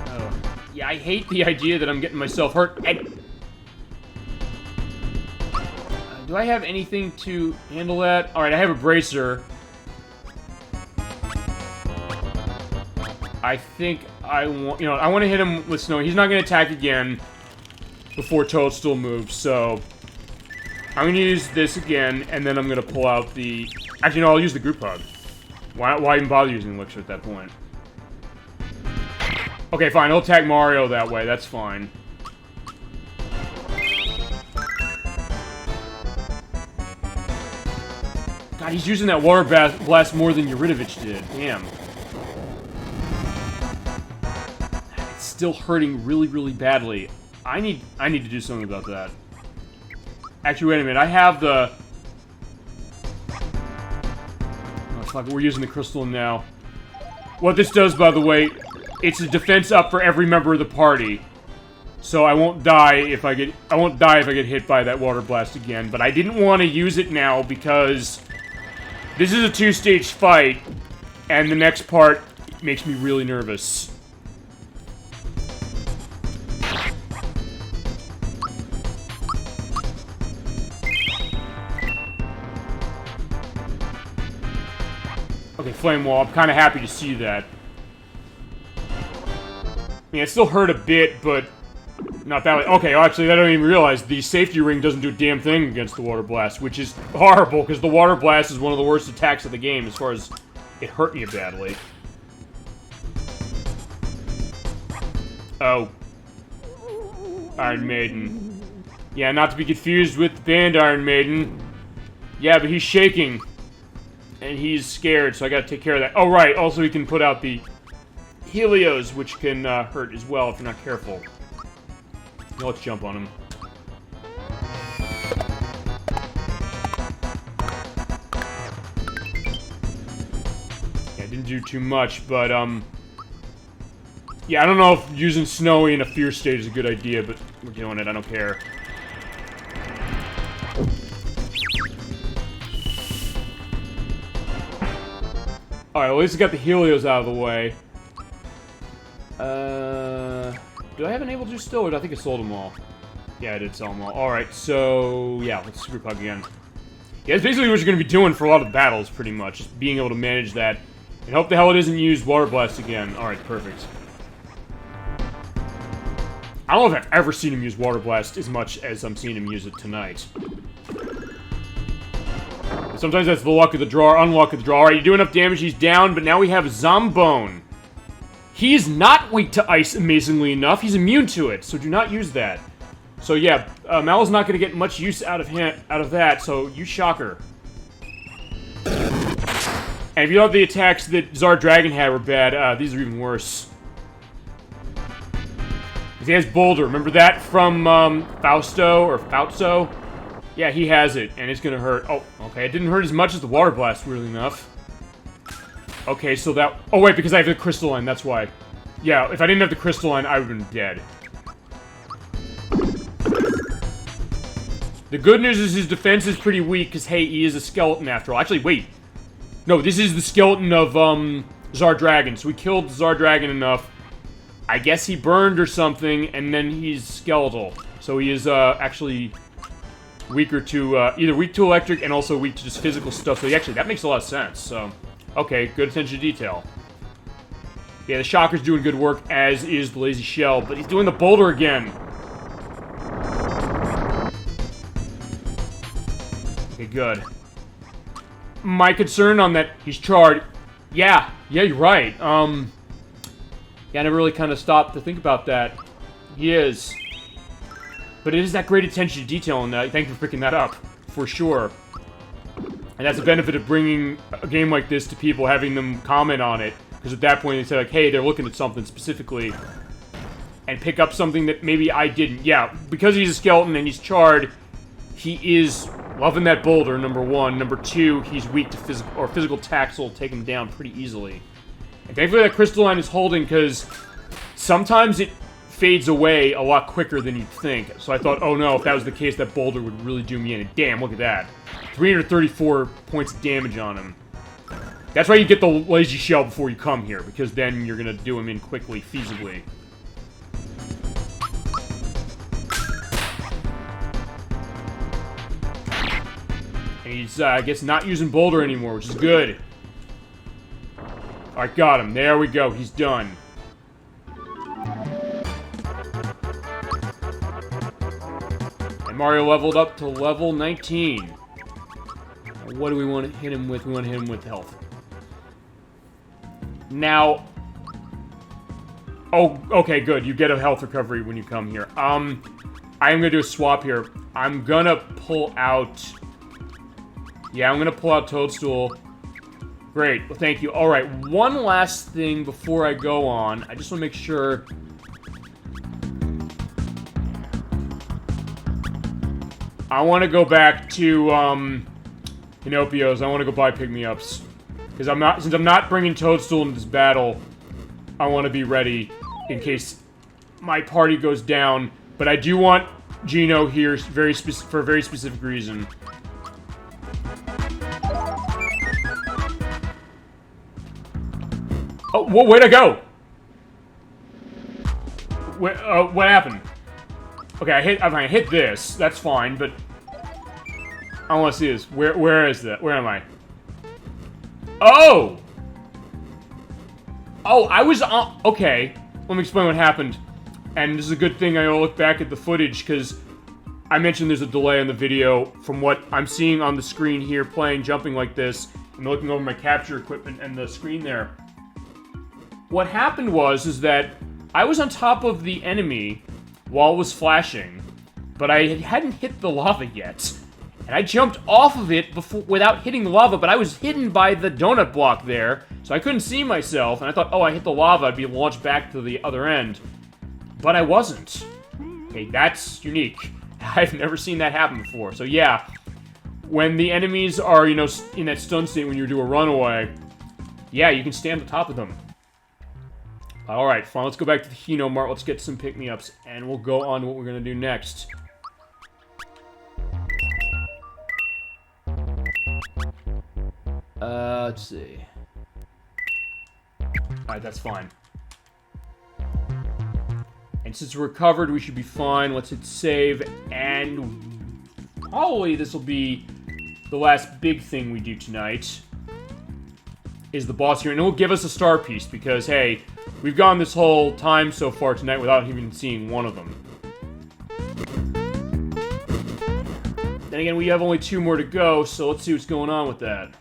Oh. Yeah, I hate the idea that I'm getting myself hurt. Do I have anything to handle that? Alright, I have a bracer. I think I want... You know, I want to hit him with snow. He's not going to attack again before Toadstool moves, so... I'm going to use this again, and then I'm going to pull out the... Actually, no, I'll use the group hug. Why even bother using Elixir at that point? Okay, fine. He'll attack Mario that way. That's fine. God, he's using that water blast more than Yuridovich did. Damn. It's still hurting really, really badly. I need to do something about that. Actually, wait a minute. I have the... Oh, fuck. We're using the crystal now. What this does, by the way, it's a defense up for every member of the party. So I won't die if I get... I won't die if I get hit by that water blast again. But I didn't want to use it now because... This is a two-stage fight, and the next part makes me really nervous. Okay, Flame Wall, I'm kind of happy to see that. I mean, it still hurt a bit, but not that way. Okay, actually, I don't even realize the safety ring doesn't do a damn thing against the water blast, which is horrible, because the water blast is one of the worst attacks of the game as far as it hurt me badly. Oh. Iron Maiden. Yeah, not to be confused with the band Iron Maiden. Yeah, but he's shaking. And he's scared, so I gotta take care of that. Oh, right, also he can put out the Helios, which can hurt as well if you're not careful. Now let's jump on him. Yeah, didn't do too much, but, yeah, I don't know if using Snowy in a fear state is a good idea, but we're doing it, I don't care. Alright, well, at least I got the Helios out of the way. Do I have an Able to still, or I think I sold them all? Yeah, I did sell them all. Alright, so, yeah, let's group hug again. Yeah, that's basically what you're going to be doing for a lot of the battles, pretty much. Just being able to manage that. And hope the hell it isn't used Water Blast again. Alright, perfect. I don't know if I've ever seen him use Water Blast as much as I'm seeing him use it tonight. Sometimes that's the luck of the draw, or unluck of the draw. Alright, you do enough damage, he's down, but now we have Zombone. He's not weak to ice, amazingly enough. He's immune to it, so do not use that. So yeah, Mal's not going to get much use out of that, so use Shocker. And if you thought the attacks that Zard Dragon had were bad, these are even worse. Because he has Boulder. Remember that from Fausto, or Fautso? Yeah, he has it, and it's going to hurt. Oh, okay, it didn't hurt as much as the Water Blast, weirdly enough. Okay, so that... Oh, wait, because I have the Crystalline, that's why. Yeah, if I didn't have the Crystalline, I would have been dead. The good news is his defense is pretty weak, because, hey, he is a skeleton after all. Actually, wait. No, this is the skeleton of, Zard Dragon. So we killed Zard Dragon enough. I guess he burned or something, and then he's skeletal. So he is, actually... weaker to, either weak to electric and also weak to just physical stuff. So actually, that makes a lot of sense, so... Okay, good attention to detail. Yeah, the Shocker's doing good work, as is the Lazy Shell, but he's doing the Boulder again. good. My concern on that, he's charred. Yeah, you're right. Yeah, I never really kind of stopped to think about that. He is. But it is that great attention to detail in that. Thank you for picking that up, for sure. And that's the benefit of bringing a game like this to people, having them comment on it. Because at that point they say, like, hey, they're looking at something specifically. And pick up something that maybe I didn't. Yeah, because he's a skeleton and he's charred, he is loving that boulder, number one. Number two, he's weak to physical attacks will take him down pretty easily. And thankfully that crystalline is holding, because sometimes it fades away a lot quicker than you'd think. So I thought, oh no, if that was the case, that boulder would really do me in. And damn, look at that. 334 points of damage on him. That's why you get the lazy shell before you come here, because then you're gonna do him in quickly, feasibly. And he's, I guess, not using boulder anymore, which is good. Alright, got him. There we go. He's done. And Mario leveled up to level 19. Now, what do we want to hit him with? We want to hit him with health. Now... Oh, okay, good. You get a health recovery when you come here. I am going to do a swap here. I'm going to pull out... Yeah, I'm going to pull out Toadstool. Great. Well, thank you. Alright, one last thing before I go on. I just want to make sure... I want to go back to, Pinocchio's. I want to go buy pick-me-ups. Because since I'm not bringing Toadstool into this battle, I want to be ready in case my party goes down. But I do want Geno here for a very specific reason. Oh, where'd I go? What happened? Okay, I hit this. That's fine, but I want to see this. Where is that? Where am I? Oh! Oh, I was on... Okay, let me explain what happened. And this is a good thing I look back at the footage, because I mentioned there's a delay in the video from what I'm seeing on the screen here, jumping like this, and looking over my capture equipment and the screen there. What happened is that I was on top of the enemy while it was flashing, but I hadn't hit the lava yet. And I jumped off of it without hitting the lava, but I was hidden by the donut block there, so I couldn't see myself, and I thought, oh, I hit the lava, I'd be launched back to the other end. But I wasn't. Okay, that's unique. I've never seen that happen before. So yeah, when the enemies are, in that stun state when you do a runaway, yeah, you can stand on top of them. Alright, fine, let's go back to the Hino Mart, let's get some pick-me-ups, and we'll go on to what we're gonna do next. Let's see. Alright, that's fine. And since we're covered, we should be fine. Let's hit save, and probably this will be the last big thing we do tonight. Is the boss here, and it will give us a star piece, because, hey, we've gone this whole time so far tonight without even seeing one of them. Then again, we have only 2 more to go, so let's see what's going on with that.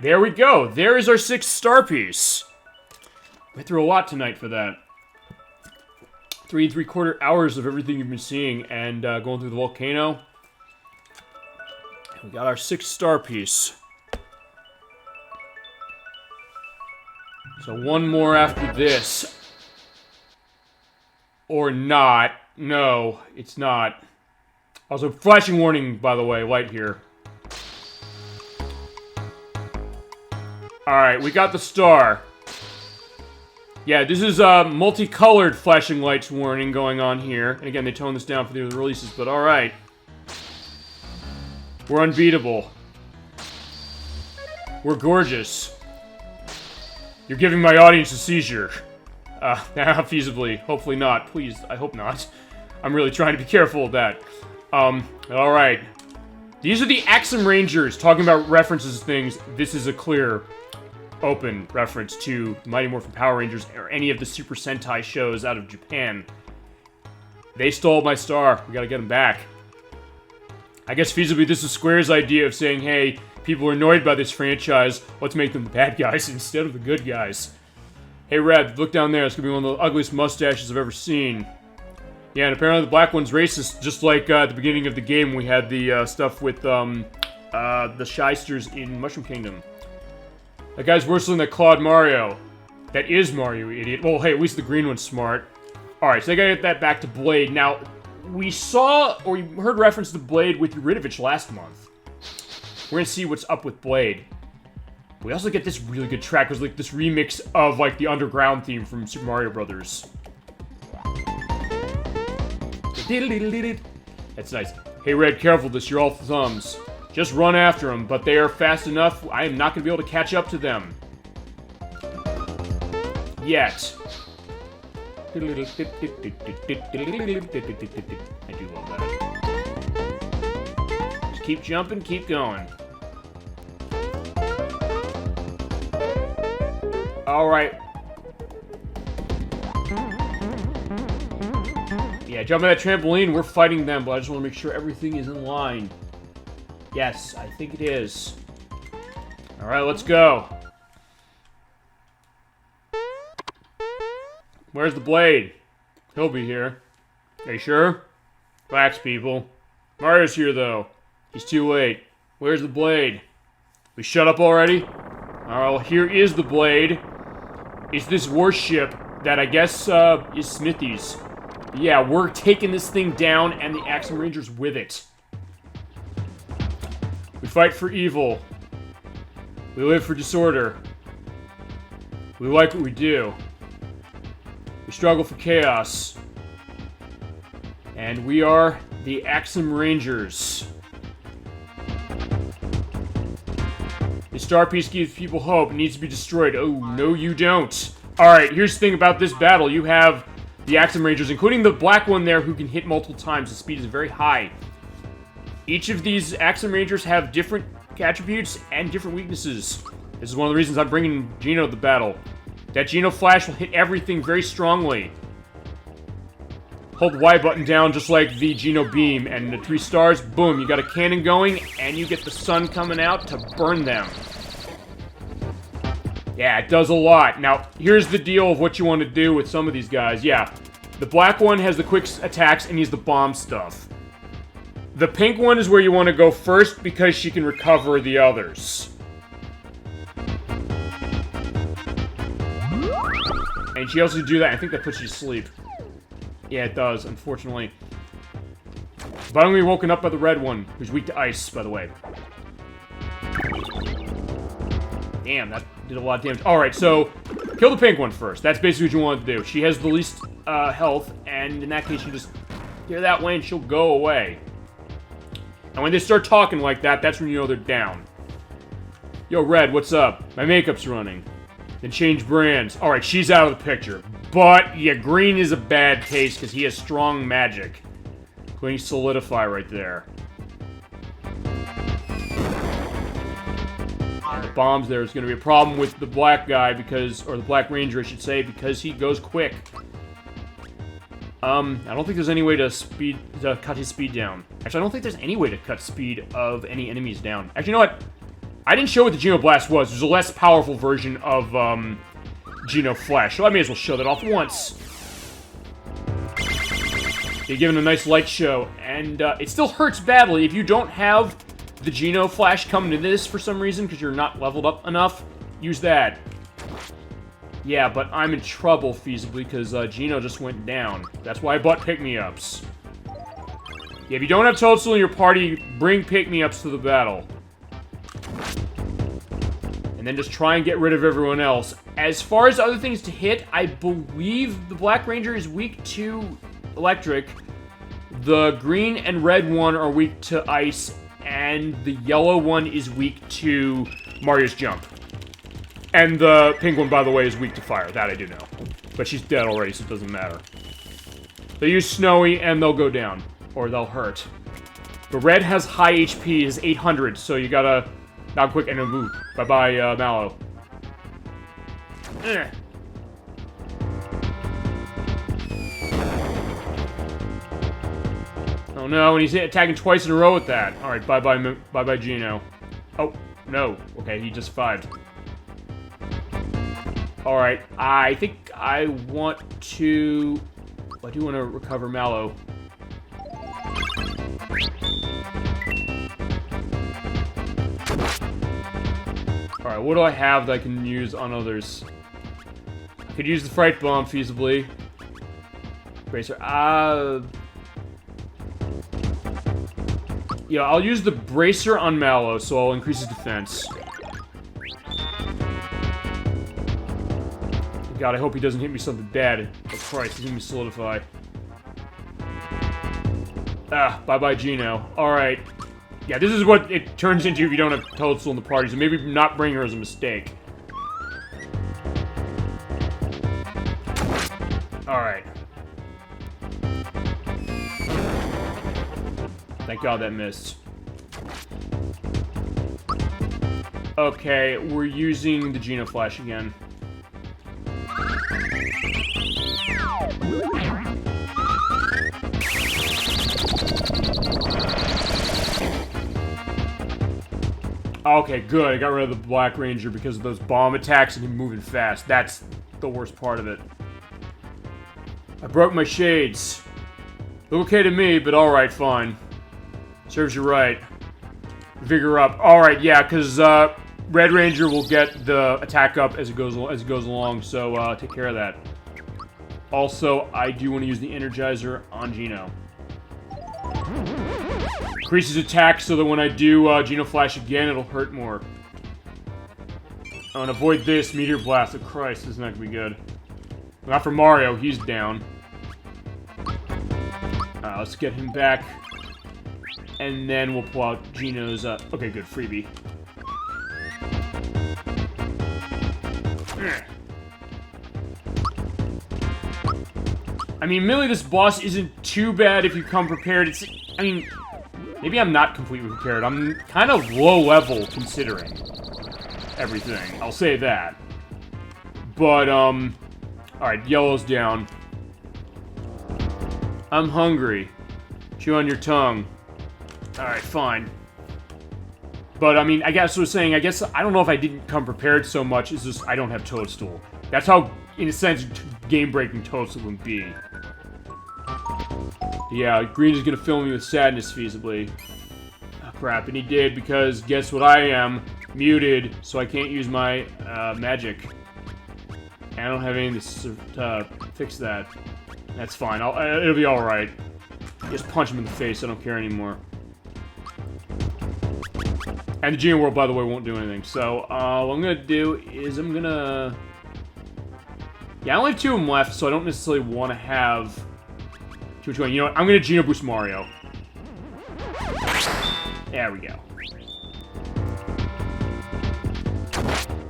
There we go! There is our 6th star piece! Went through a lot tonight for that. 3 3/4 hours of everything you've been seeing, and going through the volcano. We got our 6th star piece. So one more after this. Or not. No, it's not. Also, flashing warning, by the way, light here. Alright, we got the star. Yeah, this is a multicolored flashing lights warning going on here. And again, they toned this down for the other releases, but alright. We're unbeatable. We're gorgeous. You're giving my audience a seizure. Feasibly. Hopefully not. Please, I hope not. I'm really trying to be careful of that. Alright. These are the Axum Rangers, talking about references to things. This is a clear, open reference to Mighty Morphin Power Rangers or any of the Super Sentai shows out of Japan. They stole my star. We gotta get them back. I guess feasibly this is Square's idea of saying, hey, people are annoyed by this franchise. Let's make them the bad guys instead of the good guys. Hey, Red, look down there. It's gonna be one of the ugliest mustaches I've ever seen. Yeah, and apparently the black one's racist, just like at the beginning of the game we had the stuff with the shysters in Mushroom Kingdom. That guy's worse than that Claude Mario. That is Mario, you idiot. Well, hey, at least the green one's smart. Alright, so they gotta get that back to Blade. Now, we saw, or you heard reference to Blade with Eurytovich last month. We're gonna see what's up with Blade. We also get this really good track. It was like this remix of like the underground theme from Super Mario Brothers. That's nice. Hey, Red, careful this. You're all thumbs. Just run after them, but they are fast enough. I am not going to be able to catch up to them. Yet. I do love that. Just keep jumping, keep going. Alright. Yeah, jumping that trampoline, we're fighting them, but I just want to make sure everything is in line. Yes, I think it is. Alright, let's go. Where's the Blade? He'll be here. Are you sure? Relax, people. Mario's here, though. He's too late. Where's the Blade? We shut up already? Alright, well, here is the Blade. It's this warship that I guess is Smithy's. Yeah, we're taking this thing down and the Axum Rangers with it. We fight for evil. We live for disorder. We like what we do. We struggle for chaos. And we are the Axum Rangers. The star piece gives people hope. It needs to be destroyed. Oh, no you don't. Alright, here's the thing about this battle. You have the Axum Rangers, including the black one there who can hit multiple times. The speed is very high. Each of these Axum Rangers have different attributes and different weaknesses. This is one of the reasons I'm bringing Geno to the battle. That Geno Flash will hit everything very strongly. Hold the Y button down just like the Geno Beam, and the 3 stars, boom, you got a cannon going, and you get the sun coming out to burn them. Yeah, it does a lot. Now, here's the deal of what you want to do with some of these guys. Yeah, the black one has the quick attacks and he's the bomb stuff. The pink one is where you want to go first because she can recover the others. And she also can do that. I think that puts you to sleep. Yeah, it does, unfortunately. But I'm going to be woken up by the red one, who's weak to ice, by the way. Damn, that did a lot of damage. Alright, so, kill the pink one first. That's basically what you want to do. She has the least health, and in that case, you just get her that way and she'll go away. And when they start talking like that, that's when you know they're down. Yo, Red, what's up? My makeup's running. Then change brands. Alright, she's out of the picture. But, yeah, green is a bad taste because he has strong magic. Including Solidify right there. And the bombs there is going to be a problem with the black guy because, or the Black Ranger, I should say, because he goes quick. I don't think there's any way to cut his speed down. Actually, I don't think there's any way to cut speed of any enemies down. Actually, you know what? I didn't show what the Geno Blast was. There's a less powerful version of, Geno Flash, so I may as well show that off once. They give it a nice light show, and it still hurts badly if you don't have the Geno Flash coming to this for some reason, because you're not leveled up enough. Use that. Yeah, but I'm in trouble, feasibly, because Geno just went down. That's why I bought pick-me-ups. Yeah, if you don't have Toadstool in your party, bring pick-me-ups to the battle. And then just try and get rid of everyone else. As far as other things to hit, I believe the Black Ranger is weak to electric. The green and red one are weak to ice. And the yellow one is weak to Mario's jump. And the pink one, by the way, is weak to fire. That I do know. But she's dead already, so it doesn't matter. They use Snowy, and they'll go down. Or they'll hurt. The red has high HP, is 800, so you gotta... Not quick and a move. Bye-bye, Mallow. Oh no, and he's attacking twice in a row with that. Alright, bye-bye Geno. Oh, no. Okay, he just survived. Alright, I think I want to... I do want to recover Mallow. Alright, what do I have that I can use on others? I could use the Fright Bomb, feasibly. Bracer. Yeah, I'll use the Bracer on Mallow, so I'll increase his defense. God, I hope he doesn't hit me something bad. Oh Christ, he's gonna be Solidify. Ah, bye-bye Geno. Alright. Yeah, this is what it turns into if you don't have Toadstool in the party, so maybe not bring her as a mistake. Alright. Thank God that missed. Okay, we're using the Geno Flash again. Okay, good. I got rid of the Black Ranger because of those bomb attacks and him moving fast. That's the worst part of it. I broke my shades. Look okay to me, but alright, fine. Serves you right. Vigor up. Alright, yeah, because Red Ranger will get the attack up as it goes along, so take care of that. Also, I do want to use the Energizer on Geno. Increases attack so that when I do Geno Flash again, it'll hurt more. Oh, and avoid this Meteor Blast. Oh, Christ, this is not gonna be good. Not for Mario, he's down. Let's get him back. And then we'll pull out Geno's, okay, good, freebie. I mean, really, this boss isn't too bad if you come prepared. It's, I mean, maybe I'm not completely prepared. I'm kind of low level considering everything. I'll say that. But, alright, yellow's down. I'm hungry. Chew on your tongue. Alright, fine. But, I mean, I guess I was saying, I don't know if I didn't come prepared so much, it's just I don't have Toadstool. That's how, in a sense, game-breaking Toadstool would be. Yeah, Green is gonna fill me with sadness, feasibly. Oh, crap, and he did, because guess what I am? Muted, so I can't use my, magic. And I don't have anything to fix that. That's fine, it'll be alright. Just punch him in the face, I don't care anymore. And the Geno World, by the way, won't do anything. So, what I'm gonna do is I'm gonna... Yeah, I only have 2 of them left, so I don't necessarily want to have... too much going. You know what? I'm gonna Geno Boost Mario. There we go.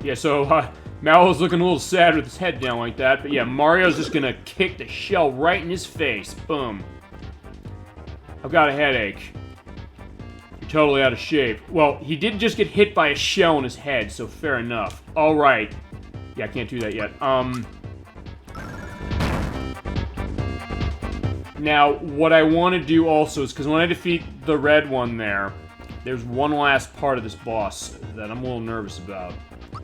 Yeah, so, Mallow's looking a little sad with his head down like that. But yeah, Mario's just gonna kick the shell right in his face. Boom. I've got a headache. You're totally out of shape. Well, he did just get hit by a shell in his head, so fair enough. Alright. Yeah, I can't do that yet. Now, what I want to do also is, because when I defeat the red one there's one last part of this boss that I'm a little nervous about. And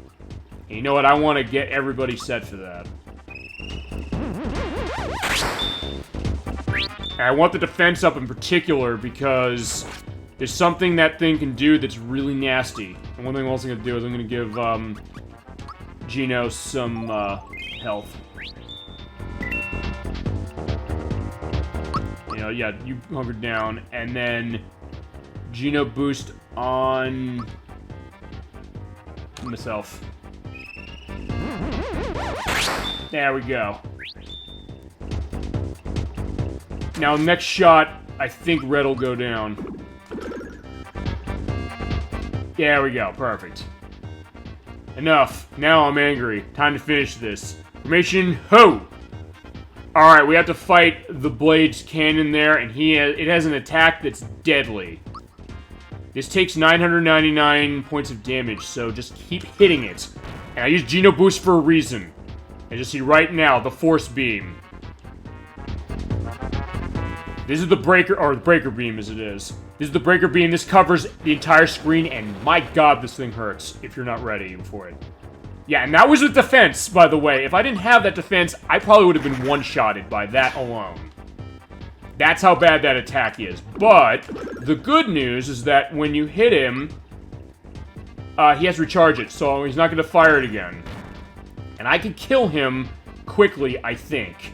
you know what? I want to get everybody set for that. And I want the defense up in particular because there's something that thing can do that's really nasty. And one thing I'm also going to do is I'm going to give Geno some health. You know, yeah, you hunker down, and then Geno boost on myself. There we go. Now, next shot, I think red will go down. There we go, perfect. Enough. Now I'm angry. Time to finish this. Formation, ho! Alright, we have to fight the Blade's cannon there, and it has an attack that's deadly. This takes 999 points of damage, so just keep hitting it. And I use Geno Boost for a reason. As you see right now, the Force Beam. This is the breaker, or the breaker beam as it is. This is the breaker beam. This covers the entire screen, and my god, this thing hurts if you're not ready for it. Yeah, and that was with defense, by the way. If I didn't have that defense, I probably would have been one-shotted by that alone. That's how bad that attack is. But the good news is that when you hit him, he has to recharge it, so he's not going to fire it again. And I can kill him quickly, I think.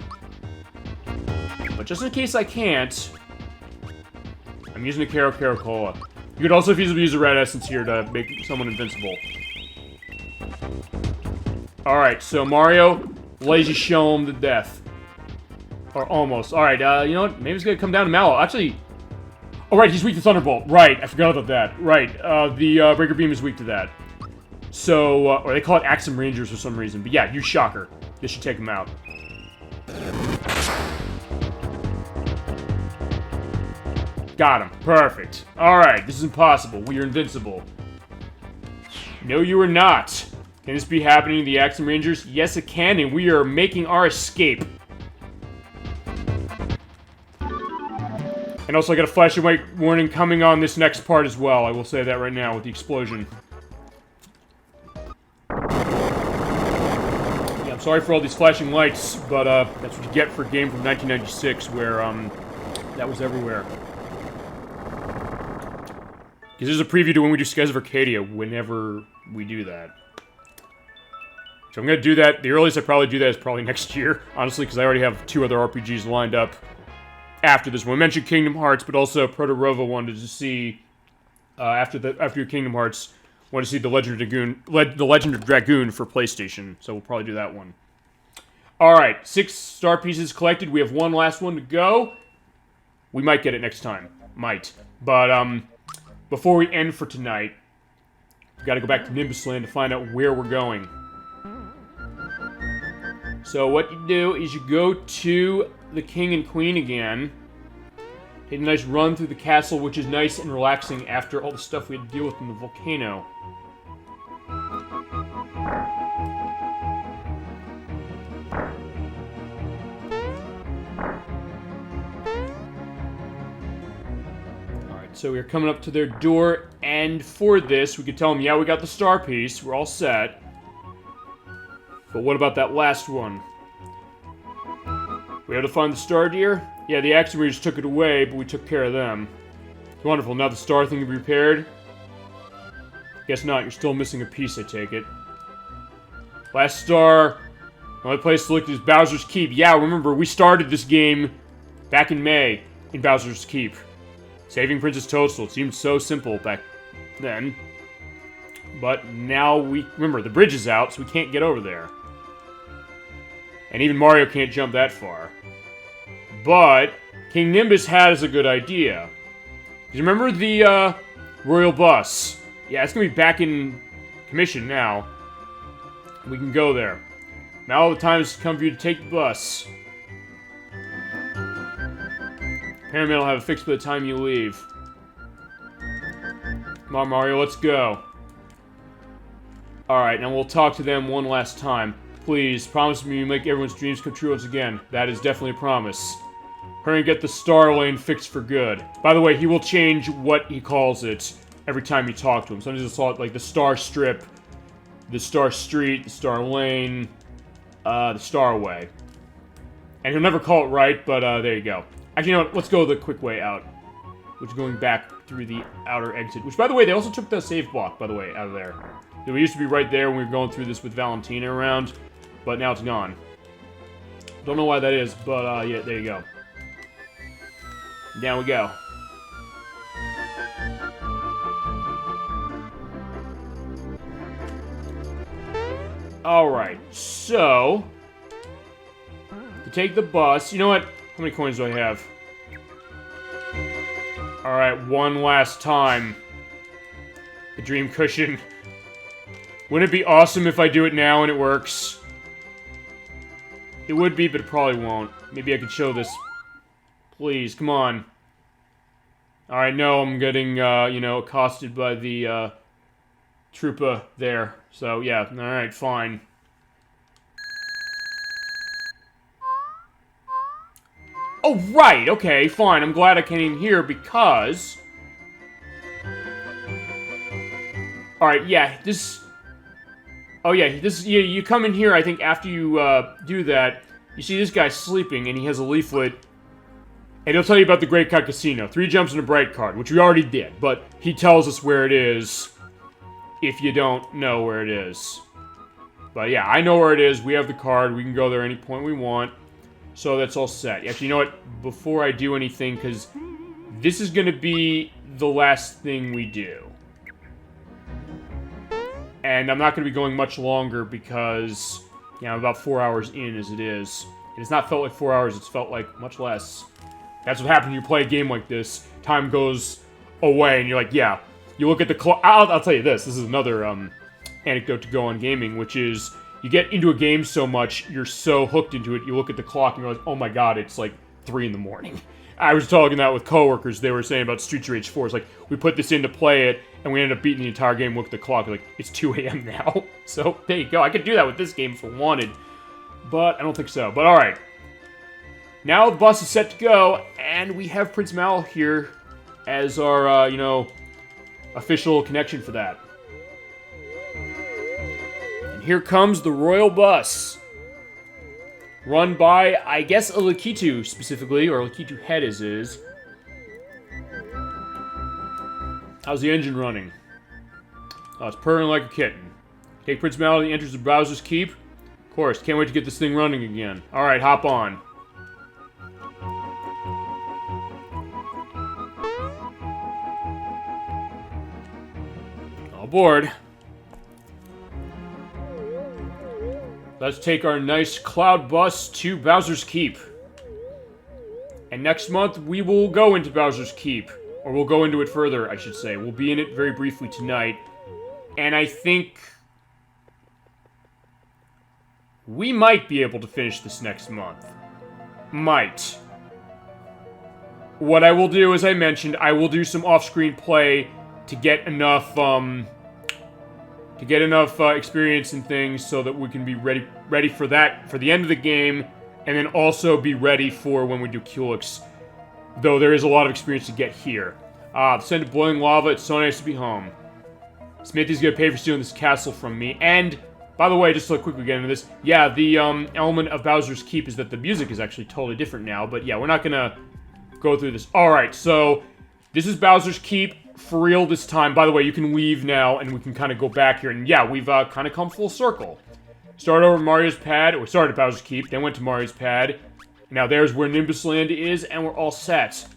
But just in case I can't, I'm using a Caracola. You could also feasibly use a red essence here to make someone invincible. Alright, so Mario, lazy show him to death. Or almost. Alright, you know what? Maybe it's gonna come down to Mallow. Actually... Oh, right, he's weak to Thunderbolt. Right, I forgot about that. Right, the Breaker Beam is weak to that. So, or they call it Axum Rangers for some reason. But yeah, use Shocker. This should take him out. Got him. Perfect. Alright, this is impossible. We are invincible. No, you are not. Can this be happening to the Axum Rangers? Yes, it can, and we are making our escape. And also, I got a flashing light warning coming on this next part as well. I will say that right now with the explosion. Yeah, I'm sorry for all these flashing lights, but that's what you get for a game from 1996 where that was everywhere. Because there's a preview to when we do Skies of Arcadia, whenever we do that. So I'm going to do that. The earliest I probably do that is probably next year, honestly, because I already have 2 other RPGs lined up after this one. I mentioned Kingdom Hearts, but also Proto-Rova wanted to see, after your Kingdom Hearts, wanted to see the Legend of Dragoon for PlayStation, so we'll probably do that one. Alright, 6 star pieces collected. We have one last one to go. We might get it next time. Might. But, before we end for tonight, we've got to go back to Nimbus Land to find out where we're going. So what you do is you go to the King and Queen again. Take a nice run through the castle, which is nice and relaxing after all the stuff we had to deal with in the volcano. Alright, so we're coming up to their door, and for this, we could tell them, yeah, we got the star piece, we're all set. But what about that last one? We had to find the star deer? Yeah, the Axum Rangers took it away, but we took care of them. Wonderful, now the star thing can be repaired? Guess not, you're still missing a piece, I take it. Last star. The only place to look is Bowser's Keep. Yeah, remember, we started this game back in May in Bowser's Keep. Saving Princess Toadstool. It seemed so simple back then. But now remember, the bridge is out, so we can't get over there. And even Mario can't jump that far. But King Nimbus has a good idea. Do you remember the Royal Bus? Yeah, it's going to be back in commission now. We can go there. Now the time has come for you to take the bus. Apparently I'll have it fixed by the time you leave. Come on, Mario, let's go. Alright, now we'll talk to them one last time. Please, promise me you make everyone's dreams come true once again. That is definitely a promise. Hurry and get the Star Lane fixed for good. By the way, he will change what he calls it every time you talk to him. Sometimes he'll call it like the Star Strip, the Star Street, the Star Lane, the Starway. And he'll never call it right, but there you go. Actually, you know what? Let's go the quick way out. Which is going back through the outer exit. Which, by the way, they also took the save block, by the way, out of there. We used to be right there when we were going through this with Valentina around. But now it's gone. Don't know why that is, but yeah, there you go. Down we go. Alright, so... to take the bus... You know what? How many coins do I have? Alright, one last time. The dream cushion. Wouldn't it be awesome if I do it now and it works? It would be, but it probably won't. Maybe I could show this. Please, come on. Alright, no, I'm getting, you know, accosted by the, Troopa there. So, yeah, alright, fine. Oh, right, okay, fine. I'm glad I came here because... Alright, yeah, this... Oh, yeah, this... You come in here, I think, after you, do that, you see this guy sleeping, and he has a leaflet, and he'll tell you about the Great Cut Casino. 3 jumps and a bright card, which we already did, but he tells us where it is if you don't know where it is. But yeah, I know where it is. We have the card. We can go there any point we want. So that's all set. Actually, you know what? Before I do anything, because this is going to be the last thing we do. And I'm not going to be going much longer because, you know, I'm about 4 hours in as it is. And it's not felt like 4 hours. It's felt like much less. That's what happens when you play a game like this. Time goes away, and you're like, yeah. You look at the clock. I'll tell you this. This is another anecdote to go on gaming, which is you get into a game so much, you're so hooked into it, you look at the clock and you're like, oh my god, it's like 3 in the morning. I was talking that with coworkers. They were saying about Streets of Rage 4. It's like, we put this in to play it, and we ended up beating the entire game, look at the clock, like, it's 2 a.m. now. So, there you go. I could do that with this game if I wanted. But I don't think so. But alright. Now the bus is set to go, and we have Prince Mal here as our, you know, official connection for that. And here comes the royal bus. Run by, I guess, a Lakitu specifically, or Lakitu head as is. How's the engine running? Oh, it's purring like a kitten. Take Prince Malady enters the Bowser's Keep. Of course, can't wait to get this thing running again. Alright, hop on. All aboard. Let's take our nice cloud bus to Bowser's Keep. And next month, we will go into Bowser's Keep. Or we'll go into it further, I should say. We'll be in it very briefly tonight. And I think we might be able to finish this next month. Might. What I will do, as I mentioned, I will do some off-screen play to get enough, experience and things so that we can be ready for that, for the end of the game, and then also be ready for when we do Cuolix. Though there is a lot of experience to get here. Send to boiling lava, it's so nice to be home. Smithy's gonna pay for stealing this castle from me, and, by the way, just to quickly get into this, yeah, the, element of Bowser's Keep is that the music is actually totally different now, but yeah, we're not gonna go through this. Alright, so, this is Bowser's Keep, for real this time. By the way, you can leave now, and we can kind of go back here, and yeah, we've, kind of come full circle. Started over Mario's Pad, or started at Bowser's Keep, then went to Mario's Pad. Now there's where Nimbus Land is, and we're all set.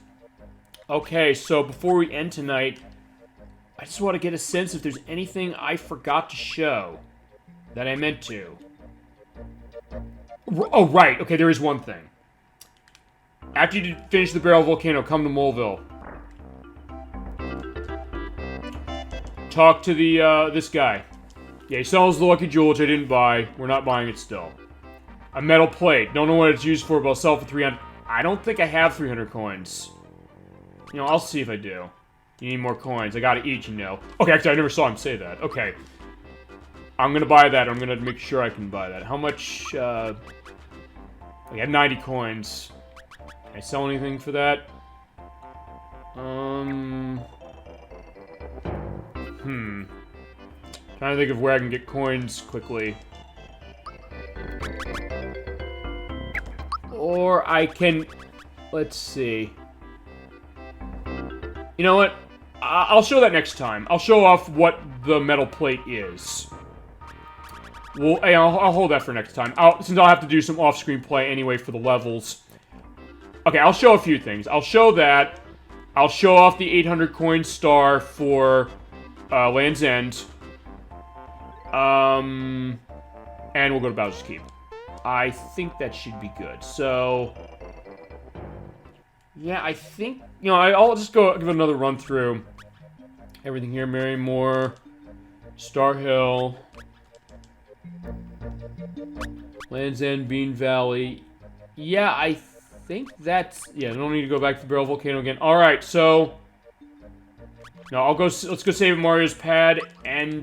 Okay, so before we end tonight, I just want to get a sense if there's anything I forgot to show that I meant to. Oh, right. Okay, there is one thing. After you finish the Barrel Volcano, come to Moleville. Talk to the, this guy. Yeah, he sells the Lucky Jewel, which I didn't buy. We're not buying it still. A metal plate. Don't know what it's used for, but I'll sell it for 300. I don't think I have 300 coins. You know, I'll see if I do. You need more coins. I gotta eat, you know. Okay, actually, I never saw him say that. Okay. I'm gonna buy that. I'm gonna make sure I can buy that. How much, I have 90 coins. Can I sell anything for that? Trying to think of where I can get coins quickly. Or I can... Let's see. You know what? I'll show that next time. I'll show off what the metal plate is. Well, hey, I'll hold that for next time. Since I'll have to do some off-screen play anyway for the levels. Okay, I'll show a few things. I'll show that. I'll show off the 800 coin star for Land's End. And we'll go to Bowser's Keep. I think that should be good. So, yeah, I think, you know, I'll just go give it another run through. Everything here, Marymore, Star Hill, Land's End, Bean Valley. Yeah, I think that's, yeah, I don't need to go back to the Barrel Volcano again. Alright, so, no, let's go save Mario's Pad, and,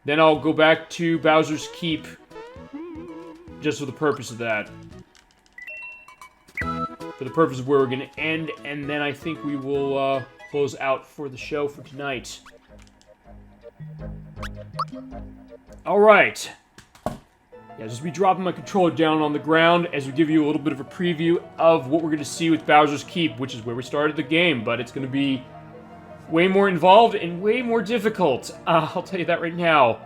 then I'll go back to Bowser's Keep, just for the purpose of that. for the purpose of where we're going to end, and then I think we will close out for the show for tonight. Alright. Yeah, just be dropping my controller down on the ground as we give you a little bit of a preview of what we're going to see with Bowser's Keep, which is where we started the game, but it's going to be way more involved and way more difficult. I'll tell you that right now.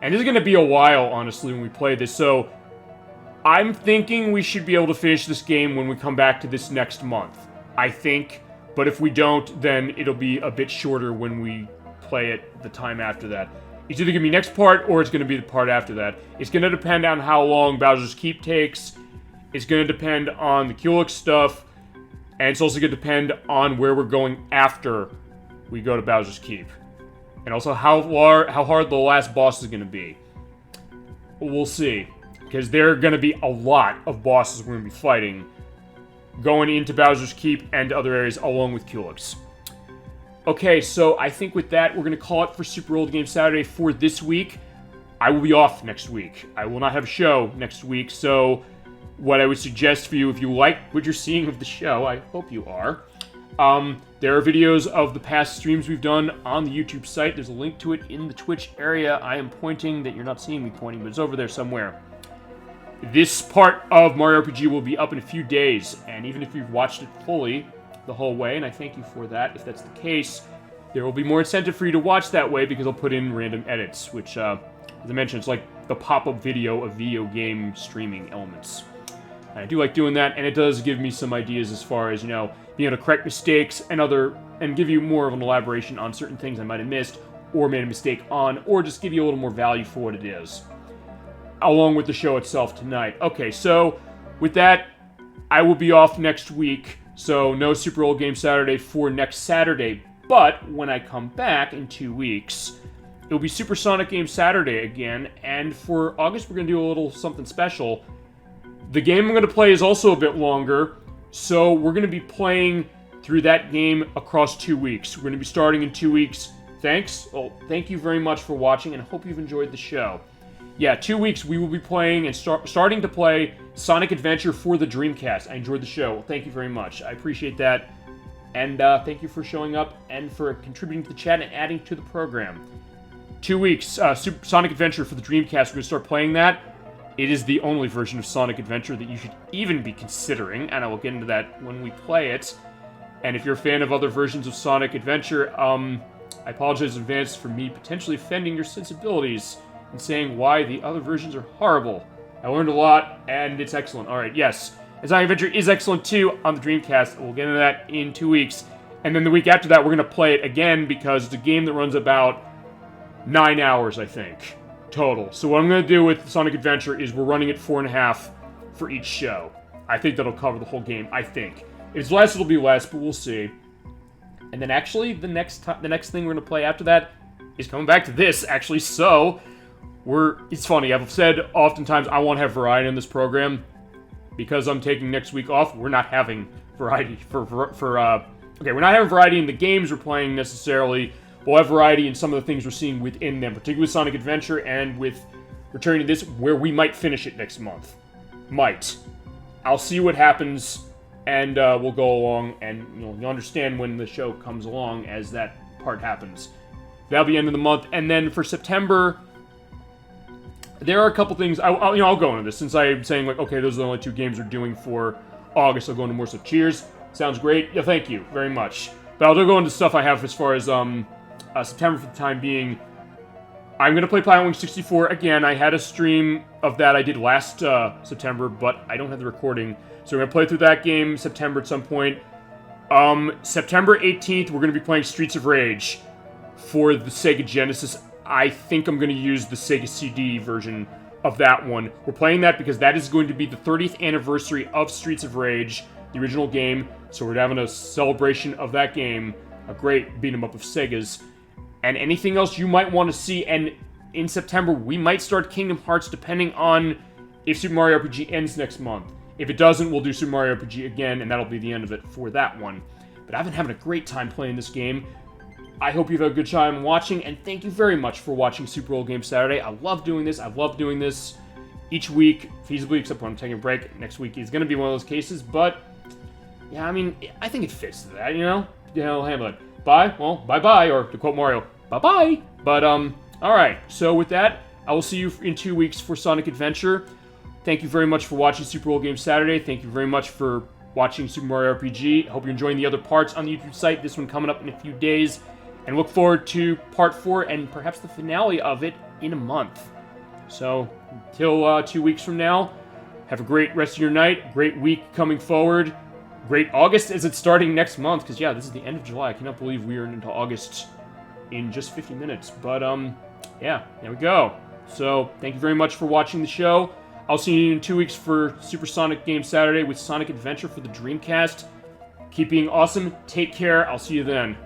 And this is going to be a while, honestly, when we play this, so I'm thinking we should be able to finish this game when we come back to this next month. I think, but if we don't, then it'll be a bit shorter when we play it the time after that. It's either going to be next part, or it's going to be the part after that. It's going to depend on how long Bowser's Keep takes. It's going to depend on the Cuolix stuff. And it's also going to depend on where we're going after we go to Bowser's Keep. And also how hard the last boss is going to be. We'll see. Because there are going to be a lot of bosses we're going to be fighting going into Bowser's Keep and other areas along with Cuolix. Okay, so I think with that, we're going to call it for Super Old Game Saturday for this week. I will be off next week. I will not have a show next week, so what I would suggest for you, if you like what you're seeing of the show, I hope you are, there are videos of the past streams we've done on the YouTube site. There's a link to it in the Twitch area. I am pointing, that you're not seeing me pointing, but it's over there somewhere. This part of Mario RPG will be up in a few days, and even if you've watched it fully the whole way, and I thank you for that, if that's the case, there will be more incentive for you to watch that way, because I'll put in random edits, which, as I mentioned, it's like the pop-up video of video game streaming elements. And I do like doing that, and it does give me some ideas as far as, you know, being able to correct mistakes and give you more of an elaboration on certain things I might have missed, or made a mistake on, or just give you a little more value for what it is, along with the show itself tonight. Okay, so with that, I will be off next week. So, no Super Old Game Saturday for next Saturday, but when I come back in 2 weeks, it'll be Super Sonic Game Saturday again, and for August we're going to do a little something special. The game I'm going to play is also a bit longer, so we're going to be playing through that game across 2 weeks. We're going to be starting in 2 weeks. Thanks. Well, thank you very much for watching, and I hope you've enjoyed the show. Yeah, 2 weeks we will be playing and starting to play Sonic Adventure for the Dreamcast. I enjoyed the show. Well, thank you very much. I appreciate that. And thank you for showing up and for contributing to the chat and adding to the program. 2 weeks, Sonic Adventure for the Dreamcast. We're going to start playing that. It is the only version of Sonic Adventure that you should even be considering, and I will get into that when we play it. And if you're a fan of other versions of Sonic Adventure, I apologize in advance for me potentially offending your sensibilities and saying why the other versions are horrible. I learned a lot, and it's excellent. Alright, yes. And Sonic Adventure is excellent, too, on the Dreamcast. We'll get into that in 2 weeks. And then the week after that, we're going to play it again, because it's a game that runs about 9 hours, I think, total. So what I'm going to do with Sonic Adventure is we're running it 4.5 for each show. I think that'll cover the whole game, I think. If it's less, it'll be less, but we'll see. And then actually, the next thing we're going to play after that is coming back to this, actually, so it's funny, I've said oftentimes I want to have variety in this program. Because I'm taking next week off, we're not having variety we're not having variety in the games we're playing necessarily. We'll have variety in some of the things we're seeing within them, particularly with Sonic Adventure and with returning to this, where we might finish it next month. Might. I'll see what happens, and we'll go along, and you'll understand when the show comes along as that part happens. That'll be end of the month, and then for September, there are a couple things, I'll go into this, since I'm saying, like, okay, those are the only 2 games we're doing for August. I'll go into more stuff. Cheers. Sounds great. Yeah, thank you very much. But I'll go into stuff I have as far as, September for the time being. I'm going to play Planet Wing 64 again. I had a stream of that I did last September, but I don't have the recording. So we're going to play through that game September at some point. September 18th, we're going to be playing Streets of Rage for the Sega Genesis. I think I'm going to use the Sega CD version of that one. We're playing that because that is going to be the 30th anniversary of Streets of Rage, the original game. So we're having a celebration of that game, a great beat-em-up of Sega's. And anything else you might want to see, and in September, we might start Kingdom Hearts depending on if Super Mario RPG ends next month. If it doesn't, we'll do Super Mario RPG again, and that'll be the end of it for that one. But I've been having a great time playing this game. I hope you've had a good time watching, and thank you very much for watching Super Old Game Saturday. I love doing this. I love doing this each week, feasibly, except when I'm taking a break. Next week is going to be one of those cases, but Yeah, I mean, I think it fits to that, you know? Hamlet. Bye? Well, bye-bye, or to quote Mario, bye-bye. But, alright, so with that, I will see you in 2 weeks for Sonic Adventure. Thank you very much for watching Super Old Game Saturday. Thank you very much for watching Super Mario RPG. Hope you're enjoying the other parts on the YouTube site. This one coming up in a few days. And look forward to Part 4 and perhaps the finale of it in a month. So, until 2 weeks from now, have a great rest of your night, great week coming forward, great August as it's starting next month, because yeah, this is the end of July. I cannot believe we are into August in just 50 minutes. But, yeah, there we go. So, thank you very much for watching the show. I'll see you in 2 weeks for Super Sonic Game Saturday with Sonic Adventure for the Dreamcast. Keep being awesome, take care, I'll see you then.